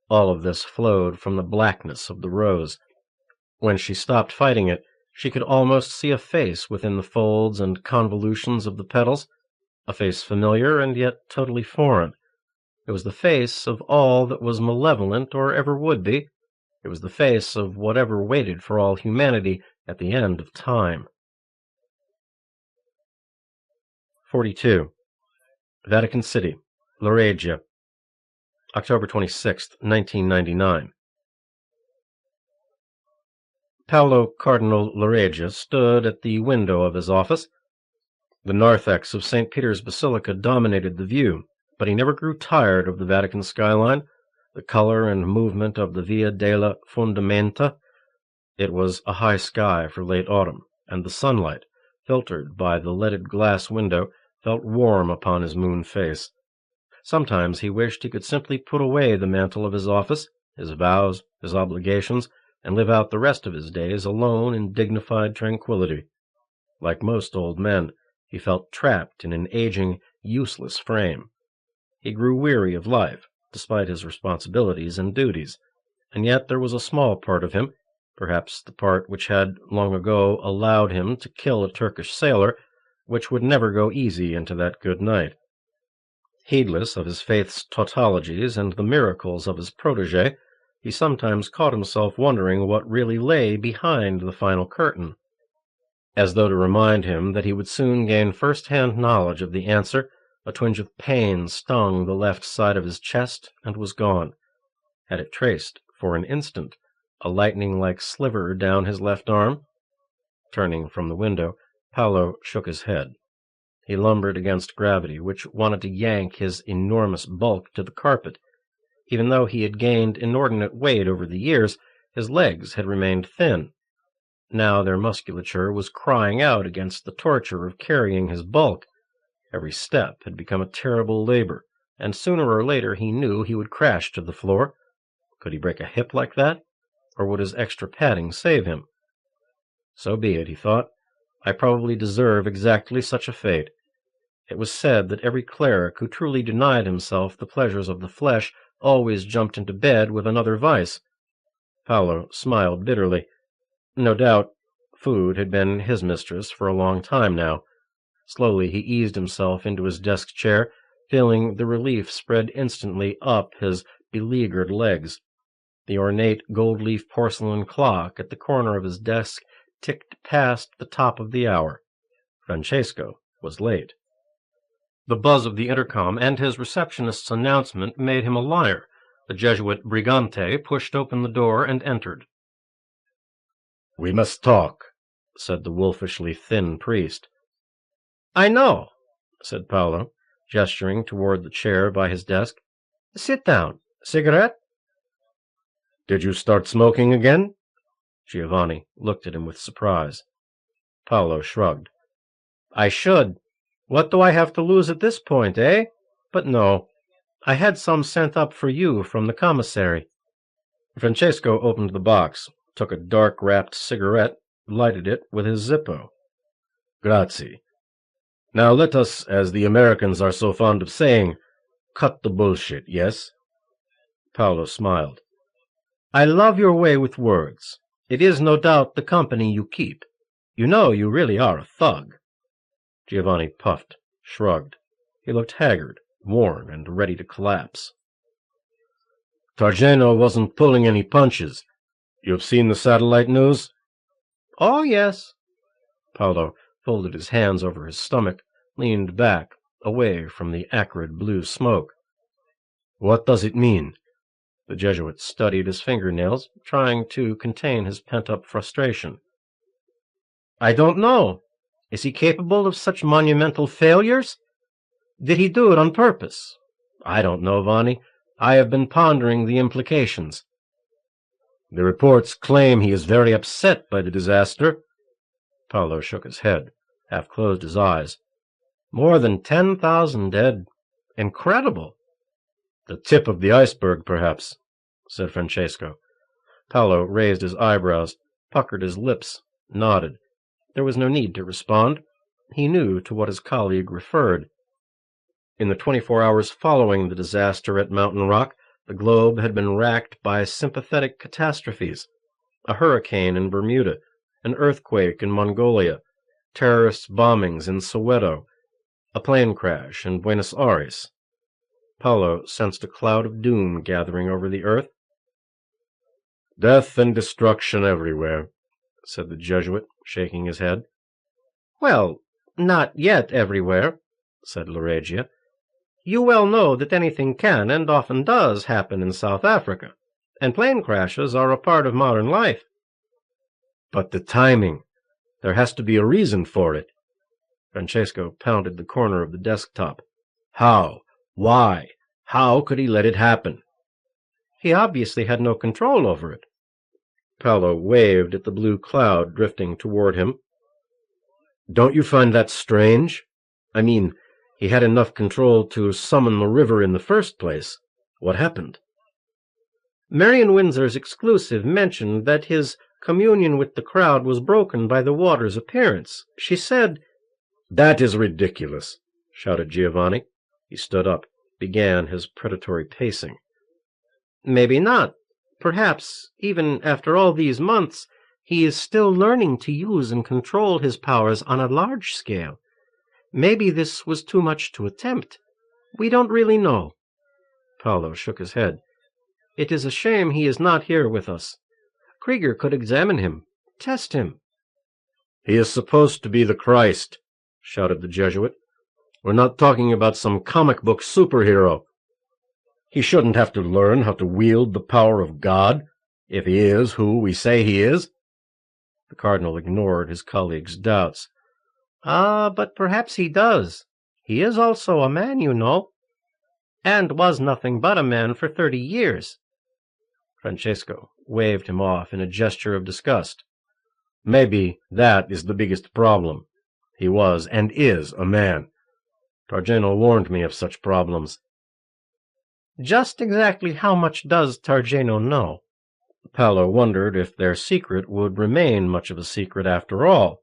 Speaker 1: All of this flowed from the blackness of the rose. When she stopped fighting it, she could almost see a face within the folds and convolutions of the petals, a face familiar and yet totally foreign. It was the face of all that was malevolent or ever would be. It was the face of whatever waited for all humanity at the end of time. 42. Vatican City, Lareggia, October 26, 1999. Paolo Cardinal Lareggia stood at the window of his office. The narthex of St. Peter's Basilica dominated the view, but he never grew tired of the Vatican skyline, the color and movement of the Via della Fondamenta. It was a high sky for late autumn, and the sunlight, filtered by the leaded glass window, felt warm upon his moon face. Sometimes he wished he could simply put away the mantle of his office, his vows, his obligations, and live out the rest of his days alone in dignified tranquillity. Like most old men, he felt trapped in an aging, useless frame. He grew weary of life, despite his responsibilities and duties, and yet there was a small part of him, perhaps the part which had long ago allowed him to kill a Turkish sailor, which would never go easy into that good night. Heedless of his faith's tautologies and the miracles of his protégé, he sometimes caught himself wondering what really lay behind the final curtain. As though to remind him that he would soon gain first-hand knowledge of the answer, a twinge of pain stung the left side of his chest and was gone. Had it traced, for an instant, a lightning-like sliver down his left arm? Turning from the window, Paolo shook his head. He lumbered against gravity, which wanted to yank his enormous bulk to the carpet. Even though he had gained inordinate weight over the years, his legs had remained thin. Now their musculature was crying out against the torture of carrying his bulk. Every step had become a terrible labor, and sooner or later he knew he would crash to the floor. Could he break a hip like that? Or would his extra padding save him? So be it, he thought. I probably deserve exactly such a fate. It was said that every cleric who truly denied himself the pleasures of the flesh always jumped into bed with another vice. Paolo smiled bitterly. No doubt, food had been his mistress for a long time now. Slowly he eased himself into his desk chair, feeling the relief spread instantly up his beleaguered legs.
Speaker 2: The ornate gold-leaf porcelain clock at the corner of his desk ticked past the top of the hour. Francesco was late. The buzz of the intercom and his receptionist's announcement made him a liar. The Jesuit Brigante pushed open the door and entered.
Speaker 1: "We must talk," said the wolfishly thin priest.
Speaker 2: "I know," said Paolo, gesturing toward the chair by his desk. "Sit down. Cigarette?"
Speaker 1: "Did you start smoking again?"
Speaker 2: Giovanni looked at him with surprise. Paolo shrugged. "I should. What do I have to lose at this point, eh? But no. I had some sent up for you from the commissary."
Speaker 1: Francesco opened the box, took a dark-wrapped cigarette, lighted it with his Zippo. "Grazie. Now let us, as the Americans are so fond of saying, cut the bullshit, yes?"
Speaker 2: Paolo smiled. "I love your way with words. It is no doubt the company you keep. You know you really are a thug."
Speaker 1: Giovanni puffed, shrugged. He looked haggard, worn, and ready to collapse. "Targeno wasn't pulling any punches. You've seen the satellite news?"
Speaker 2: "Oh, yes."
Speaker 1: Paolo folded his hands over his stomach, leaned back, away from the acrid blue smoke. "What does it mean?" The Jesuit studied his fingernails, trying to contain his pent-up frustration.
Speaker 2: "I don't know. Is he capable of such monumental failures? Did he do it on purpose? I don't know, Vanni. I have been pondering the implications."
Speaker 1: "The reports claim he is very upset by the disaster."
Speaker 2: Paolo shook his head, half closed his eyes. "More than 10,000 dead. Incredible."
Speaker 1: "The tip of the iceberg, perhaps," said Francesco.
Speaker 2: Paolo raised his eyebrows, puckered his lips, nodded. There was no need to respond. He knew to what his colleague referred. In the 24 hours following the disaster at Mountain Rock, the globe had been racked by sympathetic catastrophes. A hurricane in Bermuda, an earthquake in Mongolia, terrorist bombings in Soweto, a plane crash in Buenos Aires. Paolo sensed a cloud of doom gathering over the earth.
Speaker 1: "Death and destruction everywhere," said the Jesuit, shaking his head.
Speaker 2: "Well, not yet everywhere," said Lareggia. "You well know that anything can, and often does, happen in South Africa, and plane crashes are a part of modern life."
Speaker 1: "But the timing. There has to be a reason for it."
Speaker 2: Francesco pounded the corner of the desktop.
Speaker 1: "How? Why? How could he let it happen?"
Speaker 2: "He obviously had no control over it."
Speaker 1: Paolo waved at the blue cloud drifting toward him. "Don't you find that strange? I mean, he had enough control to summon the river in the first place. What happened?"
Speaker 2: "Marion Windsor's exclusive mentioned that his communion with the crowd was broken by the water's appearance. She said—"
Speaker 1: "That is ridiculous,"
Speaker 2: shouted Giovanni. He stood up, began his predatory pacing. "Maybe not. Perhaps, even after all these months, he is still learning to use and control his powers on a large scale. Maybe this was too much to attempt. We don't really know." Paolo shook his head. "It is a shame he is not here with us. Krieger could examine him, test him."
Speaker 1: "He is supposed to be the Christ," shouted the Jesuit. "We're not talking about some comic book superhero. He shouldn't have to learn how to wield the power of God, if he is who we say he is."
Speaker 2: The Cardinal ignored his colleague's doubts. But perhaps he does. He is also a man, you know, and was nothing but a man for 30 years. Francesco waved him off in a gesture of disgust.
Speaker 1: "Maybe that is the biggest problem. He was and is a man. Targeno warned me of such problems."
Speaker 2: "Just exactly how much does Targeno know?"
Speaker 1: Paolo wondered if their secret would remain much of a secret after all.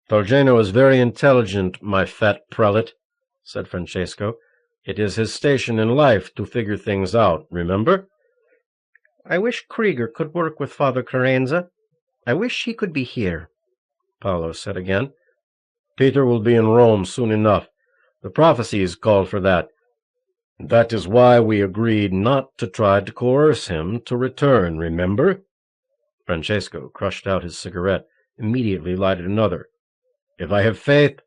Speaker 1: "Targeno is very intelligent, my fat prelate," said Francesco. "It is his station in life to figure things out, remember?"
Speaker 2: "I wish Krieger could work with Father Carenza. I wish he could be here," Paolo said again.
Speaker 1: "Peter will be in Rome soon enough. The prophecies call for that.
Speaker 2: That is why we agreed not to try to coerce him to return, remember? Francesco crushed out his cigarette, immediately lighted another. If I have faith,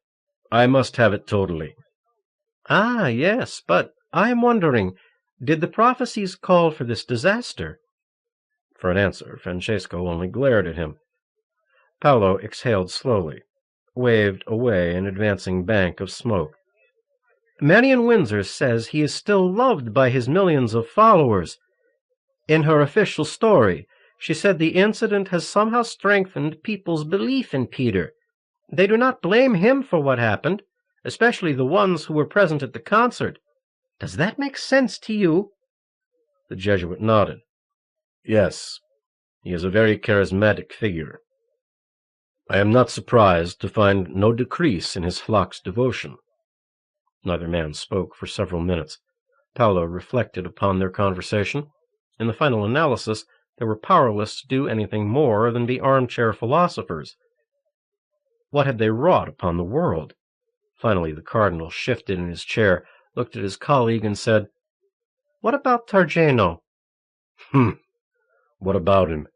Speaker 2: I must have it totally.
Speaker 1: Ah, yes, but I am wondering, did the prophecies call for this disaster?
Speaker 2: For an answer, Francesco only glared at him. Paolo exhaled slowly, waved away an advancing bank of smoke.
Speaker 1: Marion Windsor says he is still loved by his millions of followers. In her official story, she said the incident has somehow strengthened people's belief in Peter. They do not blame him for what happened, especially the ones who were present at the concert. Does that make sense to you?
Speaker 2: The Jesuit nodded. Yes, he is a very charismatic figure. I am not surprised to find no decrease in his flock's devotion. Neither man spoke for several minutes. Paolo reflected upon their conversation. In the final analysis, they were powerless to do anything more than be armchair philosophers. What had they wrought upon the world? Finally, the cardinal shifted in his chair, looked at his colleague, and said, "What about Targeno?" What about him?"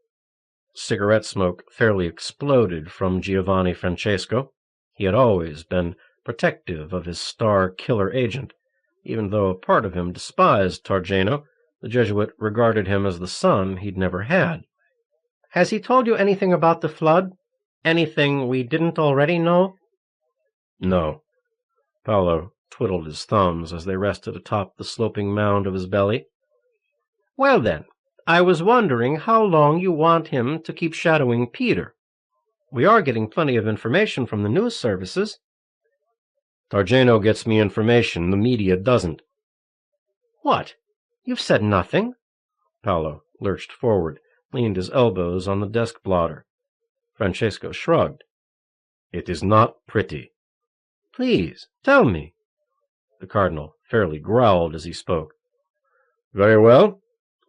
Speaker 2: Cigarette smoke fairly exploded from Giovanni Francesco. He had always been protective of his star killer agent. Even though a part of him despised Targeno, the Jesuit regarded him as the son he'd never had.
Speaker 1: Has he told you anything about the flood? Anything we didn't already know?
Speaker 2: No. Paolo twiddled his thumbs as they rested atop the sloping mound of his belly.
Speaker 1: Well then, I was wondering how long you want him to keep shadowing Peter. We are getting plenty of information from the news services.
Speaker 2: Targeno gets me information the media doesn't.
Speaker 1: What? You've said nothing.
Speaker 2: Paolo lurched forward, leaned his elbows on the desk blotter. Francesco shrugged. It is not pretty.
Speaker 1: Please, tell me.
Speaker 2: The cardinal fairly growled as he spoke. Very well.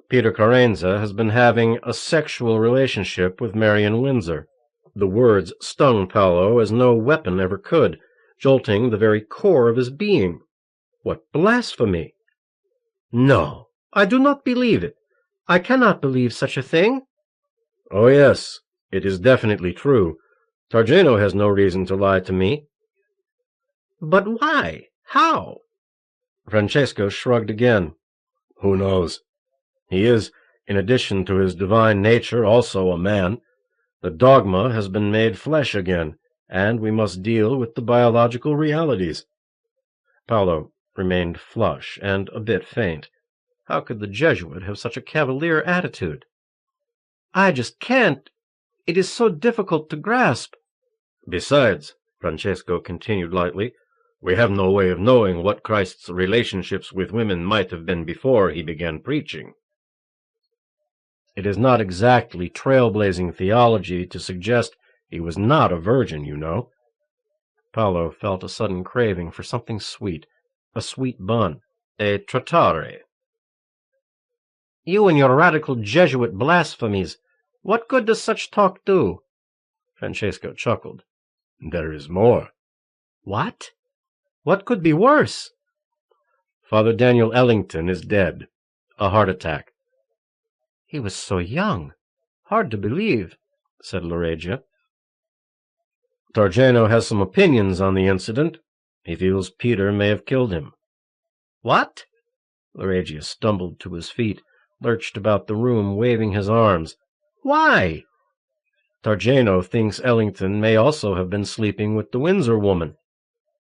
Speaker 2: Peter Carenza has been having a sexual relationship with Marion Windsor. The words stung Paolo as no weapon ever could, jolting the very core of his being. What blasphemy!
Speaker 1: No, I do not believe it. I cannot believe such a thing.
Speaker 2: Oh, yes, it is definitely true. Targeno has no reason to lie to me.
Speaker 1: But why? How?
Speaker 2: Francesco shrugged again. Who knows? He is, in addition to his divine nature, also a man. The dogma has been made flesh again, and we must deal with the biological realities. Paolo remained flush and a bit faint. How could the Jesuit have such a cavalier attitude?
Speaker 1: I just can't. It is so difficult to grasp.
Speaker 2: Besides, Francesco continued lightly, we have no way of knowing what Christ's relationships with women might have been before he began preaching. It is not exactly trailblazing theology to suggest he was not a virgin, you know. Paolo felt a sudden craving for something sweet, a sweet bun, a trattare.
Speaker 1: You and your radical Jesuit blasphemies. What good does such talk do?
Speaker 2: Francesco chuckled. There is more.
Speaker 1: What? What could be worse?
Speaker 2: Father Daniel Ellington is dead. A heart attack.
Speaker 1: He was so young. Hard to believe, said Lareggia.
Speaker 2: Targeno has some opinions on the incident. He feels Peter may have killed him.
Speaker 1: What?
Speaker 2: Lareggia stumbled to his feet, lurched about the room, waving his arms.
Speaker 1: Why?
Speaker 2: Targeno thinks Ellington may also have been sleeping with the Windsor woman.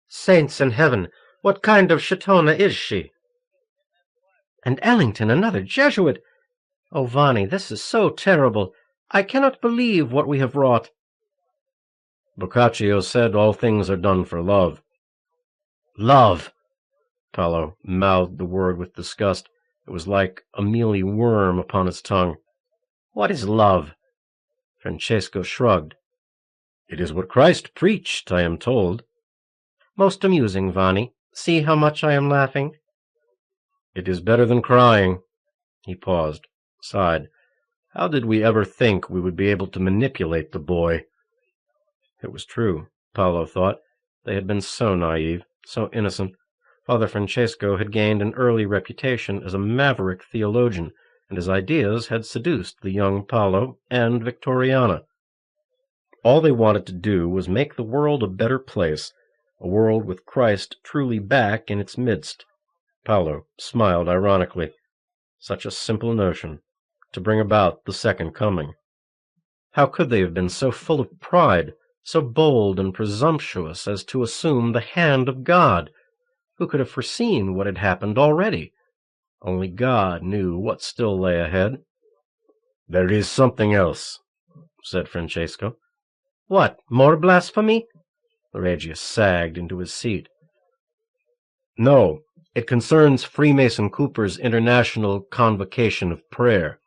Speaker 1: Saints in heaven, what kind of Chitona is she? And Ellington, another Jesuit! Oh, Vanni, this is so terrible. I cannot believe what we have wrought.
Speaker 2: Boccaccio said all things are done for love.
Speaker 1: Love!
Speaker 2: Paolo mouthed the word with disgust. It was like a mealy worm upon his tongue.
Speaker 1: What is love?
Speaker 2: Francesco shrugged. It is what Christ preached, I am told.
Speaker 1: Most amusing, Vanni. See how much I am laughing?
Speaker 2: It is better than crying. He paused, sighed. How did we ever think we would be able to manipulate the boy? It was true, Paolo thought. They had been so naive, so innocent. Father Francesco had gained an early reputation as a maverick theologian, and his ideas had seduced the young Paolo and Victoriana. All they wanted to do was make the world a better place, a world with Christ truly back in its midst. Paolo smiled ironically. Such a simple notion, to bring about the second coming. How could they have been so full of pride, so bold and presumptuous as to assume the hand of God? Who could have foreseen what had happened already? Only God knew what still lay ahead. "There is something else," said Francesco. "What, more blasphemy?" Lareggia sagged into his seat. "No, it concerns Freemason Cooper's International Convocation of Prayer."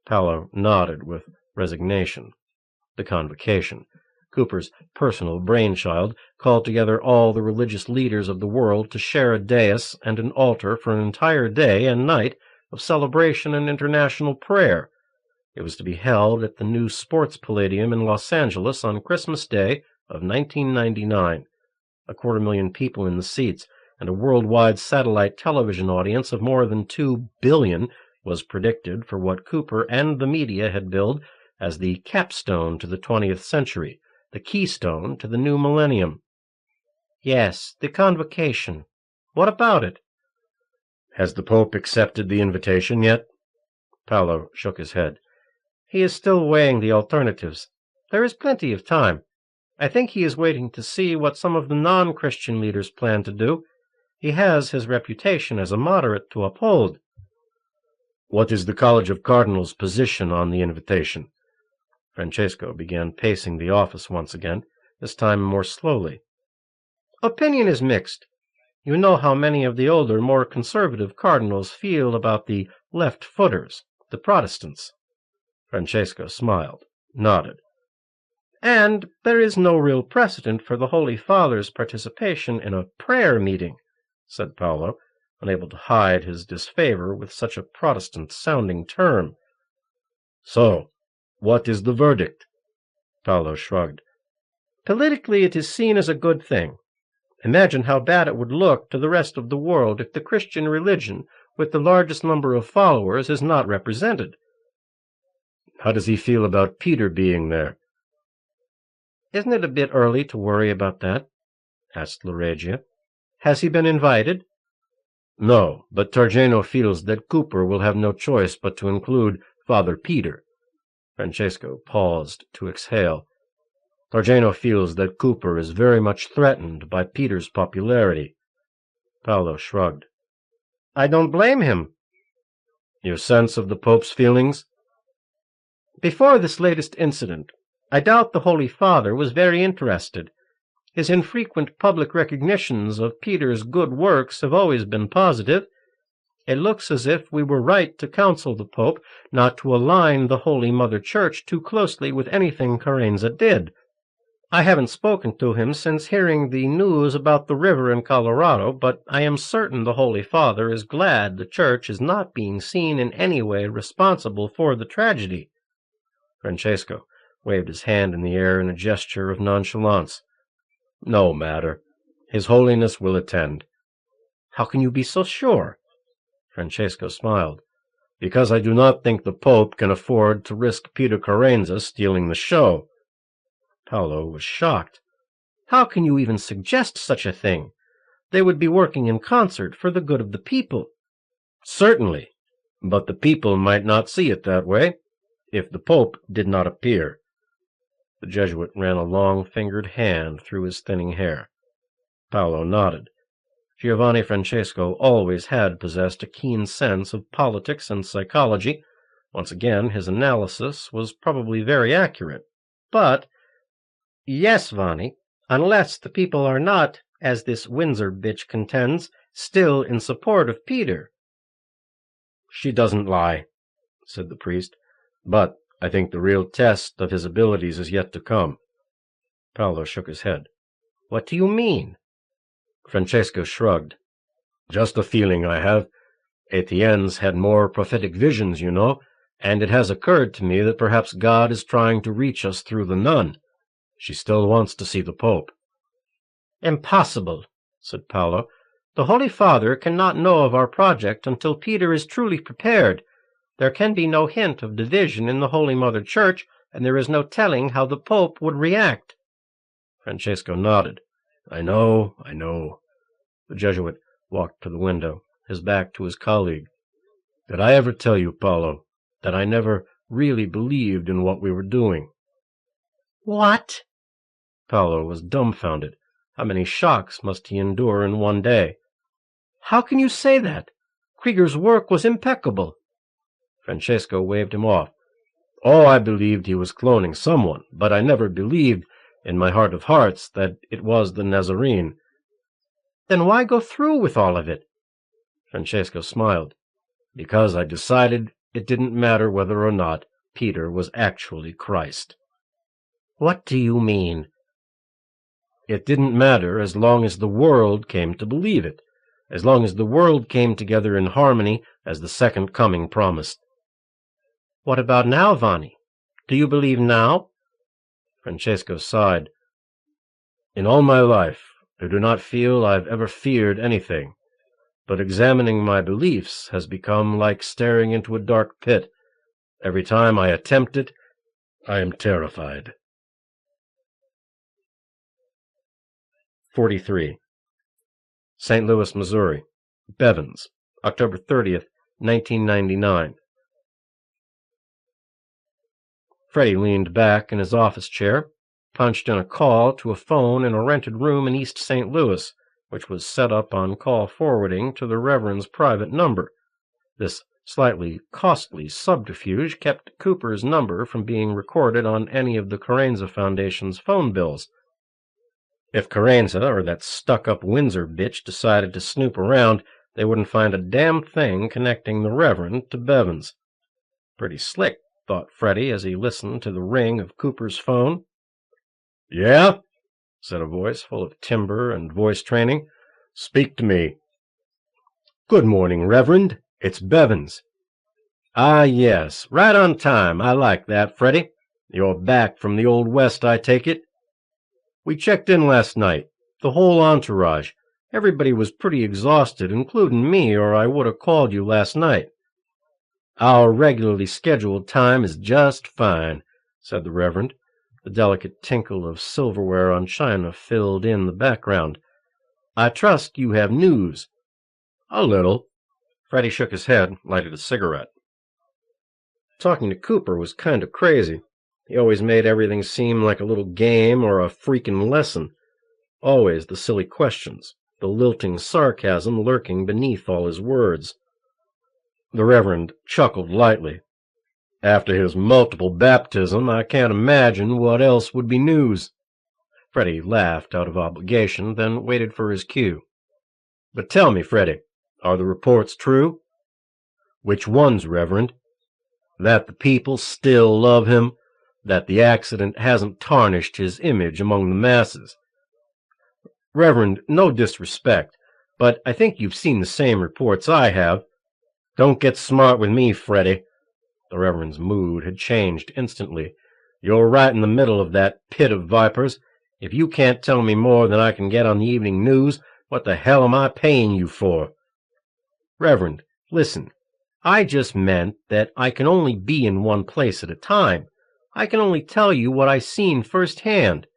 Speaker 2: Paolo nodded with resignation. The convocation, Cooper's personal brainchild, called together all the religious leaders of the world to share a dais and an altar for an entire day and night of celebration and international prayer. It was to be held at the new sports Palladium in Los Angeles on Christmas Day of 1999. 250,000 people in the seats, and a worldwide satellite television audience of more than 2 billion was predicted for what Cooper and the media had billed as the capstone to the 20th century, the keystone to the new millennium. "Yes, the convocation. What about it?" "Has the Pope accepted the invitation yet?" Paolo shook his head. "He is still weighing the alternatives. There is plenty of time. I think he is waiting to see what some of the non-Christian leaders plan to do. He has his reputation as a moderate to uphold." "What is the College of Cardinals' position on the invitation?" Francesco began pacing the office once again, this time more slowly. "Opinion is mixed. You know how many of the older, more conservative cardinals feel about the left-footers, the Protestants." Francesco smiled, nodded. "And there is no real precedent for the Holy Father's participation in a prayer meeting," said Paolo, unable to hide his disfavor with such a Protestant-sounding term. "So, what is the verdict?" Paolo shrugged. "Politically, it is seen as a good thing. Imagine how bad it would look to the rest of the world if the Christian religion, with the largest number of followers, is not represented." "How does he feel about Peter being there?" "Isn't it a bit early to worry about that?" asked Lareggia. "Has he been invited?" "No, but Targeno feels that Cooper will have no choice but to include Father Peter." Francesco paused to exhale. "Targeno feels that Cooper is very much threatened by Peter's popularity." Paolo shrugged. "I don't blame him." "Your sense of the Pope's feelings?" "Before this latest incident, I doubt the Holy Father was very interested. His infrequent public recognitions of Peter's good works have always been positive. It looks as if we were right to counsel the Pope not to align the Holy Mother Church too closely with anything Carenza did. I haven't spoken to him since hearing the news about the river in Colorado, but I am certain the Holy Father is glad the Church is not being seen in any way responsible for the tragedy." Francesco waved his hand in the air in a gesture of nonchalance. "No matter. His Holiness will attend." "How can you be so sure?" Francesco smiled. "Because I do not think the Pope can afford to risk Peter Carenza stealing the show." Paolo was shocked. "How can you even suggest such a thing? They would be working in concert for the good of the people." "Certainly, but the people might not see it that way if the Pope did not appear." The Jesuit ran a long-fingered hand through his thinning hair. Paolo nodded. Giovanni Francesco always had possessed a keen sense of politics and psychology. Once again, his analysis was probably very accurate. But, "Yes, Vanni, unless the people are not, as this Windsor bitch contends, still in support of Peter." "She doesn't lie," said the priest. "But I think the real test of his abilities is yet to come." Paolo shook his head. "What do you mean?" Francesco shrugged. "Just a feeling I have. Etienne's had more prophetic visions, you know, and it has occurred to me that perhaps God is trying to reach us through the nun. She still wants to see the Pope." "Impossible," said Paolo. The Holy Father cannot know of our project until Peter is truly prepared. There can be no hint of division in the Holy Mother Church, and there is no telling how the Pope would react."
Speaker 1: Francesco nodded. I know. The Jesuit walked to the window, his back to his colleague. "Did I ever tell you, Paolo, that I never really believed in what we were doing?"
Speaker 2: "What?"
Speaker 1: Paolo was dumbfounded. How many shocks must he endure in one day?
Speaker 2: "How can you say that? Krieger's work was impeccable."
Speaker 1: Francesco waved him off. "Oh, I believed he was cloning someone, but I never believed, in my heart of hearts, that it was the Nazarene."
Speaker 2: "Then why go through with all of it?"
Speaker 1: Francesco smiled. "Because I decided it didn't matter whether or not Peter was actually Christ."
Speaker 2: "What do you mean?"
Speaker 1: "It didn't matter as long as the world came to believe it, as long as the world came together in harmony as the second coming promised."
Speaker 2: "What about now, Vanni? Do you believe now?"
Speaker 1: Francesco sighed. "In all my life, I do not feel I've ever feared anything, but examining my beliefs has become like staring into a dark pit. Every time I attempt it, I am terrified." 43. St. Louis, Missouri. Bevins, October 30th, 1999. Freddie leaned back in his office chair, punched in a call to a phone in a rented room in East St. Louis, which was set up on call forwarding to the Reverend's private number. This slightly costly subterfuge kept Cooper's number from being recorded on any of the Carenza Foundation's phone bills. If Carenza or that stuck-up Windsor bitch decided to snoop around, they wouldn't find a damn thing connecting the Reverend to Bevins. Pretty slick, thought Freddie as he listened to the ring of Cooper's phone. "Yeah?" said a voice full of timbre and voice training. "Speak to me." "Good morning, Reverend. It's Bevins." "Ah, yes. Right on time. I like that, Freddie. You're back from the Old West, I take it?" "We checked in last night. The whole entourage. Everybody was pretty exhausted, including me, or I would have called you last night." "Our regularly scheduled time is just fine," said the Reverend. The delicate tinkle of silverware on china filled in the background. "I trust you have news." "A little." Freddie shook his head, lighted a cigarette. Talking to Cooper was kind of crazy. He always made everything seem like a little game or a freaking lesson. Always the silly questions, the lilting sarcasm lurking beneath all his words. The Reverend chuckled lightly. "After his multiple baptism, I can't imagine what else would be news." Freddie laughed out of obligation, then waited for his cue. "But tell me, Freddie, are the reports true?" "Which ones, Reverend?" "That the people still love him, that the accident hasn't tarnished his image among the masses." "Reverend, no disrespect, but I think you've seen the same reports I have." "Don't get smart with me, Freddie." The Reverend's mood had changed instantly. "You're right in the middle of that pit of vipers. If you can't tell me more than I can get on the evening news, what the hell am I paying you for?" "Reverend, listen. I just meant that I can only be in one place at a time. I can only tell you what I seen firsthand.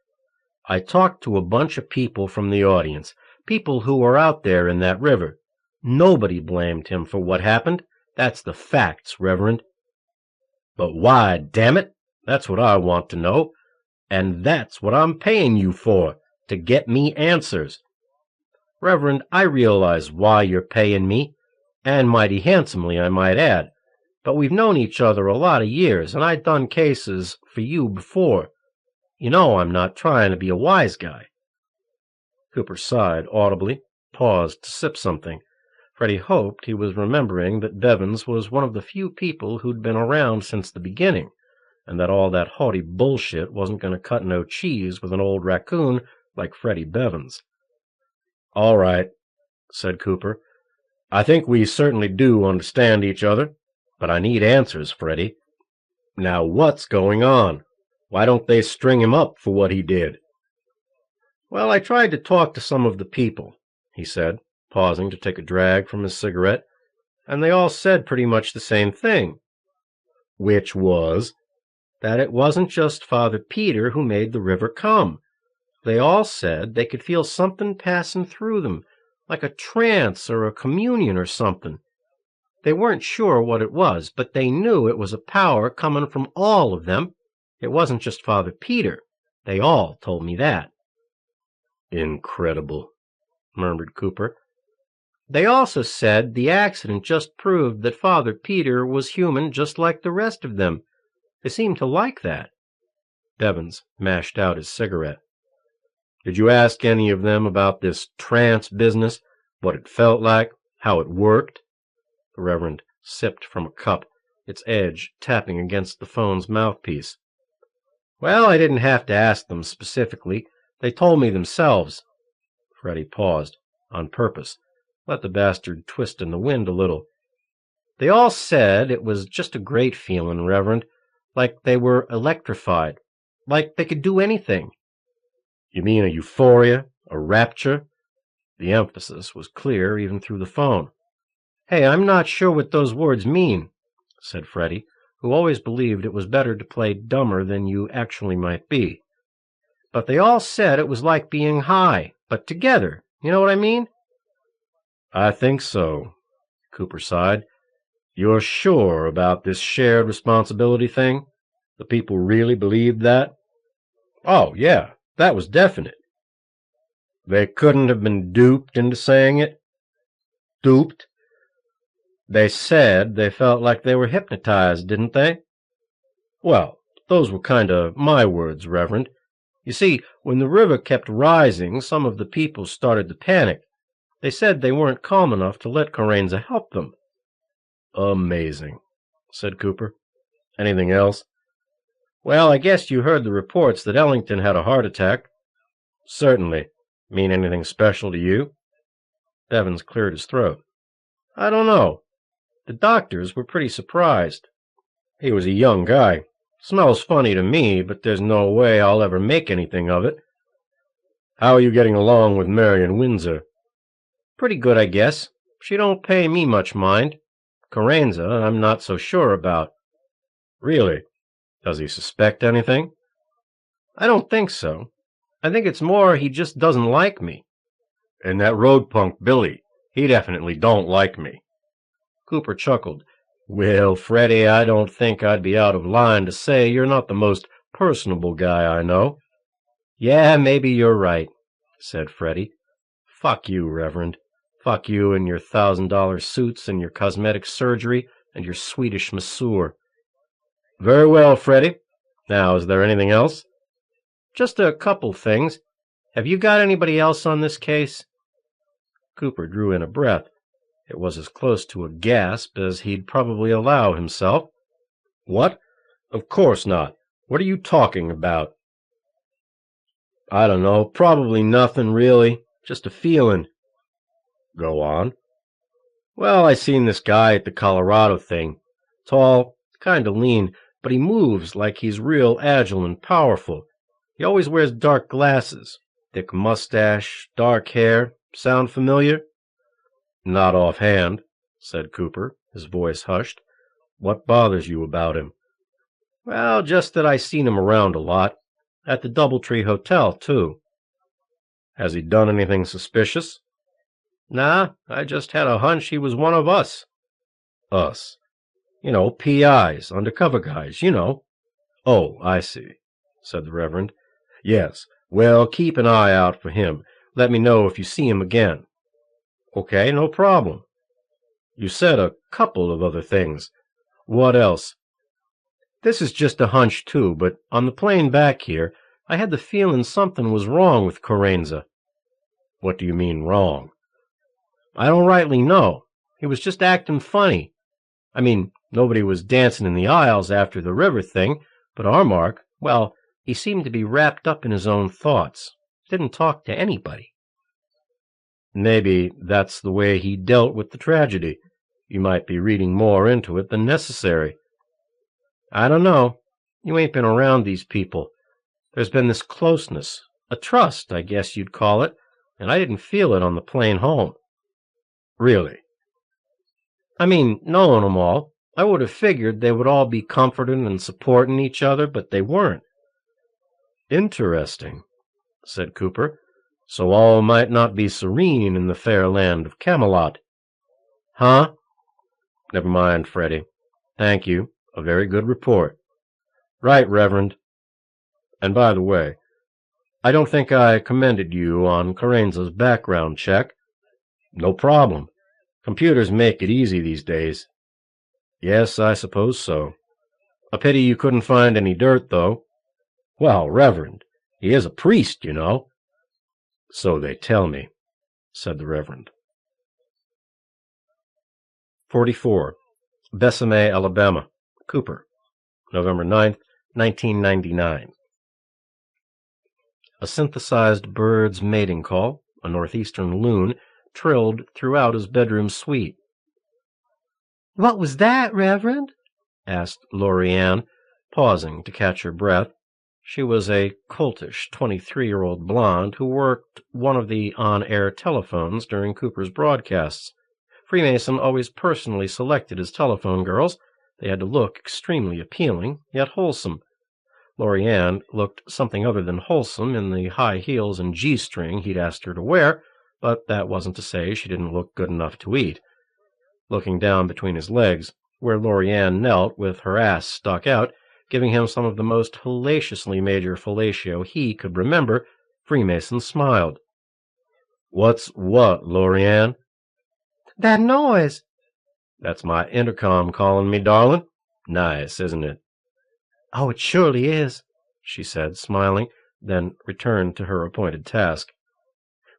Speaker 1: I talked to a bunch of people from the audience, people who were out there in that river. Nobody blamed him for what happened. That's the facts, Reverend." "But why, damn it? That's what I want to know. And that's what I'm paying you for, to get me answers." "Reverend, I realize why you're paying me, and mighty handsomely, I might add. But we've known each other a lot of years, and I've done cases for you before. You know I'm not trying to be a wise guy." Cooper sighed audibly, paused to sip something. Freddie hoped he was remembering that Bevins was one of the few people who'd been around since the beginning, and that all that haughty bullshit wasn't going to cut no cheese with an old raccoon like Freddie Bevins. "All right," said Cooper. "I think we certainly do understand each other, but I need answers, Freddie. Now what's going on? Why don't they string him up for what he did?" "Well, I tried to talk to some of the people," he said.
Speaker 2: pausing to take a drag from his cigarette, and they all said pretty much the same thing. Which was that it wasn't just Father Peter who made the river come. They all said they could feel something passing through them, like a trance or a communion or something. They weren't sure what it was, but they knew it was a power coming from all of them. It wasn't just Father Peter. They all told me that. Incredible, murmured Cooper. They also said the accident just proved that Father Peter was human just like the rest of them. They seemed to like that. Bevins mashed out his cigarette. Did you ask any of them about this trance business, what it felt like, how it worked? The Reverend sipped from a cup, its edge tapping against the phone's mouthpiece. Well, I didn't have to ask them specifically. They told me themselves. Freddie paused, on purpose. Let the bastard twist in the wind a little. They all said it was just a great feeling, Reverend, like they were electrified, like they could do anything. You mean a euphoria, a rapture? The emphasis was clear even through the phone. Hey, I'm not sure what those words mean, said Freddie, who always believed it was better to play dumber than you actually might be. But they all said it was like being high, but together. You know what I mean? I think so, Cooper sighed. You're sure about this shared responsibility thing? The people really believed that? Oh, yeah, that was definite. They couldn't have been duped into saying it? Duped? They said they felt like they were hypnotized, didn't they? Well, those were kind of my words, Reverend. You see, when the river kept rising, some of the people started to panic. They said they weren't calm enough to let Carenza help them. Amazing, said Cooper. Anything else? Well, I guess you heard the reports that Ellington had a heart attack. Certainly. Mean anything special to you? Bevins cleared his throat. I don't know. The doctors were pretty surprised. He was a young guy. Smells funny to me, but there's no way I'll ever make anything of it. How are you getting along with Mary in Windsor? Pretty good, I guess. She don't pay me much mind. Carenza, I'm not so sure about. Really? Does he suspect anything? I don't think so. I think it's more he just doesn't like me. And that road punk Billy, he definitely don't like me. Cooper chuckled. Well, Freddie, I don't think I'd be out of line to say you're not the most personable guy I know. Yeah, maybe you're right, said Freddie. Fuck you, Reverend. Fuck you and your $1,000 suits and your cosmetic surgery and your Swedish masseur. Very well, Freddie. Now, is there anything else? Just a couple things. Have you got anybody else on this case? Cooper drew in a breath. It was as close to a gasp as he'd probably allow himself. What? Of course not. What are you talking about? I don't know. Probably nothing, really. Just a feeling. Go on. Well, I seen this guy at the Colorado thing. Tall, kind of lean, but he moves like he's real agile and powerful. He always wears dark glasses, thick mustache, dark hair. Sound familiar? Not offhand, said Cooper, his voice hushed. What bothers you about him? Well, just that I seen him around a lot. At the Doubletree Hotel, too. Has he done anything suspicious? Nah, I just had a hunch he was one of us. Us? You know, PIs, undercover guys, you know. Oh, I see, said the Reverend. Yes, well, keep an eye out for him. Let me know if you see him again. Okay, no problem. You said a couple of other things. What else? This is just a hunch, too, but on the plane back here, I had the feeling something was wrong with Carenza. What do you mean, wrong? I don't rightly know. He was just acting funny. I mean, nobody was dancing in the aisles after the river thing, but Armark, well, he seemed to be wrapped up in his own thoughts. Didn't talk to anybody. Maybe that's the way he dealt with the tragedy. You might be reading more into it than necessary. I don't know. You ain't been around these people. There's been this closeness, a trust, I guess you'd call it, and I didn't feel it on the plane home.
Speaker 1: Really? I mean, knowing 'em all, I would have figured they would all be comforting and supporting each other, but they weren't. Interesting, said Cooper. So all might not be serene in the fair land of Camelot. Huh? Never mind, Freddie. Thank you. A very good report. Right, Reverend. And by the way, I don't think I commended you on Carenza's background check. No problem. Computers make it easy these days. Yes, I suppose so. A pity you couldn't find any dirt, though. Well, Reverend, he is a priest, you know. So they tell me, said the Reverend. 44. Bessemet, Alabama. Cooper. November 9th, 1999. A synthesized bird's mating call, a northeastern loon, trilled throughout his bedroom suite. "What was that, Reverend?" asked Lori-Ann, pausing to catch her breath. She was a coltish 23-year-old blonde who worked one of the on-air telephones during Cooper's broadcasts. Freemason always personally selected his telephone girls. They had to look extremely appealing, yet wholesome. Lori-Ann looked something other than wholesome in the high heels and G-string he'd asked her to wear, but that wasn't to say she didn't look good enough to eat. Looking down between his legs, where Lori-Ann knelt with her ass stuck out, giving him some of the most hellaciously major fellatio he could remember, Freemason smiled. "What's what, Lori-Ann?" "That noise." "That's my intercom calling me, darling. Nice, isn't it?" "Oh, it surely is," she said, smiling, then returned to her appointed task.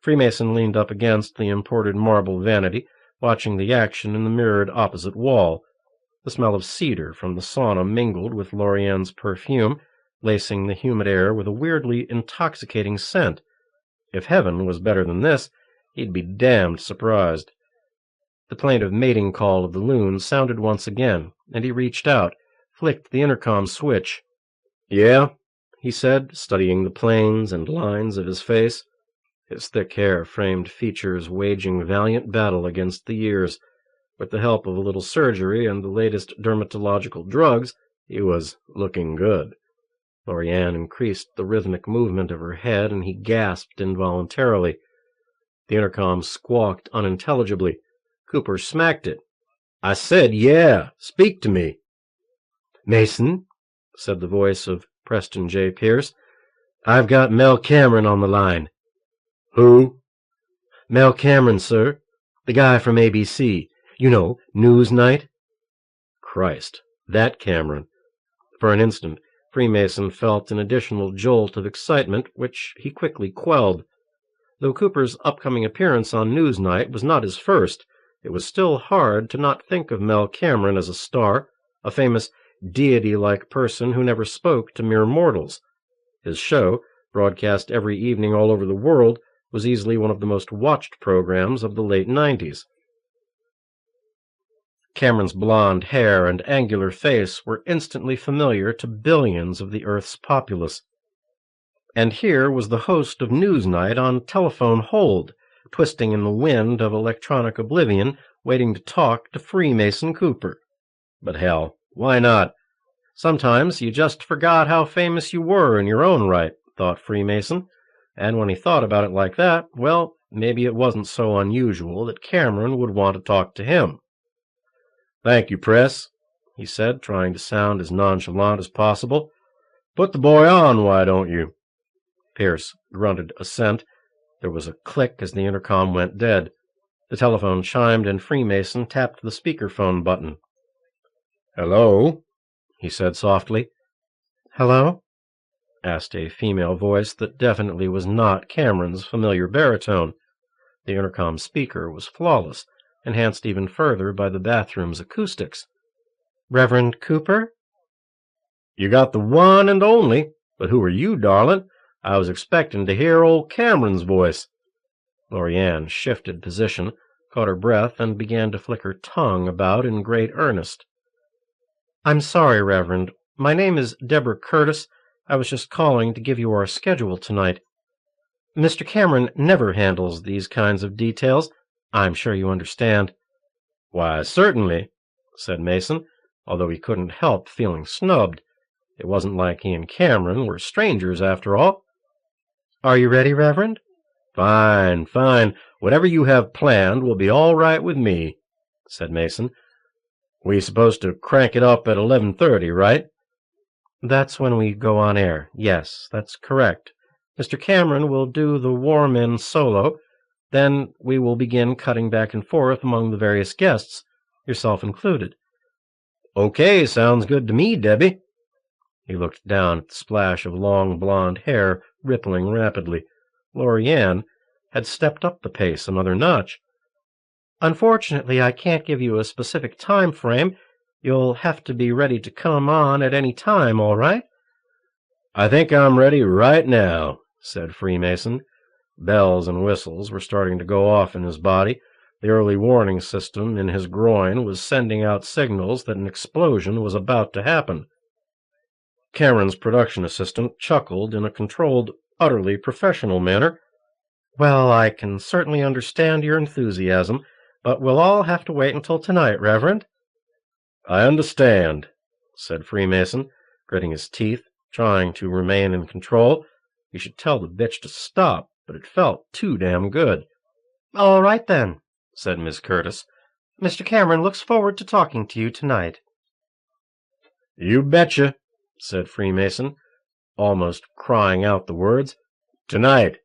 Speaker 1: Freemason leaned up against the imported marble vanity, watching the action in the mirrored opposite wall. The smell of cedar from the sauna mingled with Lori-Ann's perfume, lacing the humid air with a weirdly intoxicating scent. If heaven was better than this, he'd be damned surprised. The plaintive mating call of the loon sounded once again, and he reached out, flicked the intercom switch. "Yeah?" he said, studying the planes and lines of his face. His thick hair framed features waging valiant battle against the years. With the help of a little surgery and the latest dermatological drugs, he was looking good. Lori-Ann increased the rhythmic movement of her head, and he gasped involuntarily. The intercom squawked unintelligibly. Cooper smacked it. "I said, yeah, speak to me." "Mason," said the voice of Preston J. Pierce, "I've got Mel Cameron on the line." "Who?" "Mel Cameron, sir. The guy from ABC. You know, Newsnight." Christ, that Cameron. For an instant, Freemason felt an additional jolt of excitement, which he quickly quelled. Though Cooper's upcoming appearance on Newsnight was not his first, it was still hard to not think of Mel Cameron as a star, a famous deity-like person who never spoke to mere mortals. His show, broadcast every evening all over the world, was easily one of the most watched programs of the late 90s. Cameron's blonde hair and angular face were instantly familiar to billions of the Earth's populace. And here was the host of Newsnight on telephone hold, twisting in the wind of electronic oblivion, waiting to talk to Freemason Cooper. But hell, why not? Sometimes you just forgot how famous you were in your own right, thought Freemason, and when he thought about it like that, well, maybe it wasn't so unusual that Cameron would want to talk to him. "Thank you, Press," he said, trying to sound as nonchalant as possible. "Put the boy on, why don't you?" Pierce grunted assent. There was a click as the intercom went dead. The telephone chimed, and Freemason tapped the speakerphone button. "Hello?" he said softly. "Hello?" asked a female voice that definitely was not Cameron's familiar baritone. The intercom speaker was flawless, enhanced even further by the bathroom's acoustics. "Reverend Cooper?" "You got the one and only, but who are you, darling? I was expecting to hear old Cameron's voice." Lori-Ann shifted position, caught her breath, and began to flick her tongue about in great earnest. "I'm sorry, Reverend. My name is Deborah Curtis. I was just calling to give you our schedule tonight. Mr. Cameron never handles these kinds of details.
Speaker 2: I'm sure you understand."
Speaker 1: "Why, certainly," said Mason, although he couldn't help feeling snubbed. It wasn't like he and Cameron were strangers, after all.
Speaker 2: "Are you ready, Reverend?"
Speaker 1: "Fine, fine. Whatever you have planned will be all right with me," said Mason. "We supposed to crank it up at 11:30, right?"
Speaker 2: "That's when we go on air. Yes, that's correct. Mr. Cameron will do the warm-in solo. Then we will begin cutting back and forth among the various guests, yourself included."
Speaker 1: "Okay, sounds good to me, Debbie."
Speaker 2: He looked down at the splash of long blonde hair rippling rapidly. Lorianne had stepped up the pace another notch. "Unfortunately, I can't give you a specific time frame. You'll have to be ready to come on at any time, all right?"
Speaker 1: "I think I'm ready right now," said Freemason. Bells and whistles were starting to go off in his body. The early warning system in his groin was sending out signals that an explosion was about to happen. Cameron's production assistant chuckled in a controlled, utterly professional manner.
Speaker 2: "Well, I can certainly understand your enthusiasm, but we'll all have to wait until tonight, Reverend."
Speaker 1: "I understand," said Freemason, gritting his teeth, trying to remain in control. He should tell the bitch to stop, but it felt too damn good.
Speaker 2: "All right, then," said Miss Curtis. "Mr. Cameron looks forward to talking to you tonight."
Speaker 1: "You betcha," said Freemason, almost crying out the words. "Tonight."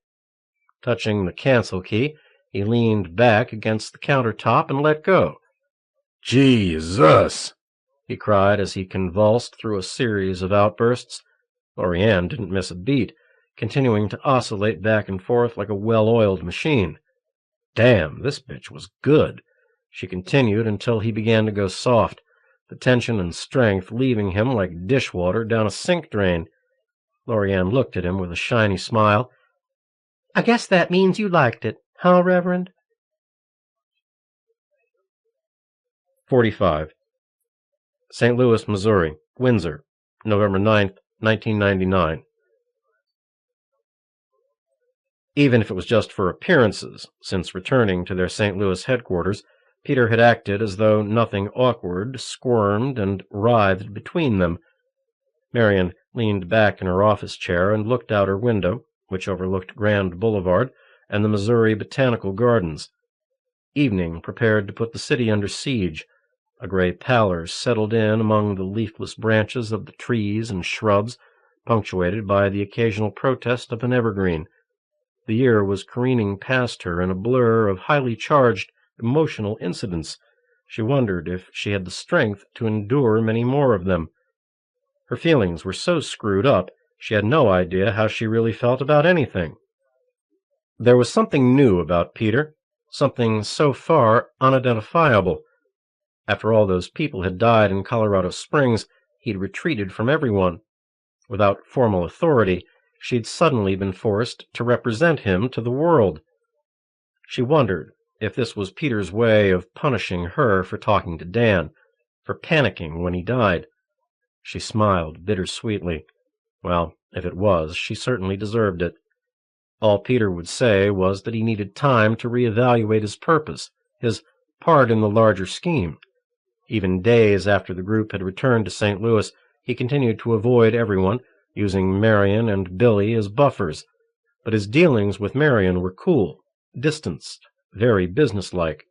Speaker 1: Touching the cancel key, he leaned back against the countertop and let go. "Jesus!" he cried as he convulsed through a series of outbursts. Lorianne didn't miss a beat, continuing to oscillate back and forth like a well-oiled machine. Damn, this bitch was good. She continued until he began to go soft, the tension and strength leaving him like dishwater down a sink drain. Lorianne looked at him with a shiny smile.
Speaker 2: "I guess that means you liked it, huh, Reverend?"
Speaker 1: 45. St. Louis, Missouri, Windsor, November 9th, 1999. Even if it was just for appearances, since returning to their St. Louis headquarters, Peter had acted as though nothing awkward squirmed and writhed between them. Marion leaned back in her office chair and looked out her window, which overlooked Grand Boulevard and the Missouri Botanical Gardens. Evening prepared to put the city under siege. A gray pallor settled in among the leafless branches of the trees and shrubs, punctuated by the occasional protest of an evergreen. The year was careening past her in a blur of highly charged, emotional incidents. She wondered if she had the strength to endure many more of them. Her feelings were so screwed up, she had no idea how she really felt about anything. There was something new about Peter, something so far unidentifiable. After all those people had died in Colorado Springs, he'd retreated from everyone. Without formal authority, she'd suddenly been forced to represent him to the world. She wondered if this was Peter's way of punishing her for talking to Dan, for panicking when he died. She smiled bittersweetly. Well, if it was, she certainly deserved it. All Peter would say was that he needed time to reevaluate his purpose, his part in the larger scheme. Even days after the group had returned to St. Louis, he continued to avoid everyone, using Marion and Billy as buffers. But his dealings with Marion were cool, distanced, very businesslike.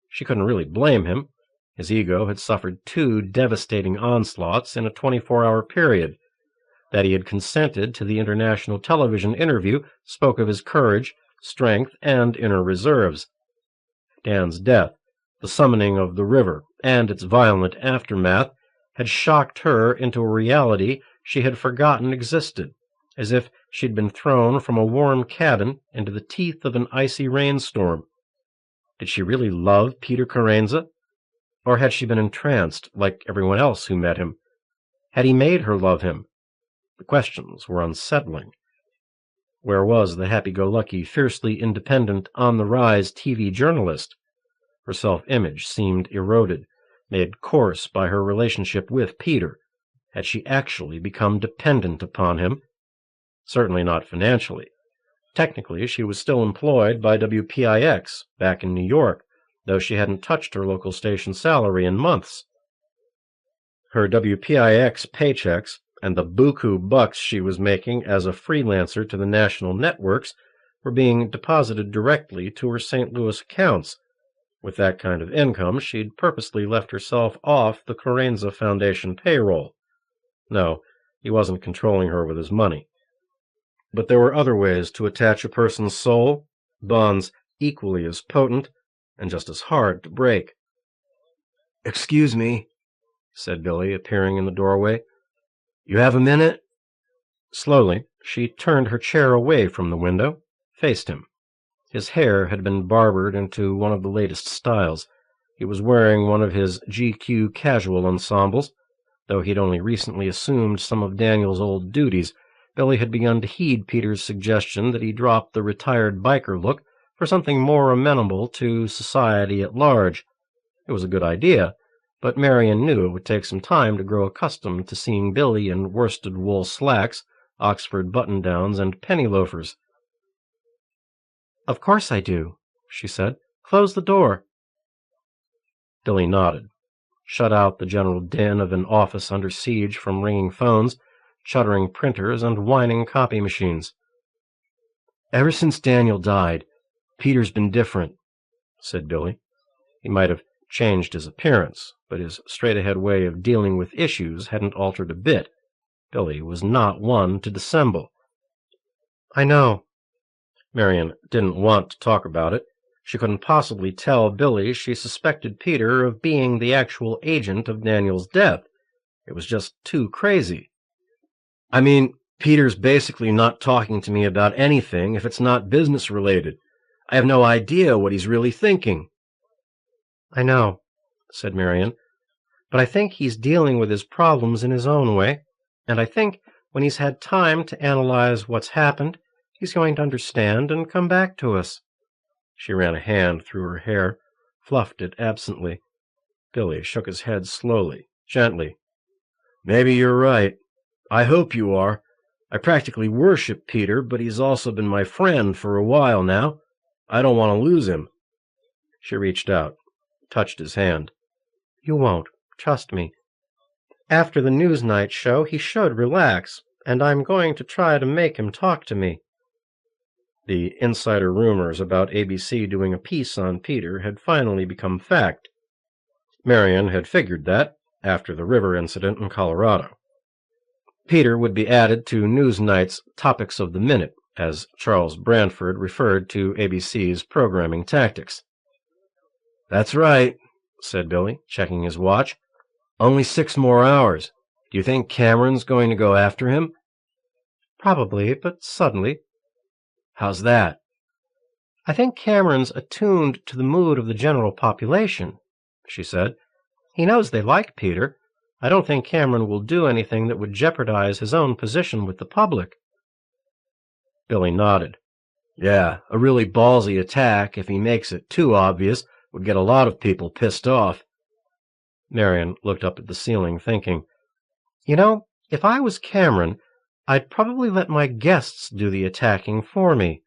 Speaker 1: She couldn't really blame him. His ego had suffered 2 devastating onslaughts in a 24-hour period. That he had consented to the international television interview spoke of his courage, strength, and inner reserves. Dan's death, the summoning of the river, and its violent aftermath had shocked her into a reality she had forgotten existed, as if she'd been thrown from a warm cabin into the teeth of an icy rainstorm. Did she really love Peter Carenza? Or had she been entranced, like everyone else who met him? Had he made her love him? The questions were unsettling. Where was the happy-go-lucky, fiercely independent, on-the-rise TV journalist? Her self-image seemed eroded, made coarse by her relationship with Peter. Had she actually become dependent upon him? Certainly not financially.
Speaker 2: Technically, she was still employed by WPIX back in New York, though she hadn't touched her local station salary in months. Her WPIX paychecks and the buku bucks she was making as a freelancer to the national networks were being deposited directly to her St. Louis accounts. With that kind of income, she'd purposely left herself off the Carenza Foundation payroll. No, he wasn't controlling her with his money. But there were other ways to attach a person's soul, bonds equally as potent and just as hard to break. "Excuse me," said Billy, appearing in the doorway. "You have a minute?" Slowly, she turned her chair away from the window, faced him. His hair had been barbered into one of the latest styles. He was wearing one of his GQ casual ensembles. Though he'd only recently assumed some of Daniel's old duties, Billy had begun to heed Peter's suggestion that he drop the retired biker look for something more amenable to society at large. It was a good idea, but Marion knew it would take some time to grow accustomed to seeing Billy in worsted wool slacks, Oxford button-downs, and penny loafers. "Of course I do," she said. "Close the door." Billy nodded, shut out the general din of an office under siege from ringing phones, chuttering printers, and whining copy machines. "Ever since Daniel died, Peter's been different," said Billy. He might have changed his appearance, but his straight-ahead way of dealing with issues hadn't altered a bit. Billy was not one to dissemble. "I know." Marion didn't want to talk about it. She couldn't possibly tell Billy she suspected Peter of being the actual agent of Daniel's death. It was just too crazy. "I mean, Peter's basically not talking to me about anything if it's not business-related. I have no idea what he's really thinking." "I know," said Marion, "but I think he's dealing with his problems in his own way, and I think when he's had time to analyze what's happened, he's going to understand and come back to us." She ran a hand through her hair, fluffed it absently. Billy shook his head slowly, gently. "Maybe you're right. I hope you are. I practically worship Peter, but he's also been my friend for a while now. I don't want to lose him." She reached out, touched his hand. "You won't. Trust me. After the Newsnight show, he should relax, and I'm going to try to make him talk to me." The insider rumors about ABC doing a piece on Peter had finally become fact. Marion had figured that after the river incident in Colorado. Peter would be added to Newsnight's Topics of the Minute, as Charles Branford referred to ABC's programming tactics. "That's right," said Billy, checking his watch. "Only 6 more hours. Do you think Cameron's going to go after him?" "Probably, but suddenly." "How's that?" "I think Cameron's attuned to the mood of the general population," she said. "He knows they like Peter. I don't think Cameron will do anything that would jeopardize his own position with the public." Billy nodded. "Yeah, a really ballsy attack, if he makes it too obvious, would get a lot of people pissed off." Marion looked up at the ceiling, thinking. "You know, if I was Cameron, I'd probably let my guests do the attacking for me.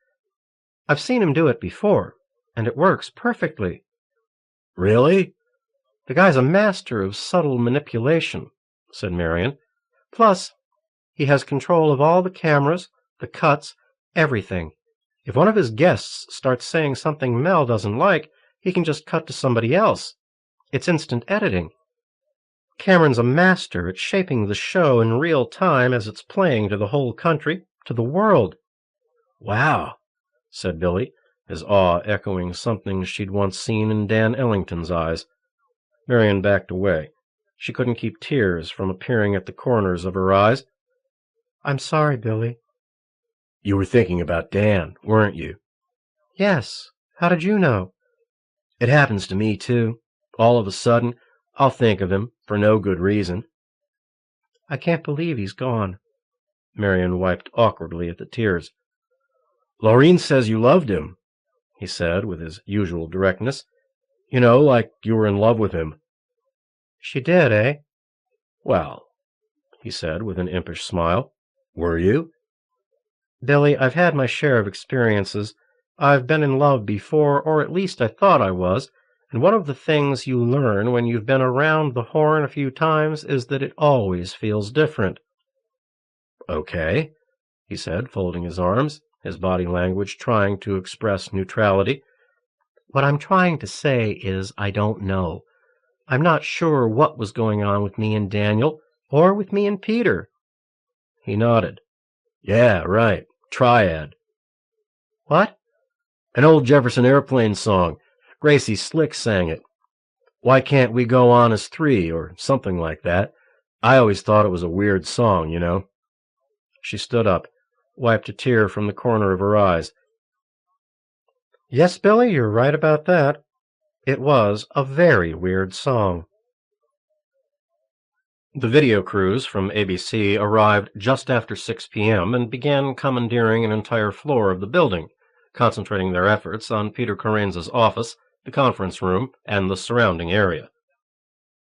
Speaker 2: I've seen him do it before, and it works perfectly." "Really?" "The guy's a master of subtle manipulation," said Marion. "Plus, he has control of all the cameras, the cuts, everything. If one of his guests starts saying something Mel doesn't like, he can just cut to somebody else. It's instant editing. Cameron's a master at shaping the show in real time as it's playing to the whole country, to the world." "Wow," said Billy, his awe echoing something she'd once seen in Dan Ellington's eyes. Marion backed away. She couldn't keep tears from appearing at the corners of her eyes. "I'm sorry, Billy." "You were thinking about Dan, weren't you?" "Yes. How did you know?" "It happens to me, too. All of a sudden, I'll think of him, for no good reason." "I can't believe he's gone." Marion wiped awkwardly at the tears. "Laureen says you loved him," he said with his usual directness. "You know, like you were in love with him." "She did, eh?" "Well," he said with an impish smile, "were you?" Billy, I've had my share of experiences. I've been in love before, or at least I thought I was, and one of the things you learn when you've been around the horn a few times is that it always feels different.
Speaker 1: Okay, he said, folding his arms, his body language trying to express neutrality.
Speaker 2: What I'm trying to say is I don't know. I'm not sure what was going on with me and Daniel, or with me and Peter.
Speaker 1: He nodded. Yeah, right. Triad.
Speaker 2: What?
Speaker 1: An old Jefferson Airplane song. Gracie Slick sang it. Why can't we go on as three, or something like that? I always thought it was a weird song, you know. She stood up, wiped a tear from the corner of her eyes.
Speaker 2: Yes, Billy, you're right about that. It was a very weird song.
Speaker 1: The video crews from ABC arrived just after 6 p.m. and began commandeering an entire floor of the building, concentrating their efforts on Peter Carenza's office, the conference room, and the surrounding area.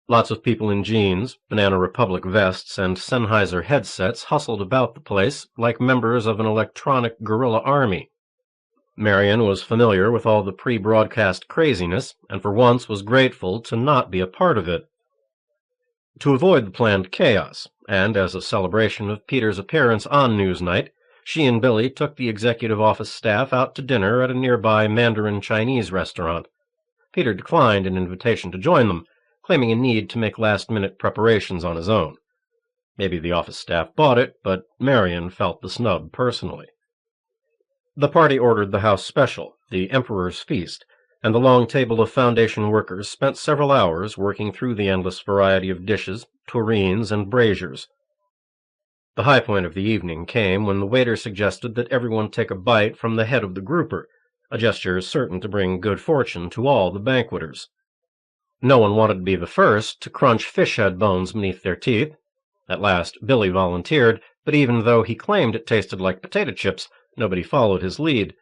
Speaker 1: Lots of people in jeans, Banana Republic vests, and Sennheiser headsets hustled about the place like members of an electronic guerrilla army. Marion was familiar with all the pre-broadcast craziness, and for once was grateful to not be a part of it. To avoid the planned chaos, and as a celebration of Peter's appearance on Newsnight, she and Billy took the executive office staff out to dinner at a nearby Mandarin Chinese restaurant. Peter declined an invitation to join them, claiming a need to make last-minute preparations on his own. Maybe the office staff bought it, but Marion felt the snub personally. The party ordered the house special, the Emperor's Feast, and the long table of Foundation workers spent several hours working through the endless variety of dishes, tureens, and braziers. The high point of the evening came when the waiter suggested that everyone take a bite from the head of the grouper, a gesture certain to bring good fortune to all the banqueters. No one wanted to be the first to crunch fish head bones beneath their teeth. At last Billy volunteered, but even though he claimed it tasted like potato chips, nobody followed his lead.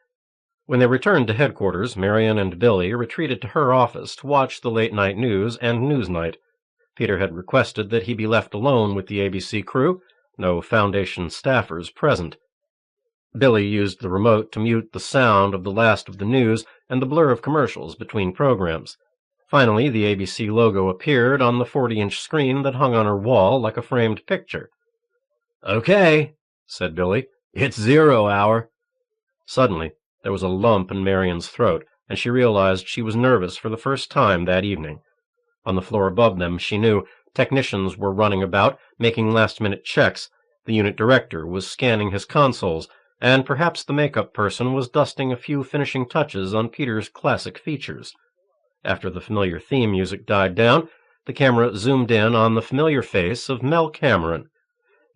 Speaker 1: When they returned to headquarters, Marion and Billy retreated to her office to watch the late-night news and Newsnight. Peter had requested that he be left alone with the ABC crew, no Foundation staffers present. Billy used the remote to mute the sound of the last of the news and the blur of commercials between programs. Finally, the ABC logo appeared on the 40-inch screen that hung on her wall like a framed picture. "Okay," said Billy. "It's 0 hour." Suddenly, there was a lump in Marion's throat, and she realized she was nervous for the first time that evening. On the floor above them, she knew, technicians were running about, making last-minute checks. The unit director was scanning his consoles, and perhaps the makeup person was dusting a few finishing touches on Peter's classic features. After the familiar theme music died down, the camera zoomed in on the familiar face of Mel Cameron.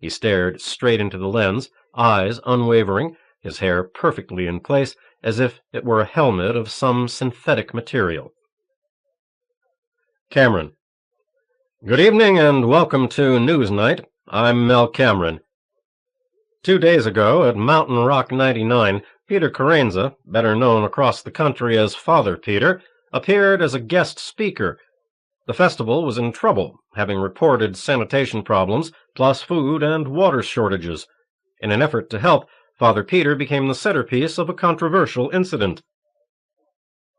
Speaker 1: He stared straight into the lens, eyes unwavering, his hair perfectly in place, as if it were a helmet of some synthetic material. Cameron. "Good evening and welcome to Newsnight. I'm Mel Cameron. 2 days ago at Mountain Rock 99, Peter Carenza, better known across the country as Father Peter, appeared as a guest speaker. The festival was in trouble, having reported sanitation problems, plus food and water shortages. In an effort to help, Father Peter became the centerpiece of a controversial incident.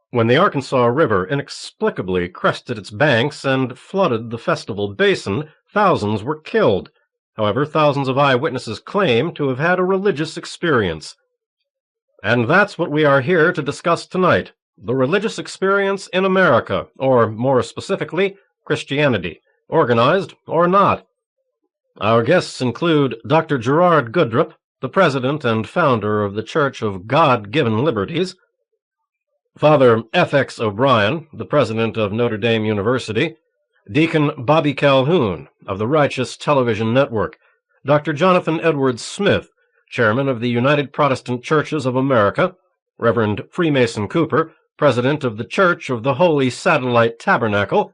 Speaker 1: When the Arkansas River inexplicably crested its banks and flooded the festival basin, thousands were killed. However, thousands of eyewitnesses claim to have had a religious experience. And that's what we are here to discuss tonight. The religious experience in America, or more specifically, Christianity, organized or not. Our guests include Dr. Gerard Goodrup, the president and founder of the Church of God-Given Liberties, Father F.X. O'Brien, the president of Notre Dame University, Deacon Bobby Calhoun of the Righteous Television Network, Dr. Jonathan Edwards Smith, chairman of the United Protestant Churches of America, Reverend Freemason Cooper, president of the Church of the Holy Satellite Tabernacle,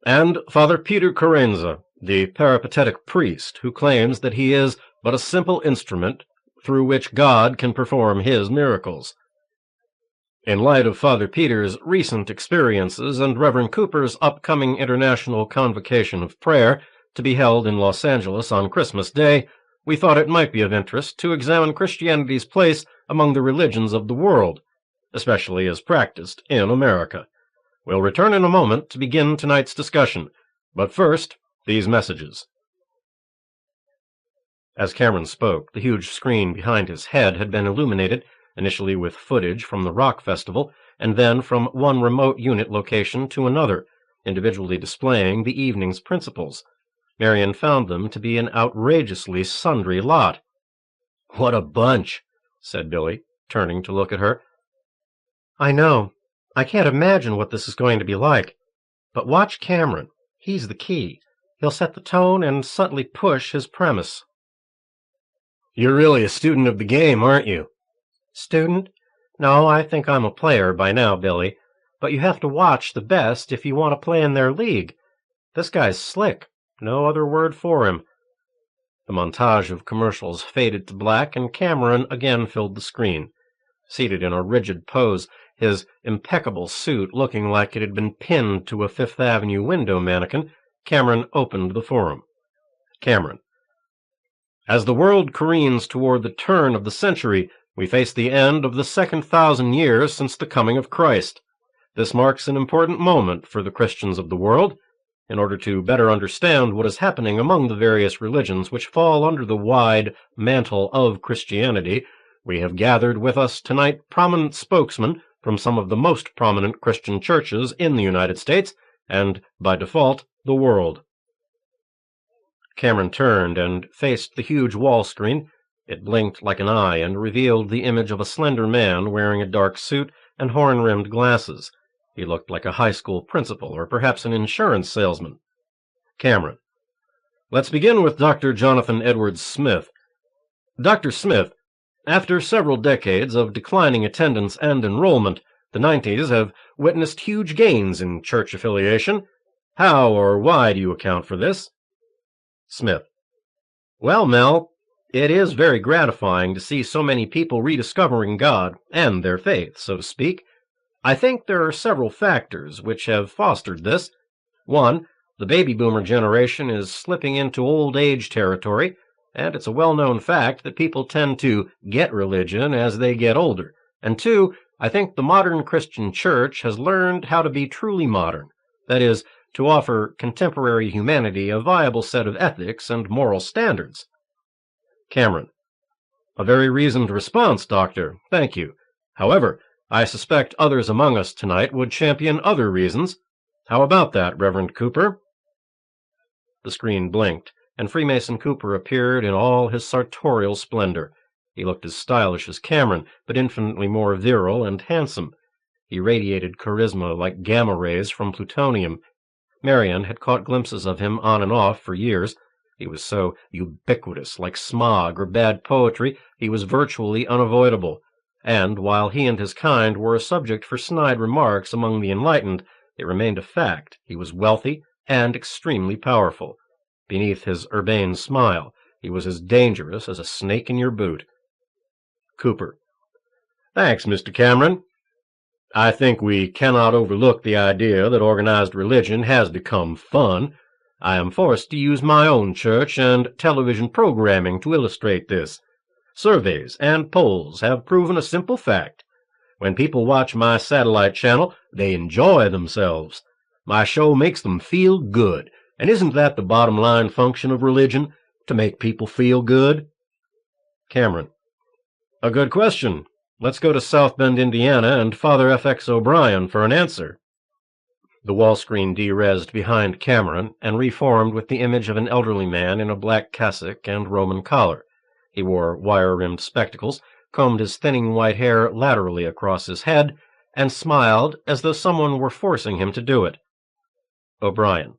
Speaker 1: and Father Peter Carenza, the peripatetic priest who claims that he is but a simple instrument through which God can perform his miracles. In light of Father Peter's recent experiences and Reverend Cooper's upcoming international convocation of prayer to be held in Los Angeles on Christmas Day, we thought it might be of interest to examine Christianity's place among the religions of the world, especially as practiced in America. We'll return in a moment to begin tonight's discussion, but first, these messages. As Cameron spoke, the huge screen behind his head had been illuminated, initially with footage from the rock festival, and then from one remote unit location to another, individually displaying the evening's principals. Marion found them to be an outrageously sundry lot. "What a bunch," said Billy, turning to look at her. "I know. I can't imagine what this is going to be like. But watch Cameron. He's the key. He'll set the tone and subtly push his premise." "You're really a student of the game, aren't you?" "Student? No, I think I'm a player by now, Billy. But you have to watch the best if you want to play in their league. This guy's slick. No other word for him." The montage of commercials faded to black, and Cameron again filled the screen. Seated in a rigid pose, his impeccable suit looking like it had been pinned to a Fifth Avenue window mannequin, Cameron opened the forum. Cameron. As the world careens toward the turn of the century, we face the end of the second 1,000 years since the coming of Christ. This marks an important moment for the Christians of the world. In order to better understand what is happening among the various religions which fall under the wide mantle of Christianity, we have gathered with us tonight prominent spokesmen from some of the most prominent Christian churches in the United States, and, by default, the world. Cameron turned and faced the huge wall screen. It blinked like an eye and revealed the image of a slender man wearing a dark suit and horn-rimmed glasses. He looked like a high school principal or perhaps an insurance salesman. Cameron. Let's begin with Dr. Jonathan Edwards Smith. Dr. Smith, after several decades of declining attendance and enrollment, the 90s have witnessed huge gains in church affiliation. How or why do you account for this? Smith. Well, Mel, it is very gratifying to see so many people rediscovering God and their faith, so to speak. I think there are several factors which have fostered this. One, the baby boomer generation is slipping into old age territory, and it's a well-known fact that people tend to get religion as they get older. And two, I think the modern Christian church has learned how to be truly modern, that is, to offer contemporary humanity a viable set of ethics and moral standards. Cameron. A very reasoned response, Doctor. Thank you. However, I suspect others among us tonight would champion other reasons. How about that, Reverend Cooper? The screen blinked, and Freemason Cooper appeared in all his sartorial splendor. He looked as stylish as Cameron, but infinitely more virile and handsome. He radiated charisma like gamma rays from plutonium. Marion had caught glimpses of him on and off for years. He was so ubiquitous, like smog or bad poetry, he was virtually unavoidable. And while he and his kind were a subject for snide remarks among the enlightened, it remained a fact. He was wealthy and extremely powerful. Beneath his urbane smile, he was as dangerous as a snake in your boot. Cooper. Thanks, Mr. Cameron. I think we cannot overlook the idea that organized religion has become fun. I am forced to use my own church and television programming to illustrate this. Surveys and polls have proven a simple fact. When people watch my satellite channel, they enjoy themselves. My show makes them feel good, and isn't that the bottom line function of religion, to make people feel good? Cameron. A good question. Let's go to South Bend, Indiana, and Father F.X. O'Brien for an answer. The wall screen de-rezzed behind Cameron and reformed with the image of an elderly man in a black cassock and Roman collar. He wore wire-rimmed spectacles, combed his thinning white hair laterally across his head, and smiled as though someone were forcing him to do it. O'Brien.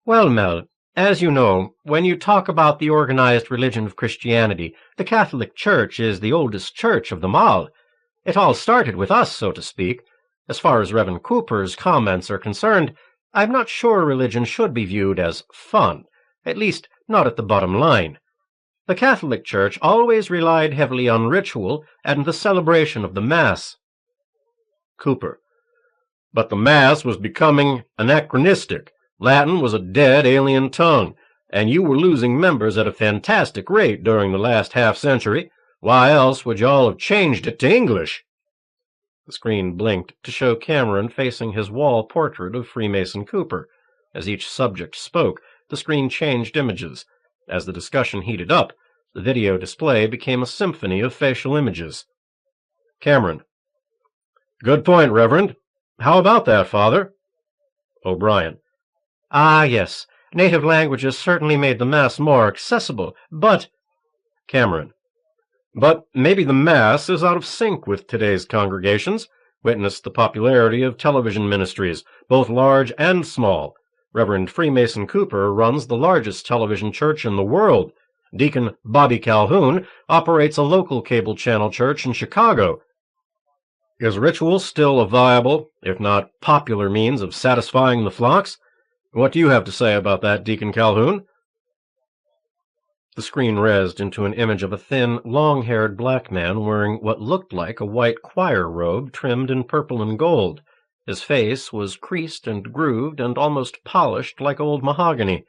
Speaker 1: Well, Mel, as you know, when you talk about the organized religion of Christianity, the Catholic Church is the oldest church of them all. It all started with us, so to speak. As far as Reverend Cooper's comments are concerned, I'm not sure religion should be viewed as fun, at least not at the bottom line. The Catholic Church always relied heavily on ritual and the celebration of the Mass. Cooper. But the Mass was becoming anachronistic. Latin was a dead alien tongue. And you were losing members at a fantastic rate during the last half-century. Why else would you all have changed it to English?"
Speaker 2: The screen blinked to show Cameron facing his wall portrait of Freemason Cooper. As each subject spoke, the screen changed images. As the discussion heated up, the video display became a symphony of facial images. Cameron: "Good point, Reverend. How about that, Father?" O'Brien:
Speaker 1: "Ah, yes. Native languages certainly made the Mass more accessible, but—"
Speaker 2: Cameron: "But maybe the Mass is out of sync with today's congregations. Witness the popularity of television ministries, both large and small. Reverend Freemason Cooper runs the largest television church in the world. Deacon Bobby Calhoun operates a local cable channel church in Chicago. Is ritual still a viable, if not popular, means of satisfying the flocks? What do you have to say about that, Deacon Calhoun?" The screen rezzed into an image of a thin, long-haired black man wearing what looked like a white choir robe trimmed in purple and gold. His face was creased and grooved and almost polished like old mahogany.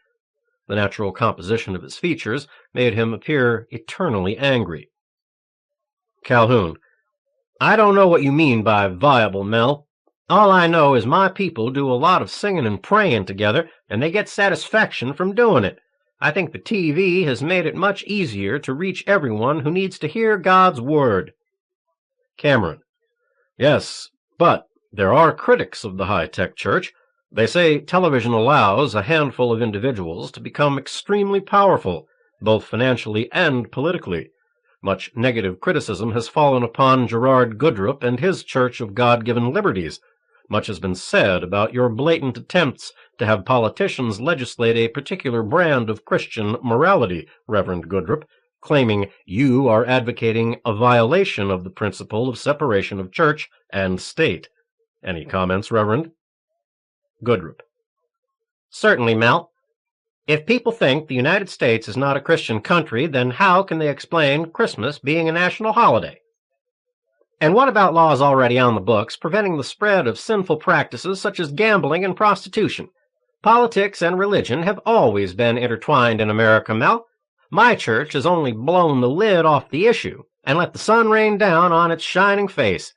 Speaker 2: The natural composition of his features made him appear eternally angry.
Speaker 1: Calhoun: "I don't know what you mean by viable, Mel. All I know is my people do a lot of singing and praying together, and they get satisfaction from doing it. I think the TV has made it much easier to reach everyone who needs to hear God's word."
Speaker 2: Cameron: "Yes, but there are critics of the high-tech church. They say television allows a handful of individuals to become extremely powerful, both financially and politically. Much negative criticism has fallen upon Gerard Goodrup and his Church of God-Given Liberties. Much has been said about your blatant attempts to have politicians legislate a particular brand of Christian morality, Reverend Goodrup, claiming you are advocating a violation of the principle of separation of church and state. Any comments, Reverend?"
Speaker 1: Goodrup: "Certainly, Mel. If people think the United States is not a Christian country, then how can they explain Christmas being a national holiday? And what about laws already on the books preventing the spread of sinful practices such as gambling and prostitution? Politics and religion have always been intertwined in America, Mel. My church has only blown the lid off the issue and let the sun rain down on its shining face.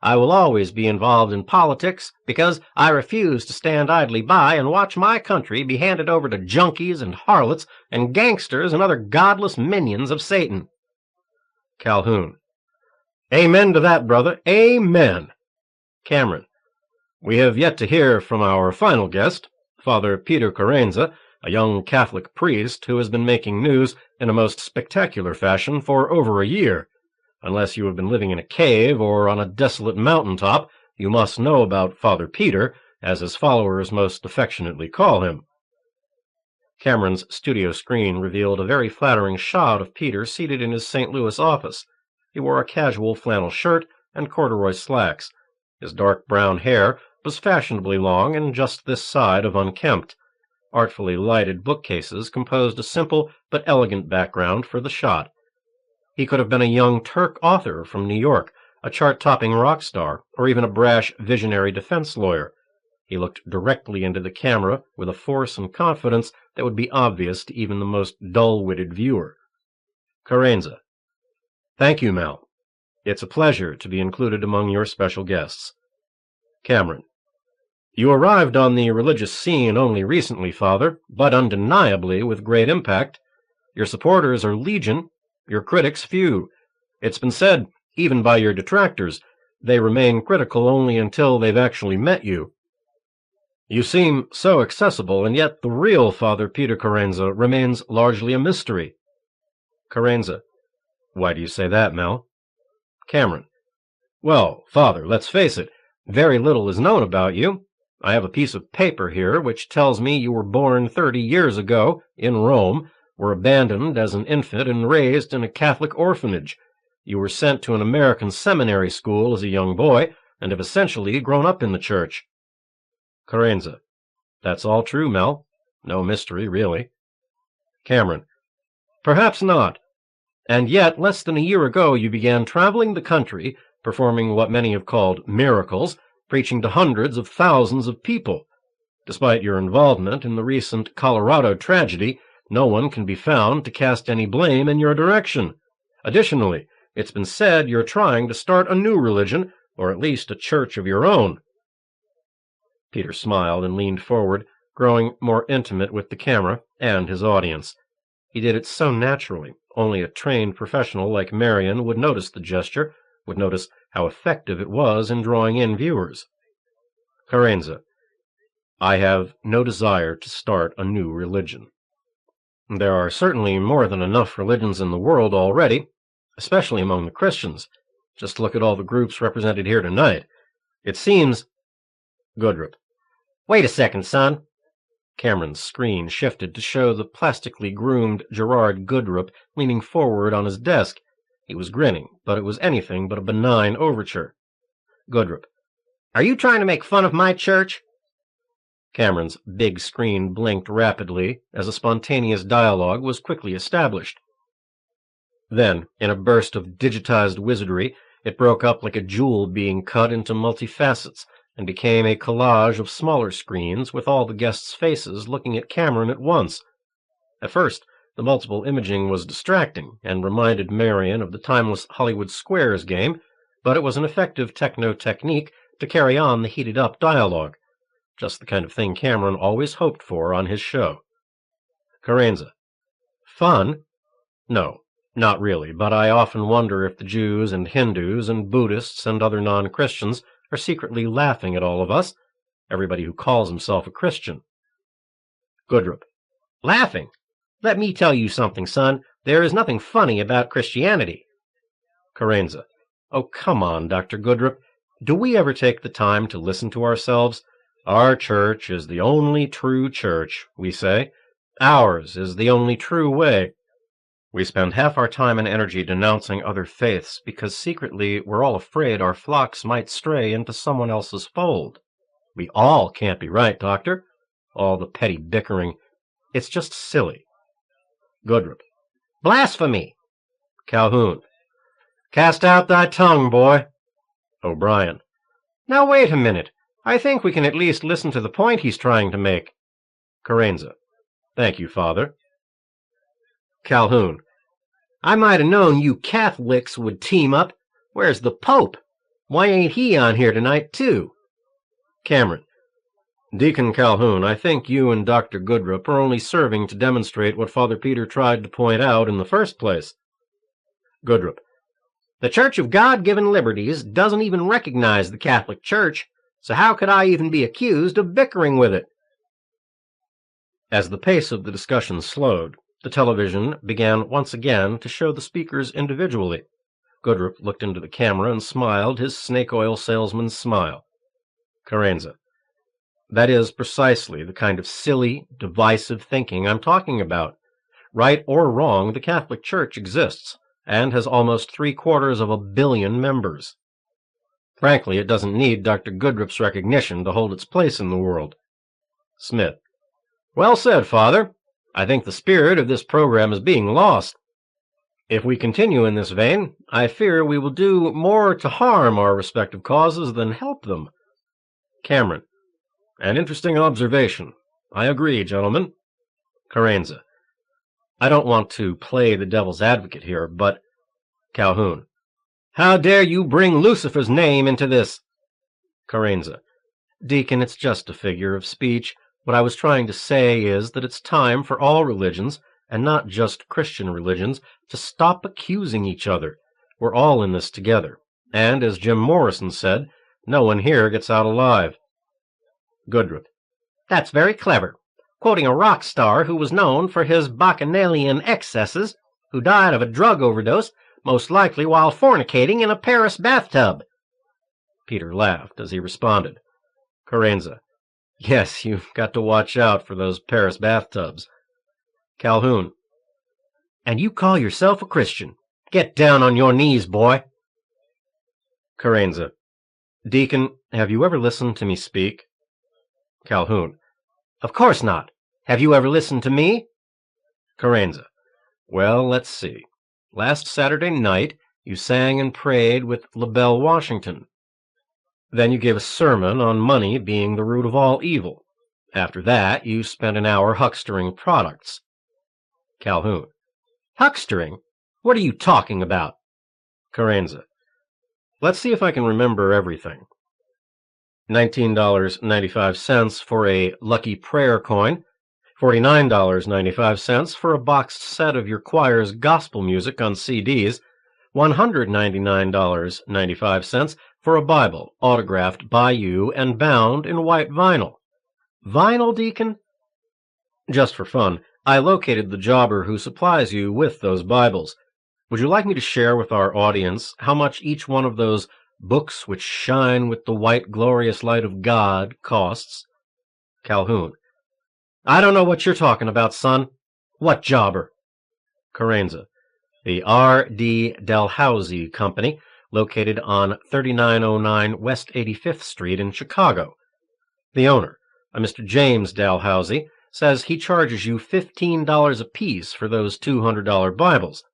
Speaker 1: I will always be involved in politics because I refuse to stand idly by and watch my country be handed over to junkies and harlots and gangsters and other godless minions of Satan."
Speaker 2: Calhoun: "Amen to that, brother. Amen." Cameron: "We have yet to hear from our final guest, Father Peter Carenza, a young Catholic priest who has been making news in a most spectacular fashion for over a year. Unless you have been living in a cave or on a desolate mountaintop, you must know about Father Peter, as his followers most affectionately call him." Cameron's studio screen revealed a very flattering shot of Peter seated in his St. Louis office. He wore a casual flannel shirt and corduroy slacks. His dark brown hair was fashionably long and just this side of unkempt. Artfully lighted bookcases composed a simple but elegant background for the shot. He could have been a young Turk author from New York, a chart-topping rock star, or even a brash visionary defense lawyer. He looked directly into the camera with a force and confidence that would be obvious to even the most dull-witted viewer. Carenza: "Thank you, Mel. It's a pleasure to be included among your special guests." Cameron: "You arrived on the religious scene only recently, Father, but undeniably with great impact. Your supporters are legion, your critics few. It's been said, even by your detractors, they remain critical only until they've actually met you. You seem so accessible, and yet the real Father Peter Carenza remains largely a mystery." Carenza: "Why do you say that, Mel?" Cameron: "Well, Father, let's face it, very little is known about you. I have a piece of paper here which tells me you were born 30 years ago in Rome, were abandoned as an infant and raised in a Catholic orphanage. You were sent to an American seminary school as a young boy, and have essentially grown up in the church." Carenza: "That's all true, Mel. No mystery, really." Cameron: "Perhaps not. And yet, less than a year ago, you began traveling the country, performing what many have called miracles, preaching to hundreds of thousands of people. Despite your involvement in the recent Colorado tragedy,
Speaker 1: No one can be found to cast any blame in your direction. Additionally, it's been said you're trying to start a new religion, or at least a church of your own." Peter smiled and leaned forward, growing more intimate with the camera and his audience. He did it so naturally, only a trained professional like Marion would notice the gesture, would notice how effective it was in drawing in viewers. "Carenza, I have no desire to start a new religion. There are certainly more than enough religions in the world already, especially among the Christians. Just look at all the groups represented here tonight. It seems—" Goodrip. "Wait a second, son." Cameron's screen shifted to show the plastically groomed Gerard Goodrip leaning forward on his desk. He was grinning, but it was anything but a benign overture. Goodrip. "Are you trying to make fun of my church?" Cameron's big screen blinked rapidly as a spontaneous dialogue was quickly established. Then, in a burst of digitized wizardry, it broke up like a jewel being cut into multifacets and became a collage of smaller screens with all the guests' faces looking at Cameron at once. At first, the multiple imaging was distracting and reminded Marion of the timeless Hollywood Squares game, but it was an effective techno-technique to carry on the heated-up dialogue. Just the kind of thing Cameron always hoped for on his show. Carenza. "Fun? No, not really, but I often wonder if the Jews and Hindus and Buddhists and other non-Christians are secretly laughing at all of us, everybody who calls himself a Christian." Goodrip. "Laughing? Let me tell you something, son. There is nothing funny about Christianity." Carenza. "Oh, come on, Dr. Goodrip. Do we ever take the time to listen to ourselves? Our church is the only true church, we say. Ours is the only true way. We spend half our time and energy denouncing other faiths because secretly we're all afraid our flocks might stray into someone else's fold. We all can't be right, Doctor. All the petty bickering. It's just silly." Goodrip. "Blasphemy!" Calhoun. "Cast out thy tongue, boy." O'Brien. "Now wait a minute. I think we can at least listen to the point he's trying to make." Carenza. "Thank you, Father." Calhoun. "I might have known you Catholics would team up. Where's the Pope? Why ain't he on here tonight, too?" Cameron. "Deacon Calhoun, I think you and Dr. Goodrip are only serving to demonstrate what Father Peter tried to point out in the first place." Goodrip. "The Church of God-given Liberties doesn't even recognize the Catholic Church, so how could I even be accused of bickering with it?" As the pace of the discussion slowed, the television began once again to show the speakers individually. Goodrip looked into the camera and smiled his snake-oil salesman's smile. Carenza. "That is precisely the kind of silly, divisive thinking I'm talking about. Right or wrong, the Catholic Church exists, and has almost 750 million members. Frankly, it doesn't need Dr. Goodrip's recognition to hold its place in the world." Smith. "Well said, Father. I think the spirit of this program is being lost. If we continue in this vein, I fear we will do more to harm our respective causes than help them." Cameron. "An interesting observation. I agree, gentlemen." Carenza. "I don't want to play the devil's advocate here, but—" Calhoun. "How dare you bring Lucifer's name into this?" Carenza. "Deacon, it's just a figure of speech. What I was trying to say is that it's time for all religions, and not just Christian religions, to stop accusing each other. We're all in this together, and as Jim Morrison said, no one here gets out alive." Goodrip. "That's very clever. Quoting a rock star who was known for his bacchanalian excesses, who died of a drug overdose, most likely while fornicating in a Paris bathtub." Peter laughed as he responded. Carenza. "Yes, you've got to watch out for those Paris bathtubs." Calhoun. "And you call yourself a Christian. Get down on your knees, boy." Carenza. "Deacon, have you ever listened to me speak?" Calhoun. "Of course not. Have you ever listened to me?" Carenza. "Well, let's see. Last Saturday night, you sang and prayed with LaBelle Washington. Then you gave a sermon on money being the root of all evil. After that, you spent an hour huckstering products. Calhoun. Huckstering? What are you talking about? Carenza. Let's see if I can remember everything. $19.95 for a Lucky Prayer coin, $49.95 for a boxed set of your choir's gospel music on CDs, $199.95 for a Bible autographed by you and bound in white vinyl. Vinyl, Deacon? Just for fun, I located the jobber who supplies you with those Bibles. Would you like me to share with our audience how much each one of those books which shine with the white glorious light of God costs? Calhoun. I don't know what you're talking about, son. What jobber? Carenza. The R.D. Dalhousie Company, located on 3909 West 85th Street in Chicago. The owner, a Mr. James Dalhousie, says he charges you $15 apiece for those $200 Bibles.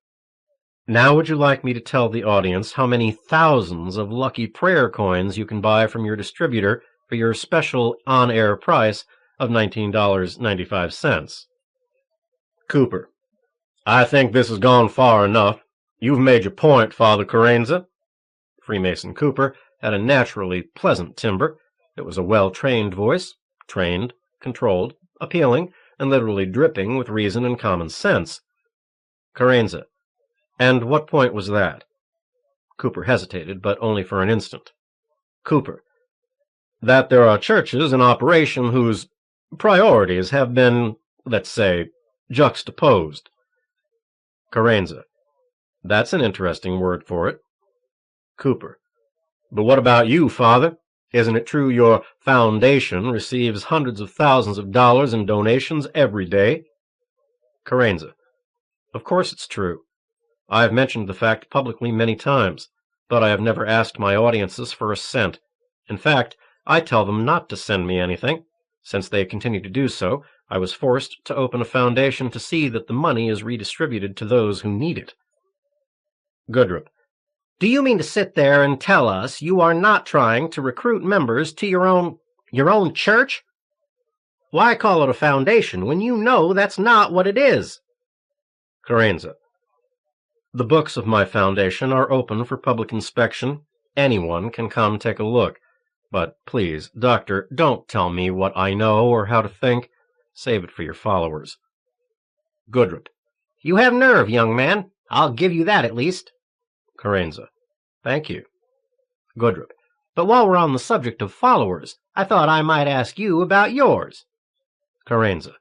Speaker 1: Now would you like me to tell the audience how many thousands of Lucky Prayer coins you can buy from your distributor for your special on-air price of $19.95? Cooper. I think this has gone far enough. You've made your point, Father Carenza. Freemason Cooper had a naturally pleasant timbre. It was a well-trained voice, trained, controlled, appealing, and literally dripping with reason and common sense. Carenza. And what point was that? Cooper hesitated, but only for an instant. Cooper. That there are churches in operation whose priorities have been, let's say, juxtaposed. Carenza. That's an interesting word for it. Cooper. But what about you, Father? Isn't it true your foundation receives hundreds of thousands of dollars in donations every day? Carenza. Of course it's true. I have mentioned the fact publicly many times, but I have never asked my audiences for a cent. In fact, I tell them not to send me anything. Since they continue to do so, I was forced to open a foundation to see that the money is redistributed to those who need it. Goodrip. Do you mean to sit there and tell us you are not trying to recruit members to your own church? Why call it a foundation when you know that's not what it is? Carenza. The books of my foundation are open for public inspection. Anyone can come take a look. But please, Doctor, don't tell me what I know or how to think. Save it for your followers. Goodrip. You have nerve, young man. I'll give you that at least. Carenza. Thank you. Goodrip. But while we're on the subject of followers, I thought I might ask you about yours. Carenza.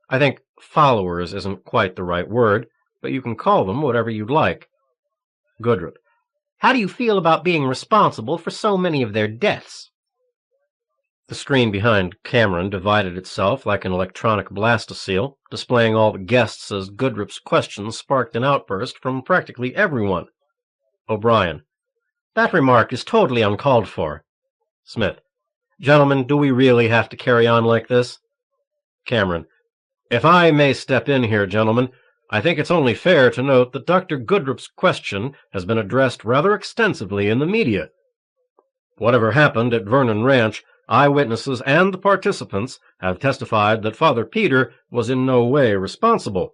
Speaker 1: I think followers isn't quite the right word, but you can call them whatever you'd like. Goodrip. How do you feel about being responsible for so many of their deaths? The screen behind Cameron divided itself like an electronic blastocele, displaying all the guests as Goodrip's questions sparked an outburst from practically everyone. O'Brien. That remark is totally uncalled for. Smith. Gentlemen, do we really have to carry on like this? Cameron. If I may step in here, gentlemen, I think it's only fair to note that Dr. Goodrip's question has been addressed rather extensively in the media. Whatever happened at Vernon Ranch, eyewitnesses and the participants have testified that Father Peter was in no way responsible.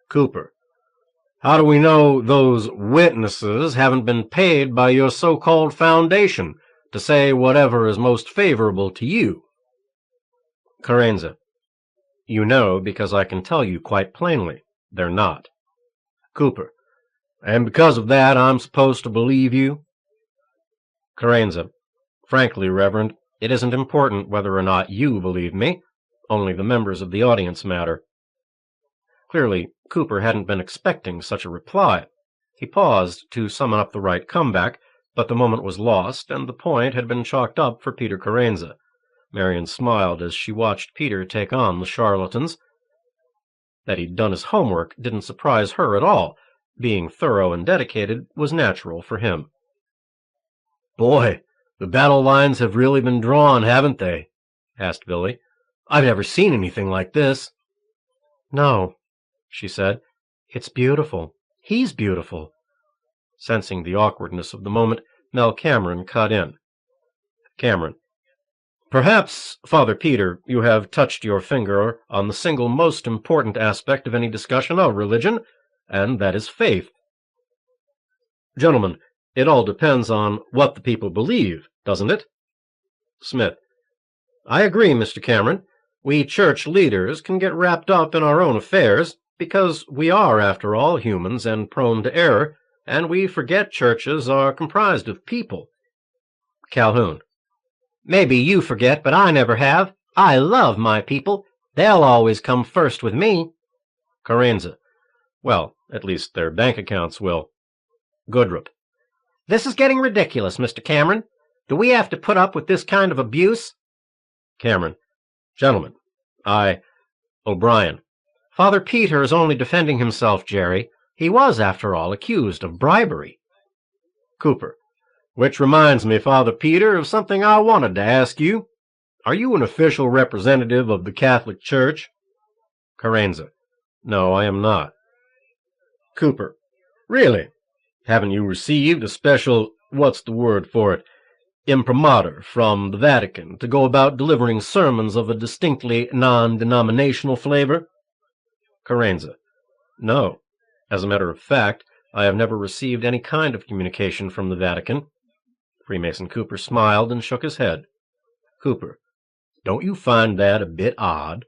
Speaker 1: Cooper. How do we know those witnesses haven't been paid by your so-called foundation to say whatever is most favorable to you? Carenza. You know, because I can tell you quite plainly, they're not. Cooper. And because of that, I'm supposed to believe you? Carenza. Frankly, Reverend, it isn't important whether or not you believe me. Only the members of the audience matter. Clearly, Cooper hadn't been expecting such a reply. He paused to summon up the right comeback, but the moment was lost, and the point had been chalked up for Peter Carenza. Marion smiled as she watched Peter take on the charlatans. That he'd done his homework didn't surprise her at all. Being thorough and dedicated was natural for him. Boy, the battle lines have really been drawn, haven't they? Asked Billy. I've never seen anything like this. No, she said. It's beautiful. He's beautiful. Sensing the awkwardness of the moment, Mel Cameron cut in. Cameron. Perhaps, Father Peter, you have touched your finger on the single most important aspect of any discussion of religion, and that is faith. Gentlemen, it all depends on what the people believe, doesn't it? Smith. I agree, Mr. Cameron. We church leaders can get wrapped up in our own affairs, because we are, after all, humans and prone to error, and we forget churches are comprised of people. Calhoun. Maybe you forget, but I never have. I love my people. They'll always come first with me. Carenza. Well, at least their bank accounts will. Goodrup. This is getting ridiculous, Mr. Cameron. Do we have to put up with this kind of abuse? Cameron. Gentlemen, O'Brien. Father Peter is only defending himself, Jerry. He was, after all, accused of bribery. Cooper. Which reminds me, Father Peter, of something I wanted to ask you. Are you an official representative of the Catholic Church? Carenza. No, I am not. Cooper. Really? Haven't you received a special, what's the word for it, imprimatur from the Vatican to go about delivering sermons of a distinctly non-denominational flavor? Carenza. No. As a matter of fact, I have never received any kind of communication from the Vatican. Freemason Cooper smiled and shook his head. Cooper. Don't you find that a bit odd?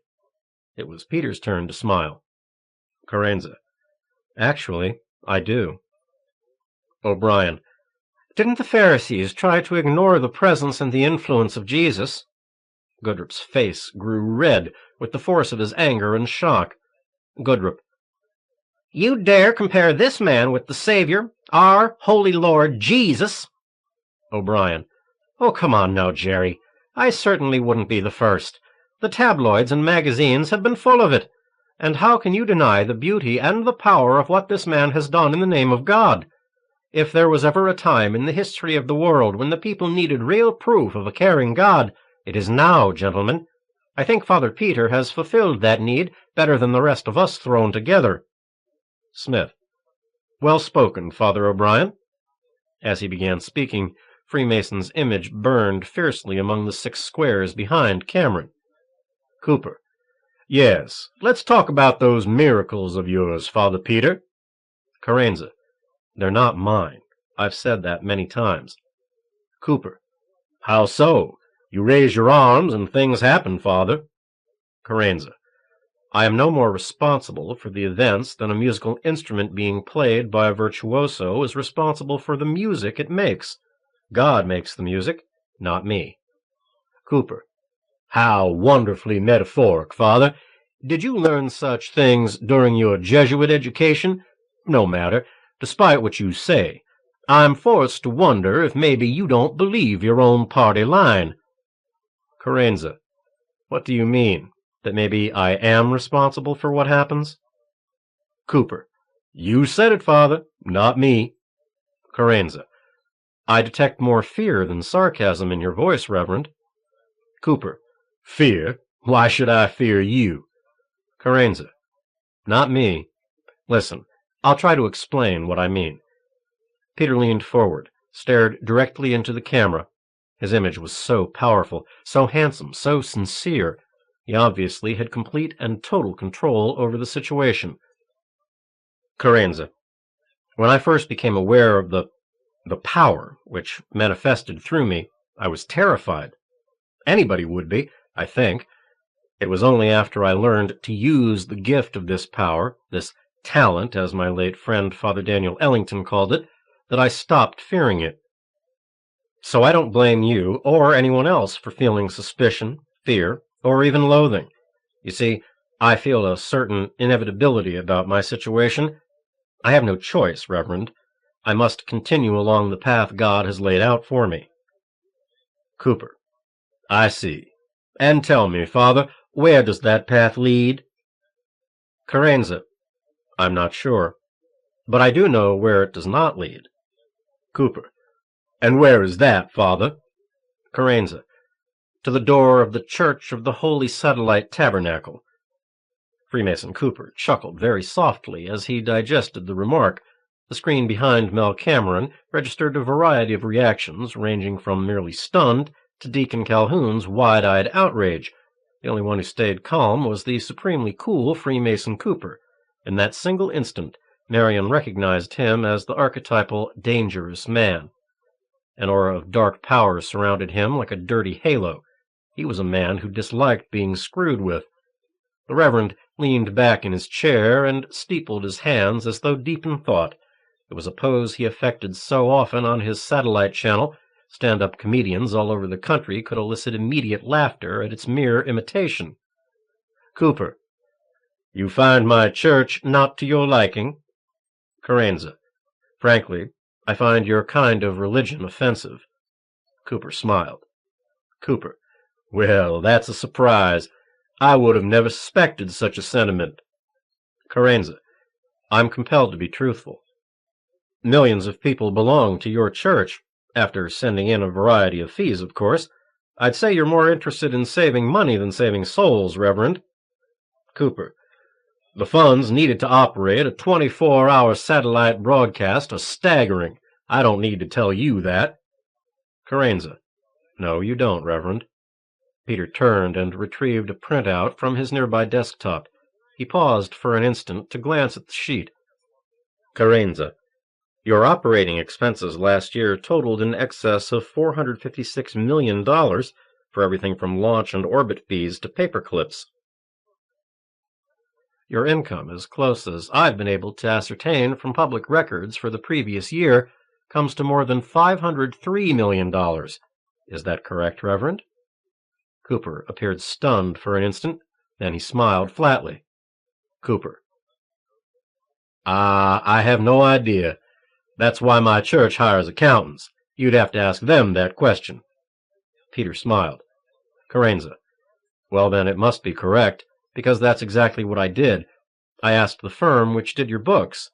Speaker 1: It was Peter's turn to smile. Carenza. Actually, I do. O'Brien. Didn't the Pharisees try to ignore the presence and the influence of Jesus? Goodrup's face grew red with the force of his anger and shock. Goodrup. You dare compare this man with the Savior, our Holy Lord Jesus? O'Brien. Oh, come on now, Jerry. I certainly wouldn't be the first. The tabloids and magazines have been full of it. And how can you deny the beauty and the power of what this man has done in the name of God? If there was ever a time in the history of the world when the people needed real proof of a caring God, it is now, gentlemen. I think Father Peter has fulfilled that need better than the rest of us thrown together. Smith. Well spoken, Father O'Brien. As he began speaking, Freemason's image burned fiercely among the 6 squares behind Cameron. Cooper. Yes, let's talk about those miracles of yours, Father Peter. Carenza. They're not mine. I've said that many times. Cooper. How so? You raise your arms and things happen, Father. Carenza. I am no more responsible for the events than a musical instrument being played by a virtuoso is responsible for the music it makes. God makes the music, not me. Cooper. How wonderfully metaphoric, Father. Did you learn such things during your Jesuit education? No matter. Despite what you say, I'm forced to wonder if maybe you don't believe your own party line. Carenza. What do you mean? That maybe I am responsible for what happens? Cooper. You said it, Father, not me. Carenza. I detect more fear than sarcasm in your voice, Reverend. Cooper. Fear? Why should I fear you? Carenza. Not me. Listen, I'll try to explain what I mean. Peter leaned forward, stared directly into the camera. His image was so powerful, so handsome, so sincere. He obviously had complete and total control over the situation. Carenza. When I first became aware of the power which manifested through me, I was terrified. Anybody would be, I think. It was only after I learned to use the gift of this power, this talent, as my late friend Father Daniel Ellington called it, that I stopped fearing it. So I don't blame you or anyone else for feeling suspicion, fear, or even loathing. You see, I feel a certain inevitability about my situation. I have no choice, Reverend. I must continue along the path God has laid out for me. Cooper. I see. And tell me, Father, where does that path lead? Carenza. I'm not sure. But I do know where it does not lead. Cooper. And where is that, Father? Carenza. To the door of the Church of the Holy Satellite Tabernacle. Freemason Cooper chuckled very softly as he digested the remark. The screen behind Mel Cameron registered a variety of reactions, ranging from merely stunned to Deacon Calhoun's wide-eyed outrage. The only one who stayed calm was the supremely cool Freemason Cooper. In that single instant, Marion recognized him as the archetypal dangerous man. An aura of dark power surrounded him like a dirty halo. He was a man who disliked being screwed with. The Reverend leaned back in his chair and steepled his hands as though deep in thought. It was a pose he affected so often on his satellite channel, stand-up comedians all over the country could elicit immediate laughter at its mere imitation. Cooper: You find my church not to your liking? Carenza: Frankly, I find your kind of religion offensive. Cooper smiled. Cooper: Well, that's a surprise. I would have never suspected such a sentiment. Carenza: I'm compelled to be truthful. Millions of people belong to your church, after sending in a variety of fees, of course. I'd say you're more interested in saving money than saving souls, Reverend. Cooper: The funds needed to operate a 24-hour satellite broadcast are staggering. I don't need to tell you that. Carenza: No, you don't, Reverend. Peter turned and retrieved a printout from his nearby desktop. He paused for an instant to glance at the sheet. Carenza: Your operating expenses last year totaled in excess of $456 million for everything from launch and orbit fees to paperclips. Your income, as close as I've been able to ascertain from public records for the previous year, comes to more than $503 million. Is that correct, Reverend? Cooper appeared stunned for an instant, then he smiled flatly. Cooper: I have no idea. That's why my church hires accountants. You'd have to ask them that question. Peter smiled. Carenza: Well, then it must be correct, because that's exactly what I did. I asked the firm which did your books.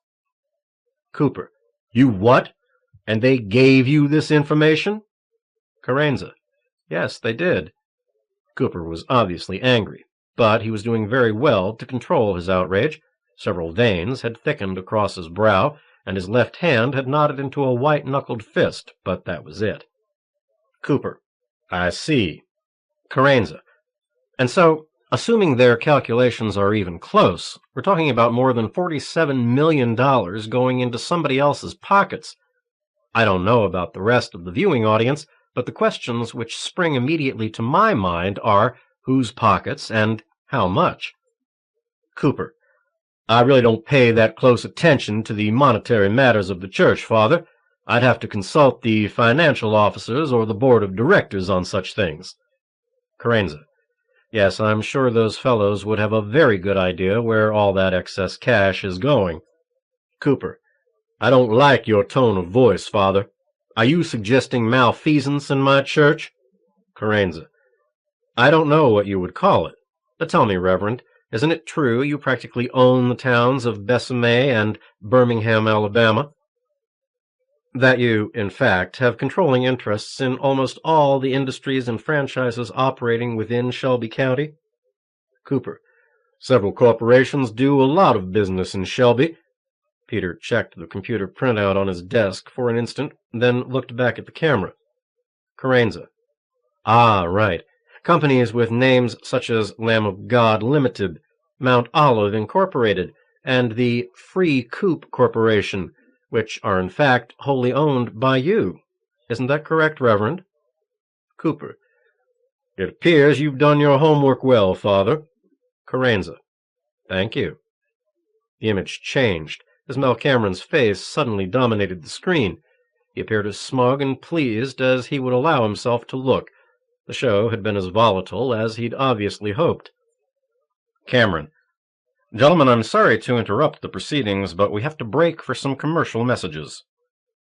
Speaker 1: Cooper: You what? And they gave you this information? Carenza: Yes, they did. Cooper was obviously angry, but he was doing very well to control his outrage. Several veins had thickened across his brow, and his left hand had knotted into a white-knuckled fist, but that was it. Cooper: I see. Carenza: And so, assuming their calculations are even close, we're talking about more than $47 million going into somebody else's pockets. I don't know about the rest of the viewing audience, but the questions which spring immediately to my mind are, whose pockets and how much? Cooper: I really don't pay that close attention to the monetary matters of the church, Father. I'd have to consult the financial officers or the board of directors on such things. Carenza: Yes, I'm sure those fellows would have a very good idea where all that excess cash is going. Cooper: I don't like your tone of voice, Father. Are you suggesting malfeasance in my church? Carenza: I don't know what you would call it. But tell me, Reverend, isn't it true you practically own the towns of Bessemet and Birmingham, Alabama? That you, in fact, have controlling interests in almost all the industries and franchises operating within Shelby County? Cooper: Several corporations do a lot of business in Shelby. Peter checked the computer printout on his desk for an instant, then looked back at the camera. Carenza: Ah, right. Companies with names such as Lamb of God Limited, Mount Olive Incorporated, and the Free Coop Corporation, which are in fact wholly owned by you. Isn't that correct, Reverend? Cooper: It appears you've done your homework well, Father. Carenza: Thank you. The image changed, as Mel Cameron's face suddenly dominated the screen. He appeared as smug and pleased as he would allow himself to look. The show had been as volatile as he'd obviously hoped. Cameron: Gentlemen, I'm sorry to interrupt the proceedings, but we have to break for some commercial messages.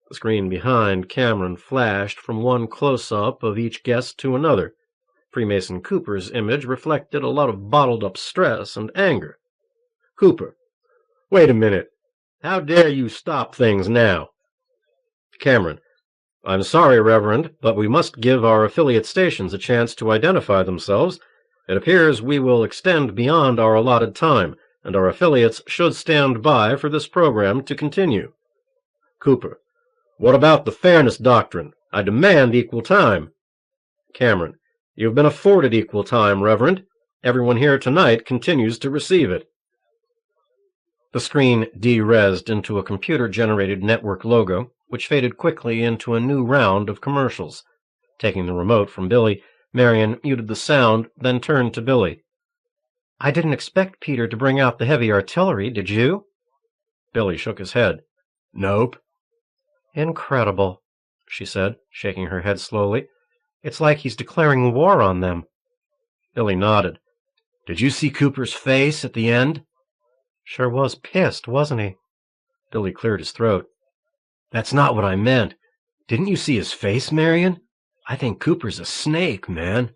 Speaker 1: The screen behind Cameron flashed from one close-up of each guest to another. Freemason Cooper's image reflected a lot of bottled-up stress and anger. Cooper: Wait a minute. How dare you stop things now? Cameron: I'm sorry, Reverend, but we must give our affiliate stations a chance to identify themselves. It appears we will extend beyond our allotted time, and our affiliates should stand by for this program to continue. Cooper: What about the fairness doctrine? I demand equal time.
Speaker 2: Cameron. You've been afforded equal time, Reverend. Everyone here tonight continues to receive it. The screen de-resed into a computer-generated network logo, which faded quickly into a new round of commercials. Taking the remote from Billy, Marion muted the sound, then turned to Billy. I didn't expect Peter to bring out the heavy artillery, did you? Billy shook his head. Nope. Incredible, she said, shaking her head slowly. It's like he's declaring war on them. Billy nodded. Did you see Cooper's face at the end? Sure was pissed, wasn't he? Billy cleared his throat. That's not what I meant. Didn't you see his face, Marion? I think Cooper's a snake, man.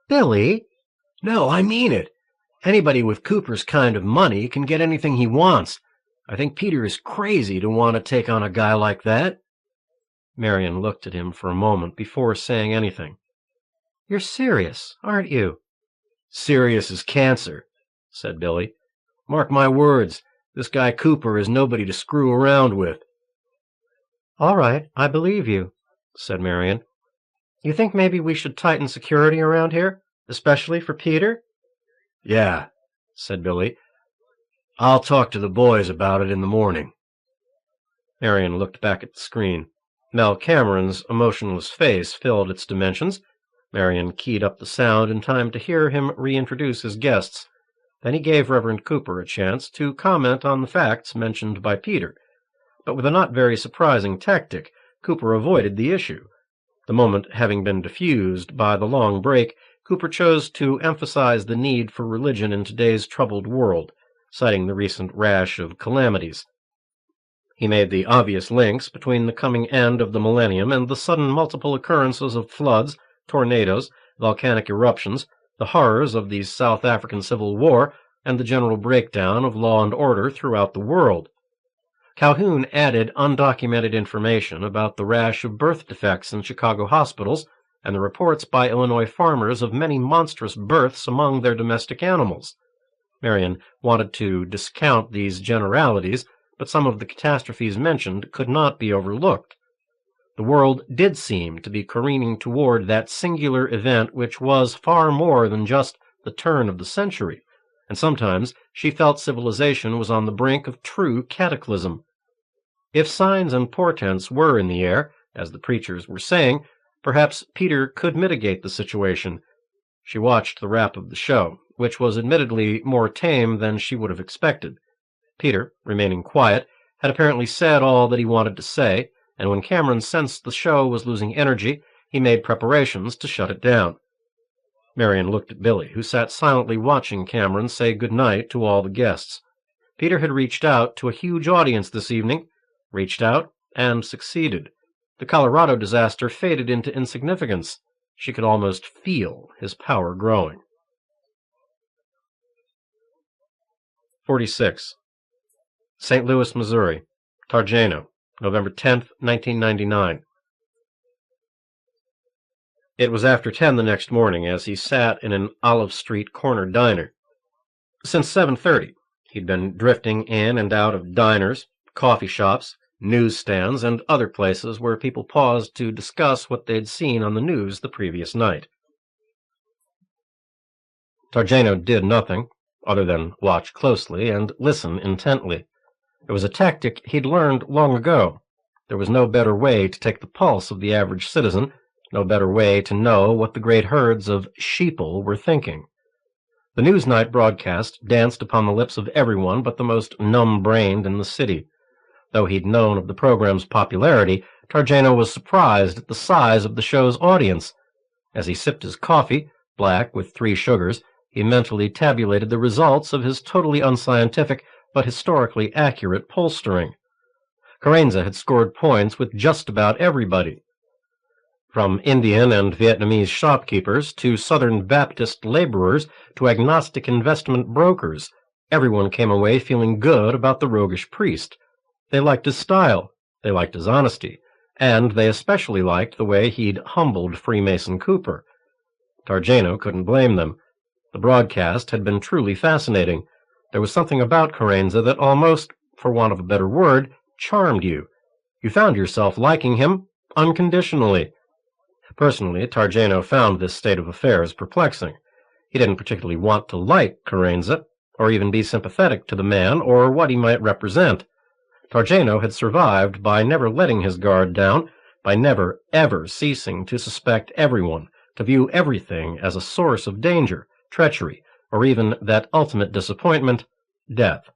Speaker 2: Billy? No, I mean it. Anybody with Cooper's kind of money can get anything he wants. I think Peter is crazy to want to take on a guy like that. Marion looked at him for a moment before saying anything. You're serious, aren't you? Serious as cancer, said Billy. Mark my words, this guy Cooper is nobody to screw around with. All right, I believe you, said Marion. You think maybe we should tighten security around here, especially for Peter? Yeah, said Billy. I'll talk to the boys about it in the morning. Marion looked back at the screen. Mel Cameron's emotionless face filled its dimensions. Marion keyed up the sound in time to hear him reintroduce his guests. Then he gave Reverend Cooper a chance to comment on the facts mentioned by Peter. But with a not very surprising tactic, Cooper avoided the issue. The moment having been diffused by the long break, Cooper chose to emphasize the need for religion in today's troubled world, citing the recent rash of calamities. He made the obvious links between the coming end of the millennium and the sudden multiple occurrences of floods, tornadoes, volcanic eruptions, the horrors of the South African Civil War, and the general breakdown of law and order throughout the world. Calhoun added undocumented information about the rash of birth defects in Chicago hospitals and the reports by Illinois farmers of many monstrous births among their domestic animals. Marion wanted to discount these generalities, but some of the catastrophes mentioned could not be overlooked. The world did seem to be careening toward that singular event which was far more than just the turn of the century, and sometimes she felt civilization was on the brink of true cataclysm. If signs and portents were in the air, as the preachers were saying, perhaps Peter could mitigate the situation. She watched the wrap of the show, which was admittedly more tame than she would have expected. Peter, remaining quiet, had apparently said all that he wanted to say, and when Cameron sensed the show was losing energy, he made preparations to shut it down. Marion looked at Billy, who sat silently watching Cameron say good night to all the guests. Peter had reached out to a huge audience this evening, reached out and succeeded. The Colorado disaster faded into insignificance. She could almost feel his power growing. 46. St. Louis, Missouri. Targeno, November 10th, 1999. It was after 10 the next morning as he sat in an Olive Street corner diner. Since 7:30, he'd been drifting in and out of diners, coffee shops, newsstands, and other places where people paused to discuss what they'd seen on the news the previous night. Targeno did nothing other than watch closely and listen intently. It was a tactic he'd learned long ago. There was no better way to take the pulse of the average citizen, no better way to know what the great herds of sheeple were thinking. The Newsnight broadcast danced upon the lips of everyone but the most numb-brained in the city. Though he'd known of the program's popularity, Targeno was surprised at the size of the show's audience. As he sipped his coffee, black with 3 sugars, he mentally tabulated the results of his totally unscientific but historically accurate pollstering. Carenza had scored points with just about everybody. From Indian and Vietnamese shopkeepers to Southern Baptist laborers to agnostic investment brokers, everyone came away feeling good about the roguish priest. They liked his style, they liked his honesty, and they especially liked the way he'd humbled Freemason Cooper. Targeno couldn't blame them. The broadcast had been truly fascinating. There was something about Carenza that almost, for want of a better word, charmed you. You found yourself liking him unconditionally.
Speaker 1: Personally, Targeno found this state of affairs perplexing. He didn't particularly want to like Carenza, or even be sympathetic to the man or what he might represent. Targeno had survived by never letting his guard down, by never, ever ceasing to suspect everyone, to view everything as a source of danger, treachery, or even that ultimate disappointment, death.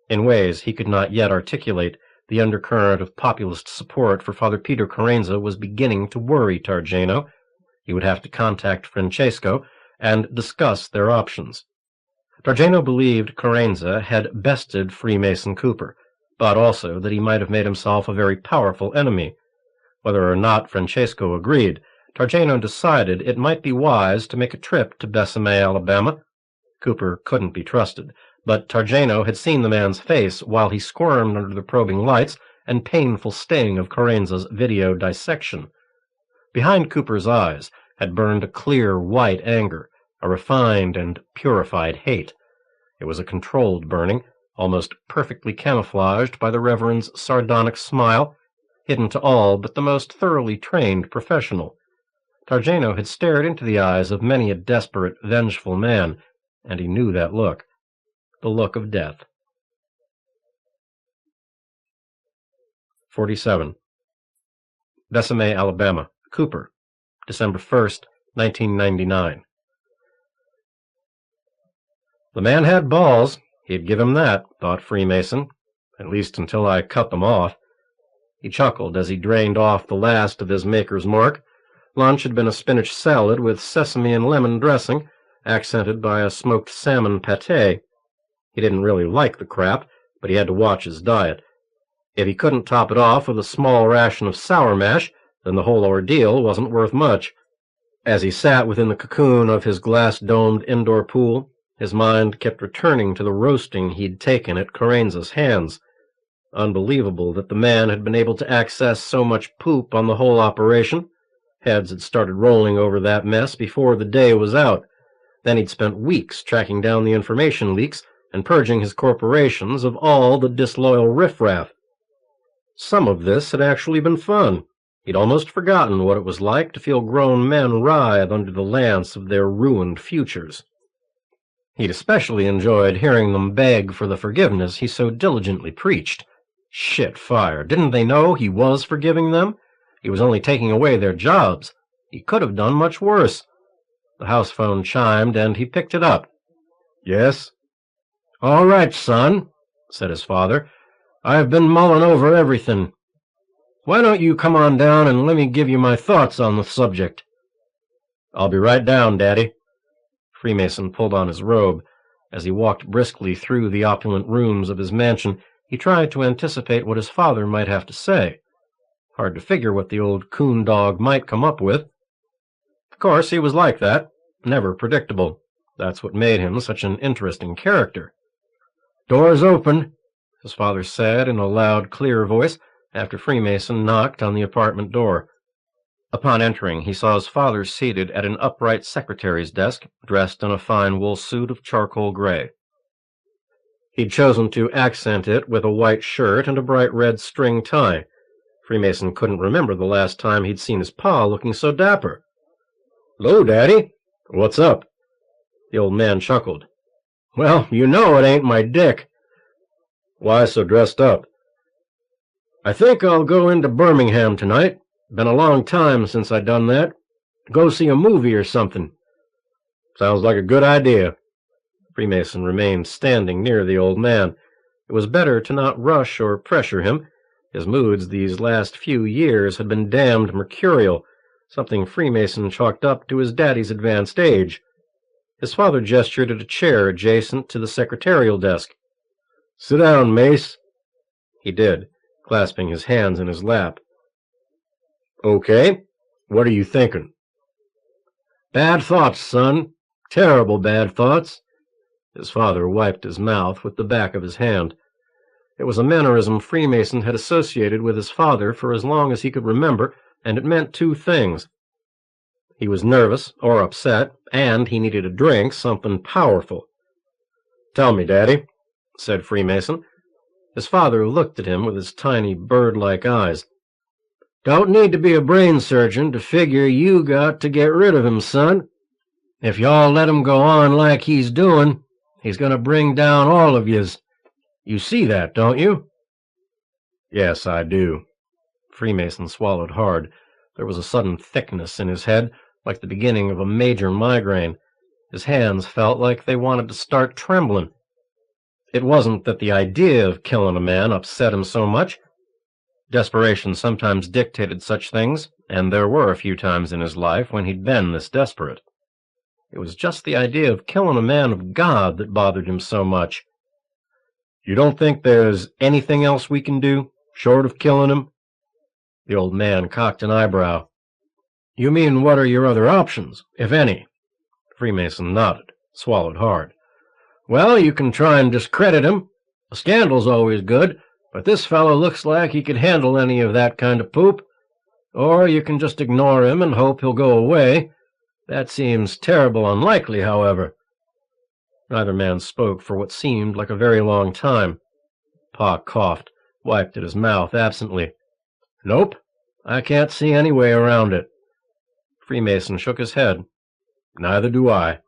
Speaker 1: In ways he could not yet articulate, the undercurrent of populist support for Father Peter Carenza was beginning to worry Targeno. He would have to contact Francesco and discuss their options. Targeno believed Carenza had bested Freemason Cooper, but also that he might have made himself a very powerful enemy. Whether or not Francesco agreed, Targeno decided it might be wise to make a trip to Bessemet, Alabama. Cooper couldn't be trusted, but Targeno had seen the man's face while he squirmed under the probing lights and painful sting of Carenza's video dissection. Behind Cooper's eyes had burned a clear white anger, a refined and purified hate. It was a controlled burning, almost perfectly camouflaged by the Reverend's sardonic smile, hidden to all but the most thoroughly trained professional. Targeno had stared into the eyes of many a desperate, vengeful man, and he knew that look. The look of death. 47. Bessemet, Alabama. Cooper, December 1st, 1999. The man had balls. He'd give him that, thought Freemason, at least until I cut them off. He chuckled as he drained off the last of his maker's mark. Lunch had been a spinach salad with sesame and lemon dressing, accented by a smoked salmon pâté. He didn't really like the crap, but he had to watch his diet. If he couldn't top it off with a small ration of sour mash, then the whole ordeal wasn't worth much. As he sat within the cocoon of his glass-domed indoor pool, his mind kept returning to the roasting he'd taken at Carenza's hands. Unbelievable that the man had been able to access so much poop on the whole operation. Heads had started rolling over that mess before the day was out. Then he'd spent weeks tracking down the information leaks and purging his corporations of all the disloyal riffraff. Some of this had actually been fun. He'd almost forgotten what it was like to feel grown men writhe under the lance of their ruined futures. He'd especially enjoyed hearing them beg for the forgiveness he so diligently preached. Shit fire, didn't they know he was forgiving them? He was only taking away their jobs. He could have done much worse. The house phone chimed, and he picked it up. "Yes?" "All right, son," said his father. "I've been mulling over everything. Why don't you come on down and let me give you my thoughts on the subject?" "I'll be right down, Daddy." Freemason pulled on his robe. As he walked briskly through the opulent rooms of his mansion, he tried to anticipate what his father might have to say. Hard to figure what the old coon dog might come up with. Of course, he was like that, never predictable. That's what made him such an interesting character. "Door's open," his father said in a loud, clear voice, after Freemason knocked on the apartment door. Upon entering, he saw his father seated at an upright secretary's desk, dressed in a fine wool suit of charcoal gray. He'd chosen to accent it with a white shirt and a bright red string tie. Freemason couldn't remember the last time he'd seen his pa looking so dapper. "'Lo, Daddy. What's up?" The old man chuckled. "Well, you know it ain't my dick." "Why so dressed up?" "I think I'll go into Birmingham tonight. Been a long time since I done that. Go see a movie or something." "Sounds like a good idea." Freemason remained standing near the old man. It was better to not rush or pressure him. His moods these last few years had been damned mercurial, something Freemason chalked up to his daddy's advanced age. His father gestured at a chair adjacent to the secretarial desk. "Sit down, Mace." He did, clasping his hands in his lap. "Okay, what are you thinking?" "Bad thoughts, son. Terrible bad thoughts." His father wiped his mouth with the back of his hand. It was a mannerism Freemason had associated with his father for as long as he could remember, and it meant two things. He was nervous or upset, and he needed a drink, something powerful. "Tell me, Daddy," said Freemason. His father looked at him with his tiny bird-like eyes.
Speaker 2: Don't need to be a brain surgeon to figure you got to get rid of him, son. If y'all let him go on like he's doing, he's going to bring down all of yous. You see that, don't you?" "Yes, I do." Freemason swallowed hard. There was a sudden thickness in his head, like the beginning of a major migraine. His hands felt like they wanted to start trembling. It wasn't that the idea of killing a man upset him so much. Desperation sometimes dictated such things, and there were a few times in his life when he'd been this desperate. It was just the idea of killing a man of God that bothered him so much. "You don't think there's anything else we can do, short of killing him?" The old man cocked an eyebrow. "You mean, what are your other options, if any?" Freemason nodded, swallowed hard. "Well, you can try and discredit him. A scandal's always good, but this fellow looks like he could handle any of that kind of poop. Or you can just ignore him and hope he'll go away. That seems terrible unlikely, however." Neither man spoke for what seemed like a very long time. Pa coughed, wiped at his mouth absently. "Nope, I can't see any way around it." Freemason shook his head. "Neither do I."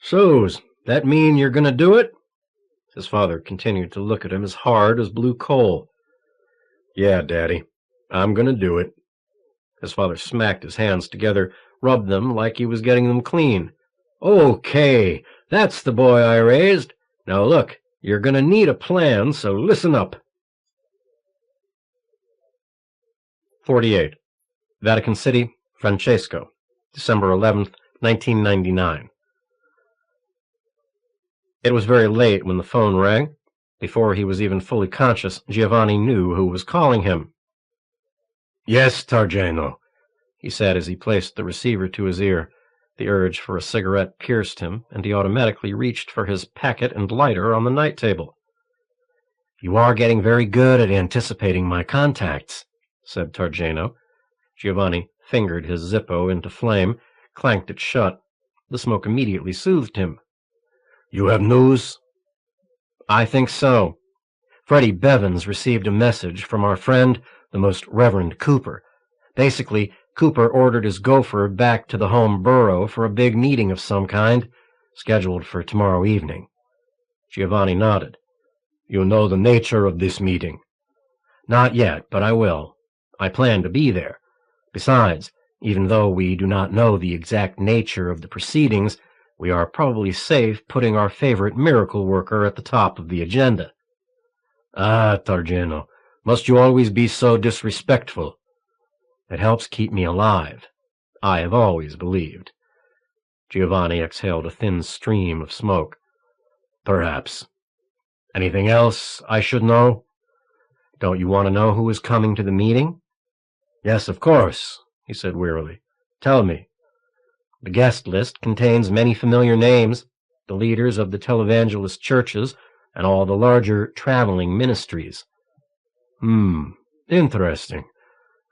Speaker 2: "So's that mean you're going to do it?" His father continued to look at him as hard as blue coal. "Yeah, Daddy, I'm going to do it." His father smacked his hands together, rubbed them like he was getting them clean. "Okay, that's the boy I raised. Now look, you're going to need a plan, so listen up." 48. Vatican City, Francesco, December 11th, 1999. It was very late when the phone rang. Before he was even fully conscious, Giovanni knew who was calling him. "Yes, Targeno," he said as he placed the receiver to his ear. The urge for a cigarette pierced him, and he automatically reached for his packet and lighter on the night table. "You are getting very good at anticipating my contacts," said Targeno. Giovanni fingered his Zippo into flame, clanked it shut. The smoke immediately soothed him. "You have news?" "I think so. Freddie Bevins received a message from our friend, the Most Reverend Cooper. Basically, Cooper ordered his gopher back to the home borough for a big meeting of some kind, scheduled for tomorrow evening." Giovanni nodded. "You know the nature of this meeting?" "Not yet, but I will. I plan to be there. Besides, even though we do not know the exact nature of the proceedings, we are probably safe putting our favorite miracle worker at the top of the agenda." "Ah, Targeno, must you always be so disrespectful?" "It helps keep me alive. I have always believed." Giovanni exhaled a thin stream of smoke. "Perhaps. Anything else I should know?" "Don't you want to know who is coming to the meeting?" "Yes, of course," he said wearily. "Tell me." "The guest list contains many familiar names, the leaders of the televangelist churches, and all the larger traveling ministries." Interesting.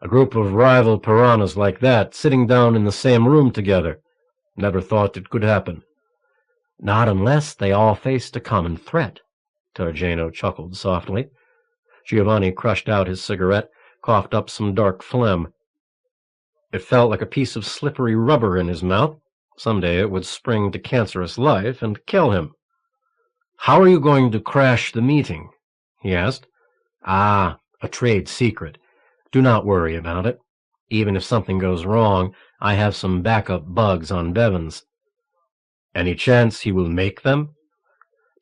Speaker 2: A group of rival piranhas like that sitting down in the same room together. Never thought it could happen." "Not unless they all faced a common threat," Targeno chuckled softly. Giovanni crushed out his cigarette, coughed up some dark phlegm. It felt like a piece of slippery rubber in his mouth. Someday it would spring to cancerous life and kill him. "How are you going to crash the meeting?" he asked. "Ah, a trade secret. Do not worry about it. Even if something goes wrong, I have some backup bugs on Bevins." "Any chance he will make them?"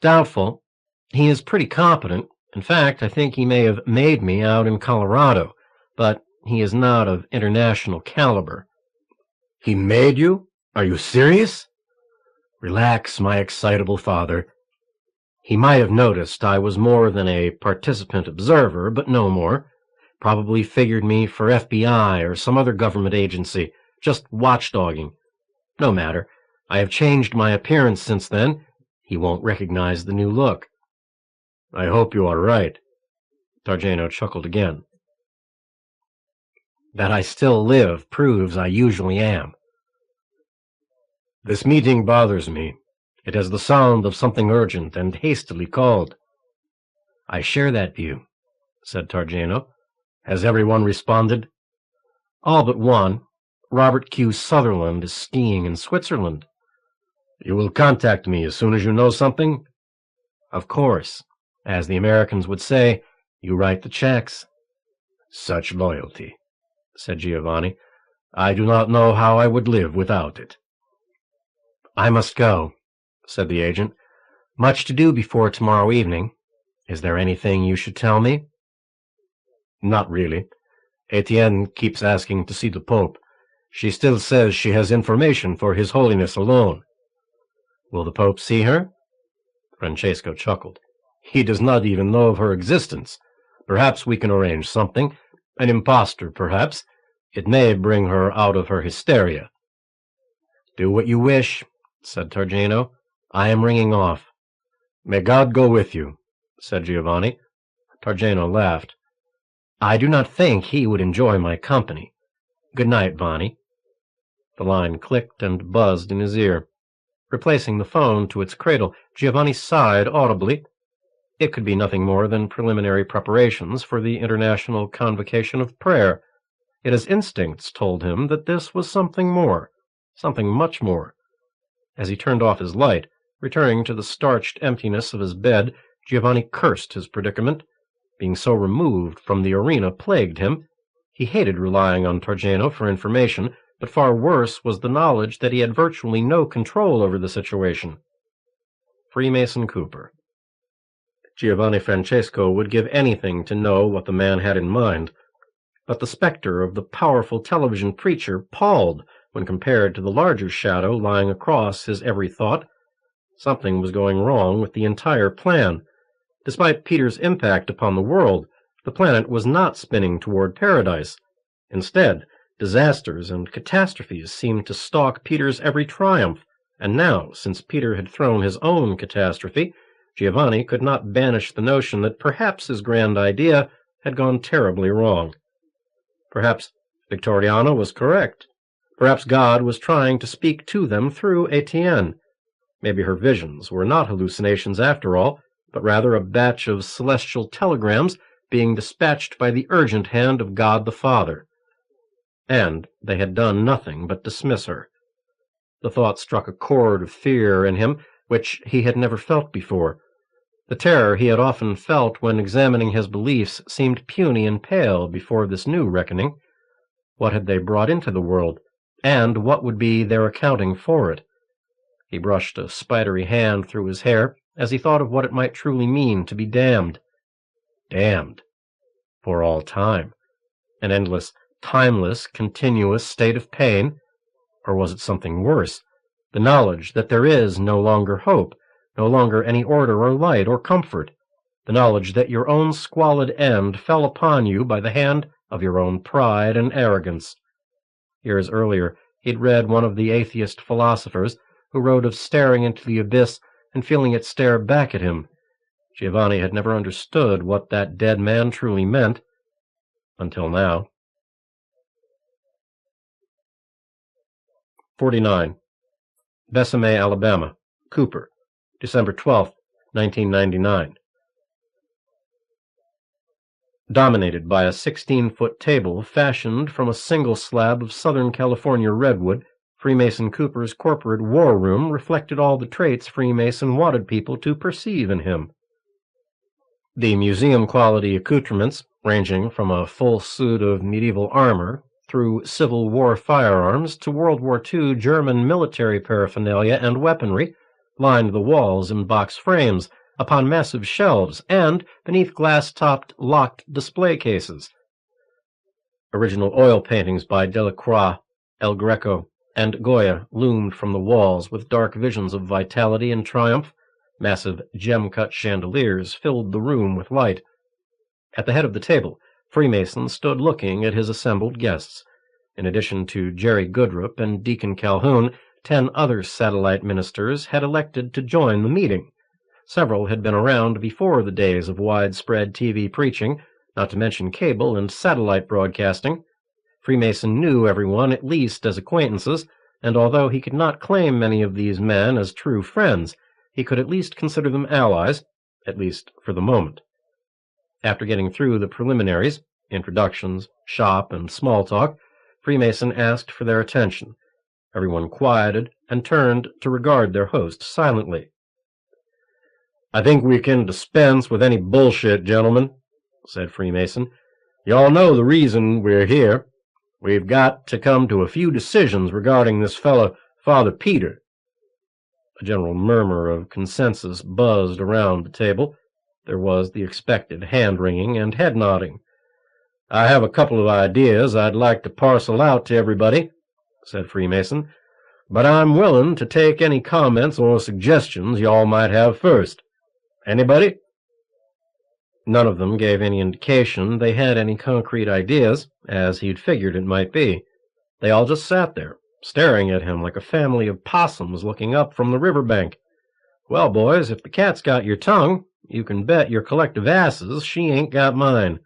Speaker 2: "Doubtful. He is pretty competent. In fact, I think he may have made me out in Colorado, but he is not of international caliber." "He made you? Are you serious?" "Relax, my excitable father. He might have noticed I was more than a participant observer, but no more. Probably figured me for FBI or some other government agency, just watchdogging. No matter. I have changed my appearance since then. He won't recognize the new look." "I hope you are right." Targeno chuckled again. "That I still live proves I usually am." "This meeting bothers me. It has the sound of something urgent and hastily called." "I share that view," said Targeno. "Has everyone responded?"
Speaker 1: All but one. Robert Q. Sutherland is skiing in Switzerland.
Speaker 2: You will contact me as soon as you know something?
Speaker 1: Of course. As the Americans would say, you write the checks.
Speaker 2: Such loyalty, said Giovanni. I do not know how I would live without it.
Speaker 1: I must go, said the agent. Much to do before tomorrow evening. Is there anything you should tell me?
Speaker 2: Not really. Etienne keeps asking to see the Pope. She still says she has information for His Holiness alone.
Speaker 1: Will the Pope see her?
Speaker 2: Francesco chuckled. He does not even know of her existence. Perhaps we can arrange something. An impostor, perhaps. It may bring her out of her hysteria.
Speaker 1: Do what you wish, said Targeno. I am ringing off.
Speaker 2: May God go with you, said Giovanni.
Speaker 1: Targeno laughed. I do not think he would enjoy my company. Good night, Bonnie. The line clicked and buzzed in his ear. Replacing the phone to its cradle, Giovanni sighed audibly. It could be nothing more than preliminary preparations for the international convocation of prayer. Yet his instincts told him that this was something more, something much more. As he turned off his light, returning to the starched emptiness of his bed, Giovanni cursed his predicament. Being so removed from the arena plagued him. He hated relying on Targeno for information, but far worse was the knowledge that he had virtually no control over the situation. Freemason Cooper. Giovanni Francesco would give anything to know what the man had in mind, but the specter of the powerful television preacher palled when compared to the larger shadow lying across his every thought. Something was going wrong with the entire plan. Despite Peter's impact upon the world, the planet was not spinning toward paradise. Instead, disasters and catastrophes seemed to stalk Peter's every triumph, and now, since Peter had thrown his own catastrophe, Giovanni could not banish the notion that perhaps his grand idea had gone terribly wrong. Perhaps Victoriana was correct. Perhaps God was trying to speak to them through Etienne. Maybe her visions were not hallucinations after all, but rather a batch of celestial telegrams being dispatched by the urgent hand of God the Father. And they had done nothing but dismiss her. The thought struck a chord of fear in him which he had never felt before. The terror he had often felt when examining his beliefs seemed puny and pale before this new reckoning. What had they brought into the world, and what would be their accounting for it? He brushed a spidery hand through his hair as he thought of what it might truly mean to be damned. Damned. For all time. An endless, timeless, continuous state of pain? Or was it something worse? The knowledge that there is no longer hope, no longer any order or light or comfort. The knowledge that your own squalid end fell upon you by the hand of your own pride and arrogance. Years earlier, he'd read one of the atheist philosophers who wrote of staring into the abyss and feeling it stare back at him. Giovanni had never understood what that dead man truly meant, until now. 49. Bessemet, Alabama. Cooper. December 12, 1999. Dominated by a 16-foot table fashioned from a single slab of Southern California redwood, Freemason Cooper's corporate war room reflected all the traits Freemason wanted people to perceive in him. The museum-quality accoutrements, ranging from a full suit of medieval armor through Civil War firearms to World War II German military paraphernalia and weaponry, lined the walls in box frames, upon massive shelves, and beneath glass-topped, locked display cases. Original oil paintings by Delacroix, El Greco, and Goya loomed from the walls with dark visions of vitality and triumph. Massive gem-cut chandeliers filled the room with light. At the head of the table, Freemason stood looking at his assembled guests. In addition to Jerry Goodrup and Deacon Calhoun, 10 other satellite ministers had elected to join the meeting. Several had been around before the days of widespread TV preaching, not to mention cable and satellite broadcasting. Freemason knew everyone at least as acquaintances, and although he could not claim many of these men as true friends, he could at least consider them allies, at least for the moment. After getting through the preliminaries, introductions, shop, and small talk, Freemason asked for their attention. Everyone quieted and turned to regard their host silently. "I think we can dispense with any bullshit, gentlemen," said Freemason. "You all know the reason we're here. We've got to come to a few decisions regarding this fellow, Father Peter." A general murmur of consensus buzzed around the table. There was the expected hand-wringing and head-nodding. "I have a couple of ideas I'd like to parcel out to everybody," said Freemason, "but I'm willing to take any comments or suggestions y'all might have first. Anybody?" None of them gave any indication they had any concrete ideas, as he'd figured it might be. They all just sat there, staring at him like a family of possums looking up from the riverbank. Well, boys, if the cat's got your tongue, you can bet your collective asses she ain't got mine.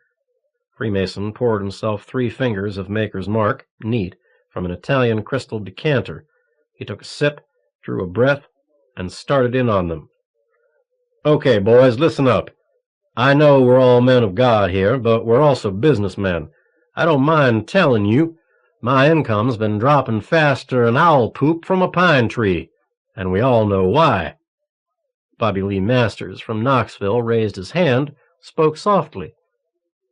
Speaker 1: Freemason poured himself 3 fingers of Maker's Mark, neat, from an Italian crystal decanter. He took a sip, drew a breath, and started in on them. "Okay, boys, listen up. I know we're all men of God here, but we're also businessmen. I don't mind telling you, my income's been dropping faster'n owl poop from a pine tree, and we all know why." Bobby Lee Masters from Knoxville raised his hand, spoke softly.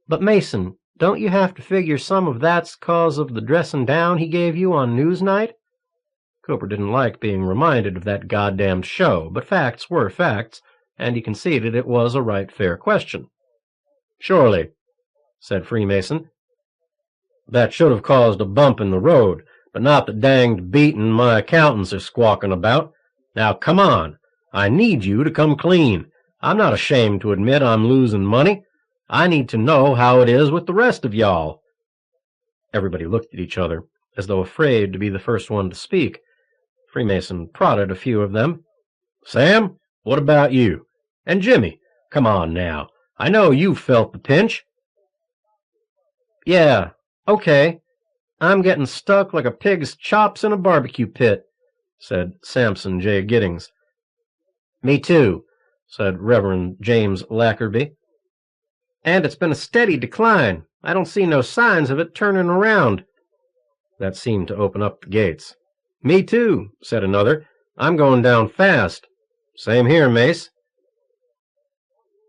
Speaker 1: "But, Mason, don't you have to figure some of that's 'cause of the dressin' down he gave you on news night?" Cooper didn't like being reminded of that goddamned show, but facts were facts, and he conceded it was a right fair question. "Surely," said Freemason. "That should have caused a bump in the road, but not the danged beatin' my accountants are squawking about. Now, come on. I need you to come clean. I'm not ashamed to admit I'm losing money. I need to know how it is with the rest of y'all." Everybody looked at each other, as though afraid to be the first one to speak. Freemason prodded a few of them. "Sam, what about you? And Jimmy, come on now. I know you've felt the pinch." "Yeah, okay. I'm getting stuck like a pig's chops in a barbecue pit," said Samson J. Giddings. "Me too," said Reverend James Lackerby. "And it's been a steady decline. I don't see no signs of it turning around." That seemed to open up the gates. "Me too," said another. "I'm going down fast." "Same here, Mace."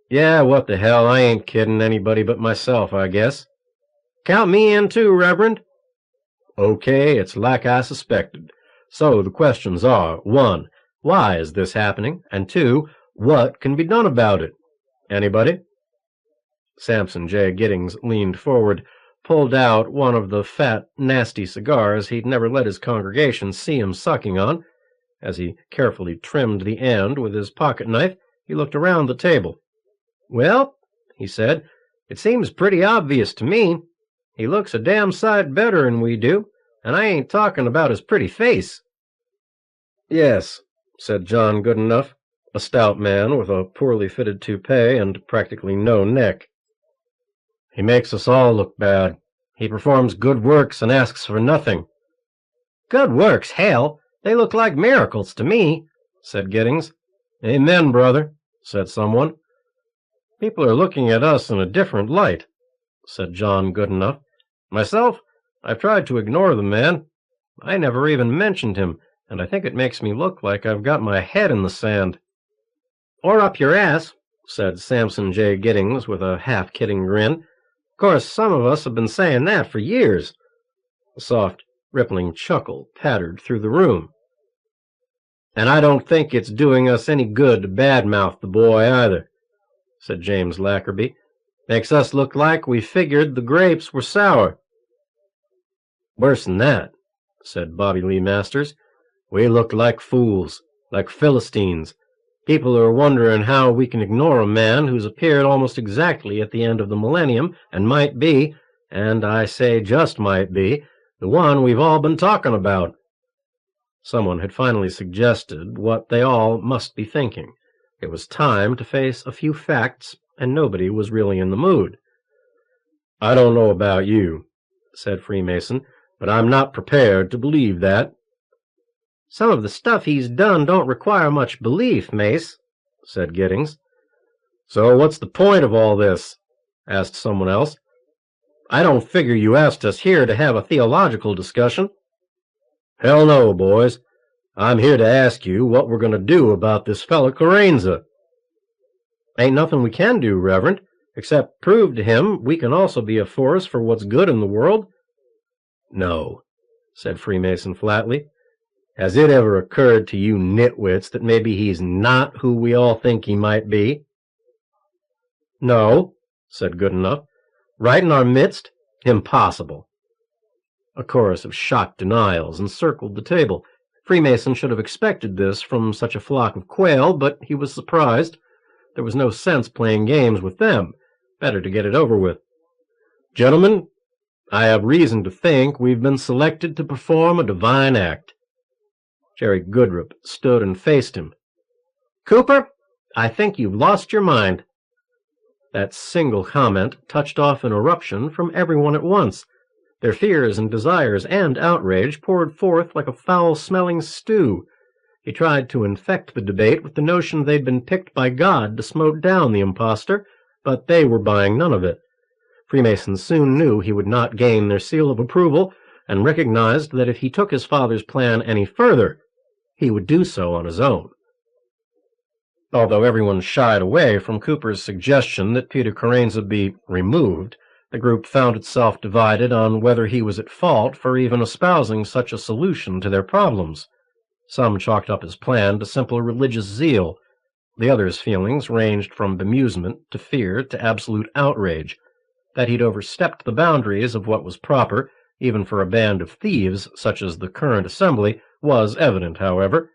Speaker 1: "Yeah, what the hell, I ain't kidding anybody but myself, I guess." "Count me in too, Reverend." "Okay, it's like I suspected. So the questions are, 1, why is this happening? And 2, what can be done about it? Anybody?" Samson J. Giddings leaned forward, pulled out one of the fat, nasty cigars he'd never let his congregation see him sucking on. As he carefully trimmed the end with his pocket-knife, he looked around the table. "Well," he said, "it seems pretty obvious to me. He looks a damn sight better'n we do, and I ain't talking about his pretty face." "Yes," said John Goodenough, a stout man with a poorly fitted toupee and practically no neck. "He makes us all look bad. He performs good works and asks for nothing." "Good works, hell! They look like miracles to me," said Giddings. "Amen, brother," said someone. "People are looking at us in a different light," said John Goodenough. "Myself, I've tried to ignore the man. I never even mentioned him, and I think it makes me look like I've got my head in the sand." "Or up your ass," said Samson J. Giddings with a half-kidding grin. "Of course, some of us have been saying that for years." A soft, rippling chuckle pattered through the room. "And I don't think it's doing us any good to badmouth the boy either," said James Lackerby. "Makes us look like we figured the grapes were sour." "Worse than that," said Bobby Lee Masters. "We look like fools, like Philistines. People are wondering how we can ignore a man who's appeared almost exactly at the end of the millennium and might be, and I say just might be, the one we've all been talking about." Someone had finally suggested what they all must be thinking. It was time to face a few facts, and nobody was really in the mood. "I don't know about you," said Freemason, "but I'm not prepared to believe that." "Some of the stuff he's done don't require much belief, Mace," said Giddings. "So what's the point of all this?" asked someone else.
Speaker 2: I don't figure you asked us here to have a theological discussion. Hell no, boys. I'm here to ask you what we're going to do about this fella Carenza. Ain't nothing we can do, Reverend, except prove to him we can also be a force for what's good in the world. No, said Freemason flatly. Has it ever occurred to you nitwits that maybe he's not who we all think he might be? No, said Goodenough. Right in our midst? Impossible. A chorus of shocked denials encircled the table. Freemason should have expected this from such a flock of quail, but he was surprised. There was no sense playing games with them. Better to get it over with. Gentlemen, I have reason to think we've been selected to perform a divine act. Jerry Goodrip stood and faced him. Cooper, I think you've lost your mind. That single comment touched off an eruption from everyone at once. Their fears and desires and outrage poured forth like a foul-smelling stew. He tried to infect the debate with the notion they'd been picked by God to smote down the impostor, but they were buying none of it. Freemason soon knew he would not gain their seal of approval, and recognized that if he took his father's plan any further, he would do so on his own. Although everyone shied away from Cooper's suggestion that Peter Carenza be removed, the group found itself divided on whether he was at fault for even espousing such a solution to their problems. Some chalked up his plan to simple religious zeal. The others' feelings ranged from bemusement to fear to absolute outrage. That he'd overstepped the boundaries of what was proper, even for a band of thieves such as the current assembly, was evident, however.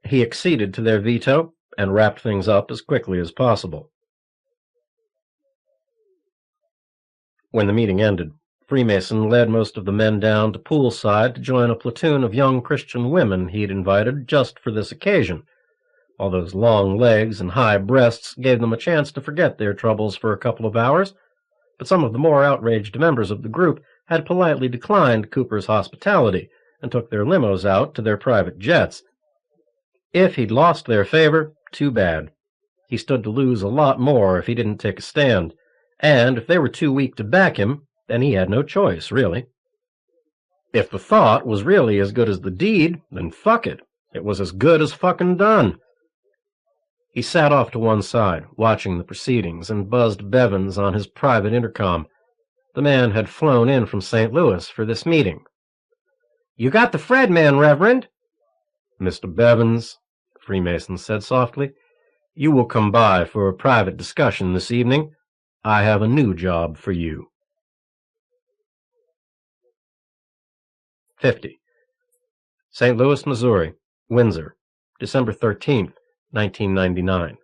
Speaker 2: He acceded to their veto and wrapped things up as quickly as possible. When the meeting ended, Freemason led most of the men down to poolside to join a platoon of young Christian women he'd invited just for this occasion. All those long legs and high breasts gave them a chance to forget their troubles for a couple of hours, but some of the more outraged members of the group had politely declined Cooper's hospitality and took their limos out to their private jets. If he'd lost their favor, too bad. He stood to lose a lot more if he didn't take a stand, and if they were too weak to back him, then he had no choice, really. If the thought was really as good as the deed, then fuck it. It was as good as fucking done. He sat off to one side, watching the proceedings, and buzzed Bevins on his private intercom. The man had flown in from St. Louis for this meeting. "You got the Fred man, Reverend?" "Mr. Bevins," Freemason said softly, "you will come by for a private discussion this evening. I have a new job for you." 50. St. Louis, Missouri, Windsor, December 13th, 1999.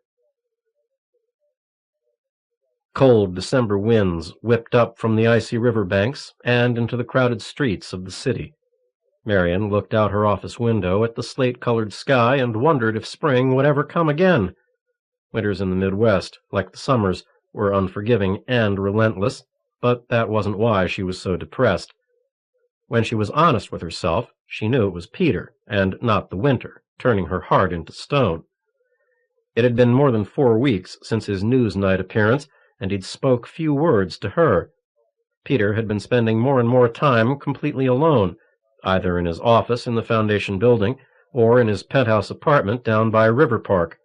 Speaker 2: Cold December winds whipped up from the icy river banks and into the crowded streets of the city. Marion looked out her office window at the slate-colored sky and wondered if spring would ever come again. Winters in the Midwest, like the summers, were unforgiving and relentless, but that wasn't why she was so depressed. When she was honest with herself, she knew it was Peter, and not the winter, turning her heart into stone. It had been more than 4 weeks since his news night appearance, and he'd spoke few words to her. Peter had been spending more and more time completely alone, either in his office in the Foundation building or in his penthouse apartment down by River Park.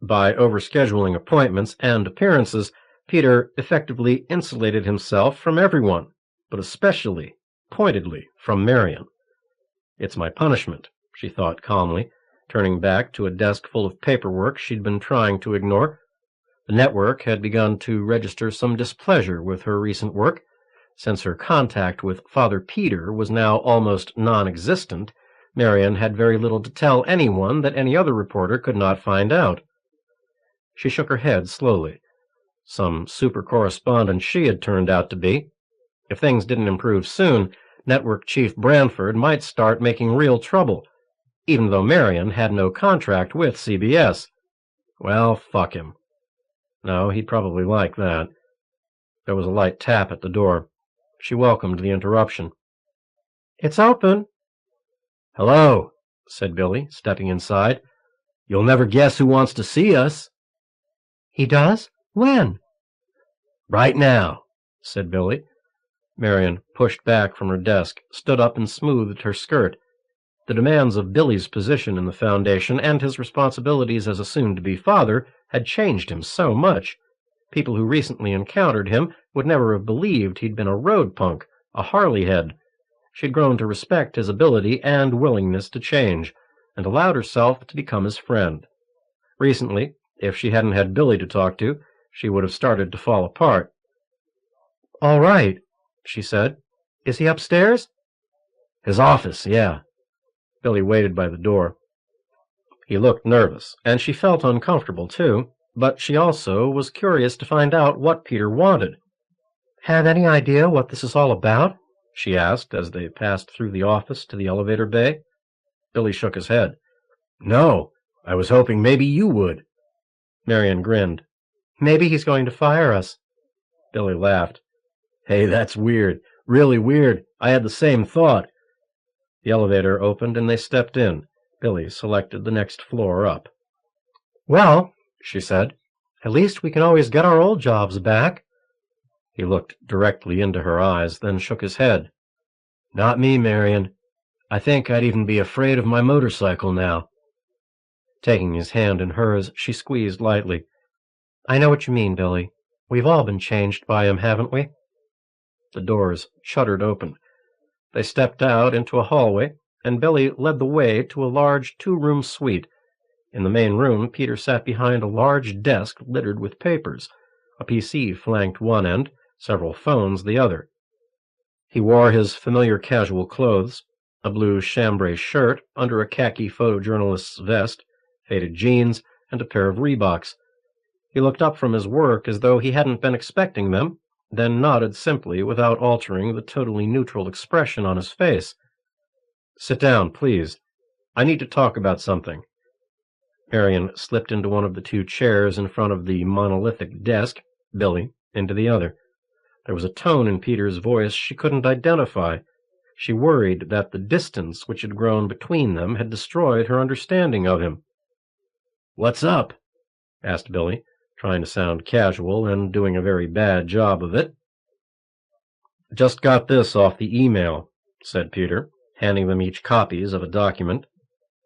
Speaker 2: By overscheduling appointments and appearances, Peter effectively insulated himself from everyone, but especially, pointedly, from Marion. "It's my punishment," she thought calmly, turning back to a desk full of paperwork she'd been trying to ignore. The network had begun to register some displeasure with her recent work. Since her contact with Father Peter was now almost non-existent, Marion had very little to tell anyone that any other reporter could not find out. She shook her head slowly. Some super correspondent she had turned out to be. If things didn't improve soon, Network Chief Branford might start making real trouble, even though Marion had no contract with CBS. Well, fuck him. No, he'd probably like that. There was a light tap at the door. She welcomed the interruption. "It's open." "Hello," said Billy, stepping inside. "You'll never guess who wants to see us." "He does? When?" "Right now," said Billy. Marion pushed back from her desk, stood up, and smoothed her skirt. The demands of Billy's position in the Foundation and his responsibilities as a soon-to-be father had changed him so much. People who recently encountered him would never have believed he'd been a road punk, a Harley-head. She'd grown to respect his ability and willingness to change, and allowed herself to become his friend. Recently, if she hadn't had Billy to talk to, she would have started to fall apart. "All right," she said. "Is he upstairs?" "His office, yeah." Billy waited by the door. He looked nervous, and she felt uncomfortable, too, but she also was curious to find out what Peter wanted. "Have any idea what this is all about?" she asked as they passed through the office to the elevator bay. Billy shook his head. "No, I was hoping maybe you would." Marion grinned. "Maybe he's going to fire us." Billy laughed. "Hey, that's weird. Really weird. I had the same thought." The elevator opened and they stepped in. Billy selected the next floor up. "Well," she said, "at least we can always get our old jobs back." He looked directly into her eyes, then shook his head. "Not me, Marion. I think I'd even be afraid of my motorcycle now." Taking his hand in hers, she squeezed lightly. "I know what you mean, Billy. We've all been changed by him, haven't we?" The doors shuddered open. They stepped out into a hallway, and Billy led the way to a large two-room suite. In the main room, Peter sat behind a large desk littered with papers. A PC flanked one end, several phones the other. He wore his familiar casual clothes, a blue chambray shirt under a khaki photojournalist's vest, faded jeans, and a pair of Reeboks. He looked up from his work as though he hadn't been expecting them, then nodded simply without altering the totally neutral expression on his face. "Sit down, please. I need to talk about something." Marion slipped into one of the two chairs in front of the monolithic desk, Billy into the other. There was a tone in Peter's voice she couldn't identify. She worried that the distance which had grown between them had destroyed her understanding of him. "What's up?" asked Billy, trying to sound casual and doing a very bad job of it. "Just got this off the email," said Peter, handing them each copies of a document.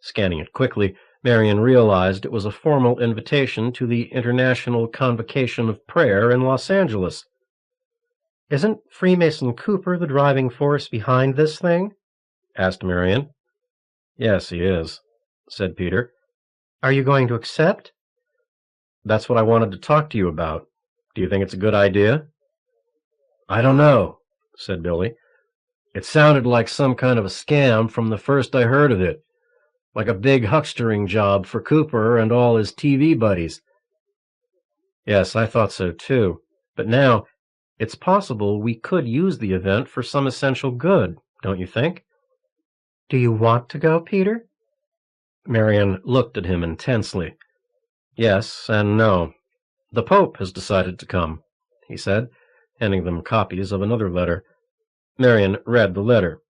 Speaker 2: Scanning it quickly, Marion realized it was a formal invitation to the International Convocation of Prayer in Los Angeles. "Isn't Freemason Cooper the driving force behind this thing?" asked Marion. "Yes, he is," said Peter. "Are you going to accept?" "That's what I wanted to talk to you about. Do you think it's a good idea?" "I don't know," said Billy. "It sounded like some kind of a scam from the first I heard of it. Like a big huckstering job for Cooper and all his TV buddies." "Yes, I thought so too. But now, it's possible we could use the event for some essential good, don't you think?" "Do you want to go, Peter?" Marion looked at him intensely. "Yes and no. The Pope has decided to come," he said, handing them copies of another letter. Marion read the letter.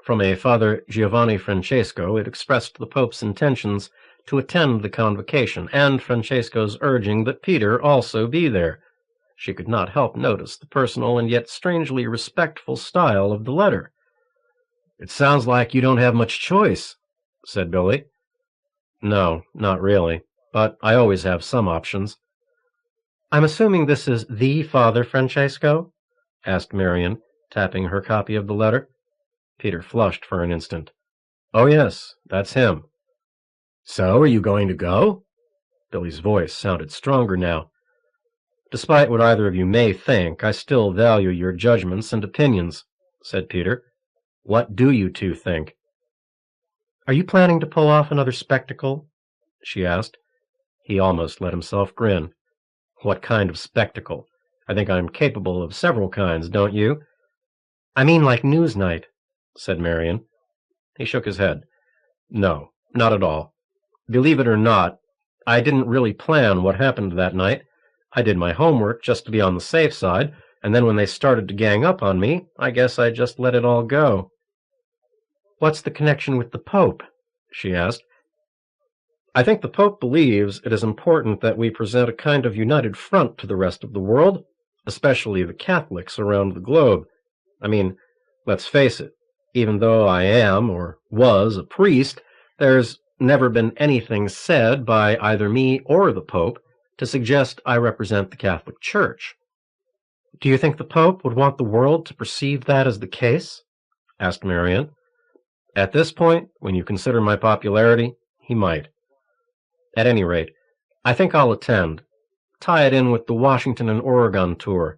Speaker 2: From a Father Giovanni Francesco, it expressed the Pope's intentions to attend the convocation, and Francesco's urging that Peter also be there. She could not help notice the personal and yet strangely respectful style of the letter. "It sounds like you don't have much choice," said Billy. "No, not really. But I always have some options." "I'm assuming this is the Father Francesco?" asked Marion, tapping her copy of the letter. Peter flushed for an instant. "Oh, yes, that's him." "So, are you going to go?" Billy's voice sounded stronger now. "Despite what either of you may think, I still value your judgments and opinions," said Peter. "What do you two think?" "Are you planning to pull off another spectacle?" she asked. He almost let himself grin. "What kind of spectacle? I think I'm capable of several kinds, don't you?" "I mean like Newsnight," said Marion. He shook his head. "No, not at all. Believe it or not, I didn't really plan what happened that night. I did my homework just to be on the safe side, and then when they started to gang up on me, I guess I just let it all go." "What's the connection with the Pope?" she asked. "I think the Pope believes it is important that we present a kind of united front to the rest of the world, especially the Catholics around the globe. I mean, let's face it, even though I am, or was, a priest, there's never been anything said by either me or the Pope to suggest I represent the Catholic Church.
Speaker 1: Do you think the Pope would want the world to perceive that as the case? Asked Marian.
Speaker 2: At this point, when you consider my popularity, he might. At any rate, I think I'll attend. Tie it in with the Washington and Oregon tour.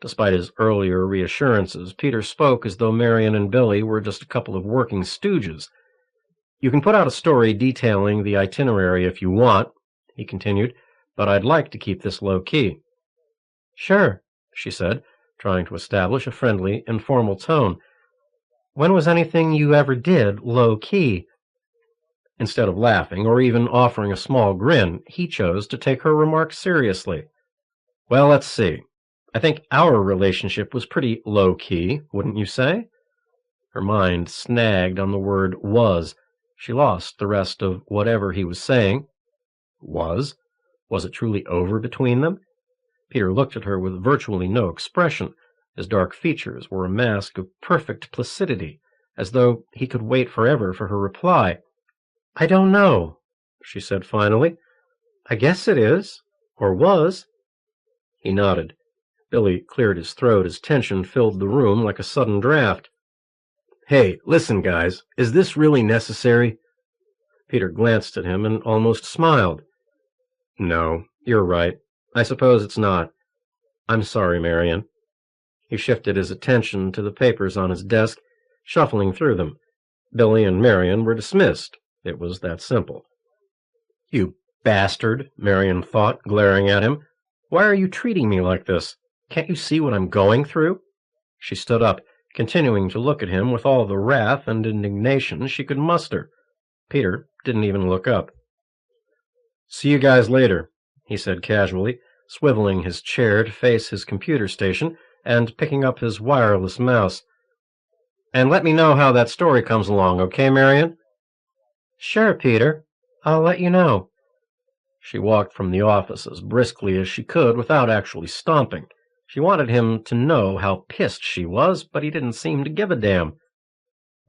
Speaker 2: Despite his earlier reassurances, Peter spoke as though Marian and Billy were just a couple of working stooges. You can put out a story detailing the itinerary if you want, he continued, but I'd like to keep this low-key.
Speaker 1: Sure,
Speaker 2: she said, trying to establish a friendly, informal tone.
Speaker 1: When was anything you ever did low-key?
Speaker 2: Instead of laughing, or even offering a small grin, he chose to take her remark seriously. Well, let's see. I think our relationship was pretty low-key, wouldn't you say? Her mind snagged on the word was. She lost the rest of whatever he was saying. Was? Was it truly over between them? Peter looked at her with virtually no expression. His dark features were a mask of perfect placidity, as though he could wait forever for her reply.
Speaker 1: I don't know,
Speaker 2: she said finally.
Speaker 1: I guess it is, or was.
Speaker 2: He nodded. Billy cleared his throat as tension filled the room like a sudden draft. Hey, listen, guys, is this really necessary? Peter glanced at him and almost smiled. No, you're right. I suppose it's not. I'm sorry, Marian. He shifted his attention to the papers on his desk, shuffling through them. Billy and Marian were dismissed. It was that simple. You bastard, Marian thought, glaring at him. Why are you treating me like this? Can't you see what I'm going through? She stood up, continuing to look at him with all the wrath and indignation she could muster. Peter didn't even look up. See you guys later, he said casually, swiveling his chair to face his computer station and picking up his wireless mouse. And let me know how that story comes along, okay, Marian?
Speaker 1: Sure, Peter. I'll let you know.
Speaker 2: She walked from the office as briskly as she could without actually stomping. She wanted him to know how pissed she was, but he didn't seem to give a damn.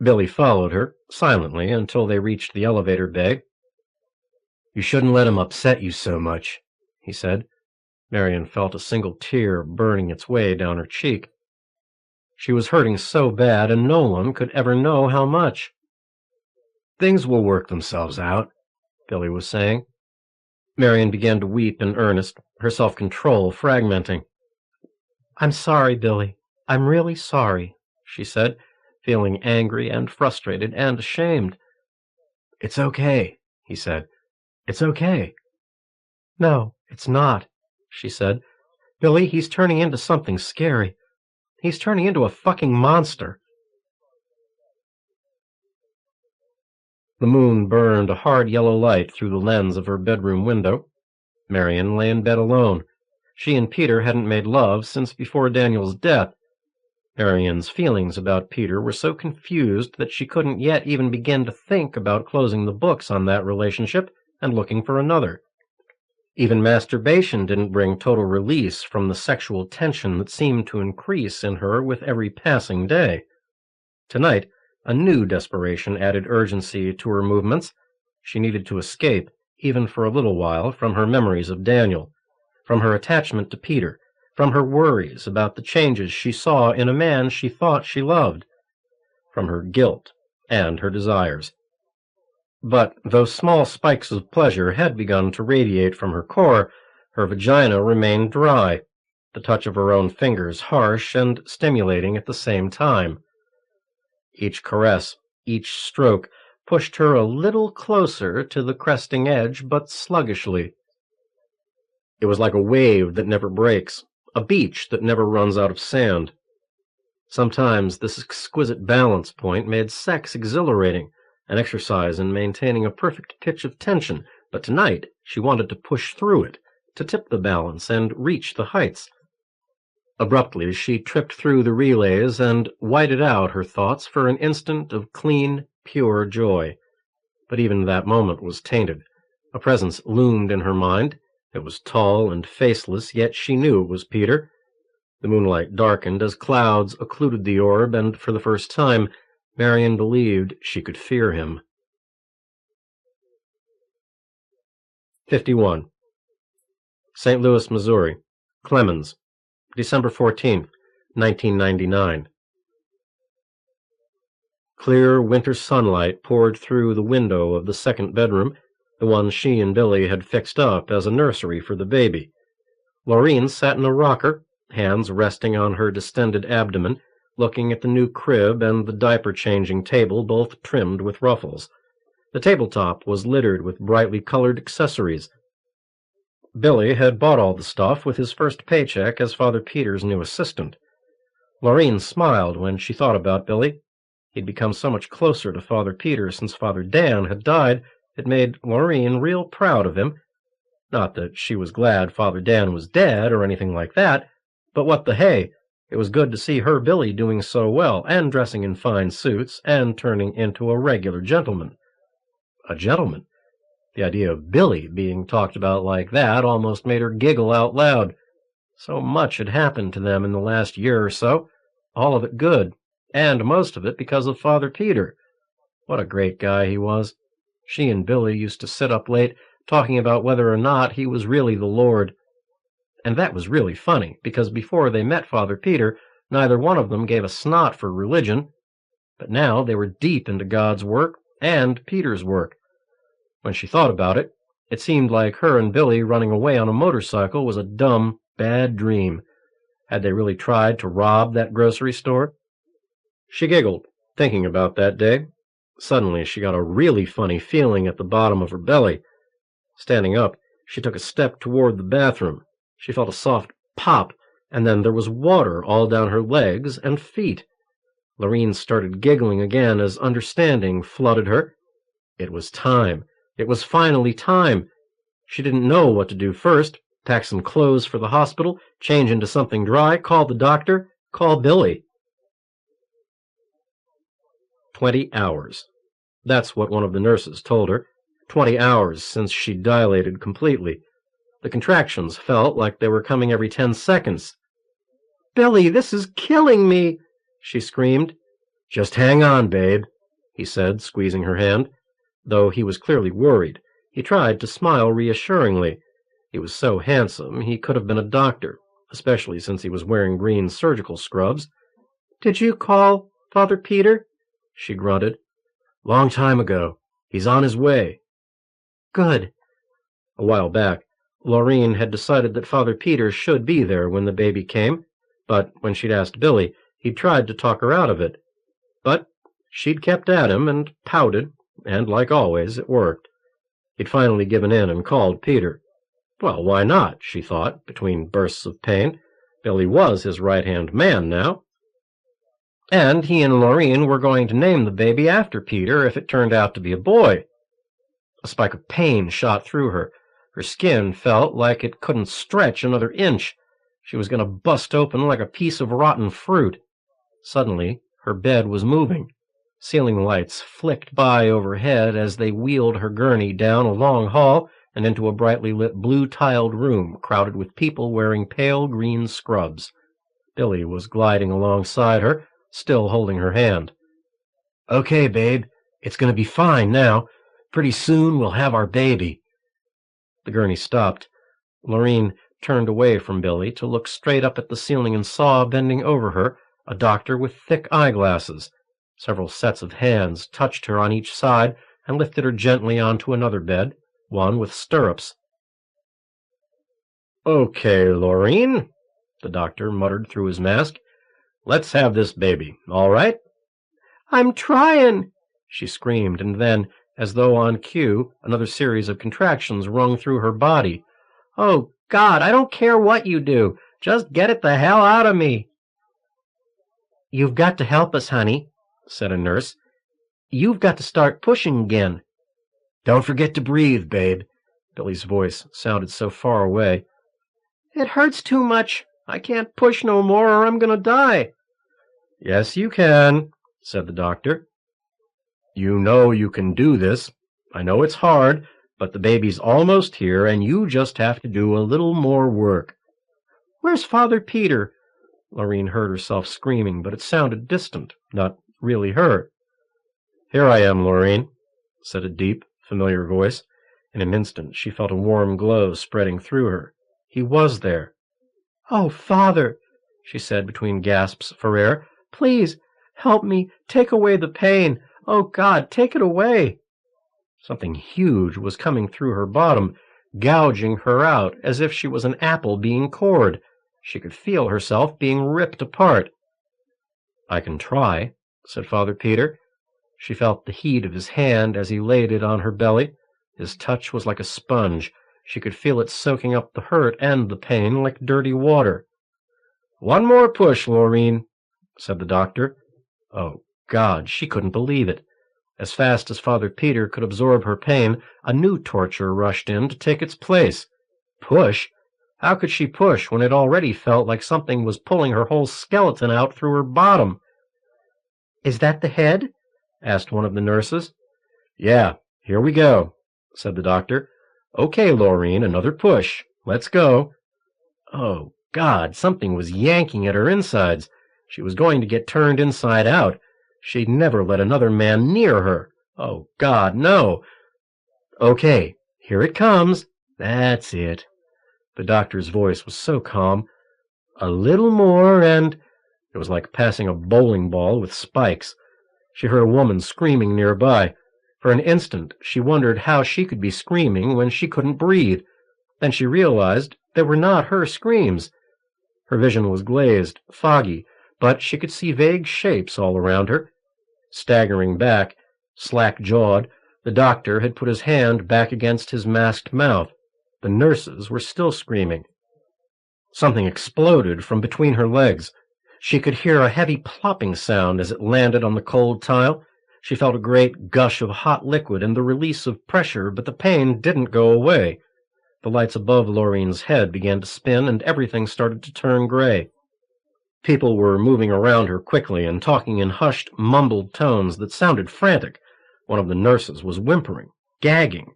Speaker 2: Billy followed her, silently, until they reached the elevator bay. You shouldn't let him upset you so much, he said. Marian felt a single tear burning its way down her cheek. She was hurting so bad, and no one could ever know how much. Things will work themselves out, Billy was saying. Marian began to weep in earnest, her self-control fragmenting.
Speaker 1: I'm sorry, Billy. I'm really sorry, she said,
Speaker 2: feeling angry and frustrated and ashamed. It's okay, he said. It's okay.
Speaker 1: No, it's not, she said. Billy, he's turning into something scary. He's turning into a fucking monster.
Speaker 2: The moon burned a hard yellow light through the lens of her bedroom window. Marian lay in bed alone. She and Peter hadn't made love since before Daniel's death. Marian's feelings about Peter were so confused that she couldn't yet even begin to think about closing the books on that relationship and looking for another. Even masturbation didn't bring total release from the sexual tension that seemed to increase in her with every passing day. Tonight, a new desperation added urgency to her movements. She needed to escape, even for a little while, from her memories of Daniel, from her attachment to Peter, from her worries about the changes she saw in a man she thought she loved, from her guilt and her desires. But though small spikes of pleasure had begun to radiate from her core, her vagina remained dry, the touch of her own fingers harsh and stimulating at the same time. Each caress, each stroke, pushed her a little closer to the cresting edge, but sluggishly. It was like a wave that never breaks, a beach that never runs out of sand. Sometimes this exquisite balance point made sex exhilarating, an exercise in maintaining a perfect pitch of tension, but tonight she wanted to push through it, to tip the balance and reach the heights. Abruptly she tripped through the relays and whited out her thoughts for an instant of clean, pure joy. But even that moment was tainted. A presence loomed in her mind. It was tall and faceless, yet she knew it was Peter. The moonlight darkened as clouds occluded the orb, and for the first time, Marion believed she could fear him. 51. St. Louis, Missouri. Clemmons. December 14th, 1999. Clear winter sunlight poured through the window of the second bedroom, the one she and Billy had fixed up as a nursery for the baby. Laureen sat in a rocker, hands resting on her distended abdomen, looking at the new crib and the diaper-changing table, both trimmed with ruffles. The tabletop was littered with brightly colored accessories. Billy had bought all the stuff with his first paycheck as Father Peter's new assistant. Laureen smiled when she thought about Billy. He'd become so much closer to Father Peter since Father Dan had died, it made Laureen real proud of him. Not that she was glad Father Dan was dead or anything like that, but what the hey, it was good to see her Billy doing so well, and dressing in fine suits, and turning into a regular gentleman. A gentleman? The idea of Billy being talked about like that almost made her giggle out loud. So much had happened to them in the last year or so, all of it good, and most of it because of Father Peter. What a great guy he was. She and Billy used to sit up late talking about whether or not he was really the Lord. And that was really funny, because before they met Father Peter, neither one of them gave a snot for religion. But now they were deep into God's work and Peter's work. When she thought about it, it seemed like her and Billy running away on a motorcycle was a dumb, bad dream. Had they really tried to rob that grocery store? She giggled, thinking about that day. Suddenly she got a really funny feeling at the bottom of her belly. Standing up, she took a step toward the bathroom. She felt a soft pop, and then there was water all down her legs and feet. Laureen started giggling again as understanding flooded her. It was time. It was finally time. She didn't know what to do first. Pack some clothes for the hospital, change into something dry, call the doctor, call Billy. 20 hours. That's what one of the nurses told her. 20 hours since she dilated completely. The contractions felt like they were coming every 10 seconds. "Billy, this is killing me!" she screamed. "Just hang on, babe," he said, squeezing her hand. Though he was clearly worried, he tried to smile reassuringly. He was so handsome he could have been a doctor, especially since he was wearing green surgical scrubs. "Did you call Father Peter?" she grunted. "Long time ago. He's on his way." "Good." A while back, Laureen had decided that Father Peter should be there when the baby came, but when she'd asked Billy, he'd tried to talk her out of it. But she'd kept at him and pouted, and like always, it worked. He'd finally given in and called Peter. Well, why not, she thought, between bursts of pain. Billy was his right-hand man now. And he and Laureen were going to name the baby after Peter if it turned out to be a boy. A spike of pain shot through her. Her skin felt like it couldn't stretch another inch. She was going to bust open like a piece of rotten fruit. Suddenly, her bed was moving. Ceiling lights flicked by overhead as they wheeled her gurney down a long hall and into a brightly lit blue-tiled room crowded with people wearing pale green scrubs. Billy was gliding alongside her, still holding her hand. "Okay, babe. It's going to be fine now. Pretty soon we'll have our baby." The gurney stopped. Laureen turned away from Billy to look straight up at the ceiling and saw, bending over her, a doctor with thick eyeglasses. Several sets of hands touched her on each side and lifted her gently onto another bed, one with stirrups. "Okay, Laureen," the doctor muttered through his mask. "Let's have this baby, all right?" "I'm trying," she screamed, and then, as though on cue, another series of contractions rung through her body. "Oh, God, I don't care what you do. Just get it the hell out of me." "You've got to help us, honey," said a nurse. "You've got to start pushing again." "Don't forget to breathe, babe." Billy's voice sounded so far away. "It hurts too much. I can't push no more or I'm going to die." "Yes, you can," said the doctor. "You know you can do this. I know it's hard, but the baby's almost here, and you just have to do a little more work." "Where's Father Peter?" Lorraine heard herself screaming, but it sounded distant, not really her. "Here I am, Lorraine," said a deep, familiar voice. In an instant she felt a warm glow spreading through her. He was there. "Oh, Father," she said between gasps for air. "Please, help me. Take away the pain. Oh, God, take it away." Something huge was coming through her bottom, gouging her out as if she was an apple being cored. She could feel herself being ripped apart. "I can try," said Father Peter. She felt the heat of his hand as he laid it on her belly. His touch was like a sponge. She could feel it soaking up the hurt and the pain like dirty water. "One more push, Lorraine," said the doctor. Oh, God, she couldn't believe it. As fast as Father Peter could absorb her pain, a new torture rushed in to take its place. Push? How could she push when it already felt like something was pulling her whole skeleton out through her bottom? "Is that the head?" asked one of the nurses. "Yeah, here we go," said the doctor. "Okay, Lorraine, another push. Let's go." Oh, God, something was yanking at her insides. She was going to get turned inside out. She'd never let another man near her. Oh, God, no. "Okay, here it comes. That's it." The doctor's voice was so calm. "A little more and—" It was like passing a bowling ball with spikes. She heard a woman screaming nearby. For an instant she wondered how she could be screaming when she couldn't breathe. Then she realized they were not her screams. Her vision was glazed, foggy, but she could see vague shapes all around her. Staggering back, slack-jawed, the doctor had put his hand back against his masked mouth. The nurses were still screaming. Something exploded from between her legs. She could hear a heavy plopping sound as it landed on the cold tile. She felt a great gush of hot liquid and the release of pressure, but the pain didn't go away. The lights above Lorraine's head began to spin, and everything started to turn gray. People were moving around her quickly and talking in hushed, mumbled tones that sounded frantic. One of the nurses was whimpering, gagging.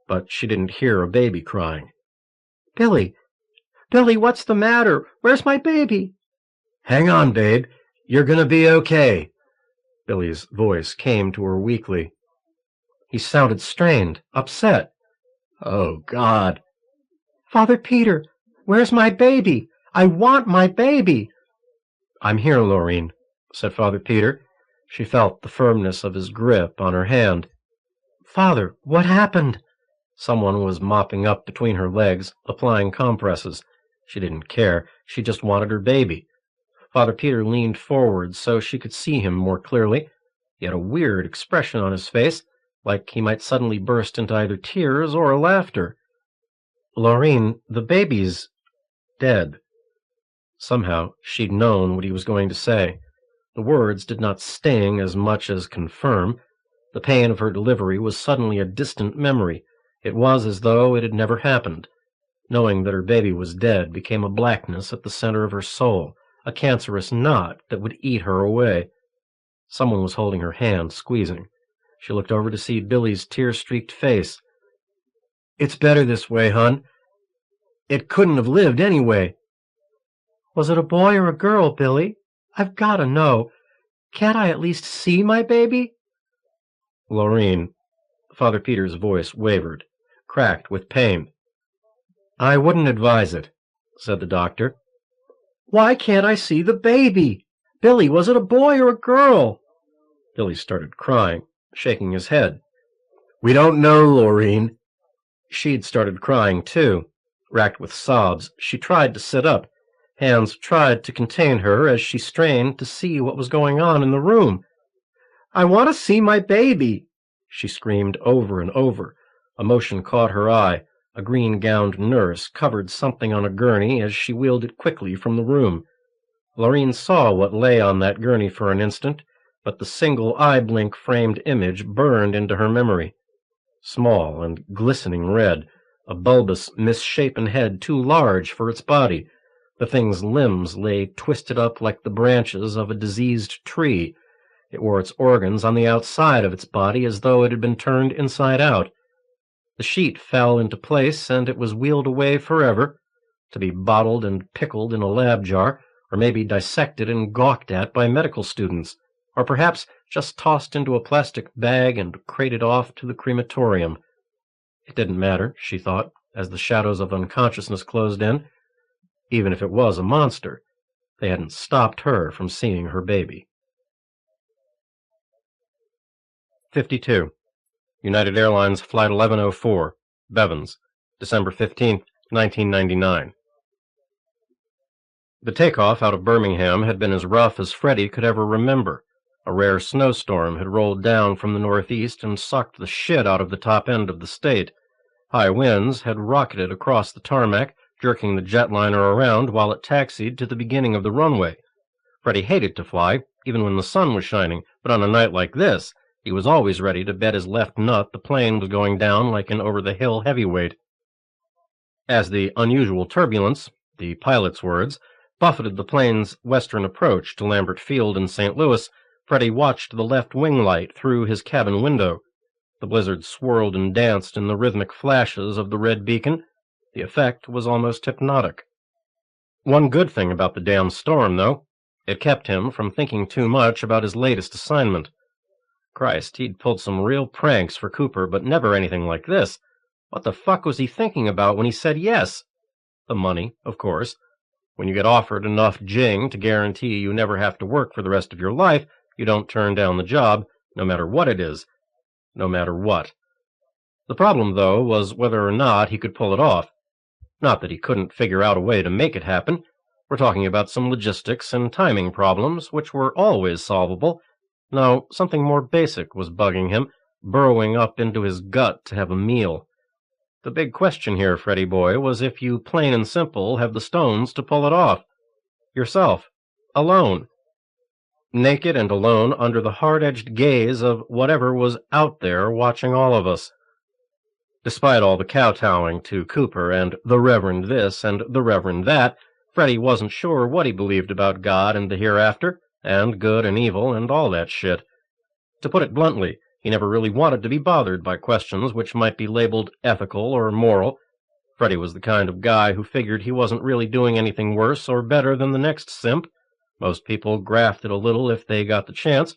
Speaker 2: But she didn't hear a baby crying. "Billy! Billy, what's the matter? Where's my baby?" "Hang on, babe. You're gonna be okay." Billy's voice came to her weakly. He sounded strained, upset. Oh, God. "Father Peter, where's my baby? I want my baby." "I'm here, Lorraine," said Father Peter. She felt the firmness of his grip on her hand. "Father, what happened?" Someone was mopping up between her legs, applying compresses. She didn't care. She just wanted her baby. Father Peter leaned forward so she could see him more clearly. He had a weird expression on his face, like he might suddenly burst into either tears or laughter. "Lorraine, the baby's dead." Somehow she'd known what he was going to say. The words did not sting as much as confirm. The pain of her delivery was suddenly a distant memory. It was as though it had never happened. Knowing that her baby was dead became a blackness at the center of her soul, a cancerous knot that would eat her away. Someone was holding her hand, squeezing. She looked over to see Billy's tear-streaked face. "It's better this way, hon. It couldn't have lived anyway." "Was it a boy or a girl, Billy? I've got to know. Can't I at least see my baby?" "Lorraine," Father Peter's voice wavered, cracked with pain. "I wouldn't advise it," said the doctor. "Why can't I see the baby? Billy, was it a boy or a girl?" Billy started crying, shaking his head. "We don't know, Lorraine." She'd started crying, too. Racked with sobs, she tried to sit up. Hands tried to contain her as she strained to see what was going on in the room. "I want to see my baby," she screamed over and over. A motion caught her eye. A green-gowned nurse covered something on a gurney as she wheeled it quickly from the room. Lorraine saw what lay on that gurney for an instant, but the single eye-blink-framed image burned into her memory. Small and glistening red, a bulbous, misshapen head too large for its body. The thing's limbs lay twisted up like the branches of a diseased tree. It wore its organs on the outside of its body as though it had been turned inside out. The sheet fell into place, and it was wheeled away forever, to be bottled and pickled in a lab jar,
Speaker 1: or maybe dissected and gawked at by medical students, or perhaps just tossed into a plastic bag and crated off to the crematorium. It didn't matter, she thought, as the shadows of unconsciousness closed in. Even if it was a monster, they hadn't stopped her from seeing her baby. 52. United Airlines Flight 1104, Bevins, December 15, 1999. The takeoff out of Birmingham had been as rough as Freddie could ever remember. A rare snowstorm had rolled down from the northeast and sucked the shit out of the top end of the state. High winds had rocketed across the tarmac, jerking the jetliner around while it taxied to the beginning of the runway. Freddie hated to fly, even when the sun was shining, but on a night like this, he was always ready to bet his left nut the plane was going down like an over-the-hill heavyweight. As the unusual turbulence, the pilot's words, buffeted the plane's western approach to Lambert Field in St. Louis, Freddie watched the left wing light through his cabin window. The blizzard swirled and danced in the rhythmic flashes of the red beacon. The effect was almost hypnotic. One good thing about the damn storm, though, it kept him from thinking too much about his latest assignment. Christ, he'd pulled some real pranks for Cooper, but never anything like this. What the fuck was he thinking about when he said yes? The money, of course. When you get offered enough jing to guarantee you never have to work for the rest of your life, you don't turn down the job, no matter what it is. No matter what. The problem, though, was whether or not he could pull it off. Not that he couldn't figure out a way to make it happen. We're talking about some logistics and timing problems, which were always solvable. No, something more basic was bugging him, burrowing up into his gut to have a meal. The big question here, Freddie boy, was if you plain and simple have the stones to pull it off. Yourself. Alone. Naked and alone under the hard-edged gaze of whatever was out there watching all of us. Despite all the kowtowing to Cooper and the Reverend this and the Reverend that, Freddie wasn't sure what he believed about God and the hereafter, and good and evil and all that shit. To put it bluntly, he never really wanted to be bothered by questions which might be labeled ethical or moral. Freddie was the kind of guy who figured he wasn't really doing anything worse or better than the next simp. Most people grafted a little if they got the chance,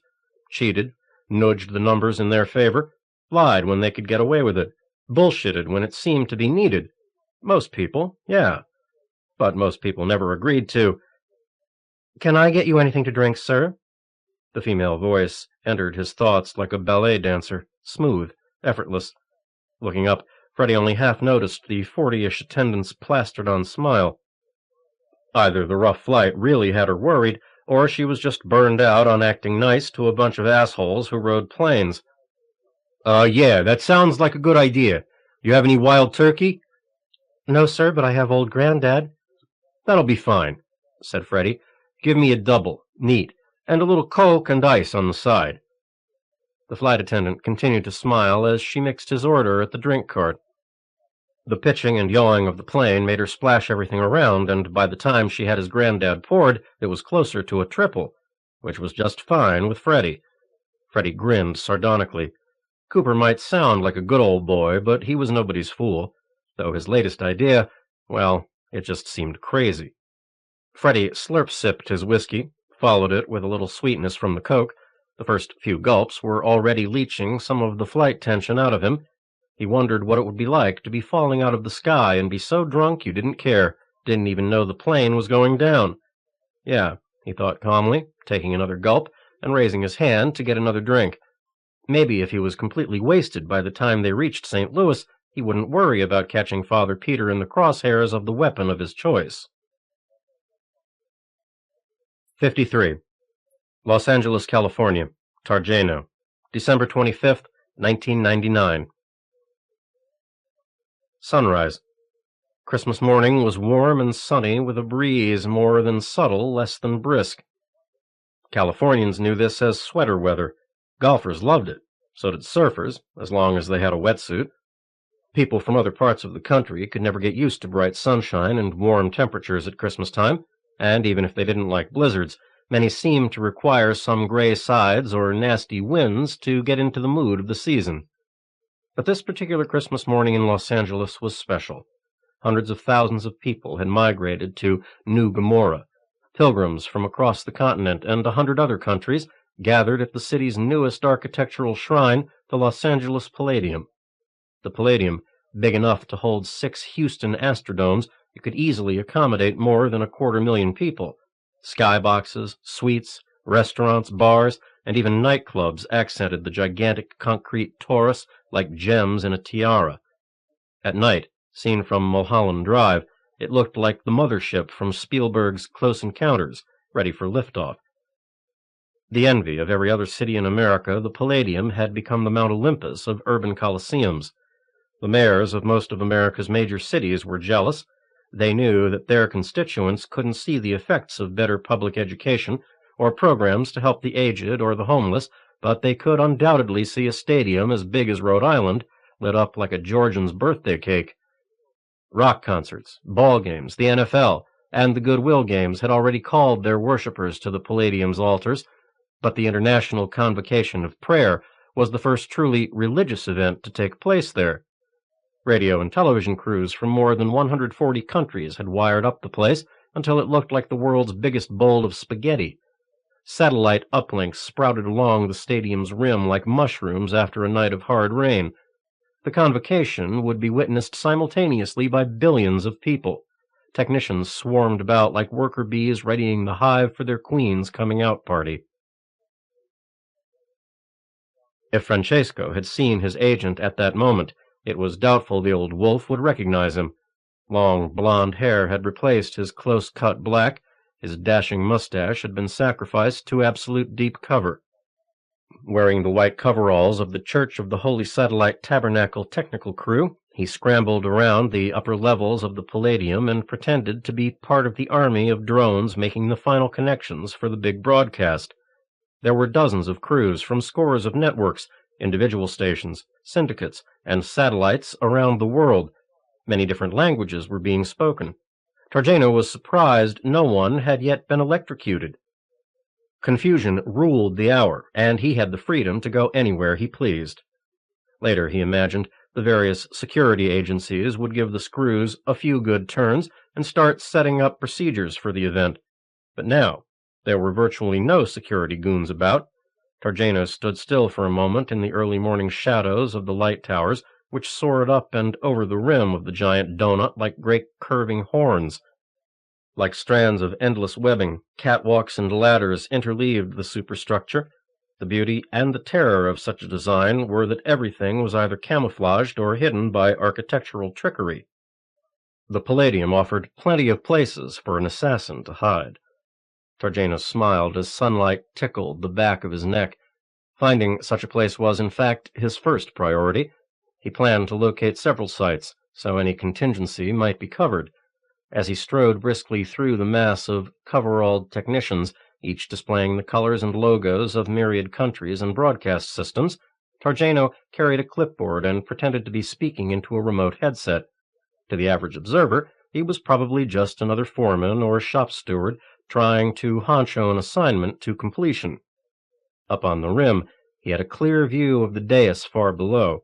Speaker 1: cheated, nudged the numbers in their favor, lied when they could get away with it, bullshitted when it seemed to be needed. Most people, yeah. But most people never agreed to. "Can I get you anything to drink, sir?" The female voice entered his thoughts like a ballet dancer, smooth, effortless. Looking up, Freddie only half noticed the 40-ish attendant's plastered-on smile. Either the rough flight really had her worried, or she was just burned out on acting nice to a bunch of assholes who rode planes. Yeah, that sounds like a good idea. You have any wild turkey?" "No, sir, but I have old Granddad." "That'll be fine," said Freddie. "Give me a double, neat, and a little Coke and ice on the side." The flight attendant continued to smile as she mixed his order at the drink cart. The pitching and yawing of the plane made her splash everything around, and by the time she had his Granddad poured, it was closer to a triple, which was just fine with Freddie. Freddie grinned sardonically. Cooper might sound like a good old boy, but he was nobody's fool, though his latest idea, well, it just seemed crazy. Freddie slurp-sipped his whiskey, followed it with a little sweetness from the Coke. The first few gulps were already leaching some of the flight tension out of him. He wondered what it would be like to be falling out of the sky and be so drunk you didn't care, didn't even know the plane was going down. Yeah, he thought calmly, taking another gulp and raising his hand to get another drink. Maybe if he was completely wasted by the time they reached St. Louis, he wouldn't worry about catching Father Peter in the crosshairs of the weapon of his choice. 53. Los Angeles, California, Targeno, December 25th, 1999. Sunrise. Christmas morning was warm and sunny with a breeze more than subtle, less than brisk. Californians knew this as sweater weather. Golfers loved it. So did surfers, as long as they had a wetsuit. People from other parts of the country could never get used to bright sunshine and warm temperatures at Christmas time, and even if they didn't like blizzards, many seemed to require some gray sides or nasty winds to get into the mood of the season. But this particular Christmas morning in Los Angeles was special. Hundreds of thousands of people had migrated to New Gomorrah, Pilgrims from across the continent and 100 other countries gathered at the city's newest architectural shrine, the Los Angeles Palladium. The Palladium, big enough to hold 6 Houston Astrodomes, it could easily accommodate more than 250,000 people. Skyboxes, suites, restaurants, bars, and even nightclubs accented the gigantic concrete torus like gems in a tiara. At night, seen from Mulholland Drive, it looked like the mothership from Spielberg's Close Encounters, ready for liftoff. The envy of every other city in America, the Palladium had become the Mount Olympus of urban coliseums. The mayors of most of America's major cities were jealous. They knew that their constituents couldn't see the effects of better public education or programs to help the aged or the homeless, but they could undoubtedly see a stadium as big as Rhode Island, lit up like a Georgian's birthday cake. Rock concerts, ball games, the NFL, and the Goodwill games had already called their worshippers to the Palladium's altars, but the International Convocation of Prayer was the first truly religious event to take place there. Radio and television crews from more than 140 countries had wired up the place until it looked like the world's biggest bowl of spaghetti. Satellite uplinks sprouted along the stadium's rim like mushrooms after a night of hard rain. The convocation would be witnessed simultaneously by billions of people. Technicians swarmed about like worker bees readying the hive for their queen's coming-out party. If Francesco had seen his agent at that moment, it was doubtful the old wolf would recognize him. Long blond hair had replaced his close-cut black. His dashing mustache had been sacrificed to absolute deep cover. Wearing the white coveralls of the Church of the Holy Satellite Tabernacle technical crew, he scrambled around the upper levels of the Palladium and pretended to be part of the army of drones making the final connections for the big broadcast. There were dozens of crews from scores of networks, individual stations, syndicates, and satellites around the world. Many different languages were being spoken. Targeno was surprised no one had yet been electrocuted. Confusion ruled the hour, and he had the freedom to go anywhere he pleased. Later, he imagined, the various security agencies would give the screws a few good turns and start setting up procedures for the event. But now, there were virtually no security goons about. Targeno stood still for a moment in the early morning shadows of the light towers, which soared up and over the rim of the giant donut like great curving horns. Like strands of endless webbing, catwalks and ladders interleaved the superstructure. The beauty and the terror of such a design were that everything was either camouflaged or hidden by architectural trickery. The Palladium offered plenty of places for an assassin to hide. Targeno smiled as sunlight tickled the back of his neck. Finding such a place was, in fact, his first priority. He planned to locate several sites, so any contingency might be covered. As he strode briskly through the mass of coveralled technicians, each displaying the colors and logos of myriad countries and broadcast systems, Targeno carried a clipboard and pretended to be speaking into a remote headset. To the average observer, he was probably just another foreman or shop steward trying to honcho an assignment to completion. Up on the rim, he had a clear view of the dais far below.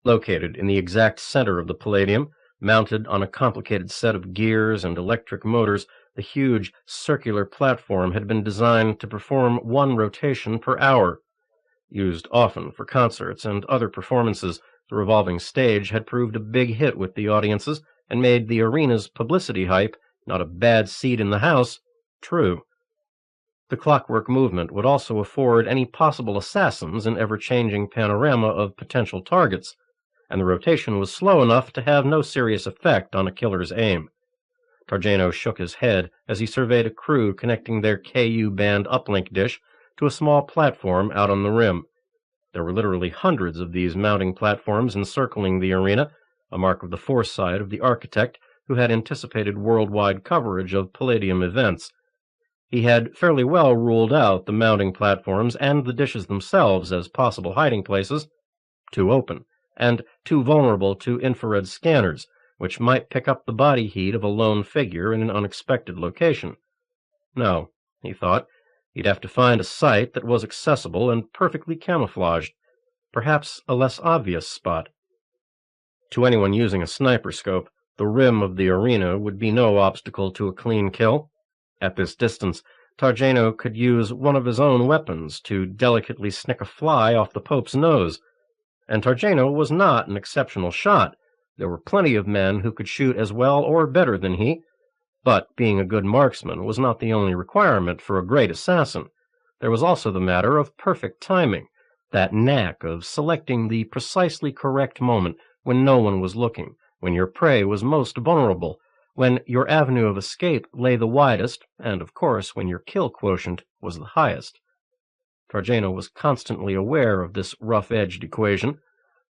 Speaker 1: Located in the exact center of the Palladium, mounted on a complicated set of gears and electric motors, the huge circular platform had been designed to perform 1 rotation per hour. Used often for concerts and other performances, the revolving stage had proved a big hit with the audiences and made the arena's publicity hype, not a bad seat in the house, true. The clockwork movement would also afford any possible assassins an ever-changing panorama of potential targets, and the rotation was slow enough to have no serious effect on a killer's aim. Targeno shook his head as he surveyed a crew connecting their KU band uplink dish to a small platform out on the rim. There were literally hundreds of these mounting platforms encircling the arena, a mark of the foresight of the architect who had anticipated worldwide coverage of Palladium events. He had fairly well ruled out the mounting platforms and the dishes themselves as possible hiding places, too open, and too vulnerable to infrared scanners, which might pick up the body heat of a lone figure in an unexpected location. No, he thought, he'd have to find a site that was accessible and perfectly camouflaged, perhaps a less obvious spot. To anyone using a sniper scope, the rim of the arena would be no obstacle to a clean kill. At this distance, Targeno could use one of his own weapons to delicately snick a fly off the Pope's nose. And Targeno was not an exceptional shot. There were plenty of men who could shoot as well or better than he, but being a good marksman was not the only requirement for a great assassin. There was also the matter of perfect timing, that knack of selecting the precisely correct moment when no one was looking, when your prey was most vulnerable, when your avenue of escape lay the widest, and, of course, when your kill quotient was the highest. Targeno was constantly aware of this rough-edged equation.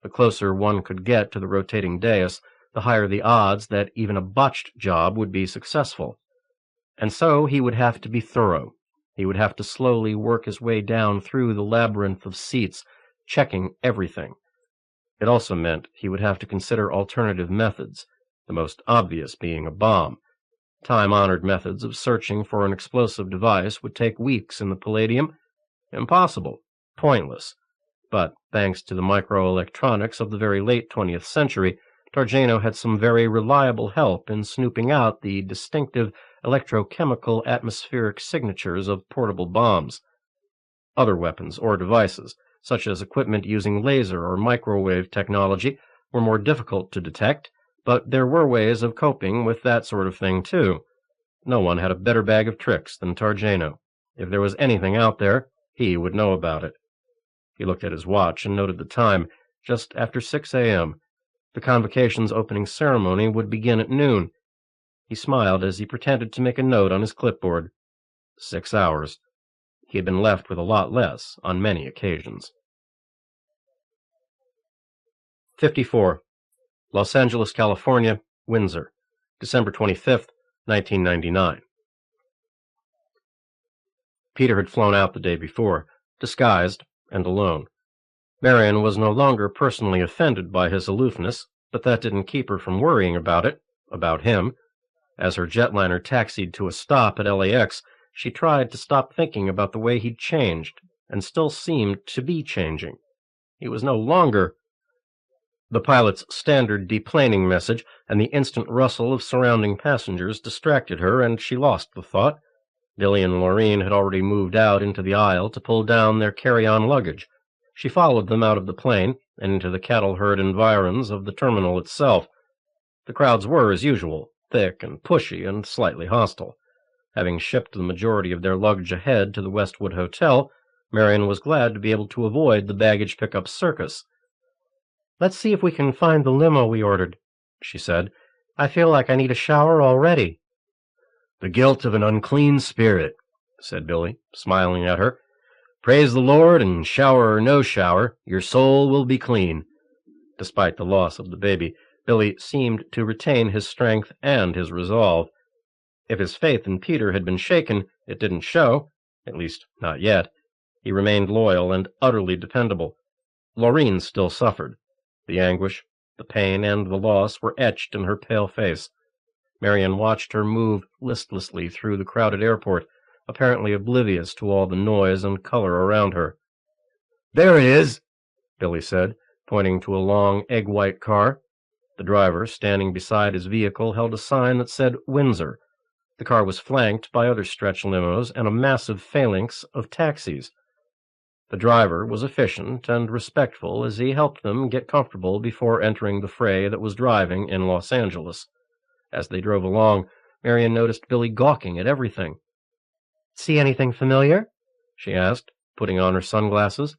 Speaker 1: The closer one could get to the rotating dais, the higher the odds that even a botched job would be successful. And so he would have to be thorough. He would have to slowly work his way down through the labyrinth of seats, checking everything. It also meant he would have to consider alternative methods, the most obvious being a bomb. Time-honored methods of searching for an explosive device would take weeks in the Palladium. Impossible. Pointless. But, thanks to the microelectronics of the very late 20th century, Targeno had some very reliable help in snooping out the distinctive electrochemical atmospheric signatures of portable bombs. Other weapons or devices, such as equipment using laser or microwave technology, were more difficult to detect, but there were ways of coping with that sort of thing, too. No one had a better bag of tricks than Targeno. If there was anything out there, he would know about it. He looked at his watch and noted the time, just after 6 a.m. The convocation's opening ceremony would begin at noon. He smiled as he pretended to make a note on his clipboard. 6 hours. He had been left with a lot less on many occasions. 54. Los Angeles, California, Windsor, December 25th, 1999. Peter had flown out the day before, disguised and alone. Marion was no longer personally offended by his aloofness, but that didn't keep her from worrying about it, about him. As her jetliner taxied to a stop at LAX, she tried to stop thinking about the way he'd changed, and still seemed to be changing. He was no longer... The pilot's standard deplaning message and the instant rustle of surrounding passengers distracted her, and she lost the thought. Billy and Laureen had already moved out into the aisle to pull down their carry-on luggage. She followed them out of the plane and into the cattle-herd environs of the terminal itself. The crowds were, as usual, thick and pushy and slightly hostile. Having shipped the majority of their luggage ahead to the Westwood Hotel, Marion was glad to be able to avoid the baggage pickup circus. "Let's see if we can find the limo we ordered," she said. "I feel like I need a shower already." "The guilt of an unclean spirit," said Billy, smiling at her. "Praise the Lord, and shower or no shower, your soul will be clean." Despite the loss of the baby, Billy seemed to retain his strength and his resolve. If his faith in Peter had been shaken, it didn't show, at least not yet. He remained loyal and utterly dependable. Laureen still suffered. The anguish, the pain, and the loss were etched in her pale face. Marion watched her move listlessly through the crowded airport, apparently oblivious to all the noise and color around her. "There it is," Billy said, pointing to a long, egg-white car. The driver, standing beside his vehicle, held a sign that said Windsor. The car was flanked by other stretch limos and a massive phalanx of taxis. The driver was efficient and respectful as he helped them get comfortable before entering the fray that was driving in Los Angeles. As they drove along, Marion noticed Billy gawking at everything. "See anything familiar?" she asked, putting on her sunglasses.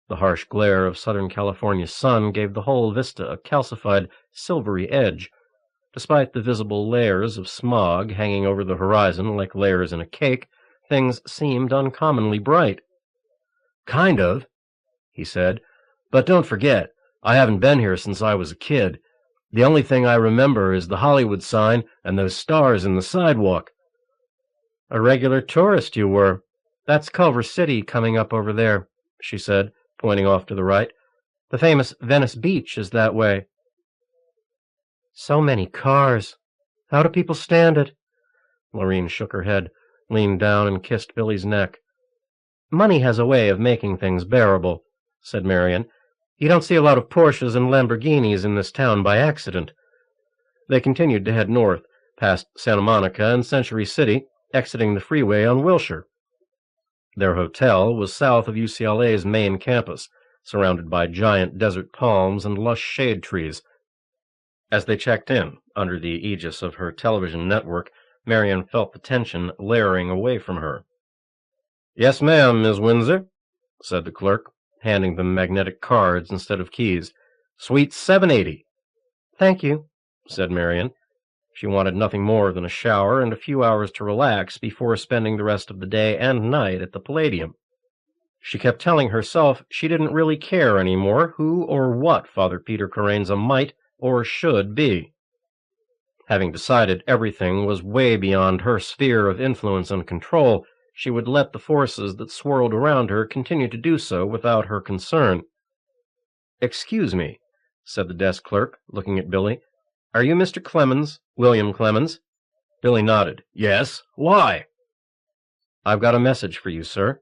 Speaker 1: The harsh glare of Southern California's sun gave the whole vista a calcified, silvery edge. Despite the visible layers of smog hanging over the horizon like layers in a cake, things seemed uncommonly bright. "Kind of," he said. "But don't forget, I haven't been here since I was a kid. The only thing I remember is the Hollywood sign and those stars in the sidewalk." "A regular tourist you were. That's Culver City coming up over there," she said, pointing off to the right. "The famous Venice Beach is that way." "So many cars. How do people stand it?" Laureen shook her head, leaned down, and kissed Billy's neck. "Money has a way of making things bearable," said Marion. "You don't see a lot of Porsches and Lamborghinis in this town by accident." They continued to head north, past Santa Monica and Century City, exiting the freeway on Wilshire. Their hotel was south of UCLA's main campus, surrounded by giant desert palms and lush shade trees. As they checked in, under the aegis of her television network, Marion felt the tension layering away from her. "Yes, ma'am, Miss Windsor," said the clerk, handing them magnetic cards instead of keys. "Suite 780.
Speaker 2: "Thank you,"
Speaker 1: said Marion. She wanted nothing more than a shower and a few hours to relax before spending the rest of the day and night at the Palladium. She kept telling herself she didn't really care anymore who or what Father Peter Carenza might or should be. Having decided everything was way beyond her sphere of influence and control, she would let the forces that swirled around her continue to do so without her concern. "Excuse me," said the desk clerk, looking at Billy. "Are you Mr. Clemmons, William Clemmons?" Billy nodded. "Yes. Why?" "I've got a message for you, sir."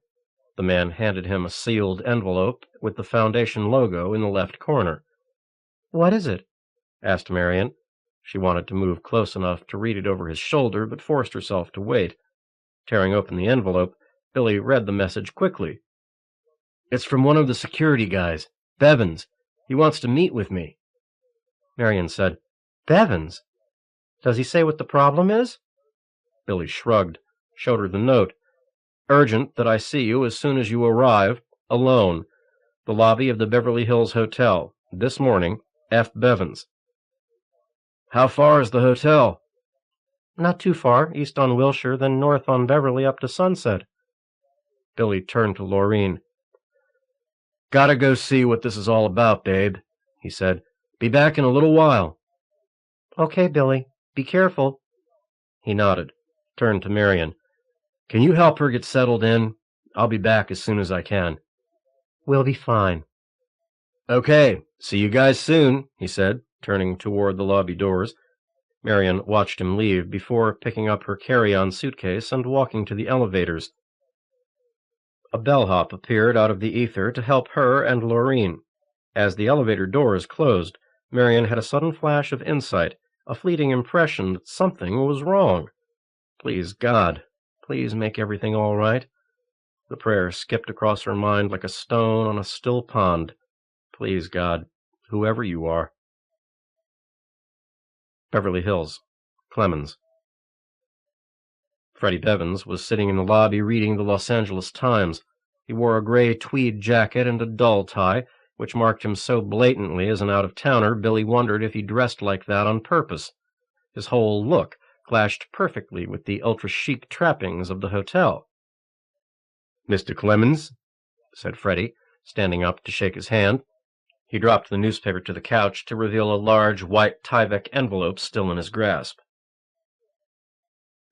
Speaker 1: The man handed him a sealed envelope with the Foundation logo in the left corner.
Speaker 2: "What is it?"
Speaker 1: asked Marion. She wanted to move close enough to read it over his shoulder, but forced herself to wait. Tearing open the envelope, Billy read the message quickly. "It's from one of the security guys, Bevins. He wants to meet with me." Marion said, "Bevins? Does he say what the problem is?" Billy shrugged, showed her the note. "Urgent that I see you as soon as you arrive, alone. The lobby of the Beverly Hills Hotel, this morning, F. Bevins." "How far is the hotel?"
Speaker 2: "Not too far, east on Wilshire, then north on Beverly up to Sunset."
Speaker 1: Billy turned to Laureen. "Gotta go see what this is all about, babe," he said. "Be back in a little while."
Speaker 2: "Okay, Billy. Be careful."
Speaker 1: He nodded, turned to Marion. "Can you help her get settled in? I'll be back as soon as I can."
Speaker 2: "We'll be fine."
Speaker 1: "Okay, see you guys soon," he said, turning toward the lobby doors. Marion watched him leave before picking up her carry-on suitcase and walking to the elevators. A bellhop appeared out of the ether to help her and Laureen. As the elevator doors closed, Marion had a sudden flash of insight, a fleeting impression that something was wrong. Please, God, please make everything all right. The prayer skipped across her mind like a stone on a still pond. Please, God, whoever you are. Beverly Hills, Clemmons. Freddie Bevins was sitting in the lobby reading the Los Angeles Times. He wore a gray tweed jacket and a dull tie, which marked him so blatantly as an out-of-towner, Billy wondered if he dressed like that on purpose. His whole look clashed perfectly with the ultra-chic trappings of the hotel. "Mr. Clemmons," said Freddie, standing up to shake his hand. He dropped the newspaper to the couch to reveal a large white Tyvek envelope still in his grasp.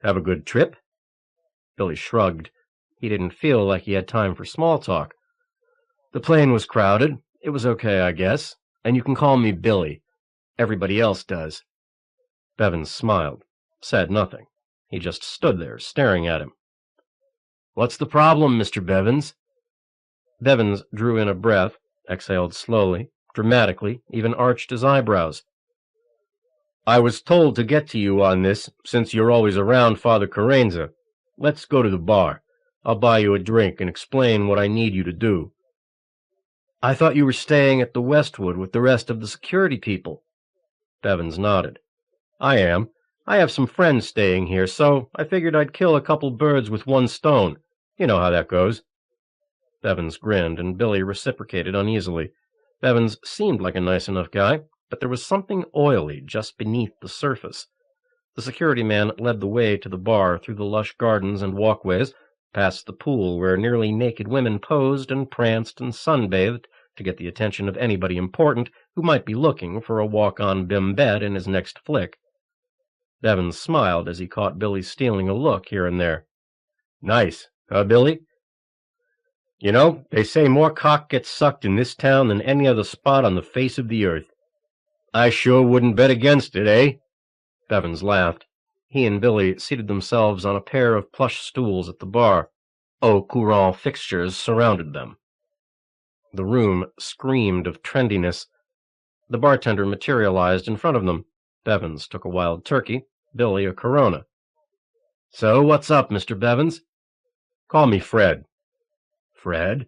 Speaker 1: "Have a good trip?" Billy shrugged. He didn't feel like he had time for small talk. "The plane was crowded. It was okay, I guess. And you can call me Billy. Everybody else does." Bevins smiled, said nothing. He just stood there, staring at him. "What's the problem, Mr. Bevins?" Bevins drew in a breath, exhaled slowly, dramatically, even arched his eyebrows. "I was told to get to you on this, since you're always around Father Carenza. Let's go to the bar. I'll buy you a drink and explain what I need you to do." "I thought you were staying at the Westwood with the rest of the security people." Bevins nodded. "I am. I have some friends staying here, so I figured I'd kill a couple birds with one stone. You know how that goes." Bevins grinned, and Billy reciprocated uneasily. Bevins seemed like a nice enough guy, but there was something oily just beneath the surface. The security man led the way to the bar through the lush gardens and walkways, past the pool where nearly naked women posed and pranced and sunbathed to get the attention of anybody important who might be looking for a walk-on bimbette in his next flick. Bevins smiled as he caught Billy stealing a look here and there. "Nice, huh, Billy? You know, they say more cock gets sucked in this town than any other spot on the face of the earth. I sure wouldn't bet against it, eh?" Bevins laughed. He and Billy seated themselves on a pair of plush stools at the bar. Au courant fixtures surrounded them. The room screamed of trendiness. The bartender materialized in front of them. Bevins took a wild turkey, Billy a Corona. So, what's up, Mr. Bevins? Call me Fred. Fred?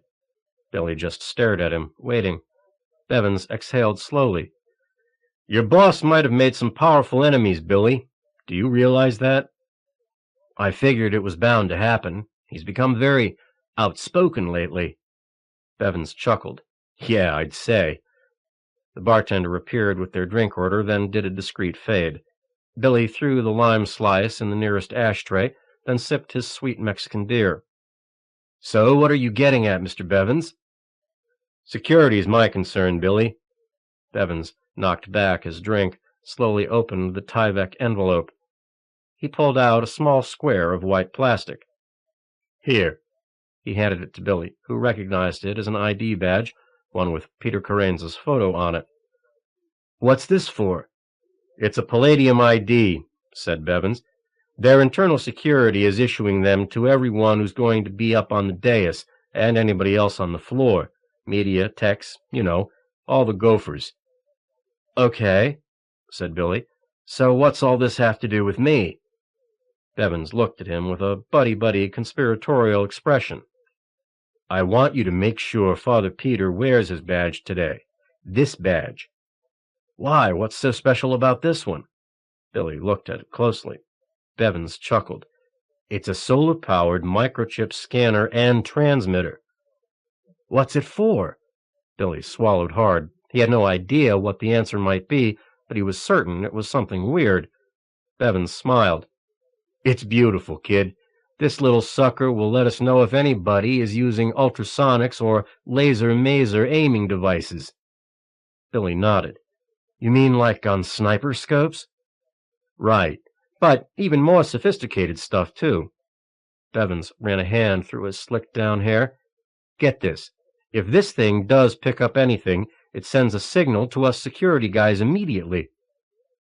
Speaker 1: Billy just stared at him, waiting. Bevins exhaled slowly. Your boss might have made some powerful enemies, Billy. Do you realize that? I figured it was bound to happen. He's become very outspoken lately. Bevins chuckled. Yeah, I'd say. The bartender appeared with their drink order, then did a discreet fade. Billy threw the lime slice in the nearest ashtray, then sipped his sweet Mexican beer. So, what are you getting at, Mr. Bevins? Security's my concern, Billy. Bevins knocked back his drink, slowly opened the Tyvek envelope. He pulled out a small square of white plastic. Here. He handed it to Billy, who recognized it as an ID badge, one with Peter Carenza's photo on it. What's this for? It's a Palladium ID, said Bevins. Their internal security is issuing them to everyone who's going to be up on the dais, and anybody else on the floor. Media, techs, all the gophers. Okay, said Billy. So what's all this have to do with me? Bevins looked at him with a buddy-buddy conspiratorial expression. I want you to make sure Father Peter wears his badge today. This badge. Why, what's so special about this one? Billy looked at it closely. Bevins chuckled. It's a solar-powered microchip scanner and transmitter. What's it for? Billy swallowed hard. He had no idea what the answer might be, but he was certain it was something weird. Bevins smiled. It's beautiful, kid. This little sucker will let us know if anybody is using ultrasonics or laser-maser aiming devices. Billy nodded. You mean like on sniper scopes? Right, but even more sophisticated stuff, too. Bevins ran a hand through his slicked-down hair. Get this. If this thing does pick up anything, it sends a signal to us security guys immediately.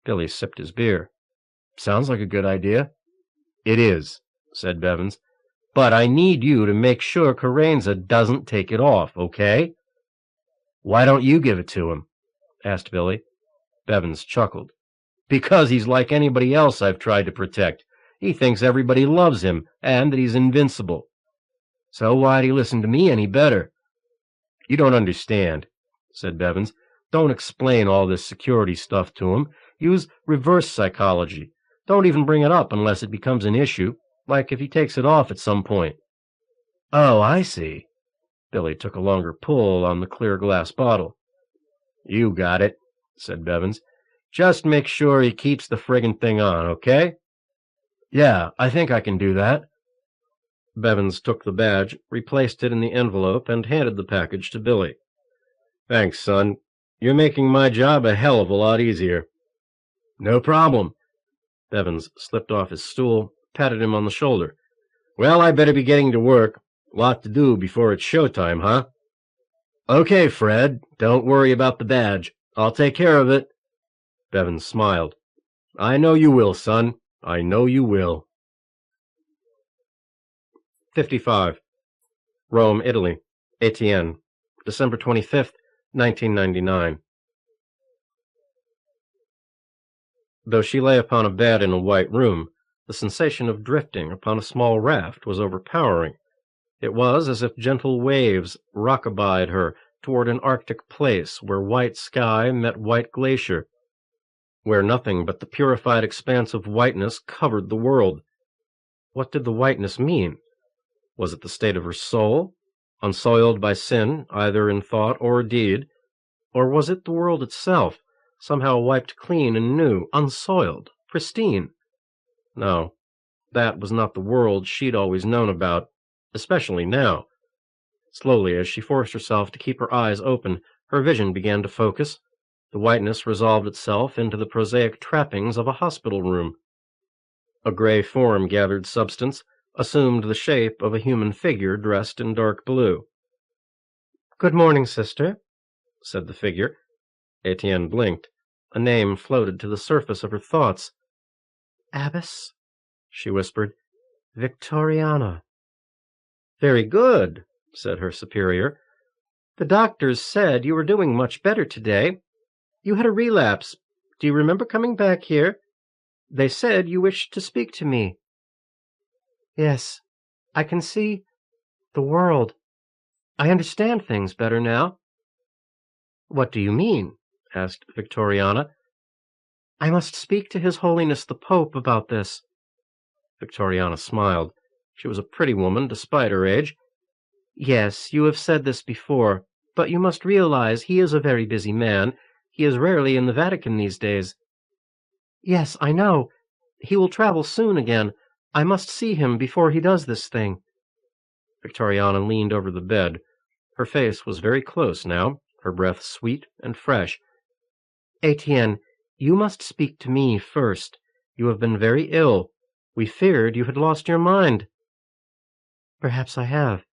Speaker 1: Billy sipped his beer. Sounds like a good idea. It is, said Bevins. But I need you to make sure Carenza doesn't take it off, okay? Why don't you give it to him? Asked Billy. Bevins chuckled. Because he's like anybody else I've tried to protect. He thinks everybody loves him, and that he's invincible. So why'd he listen to me any better? You don't understand, said Bevins. Don't explain all this security stuff to him. Use reverse psychology. Don't even bring it up unless it becomes an issue, like if he takes it off at some point. Oh, I see. Billy took a longer pull on the clear glass bottle. You got it, said Bevins. Just make sure he keeps the friggin' thing on, okay? Yeah, I think I can do that. Bevins took the badge, replaced it in the envelope, and handed the package to Billy. Thanks, son. You're making my job a hell of a lot easier. No problem. Bevins slipped off his stool, patted him on the shoulder. Well, I better be getting to work. Lot to do before it's showtime, huh? Okay, Fred. Don't worry about the badge. I'll take care of it. Bevins smiled. I know you will, son. I know you will. 55. Rome, Italy. Etienne. December 25th, 1999. Though she lay upon a bed in a white room, the sensation of drifting upon a small raft was overpowering. It was as if gentle waves rockabied her toward an Arctic place where white sky met white glacier, where nothing but the purified expanse of whiteness covered the world. What did the whiteness mean? Was it the state of her soul, unsoiled by sin, either in thought or deed? Or was it the world itself, somehow wiped clean and new, unsoiled, pristine? No, that was not the world she'd always known about, especially now. Slowly, as she forced herself to keep her eyes open, her vision began to focus. The whiteness resolved itself into the prosaic trappings of a hospital room. A gray form gathered substance, assumed the shape of a human figure dressed in dark blue. "Good morning, sister," said the figure. Etienne blinked. A name floated to the surface of her thoughts. "Abbess," she whispered. "Victoriana." "Very good," said her superior. "The doctors said you were doing much better today. You had a relapse. Do you remember coming back here? They said you wished to speak to me."
Speaker 2: Yes, I can see the world. I understand things better now. What do you mean? Asked Victoriana. I must speak to His Holiness the Pope about this. Victoriana smiled. She was a pretty woman, despite her age. Yes, you have said this before, but you must realize he is a very busy man. He is rarely in the Vatican these days. Yes, I know. He will travel soon again. I must see him before he does this thing. Victoriana leaned over the bed. Her face was very close now, her breath sweet and fresh. Etienne, you must speak to me first. You have been very ill. We feared you had lost your mind. Perhaps I have.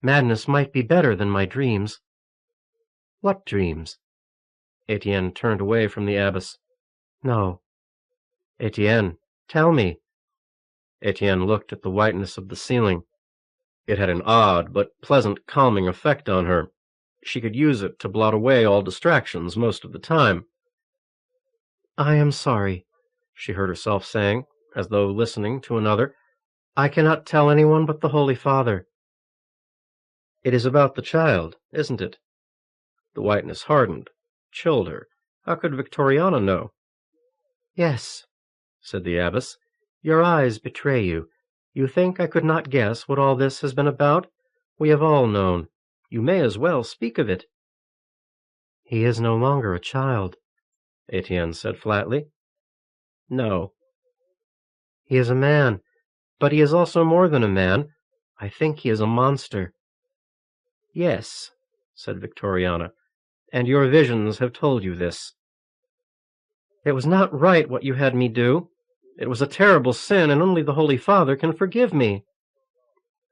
Speaker 2: Madness might be better than my dreams. What dreams? Etienne turned away from the abbess. No. Etienne, tell me. Etienne looked at the whiteness of the ceiling. It had an odd but pleasant calming effect on her. She could use it to blot away all distractions most of the time. I am sorry, she heard herself saying, as though listening to another. I cannot tell anyone but the Holy Father. It is about the child, isn't it? The whiteness hardened, chilled her. How could Victoriana know? Yes, said the abbess. Your eyes betray you. You think I could not guess what all this has been about? We have all known. You may as well speak of it. He is no longer a child, Etienne said flatly. No. He is a man, but he is also more than a man. I think he is a monster. Yes, said Victoriana, and your visions have told you this. It was not right what you had me do. It was a terrible sin, and only the Holy Father can forgive me.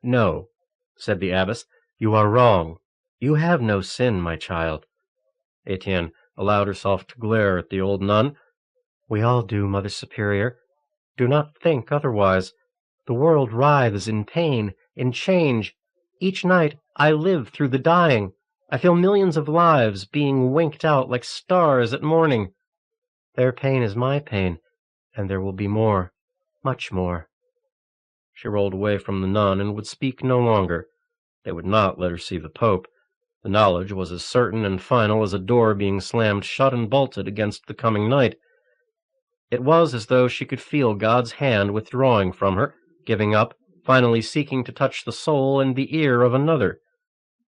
Speaker 2: No, said the abbess, you are wrong. You have no sin, my child. Etienne allowed herself to glare at the old nun. We all do, Mother Superior. Do not think otherwise. The world writhes in pain, in change. Each night I live through the dying. I feel millions of lives being winked out like stars at morning. Their pain is my pain, and there will be more, much more. She rolled away from the nun and would speak no longer. They would not let her see the Pope. The knowledge was as certain and final as a door being slammed shut and bolted against the coming night. It was as though she could feel God's hand withdrawing from her, giving up, finally seeking to touch the soul and the ear of another.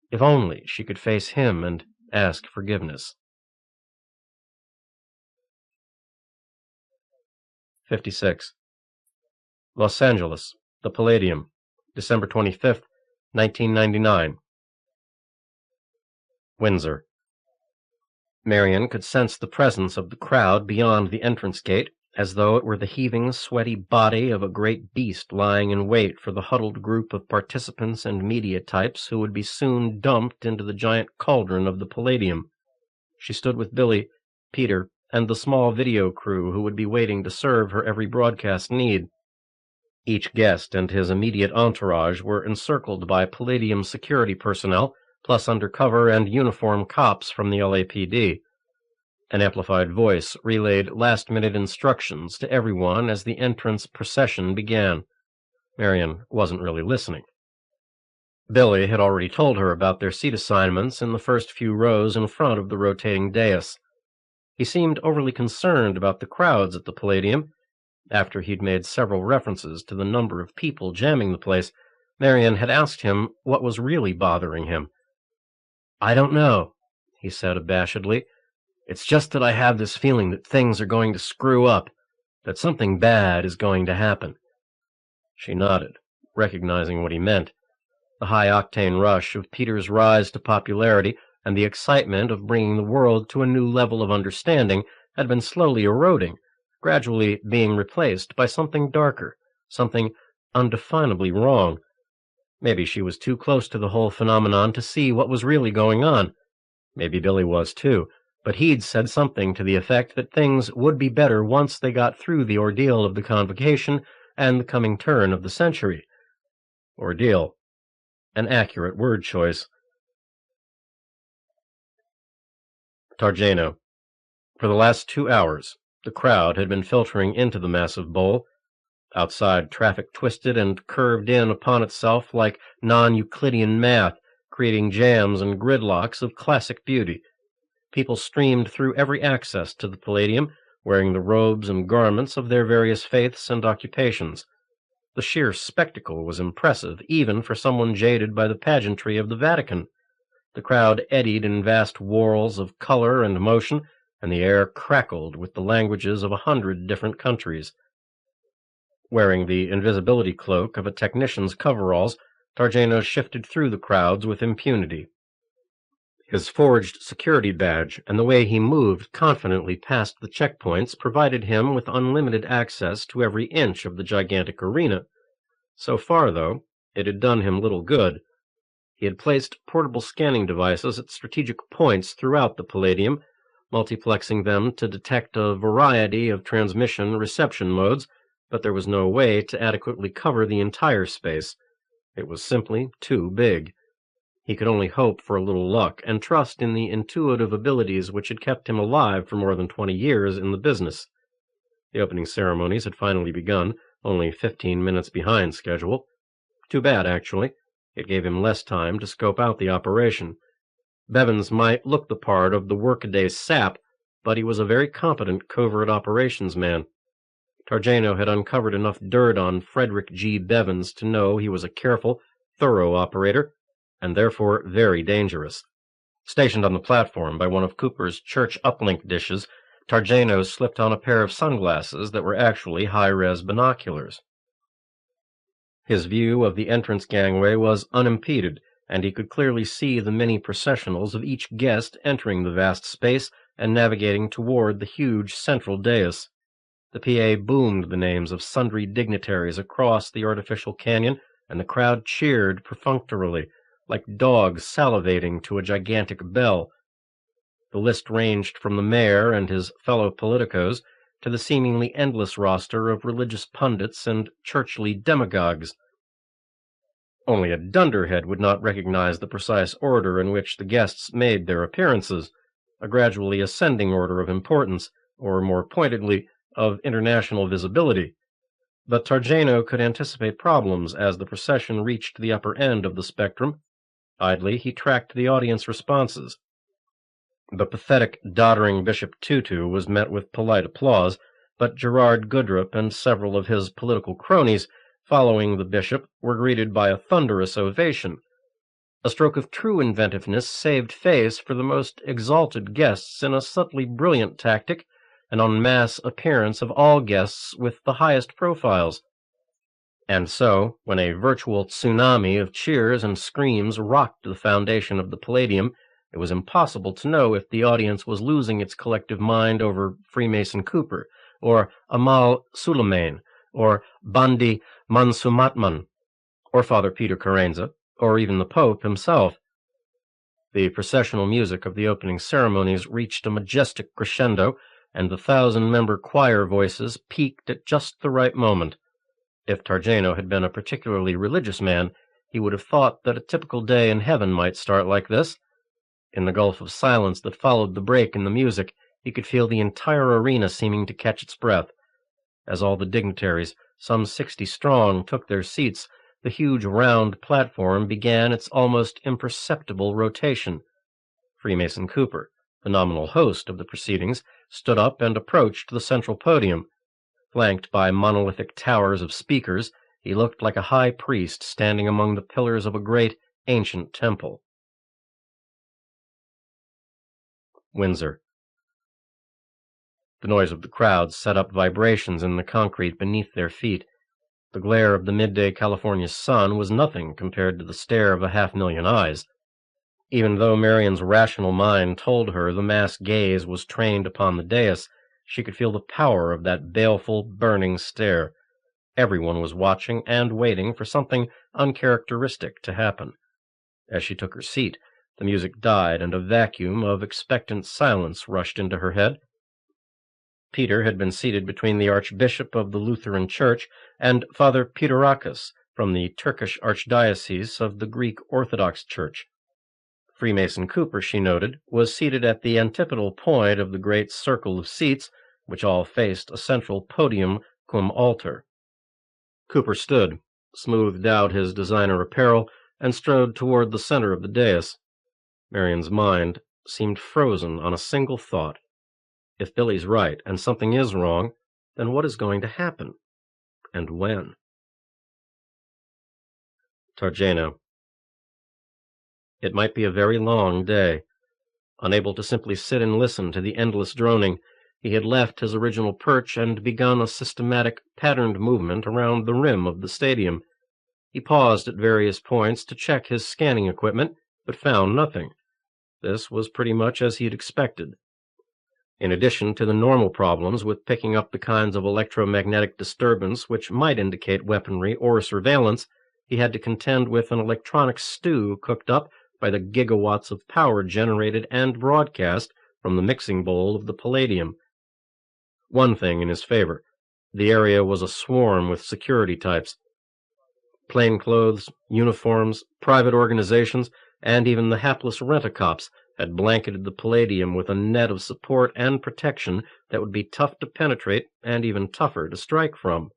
Speaker 2: If only she could face him and ask forgiveness. 56. Los Angeles, the Palladium, December 25th, 1999. Windsor. Marian could sense the presence of the crowd beyond the entrance gate, as though it were the heaving, sweaty body of a great beast lying in wait for the huddled group of participants and media types who would be soon dumped into the giant cauldron of the Palladium. She stood with Billy, Peter, and the small video crew who would be waiting to serve her every broadcast need. Each guest and his immediate entourage were encircled by Palladium security personnel, plus undercover and uniform cops from the LAPD. An amplified voice relayed last-minute instructions to everyone as the entrance procession began. Marian wasn't really listening. Billy had already told her about their seat assignments in the first few rows in front of the rotating dais. He seemed overly concerned about the crowds at the Palladium. After he'd made several references to the number of people jamming the place, Marian had asked him what was really bothering him. I don't know, he said abashedly. It's just that I have this feeling that things are going to screw up, that something bad is going to happen. She nodded, recognizing what he meant. The high-octane rush of Peter's rise to popularity and the excitement of bringing the world to a new level of understanding had been slowly eroding, gradually being replaced by something darker, something undefinably wrong. Maybe she was too close to the whole phenomenon to see what was really going on. Maybe Billy was too, but he'd said something to the effect that things would be better once they got through the ordeal of the convocation and the coming turn of the century. Ordeal. An accurate word choice. Targeno. For the last 2 hours, the crowd had been filtering into the massive bowl.
Speaker 1: Outside, traffic twisted and curved in upon itself like non-Euclidean math, creating jams and gridlocks of classic beauty. People streamed through every access to the Palladium, wearing the robes and garments of their various faiths and occupations. The sheer spectacle was impressive, even for someone jaded by the pageantry of the Vatican. The crowd eddied in vast whorls of color and motion, and the air crackled with the languages of 100 different countries. Wearing the invisibility cloak of a technician's coveralls, Targeno shifted through the crowds with impunity. His forged security badge and the way he moved confidently past the checkpoints provided him with unlimited access to every inch of the gigantic arena. So far, though, it had done him little good. He had placed portable scanning devices at strategic points throughout the Palladium, multiplexing them to detect a variety of transmission-reception modes, but there was no way to adequately cover the entire space. It was simply too big. He could only hope for a little luck and trust in the intuitive abilities which had kept him alive for more than 20 years in the business. The opening ceremonies had finally begun, only 15 minutes behind schedule. Too bad, actually. It gave him less time to scope out the operation. Bevins might look the part of the workaday sap, but he was a very competent covert operations man. Targeno had uncovered enough dirt on Frederick G. Bevins to know he was a careful, thorough operator, and therefore very dangerous. Stationed on the platform by one of Cooper's church uplink dishes, Targeno slipped on a pair of sunglasses that were actually high-res binoculars. His view of the entrance gangway was unimpeded, and he could clearly see the many processionals of each guest entering the vast space and navigating toward the huge central dais. The PA boomed the names of sundry dignitaries across the artificial canyon, and the crowd cheered perfunctorily, like dogs salivating to a gigantic bell. The list ranged from the mayor and his fellow politicos to the seemingly endless roster of religious pundits and churchly demagogues. Only a dunderhead would not recognize the precise order in which the guests made their appearances, a gradually ascending order of importance, or more pointedly, of international visibility. But Targeno could anticipate problems as the procession reached the upper end of the spectrum. Idly, he tracked the audience responses. The pathetic, doddering Bishop Tutu was met with polite applause, but Gerard Goodrip and several of his political cronies, following the bishop, were greeted by a thunderous ovation. A stroke of true inventiveness saved face for the most exalted guests in a subtly brilliant tactic, an en masse appearance of all guests with the highest profiles. And so, when a virtual tsunami of cheers and screams rocked the foundation of the Palladium, it was impossible to know if the audience was losing its collective mind over Freemason Cooper, or Amal Suleiman, or Bandi Mansumatman, or Father Peter Carenza, or even the Pope himself. The processional music of the opening ceremonies reached a majestic crescendo, and the 1,000-member choir voices peaked at just the right moment. If Targeno had been a particularly religious man, he would have thought that a typical day in heaven might start like this. In the gulf of silence that followed the break in the music, he could feel the entire arena seeming to catch its breath. As all the dignitaries, some 60 strong, took their seats, the huge round platform began its almost imperceptible rotation. Freemason Cooper, the nominal host of the proceedings, stood up and approached the central podium. Flanked by monolithic towers of speakers, he looked like a high priest standing among the pillars of a great, ancient temple. Windsor. The noise of the crowd set up vibrations in the concrete beneath their feet. The glare of the midday California sun was nothing compared to the stare of 500,000 eyes. Even though Marian's rational mind told her the mass gaze was trained upon the dais, she could feel the power of that baleful, burning stare. Everyone was watching and waiting for something uncharacteristic to happen. As she took her seat, the music died, and a vacuum of expectant silence rushed into her head. Peter had been seated between the Archbishop of the Lutheran Church and Father Peterakis from the Turkish Archdiocese of the Greek Orthodox Church. Freemason Cooper, she noted, was seated at the antipodal point of the great circle of seats, which all faced a central podium cum altar.
Speaker 2: Cooper stood, smoothed out his designer apparel, and strode toward the center of the dais. Marion's mind seemed frozen on a single thought. If Billy's right, and something is wrong, then what is going to happen? And when? Targeno. It might be a very long day. Unable to simply sit and listen to the endless droning, he had left his original perch and begun a systematic, patterned movement around the rim of the stadium. He paused at various points to check his scanning equipment, but found nothing. This was pretty much as he had expected. In addition to the normal problems with picking up the kinds of electromagnetic disturbance which might indicate weaponry or surveillance, he had to contend with an electronic stew cooked up by the gigawatts of power generated and broadcast from the mixing bowl of the Palladium. One thing in his favor: the area was a swarm with security types. Plainclothes, uniforms, private organizations, and even the hapless rent-a-cops had blanketed the Palladium with a net of support and protection that would be tough to penetrate and even tougher to strike from.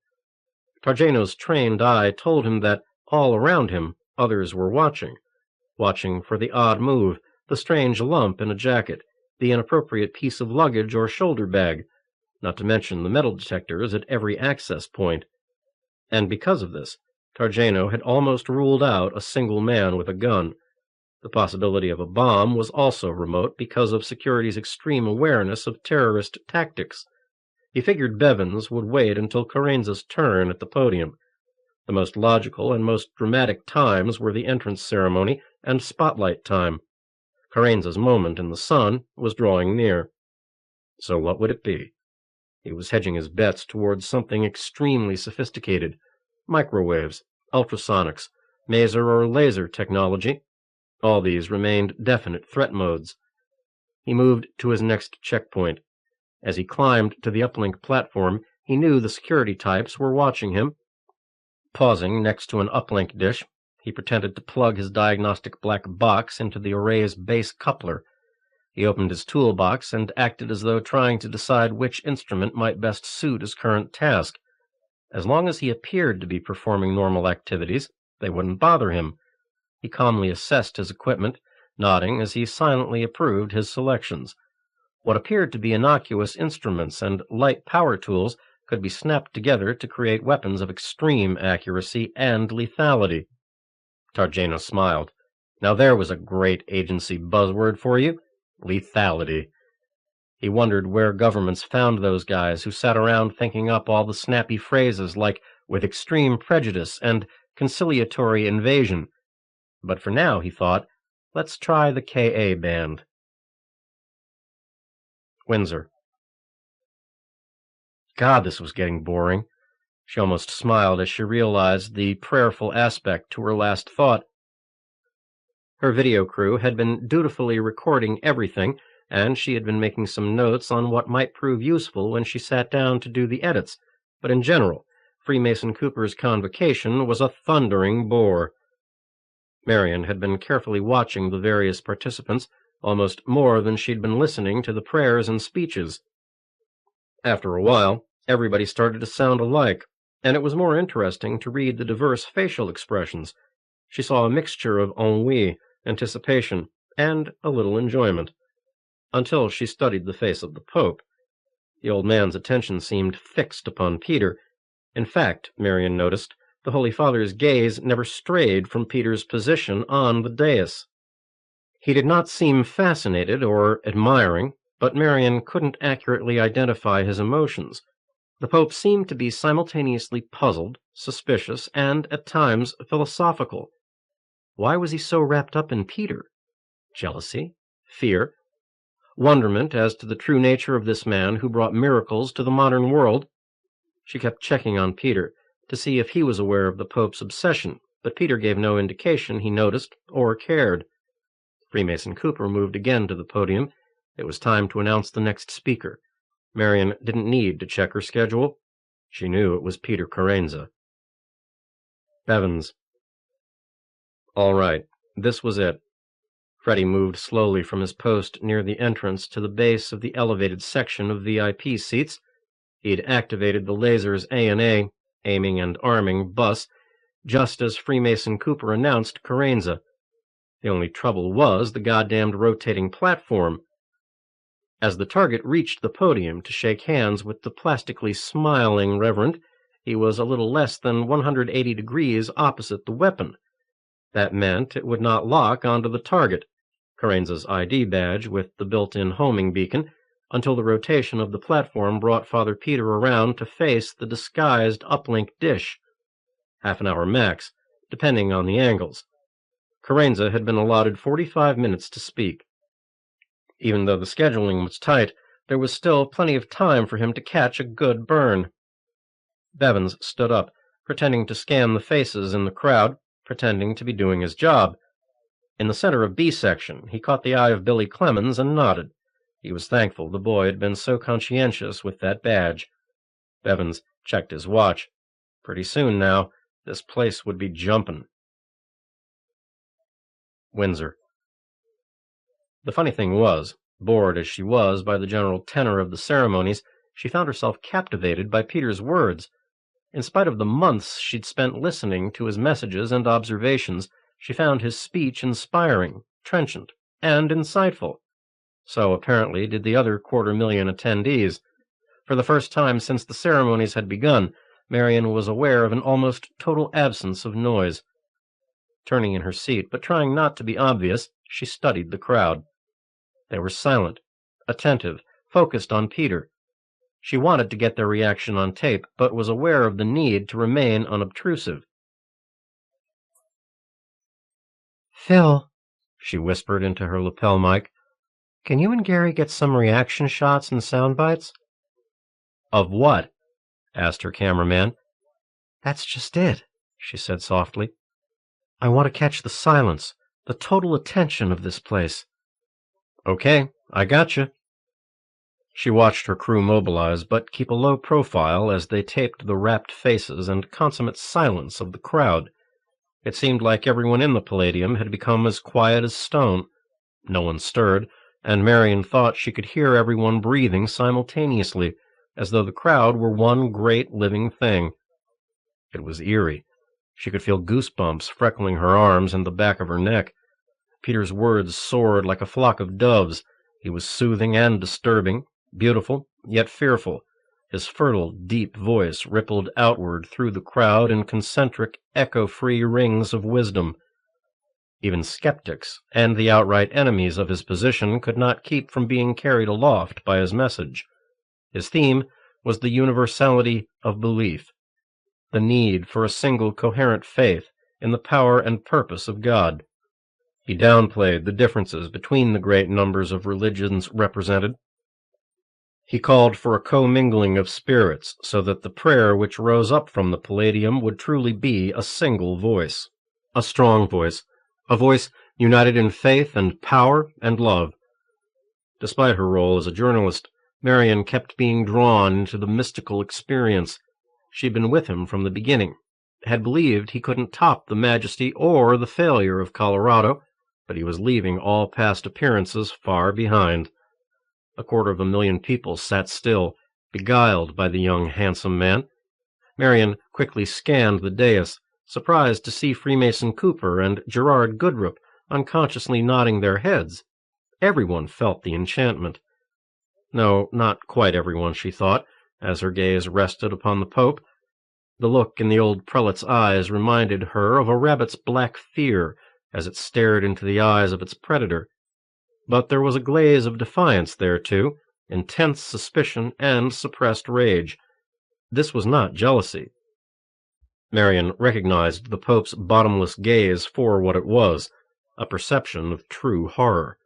Speaker 2: Targeno's trained eye told him that all around him others were watching for the odd move, the strange lump in a jacket, the inappropriate piece of luggage or shoulder bag, not to mention the metal detectors at every access point. And because of this, Targeno had almost ruled out a single man with a gun. The possibility of a bomb was also remote because of security's extreme awareness of terrorist tactics. He figured Bevins would wait until Carenza's turn at the podium. The most logical and most dramatic times were the entrance ceremony and spotlight time. Carenza's moment in the sun was drawing near. So what would it be? He was hedging his bets towards something extremely sophisticated: microwaves, ultrasonics, maser or laser technology. All these remained definite threat modes. He moved to his next checkpoint. As he climbed to the uplink platform, he knew the security types were watching him. Pausing next to an uplink dish, he pretended to plug his diagnostic black box into the array's base coupler. He opened his toolbox and acted as though trying to decide which instrument might best suit his current task. As long as he appeared to be performing normal activities, they wouldn't bother him. He calmly assessed his equipment, nodding as he silently approved his selections. What appeared to be innocuous instruments and light power tools could be snapped together to create weapons of extreme accuracy and lethality. Targeno smiled. Now there was a great agency buzzword for you: lethality. He wondered where governments found those guys who sat around thinking up all the snappy phrases like "with extreme prejudice" and "conciliatory invasion." But for now, he thought, let's try the K.A. band. Windsor. God, this was getting boring. She almost smiled as she realized the prayerful aspect to her last thought. Her video crew had been dutifully recording everything, and she had been making some notes on what might prove useful when she sat down to do the edits, but in general, Freemason Cooper's convocation was a thundering bore. Marion had been carefully watching the various participants, almost more than she'd been listening to the prayers and speeches. After a while, everybody started to sound alike, and it was more interesting to read the diverse facial expressions. She saw a mixture of ennui, anticipation, and a little enjoyment, until she studied the face of the Pope. The old man's attention seemed fixed upon Peter. In fact, Marion noticed, the Holy Father's gaze never strayed from Peter's position on the dais. He did not seem fascinated or admiring, but Marion couldn't accurately identify his emotions. The Pope seemed to be simultaneously puzzled, suspicious, and, at times, philosophical. Why was he so wrapped up in Peter? Jealousy? Fear? Wonderment as to the true nature of this man who brought miracles to the modern world? She kept checking on Peter to see if he was aware of the Pope's obsession, but Peter gave no indication he noticed or cared. Freemason Cooper moved again to the podium. It was time to announce the next speaker. Marion didn't need to check her schedule. She knew it was Peter Carenza. Bevins. All right, this was it. Freddie moved slowly from his post near the entrance to the base of the elevated section of VIP seats. He'd activated the lasers A&A.
Speaker 1: aiming and arming bus, just as Freemason Cooper announced Carenza. The only trouble was the goddamned rotating platform. As the target reached the podium to shake hands with the plastically smiling Reverend, he was a little less than 180 degrees opposite the weapon. That meant it would not lock onto the target, Carenza's ID badge with the built-in homing beacon, until the rotation of the platform brought Father Peter around to face the disguised uplink dish. Half an hour max, depending on the angles. Carenza had been allotted 45 minutes to speak. Even though the scheduling was tight, there was still plenty of time for him to catch a good burn. Bevins stood up, pretending to scan the faces in the crowd, pretending to be doing his job. In the center of B section, he caught the eye of Billy Clemmons and nodded. He was thankful the boy had been so conscientious with that badge. Bevins checked his watch. Pretty soon now, this place would be jumpin'. Windsor. The funny thing was, bored as she was by the general tenor of the ceremonies, she found herself captivated by Peter's words. In spite of the months she'd spent listening to his messages and observations, she found his speech inspiring, trenchant, and insightful. So apparently did the other 250,000 attendees. For the first time since the ceremonies had begun, Marian was aware of an almost total absence of noise. Turning in her seat, but trying not to be obvious, she studied the crowd. They were silent, attentive, focused on Peter. She wanted to get their reaction on tape, but was aware of the need to remain unobtrusive.
Speaker 2: "Phil," she whispered into her lapel mic, "can you and Gary get some reaction shots and sound bites?"
Speaker 1: "Of what?" asked her cameraman.
Speaker 2: "That's just it," she said softly. "I want to catch the silence, the total attention of this place."
Speaker 1: "Okay, I gotcha." She watched her crew mobilize, but keep a low profile as they taped the rapt faces and consummate silence of the crowd. It seemed like everyone in the Palladium had become as quiet as stone. No one stirred, and Marian thought she could hear everyone breathing simultaneously, as though the crowd were one great living thing. It was eerie. She could feel goosebumps freckling her arms and the back of her neck. Peter's words soared like a flock of doves. He was soothing and disturbing, beautiful, yet fearful. His fertile, deep voice rippled outward through the crowd in concentric, echo-free rings of wisdom. Even skeptics and the outright enemies of his position could not keep from being carried aloft by his message. His theme was the universality of belief, the need for a single coherent faith in the power and purpose of God. He downplayed the differences between the great numbers of religions represented. He called for a commingling of spirits so that the prayer which rose up from the Palladium would truly be a single voice, a strong voice, a voice united in faith and power and love. Despite her role as a journalist, Marian kept being drawn into the mystical experience. She'd been with him from the beginning, had believed he couldn't top the majesty or the failure of Colorado, but he was leaving all past appearances far behind. 250,000 people sat still, beguiled by the young, handsome man. Marian quickly scanned the dais, surprised to see Freemason Cooper and Gerard Goodrup unconsciously nodding their heads. Everyone felt the enchantment. No, not quite everyone, she thought, as her gaze rested upon the Pope. The look in the old prelate's eyes reminded her of a rabbit's black fear as it stared into the eyes of its predator. But there was a glaze of defiance there, too, intense suspicion and suppressed rage. This was not jealousy. Marian recognized the Pope's bottomless gaze for what it was, a perception of true horror.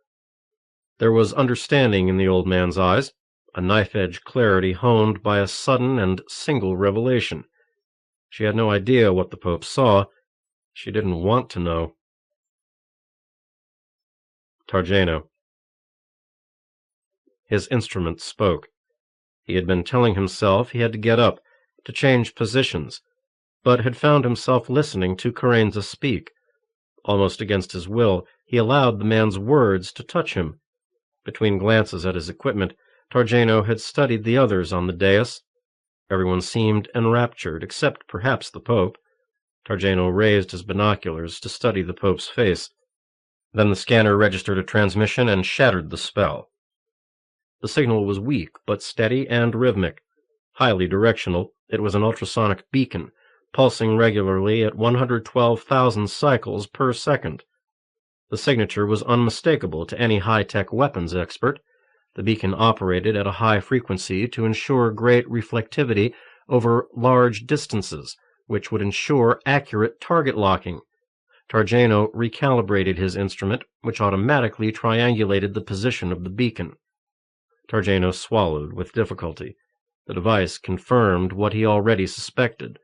Speaker 1: There was understanding in the old man's eyes, a knife-edge clarity honed by a sudden and single revelation. She had no idea what the Pope saw. She didn't want to know. Targeno. His instrument spoke. He had been telling himself he had to get up, to change positions, but had found himself listening to Carenza speak. Almost against his will, he allowed the man's words to touch him. Between glances at his equipment, Targeno had studied the others on the dais. Everyone seemed enraptured, except perhaps the Pope. Targeno raised his binoculars to study the Pope's face. Then the scanner registered a transmission and shattered the spell. The signal was weak, but steady and rhythmic. Highly directional, it was an ultrasonic beacon, pulsing regularly at 112,000 cycles per second. The signature was unmistakable to any high-tech weapons expert. The beacon operated at a high frequency to ensure great reflectivity over large distances, which would ensure accurate target locking. Targeno recalibrated his instrument, which automatically triangulated the position of the beacon. Targeno swallowed with difficulty. The device confirmed what he already suspected.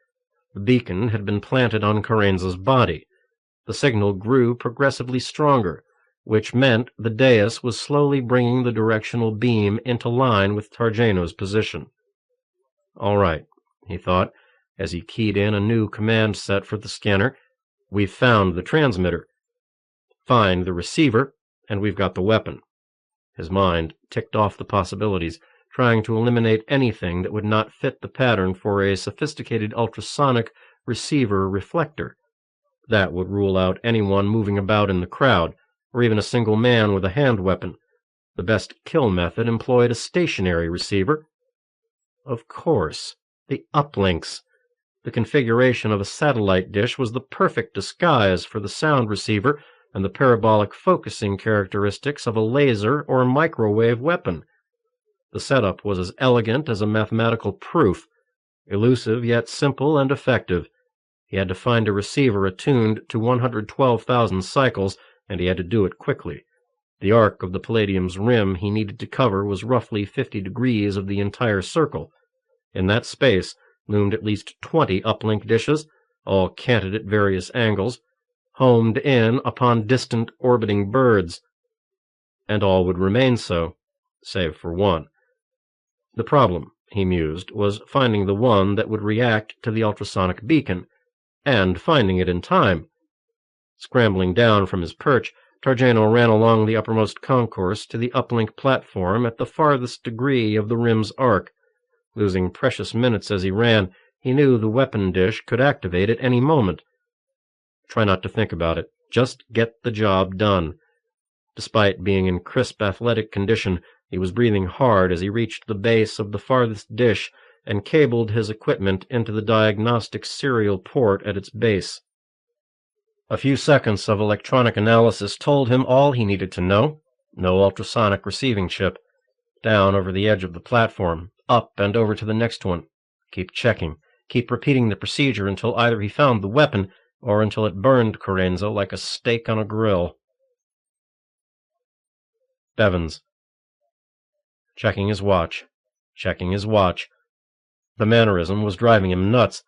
Speaker 1: The beacon had been planted on Carenza's body. The signal grew progressively stronger, which meant the dais was slowly bringing the directional beam into line with Targeno's position. All right, he thought, as he keyed in a new command set for the scanner. We've found the transmitter. Find the receiver, and we've got the weapon. His mind ticked off the possibilities, trying to eliminate anything that would not fit the pattern for a sophisticated ultrasonic receiver reflector. That would rule out anyone moving about in the crowd, or even a single man with a hand weapon. The best kill method employed a stationary receiver. Of course, the uplinks. The configuration of a satellite dish was the perfect disguise for the sound receiver and the parabolic focusing characteristics of a laser or microwave weapon. The setup was as elegant as a mathematical proof, elusive yet simple and effective. He had to find a receiver attuned to 112,000 cycles, and he had to do it quickly. The arc of the Palladium's rim he needed to cover was roughly 50 degrees of the entire circle. In that space loomed at least 20 uplink dishes, all canted at various angles, homed in upon distant orbiting birds. And all would remain so, save for one. The problem, he mused, was finding the one that would react to the ultrasonic beacon, and finding it in time. Scrambling down from his perch, Targeno ran along the uppermost concourse to the uplink platform at the farthest degree of the rim's arc. Losing precious minutes as he ran, he knew the weapon dish could activate at any moment. Try not to think about it. Just get the job done. Despite being in crisp athletic condition, he was breathing hard as he reached the base of the farthest dish and cabled his equipment into the diagnostic serial port at its base. A few seconds of electronic analysis told him all he needed to know. No ultrasonic receiving chip. Down over the edge of the platform, up and over to the next one. Keep checking. Keep repeating the procedure until either he found the weapon or until it burned Carenza like a steak on a grill. Bevins. Checking his watch. Checking his watch. The mannerism was driving him nuts.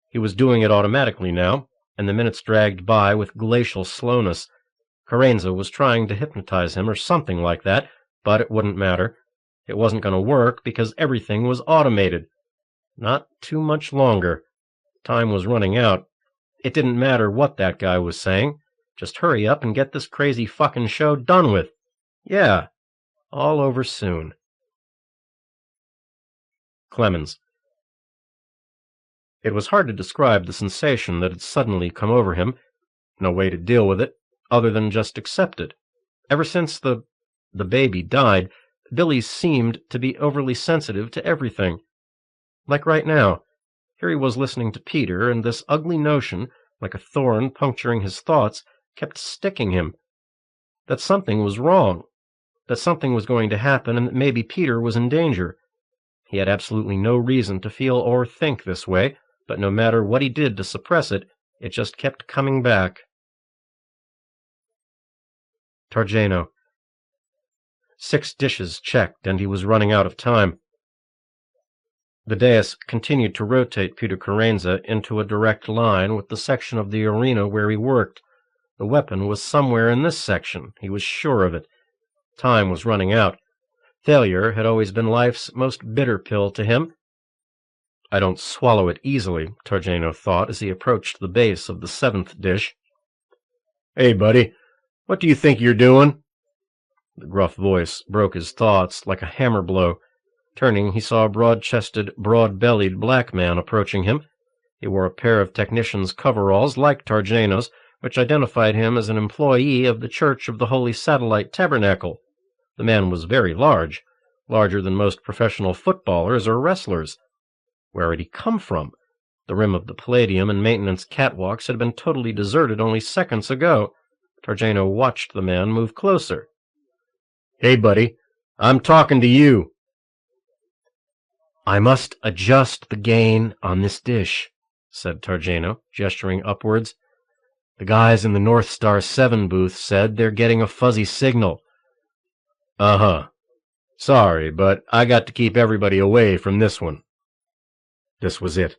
Speaker 1: He was doing it automatically now, and the minutes dragged by with glacial slowness. Carenza was trying to hypnotize him or something like that, but it wouldn't matter. It wasn't going to work because everything was automated. Not too much longer. Time was running out. It didn't matter what that guy was saying. Just hurry up and get this crazy fucking show done with. Yeah, all over soon. Clemmons. It was hard to describe the sensation that had suddenly come over him. No way to deal with it, other than just accept it. Ever since the baby died, Billy seemed to be overly sensitive to everything. Like right now. Here he was listening to Peter, and this ugly notion, like a thorn puncturing his thoughts, kept sticking him. That something was wrong. That something was going to happen, and that maybe Peter was in danger. He had absolutely no reason to feel or think this way, but no matter what he did to suppress it, it just kept coming back. Targeno. 6 dishes checked, and he was running out of time. The dais continued to rotate Peter Carenza into a direct line with the section of the arena where he worked. The weapon was somewhere in this section, he was sure of it. Time was running out. Failure had always been life's most bitter pill to him. I don't swallow it easily, Targeno thought as he approached the base of the 7th dish. Hey, buddy, what do you think you're doing? The gruff voice broke his thoughts like a hammer blow. Turning, he saw a broad-chested, broad-bellied black man approaching him. He wore a pair of technician's coveralls like Targeno's, which identified him as an employee of the Church of the Holy Satellite Tabernacle. The man was very large, larger than most professional footballers or wrestlers. Where had he come from? The rim of the Palladium and maintenance catwalks had been totally deserted only seconds ago. Targeno watched the man move closer. "Hey, buddy, I'm talking to you." "I must adjust the gain on this dish," said Targeno, gesturing upwards. "The guys in the North Star 7 booth said they're getting a fuzzy signal." "Uh-huh. Sorry, but I got to keep everybody away from this one." This was it.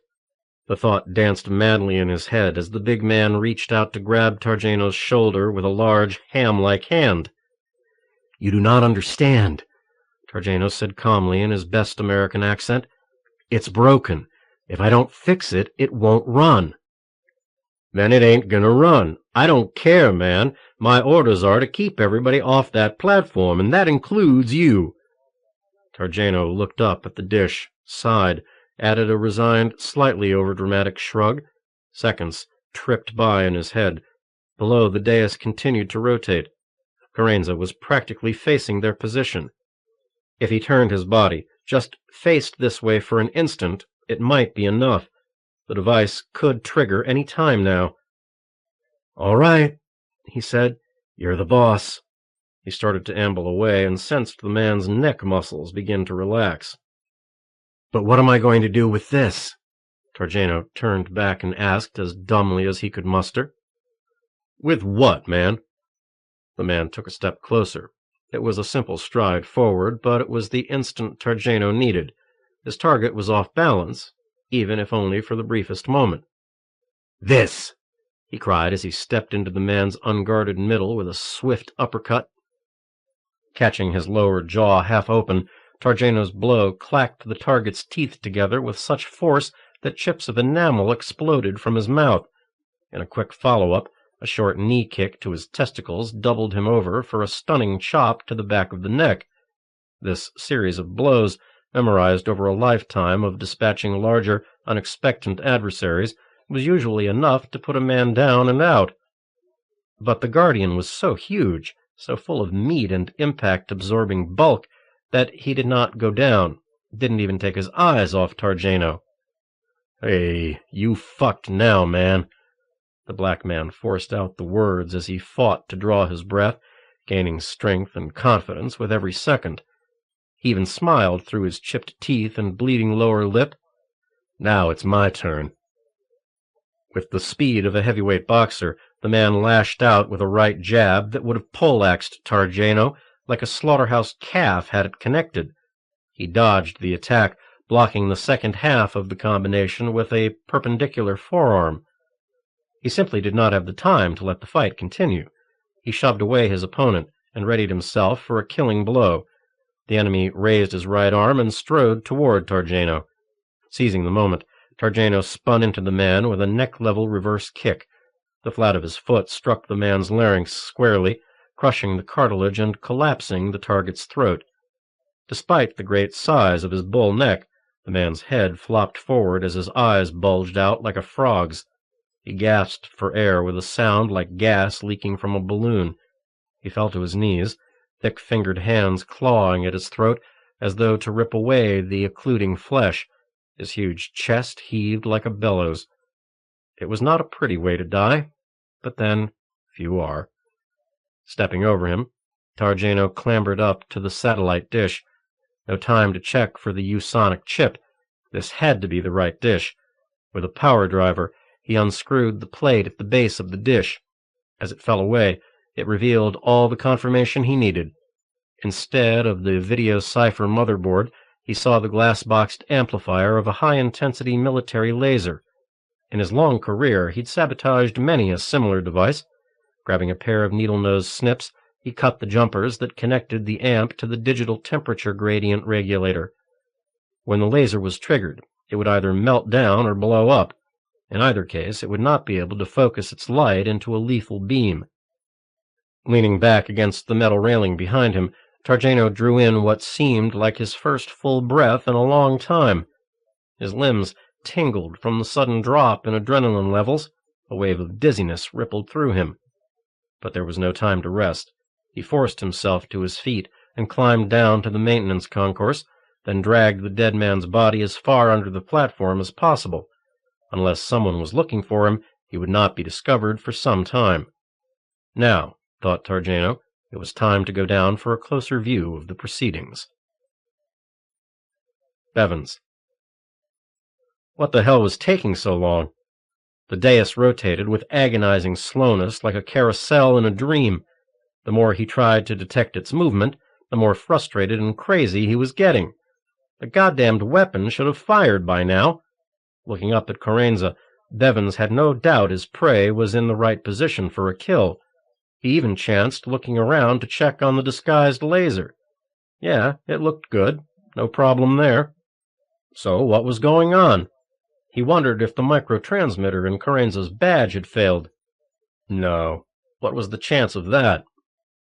Speaker 1: The thought danced madly in his head as the big man reached out to grab Targeno's shoulder with a large, ham-like hand. "You do not understand," Targeno said calmly in his best American accent. "It's broken. If I don't fix it, it won't run." "Then it ain't gonna run. I don't care, man. My orders are to keep everybody off that platform, and that includes you." Targeno looked up at the dish, sighed, added a resigned, slightly overdramatic shrug. Seconds tripped by in his head. Below, the dais continued to rotate. Carenza was practically facing their position. If he turned his body, just faced this way for an instant, it might be enough. The device could trigger any time now. "All right," he said. "You're the boss." He started to amble away and sensed the man's neck muscles begin to relax. "But what am I going to do with this?" Targeno turned back and asked as dumbly as he could muster. "With what, man?" The man took a step closer. It was a simple stride forward, but it was the instant Targeno needed. His target was off balance, even if only for the briefest moment. "This!" he cried as he stepped into the man's unguarded middle with a swift uppercut. Catching his lower jaw half open, Targeno's blow clacked the target's teeth together with such force that chips of enamel exploded from his mouth. In a quick follow-up, a short knee kick to his testicles doubled him over for a stunning chop to the back of the neck. This series of blows, memorized over a lifetime of dispatching larger, unexpectant adversaries, was usually enough to put a man down and out. But the Guardian was so huge, so full of meat and impact-absorbing bulk, that he did not go down, didn't even take his eyes off Targeno. "Hey, you fucked now, man." The black man forced out the words as he fought to draw his breath, gaining strength and confidence with every second. He even smiled through his chipped teeth and bleeding lower lip. "Now it's my turn." With the speed of a heavyweight boxer, the man lashed out with a right jab that would have poleaxed Targeno like a slaughterhouse calf had it connected. He dodged the attack, blocking the second half of the combination with a perpendicular forearm. He simply did not have the time to let the fight continue. He shoved away his opponent and readied himself for a killing blow. The enemy raised his right arm and strode toward Targeno. Seizing the moment, Targeno spun into the man with a neck-level reverse kick. The flat of his foot struck the man's larynx squarely, crushing the cartilage and collapsing the target's throat. Despite the great size of his bull neck, the man's head flopped forward as his eyes bulged out like a frog's. He gasped for air with a sound like gas leaking from a balloon. He fell to his knees, thick-fingered hands clawing at his throat as though to rip away the occluding flesh. His huge chest heaved like a bellows. It was not a pretty way to die, but then few are. Stepping over him, Targeno clambered up to the satellite dish. No time to check for the U-sonic chip. This had to be the right dish. With a power driver, he unscrewed the plate at the base of the dish. As it fell away, it revealed all the confirmation he needed. Instead of the video cipher motherboard, he saw the glass-boxed amplifier of a high-intensity military laser. In his long career, he'd sabotaged many a similar device. Grabbing a pair of needle-nose snips, he cut the jumpers that connected the amp to the digital temperature gradient regulator. When the laser was triggered, it would either melt down or blow up. In either case, it would not be able to focus its light into a lethal beam. Leaning back against the metal railing behind him, Targeno drew in what seemed like his first full breath in a long time. His limbs tingled from the sudden drop in adrenaline levels. A wave of dizziness rippled through him. But there was no time to rest. He forced himself to his feet and climbed down to the maintenance concourse, then dragged the dead man's body as far under the platform as possible. Unless someone was looking for him, he would not be discovered for some time. Now, thought Targeno, it was time to go down for a closer view of the proceedings. Bevins. What the hell was taking so long? The dais rotated with agonizing slowness like a carousel in a dream. The more he tried to detect its movement, the more frustrated and crazy he was getting. The goddamned weapon should have fired by now. Looking up at Carenza, Bevins had no doubt his prey was in the right position for a kill. He even chanced looking around to check on the disguised laser. Yeah, it looked good. No problem there. So what was going on? He wondered if the microtransmitter in Carenza's badge had failed. No. What was the chance of that?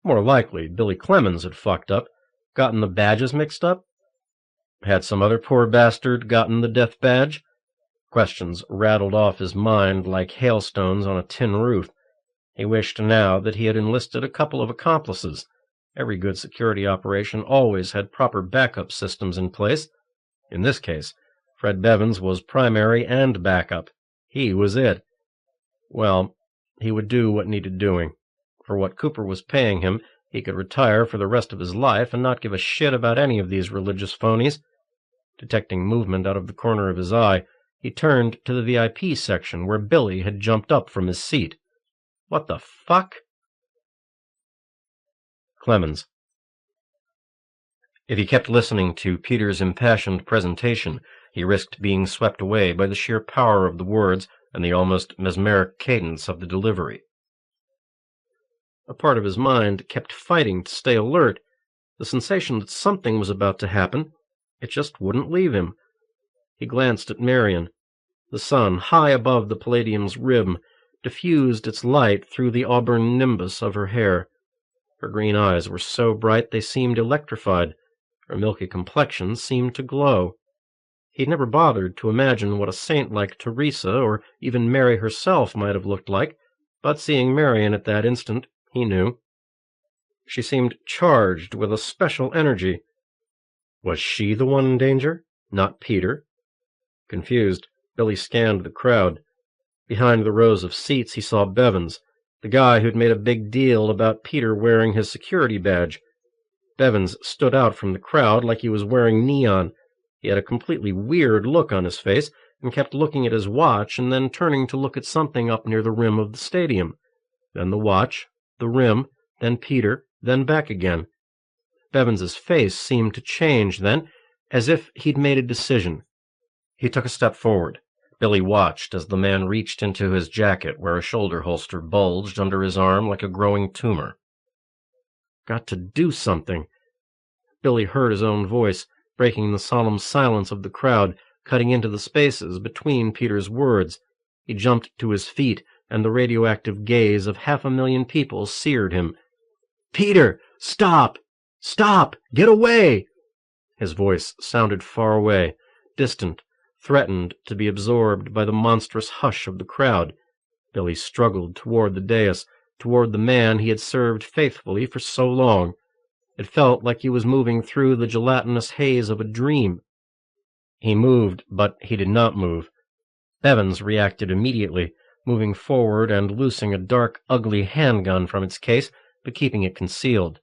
Speaker 1: More likely, Billy Clemmons had fucked up, gotten the badges mixed up. Had some other poor bastard gotten the death badge? Questions rattled off his mind like hailstones on a tin roof. He wished now that he had enlisted a couple of accomplices. Every good security operation always had proper backup systems in place. In this case, Fred Bevins was primary and backup. He was it. Well, he would do what needed doing. For what Cooper was paying him, he could retire for the rest of his life and not give a shit about any of these religious phonies. Detecting movement out of the corner of his eye, he turned to the VIP section where Billy had jumped up from his seat. What the fuck? Clemmons. If he kept listening to Peter's impassioned presentation, he risked being swept away by the sheer power of the words and the almost mesmeric cadence of the delivery. A part of his mind kept fighting to stay alert. The sensation that something was about to happen, it just wouldn't leave him. He glanced at Marion. The sun, high above the Palladium's rim, diffused its light through the auburn nimbus of her hair. Her green eyes were so bright they seemed electrified. Her milky complexion seemed to glow. He'd never bothered to imagine what a saint like Teresa or even Mary herself might have looked like, but seeing Marion at that instant, he knew. She seemed charged with a special energy. Was she the one in danger, not Peter? Confused, Billy scanned the crowd. Behind the rows of seats he saw Bevins, the guy who'd made a big deal about Peter wearing his security badge. Bevins stood out from the crowd like he was wearing neon. He had a completely weird look on his face and kept looking at his watch and then turning to look at something up near the rim of the stadium. Then the watch, the rim, then Peter, then back again. Bevins's face seemed to change then, as if he'd made a decision. He took a step forward. Billy watched as the man reached into his jacket where a shoulder holster bulged under his arm like a growing tumor. Got to do something. Billy heard his own voice, breaking the solemn silence of the crowd, cutting into the spaces between Peter's words. He jumped to his feet, and the radioactive gaze of 500,000 people seared him. "Peter! Stop! Stop! Get away!" His voice sounded far away, distant, threatened to be absorbed by the monstrous hush of the crowd. Billy struggled toward the dais, toward the man he had served faithfully for so long. It felt like he was moving through the gelatinous haze of a dream. He moved, but he did not move. Bevins reacted immediately, moving forward and loosing a dark, ugly handgun from its case, but keeping it concealed.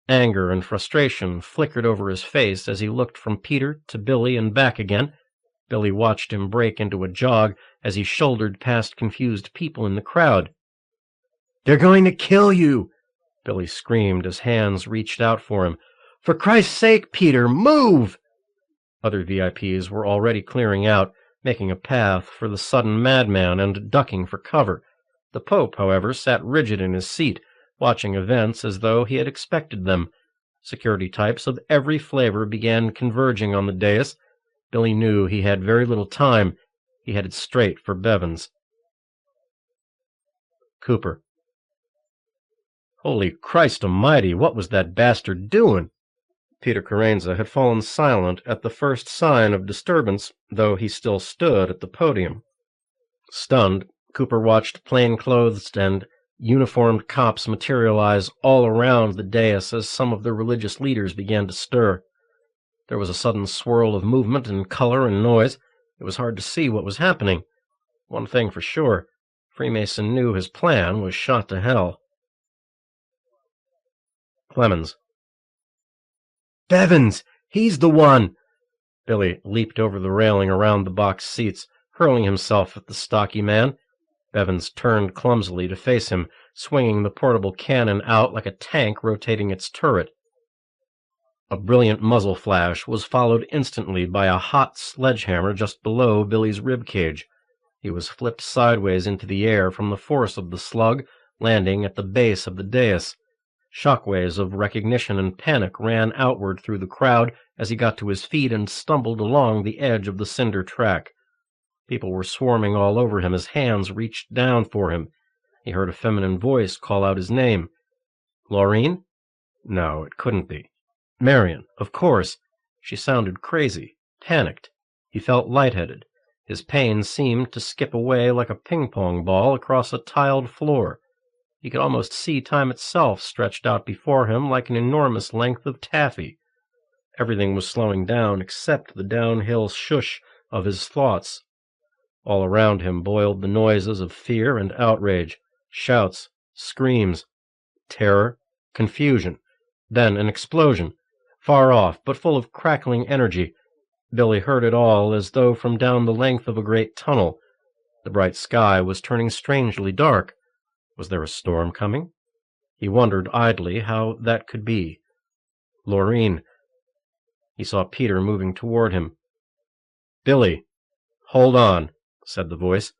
Speaker 1: Anger and frustration flickered over his face as he looked from Peter to Billy and back again. Billy watched him break into a jog as he shouldered past confused people in the crowd. "They're going to kill you!" Billy screamed as hands reached out for him. "For Christ's sake, Peter, move!" Other VIPs were already clearing out, making a path for the sudden madman and ducking for cover. The Pope, however, sat rigid in his seat, watching events as though he had expected them. Security types of every flavor began converging on the dais. Billy knew he had very little time. He headed straight for Bevins. Cooper. Holy Christ almighty, what was that bastard doing?
Speaker 2: Peter Carenza had fallen silent at the first sign of disturbance, though he still stood at the podium. Stunned, Cooper watched plain-clothed and uniformed cops materialize all around the dais as some of the religious leaders began to stir. There was a sudden swirl of movement and color and noise. It was hard to see what was happening. One thing for sure, Freemason knew his plan was shot to hell. Clemmons. "Bevins! He's the one!" Billy leaped over the railing around the box seats, hurling himself at the stocky man. Bevins turned clumsily to face him, swinging the portable cannon out like a tank rotating its turret. A brilliant muzzle flash was followed instantly by a hot sledgehammer just below Billy's rib cage. He was flipped sideways into the air from the force of the slug, landing at the base of the dais. Shockwaves of recognition and panic ran outward through the crowd as he got to his feet and stumbled along the edge of the cinder track. People were swarming all over him as hands reached down for him. He heard a feminine voice call out his name. Laureen? No, it couldn't be. Marion, of course. She sounded crazy, panicked. He felt lightheaded. His pain seemed to skip away like a ping-pong ball across a tiled floor. He could almost see time itself stretched out before him like an enormous length of taffy. Everything was slowing down except the downhill shush of his thoughts. All around him boiled the noises of fear and outrage, shouts, screams, terror, confusion, then an explosion, far off but full of crackling energy. Billy heard it all as though from down the length of a great tunnel. The bright sky was turning strangely dark. Was there a storm coming? He wondered idly how that could be. Laureen. He saw Peter moving toward him. "Billy, hold on," said the voice,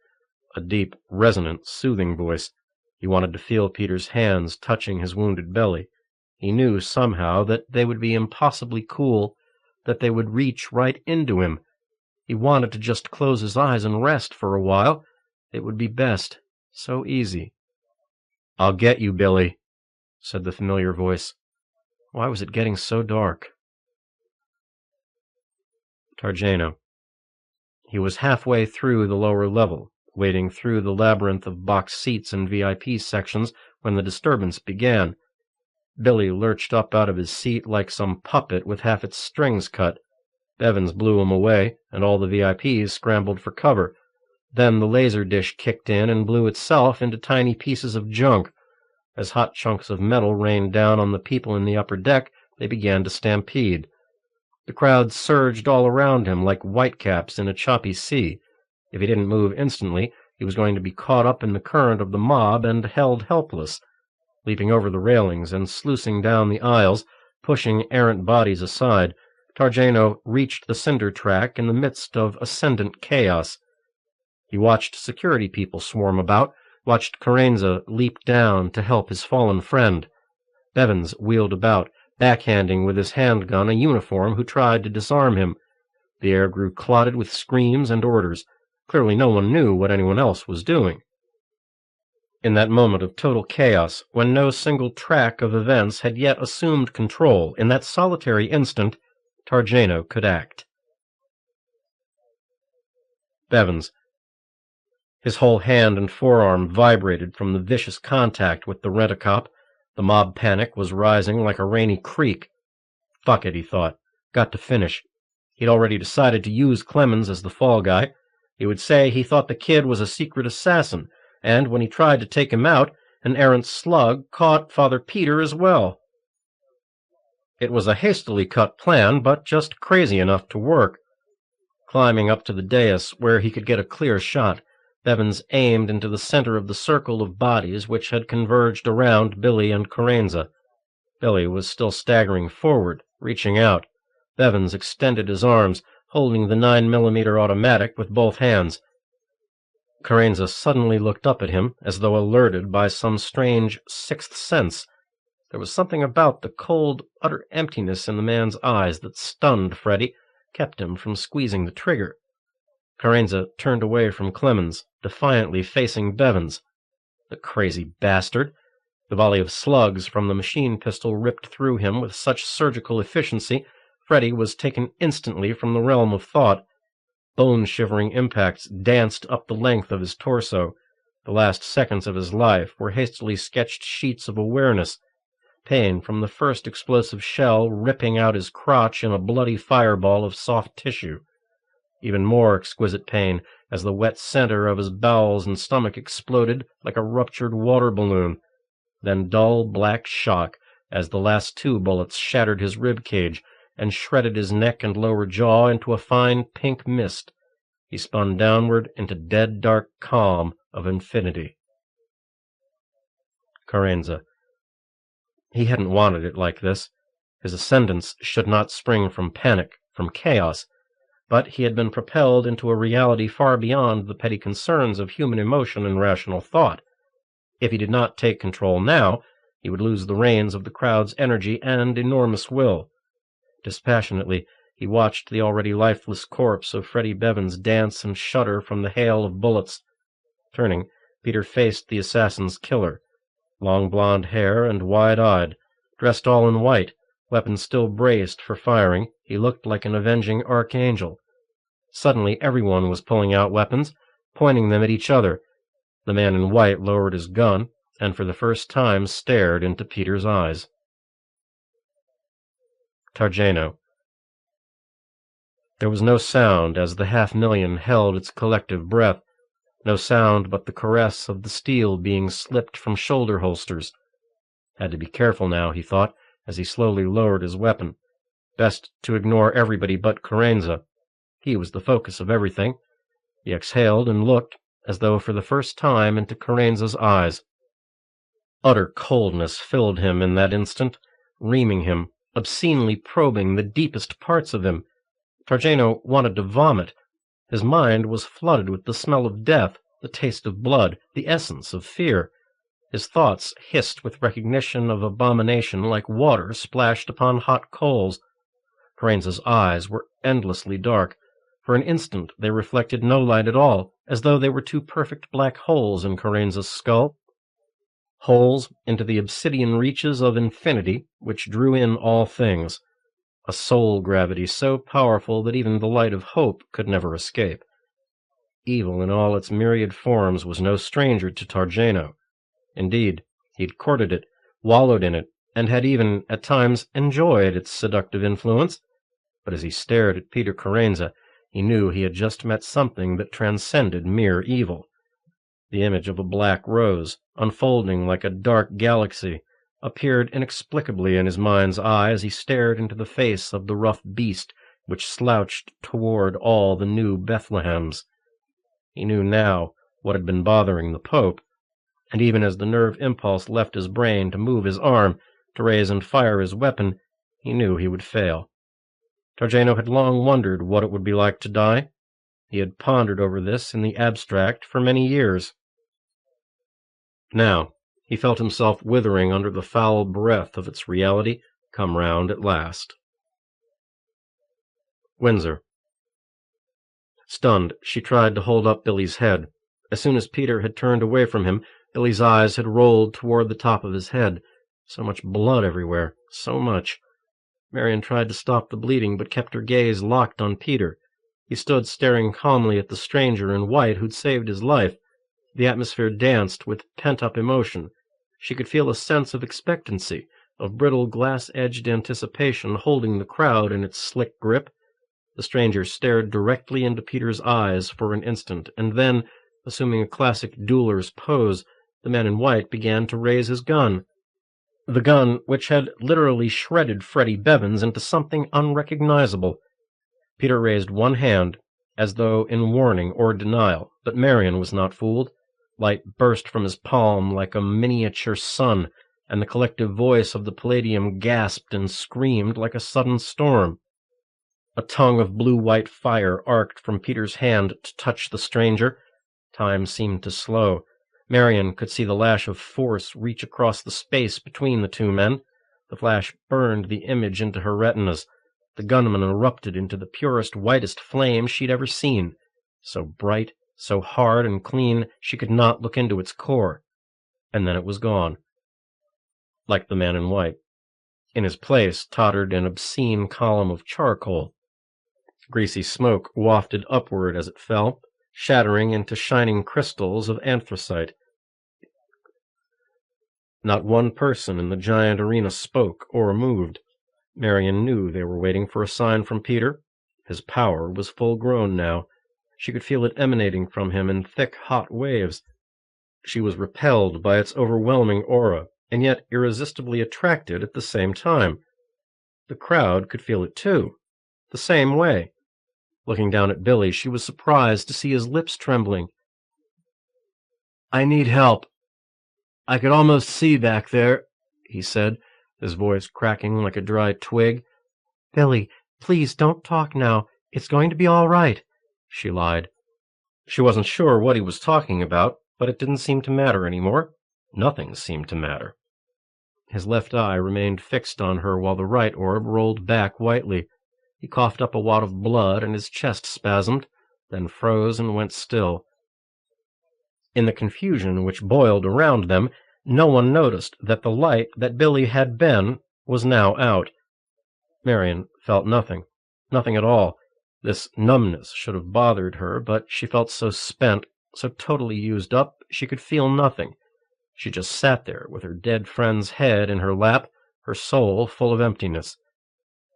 Speaker 2: a deep, resonant, soothing voice. He wanted to feel Peter's hands touching his wounded belly. He knew somehow that they would be impossibly cool, that they would reach right into him. He wanted to just close his eyes and rest for a while. It would be best. So easy. "I'll get you, Billy," said the familiar voice. Why was it getting so dark? Targeno. He was halfway through the lower level, wading through the labyrinth of box seats and VIP sections when the disturbance began. Billy lurched up out of his seat like some puppet with half its strings cut. Bevins blew him away, and all the VIPs scrambled for cover. Then the laser dish kicked in and blew itself into tiny pieces of junk. As hot chunks of metal rained down on the people in the upper deck, they began to stampede. The crowd surged all around him like whitecaps in a choppy sea. If he didn't move instantly, he was going to be caught up in the current of the mob and held helpless. Leaping over the railings and sluicing down the aisles, pushing errant bodies aside, Targeno reached the cinder track in the midst of ascendant chaos. He watched security people swarm about, watched Carenza leap down to help his fallen friend. Bevins wheeled about, backhanding with his handgun a uniform who tried to disarm him. The air grew clotted with screams and orders. Clearly no one knew what anyone else was doing. In that moment of total chaos, when no single track of events had yet assumed control, in that solitary instant, Targeno could act. Bevins. His whole hand and forearm vibrated from the vicious contact with the rent-a-cop. The mob panic was rising like a rainy creek. Fuck it, he thought. Got to finish. He'd already decided to use Clemmons as the fall guy. He would say he thought the kid was a secret assassin, and when he tried to take him out, an errant slug caught Father Peter as well. It was a hastily cut plan, but just crazy enough to work. Climbing up to the dais, where he could get a clear shot, Bevins aimed into the center of the circle of bodies which had converged around Billy and Carenza. Billy was still staggering forward, reaching out. Bevins extended his arms, holding the 9mm automatic with both hands. Carenza suddenly looked up at him, as though alerted by some strange sixth sense. There was something about the cold, utter emptiness in the man's eyes that stunned Freddy, kept him from squeezing the trigger. Carenza turned away from Clemmons, defiantly facing Bevins. The crazy bastard!
Speaker 1: The volley of slugs from the machine pistol ripped through him with such surgical efficiency, Freddy was taken instantly from the realm of thought. Bone-shivering impacts danced up the length of his torso. The last seconds of his life were hastily sketched sheets of awareness. Pain from the first explosive shell ripping out his crotch in a bloody fireball of soft tissue. Even more exquisite pain as the wet center of his bowels and stomach exploded like a ruptured water balloon. Then dull black shock as the last 2 bullets shattered his rib cage and shredded his neck and lower jaw into a fine pink mist. He spun downward into dead dark calm of infinity. Carenza. He hadn't wanted it like this. His ascendance should not spring from panic, from chaos, but he had been propelled into a reality far beyond the petty concerns of human emotion and rational thought. If he did not take control now, he would lose the reins of the crowd's energy and enormous will. Dispassionately, he watched the already lifeless corpse of Freddie Bevins dance and shudder from the hail of bullets. Turning, Peter faced the assassin's killer. Long blonde hair and wide-eyed, dressed all in white, weapon still braced for firing, he looked like an avenging archangel. Suddenly everyone was pulling out weapons, pointing them at each other. The man in white lowered his gun, and for the first time stared into Peter's eyes. Targeno. There was no sound as the 500,000 held its collective breath, no sound but the caress of the steel being slipped from shoulder holsters. Had to be careful now, he thought, as he slowly lowered his weapon. Best to ignore everybody but Carenza. He was the focus of everything. He exhaled and looked, as though for the first time, into Carenza's eyes. Utter coldness filled him in that instant, reaming him, obscenely probing the deepest parts of him. Targeno wanted to vomit. His mind was flooded with the smell of death, the taste of blood, the essence of fear. His thoughts hissed with recognition of abomination like water splashed upon hot coals. Carenza's eyes were endlessly dark. For an instant they reflected no light at all, as though they were 2 perfect black holes in Carenza's skull. Holes into the obsidian reaches of infinity, which drew in all things. A soul gravity so powerful that even the light of hope could never escape. Evil in all its myriad forms was no stranger to Targeno. Indeed, he'd courted it, wallowed in it, and had even, at times, enjoyed its seductive influence. But as he stared at Peter Carenza, he knew he had just met something that transcended mere evil. The image of a black rose, unfolding like a dark galaxy, appeared inexplicably in his mind's eye as he stared into the face of the rough beast which slouched toward all the new Bethlehems. He knew now what had been bothering the Pope, and even as the nerve impulse left his brain to move his arm, to raise and fire his weapon, he knew he would fail. Targeno had long wondered what it would be like to die. He had pondered over this in the abstract for many years. Now, he felt himself withering under the foul breath of its reality come round at last. Windsor. Stunned, she tried to hold up Billy's head. As soon as Peter had turned away from him, Billy's eyes had rolled toward the top of his head. So much blood everywhere, so much. Marion tried to stop the bleeding, but kept her gaze locked on Peter. He stood staring calmly at the stranger in white who'd saved his life. The atmosphere danced with pent-up emotion. She could feel a sense of expectancy, of brittle glass-edged anticipation holding the crowd in its slick grip. The stranger stared directly into Peter's eyes for an instant, and then, assuming a classic dueler's pose, the man in white began to raise his gun. The gun which had literally shredded Freddie Bevins into something unrecognizable. Peter raised one hand, as though in warning or denial, but Marion was not fooled. Light burst from his palm like a miniature sun, and the collective voice of the Palladium gasped and screamed like a sudden storm. A tongue of blue-white fire arced from Peter's hand to touch the stranger. Time seemed to slow. Marion could see the lash of force reach across the space between the 2 men. The flash burned the image into her retinas. The gunman erupted into the purest, whitest flame she'd ever seen. So bright, so hard and clean, she could not look into its core. And then it was gone.
Speaker 2: like the man in white. In his place tottered an obscene column of charcoal. Greasy smoke wafted upward as it fell, shattering into shining crystals of anthracite. Not one person in the giant arena spoke or moved. Marion knew they were waiting for a sign from Peter. His power was full-grown now. She could feel it emanating from him in thick, hot waves. She was repelled by its overwhelming aura, and yet irresistibly attracted at the same time. The crowd could feel it too, the same way. Looking down at Billy, she was surprised to see his lips trembling. "I need help. I could almost see back there," he said, his voice cracking like a dry twig. "Billy, please don't talk now. It's going to be all right," she lied. She wasn't sure what he was talking about, but it didn't seem to matter anymore. Nothing seemed to matter. His left eye remained fixed on her while the right orb rolled back whitely. He coughed up a wad of blood and his chest spasmed, then froze and went still. In the confusion which boiled around them, no one noticed that the light that Billy had been was now out. Marion felt nothing, nothing at all. This numbness should have bothered her, but she felt so spent, so totally used up, she could feel nothing. She just sat there with her dead friend's head in her lap, her soul full of emptiness.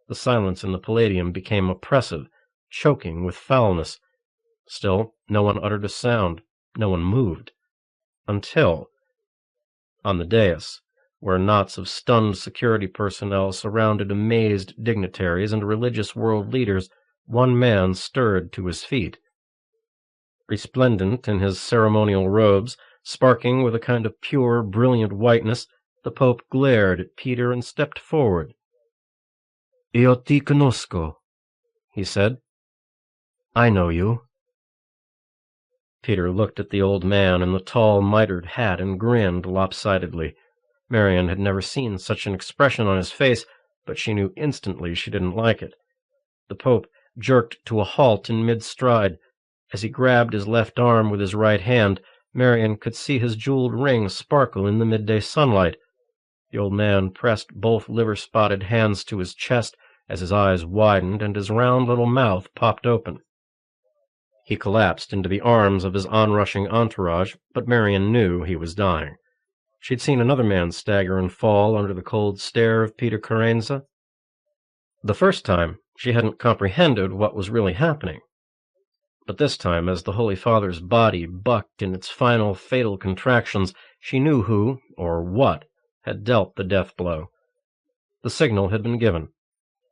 Speaker 2: The silence in the Palladium became oppressive, choking with foulness. Still, no one uttered a sound, no one moved. Until, on the dais, where knots of stunned security personnel surrounded amazed dignitaries and religious world leaders, one man stirred to his feet. Resplendent in his ceremonial robes, sparkling with a kind of pure, brilliant whiteness, the Pope glared at Peter and stepped forward. "Io ti conosco," he said. "I know you." Peter looked at the old man in the tall, mitred hat and grinned lopsidedly. Marion had never seen such an expression on his face, but she knew instantly she didn't like it. The Pope jerked to a halt in mid-stride. As he grabbed his left arm with his right hand, Marion could see his jeweled ring sparkle in the midday sunlight. The old man pressed both liver-spotted hands to his chest as his eyes widened and his round little mouth popped open. He collapsed into the arms of his onrushing entourage, but Marion knew he was dying. She'd seen another man stagger and fall under the cold stare of Peter Carenza. The first time, she hadn't comprehended what was really happening. But this time, as the Holy Father's body bucked in its final fatal contractions, she knew who, or what, had dealt the death blow. The signal had been given.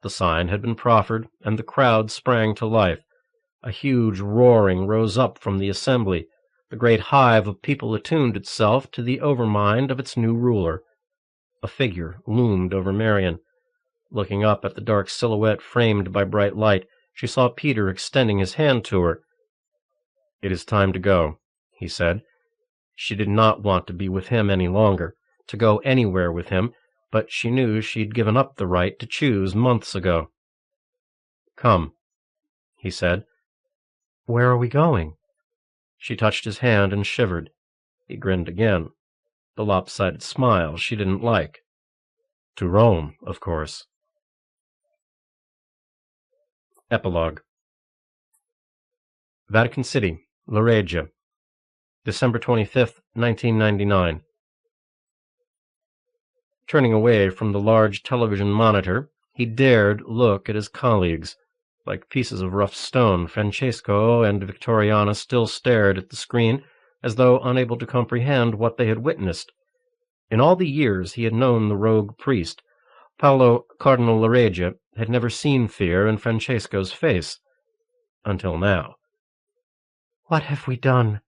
Speaker 2: The sign had been proffered, and the crowd sprang to life. A huge roaring rose up from the assembly. The great hive of people attuned itself to the overmind of its new ruler. A figure loomed over Marion. Looking up at the dark silhouette framed by bright light, she saw Peter extending his hand to her. "It is time to go," he said. She did not want to be with him any longer, to go anywhere with him, but she knew she'd given up the right to choose months ago. "Come," he said. "Where are we going?" She touched his hand and shivered. He grinned again, the lopsided smile she didn't like. "To Rome, of course." Epilogue. Vatican City, Lareggia, December 25th, 1999. Turning away from the large television monitor, he dared look at his colleagues. Like pieces of rough stone, Francesco and Victoriana still stared at the screen, as though unable to comprehend what they had witnessed. In all the years he had known the rogue priest, Paolo Cardinal Lareggia had never seen fear in Francesco's face. Until now. "What have we done?"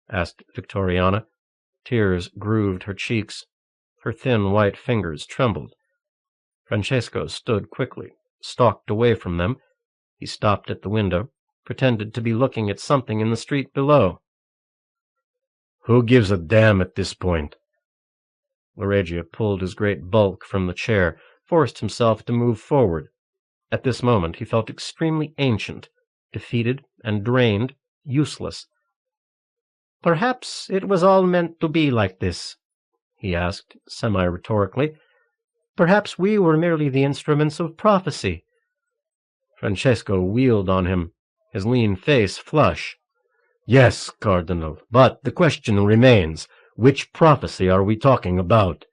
Speaker 2: asked Victoriana. Tears grooved her cheeks. Her thin white fingers trembled. Francesco stood quickly, stalked away from them. He stopped at the window, pretended to be looking at something in the street below. "Who gives a damn at this point?" Lareggia pulled his great bulk from the chair, forced himself to move forward. At this moment he felt extremely ancient, defeated and drained, useless. "Perhaps it was all meant to be like this,"
Speaker 1: he asked, semi-rhetorically. "Perhaps we were merely the instruments of prophecy." Francesco wheeled on him, his lean face flush. "Yes, Cardinal, but the question remains, which prophecy are we talking about?"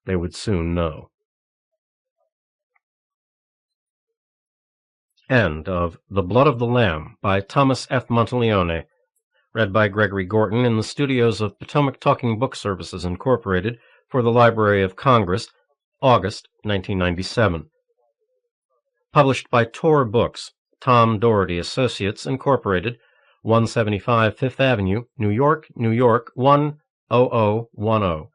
Speaker 1: They would soon know. End of The Blood of the Lamb by Thomas F. Monteleone, read by Gregory Gorton in the studios of Potomac Talking Book Services, Incorporated, for the Library of Congress, August 1997. Published by Tor Books, Tom Doherty Associates, Incorporated, 175 Fifth Avenue, New York, New York, 10010.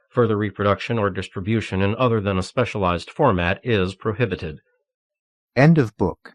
Speaker 1: Further reproduction or distribution in other than a specialized format is prohibited.
Speaker 3: End of book.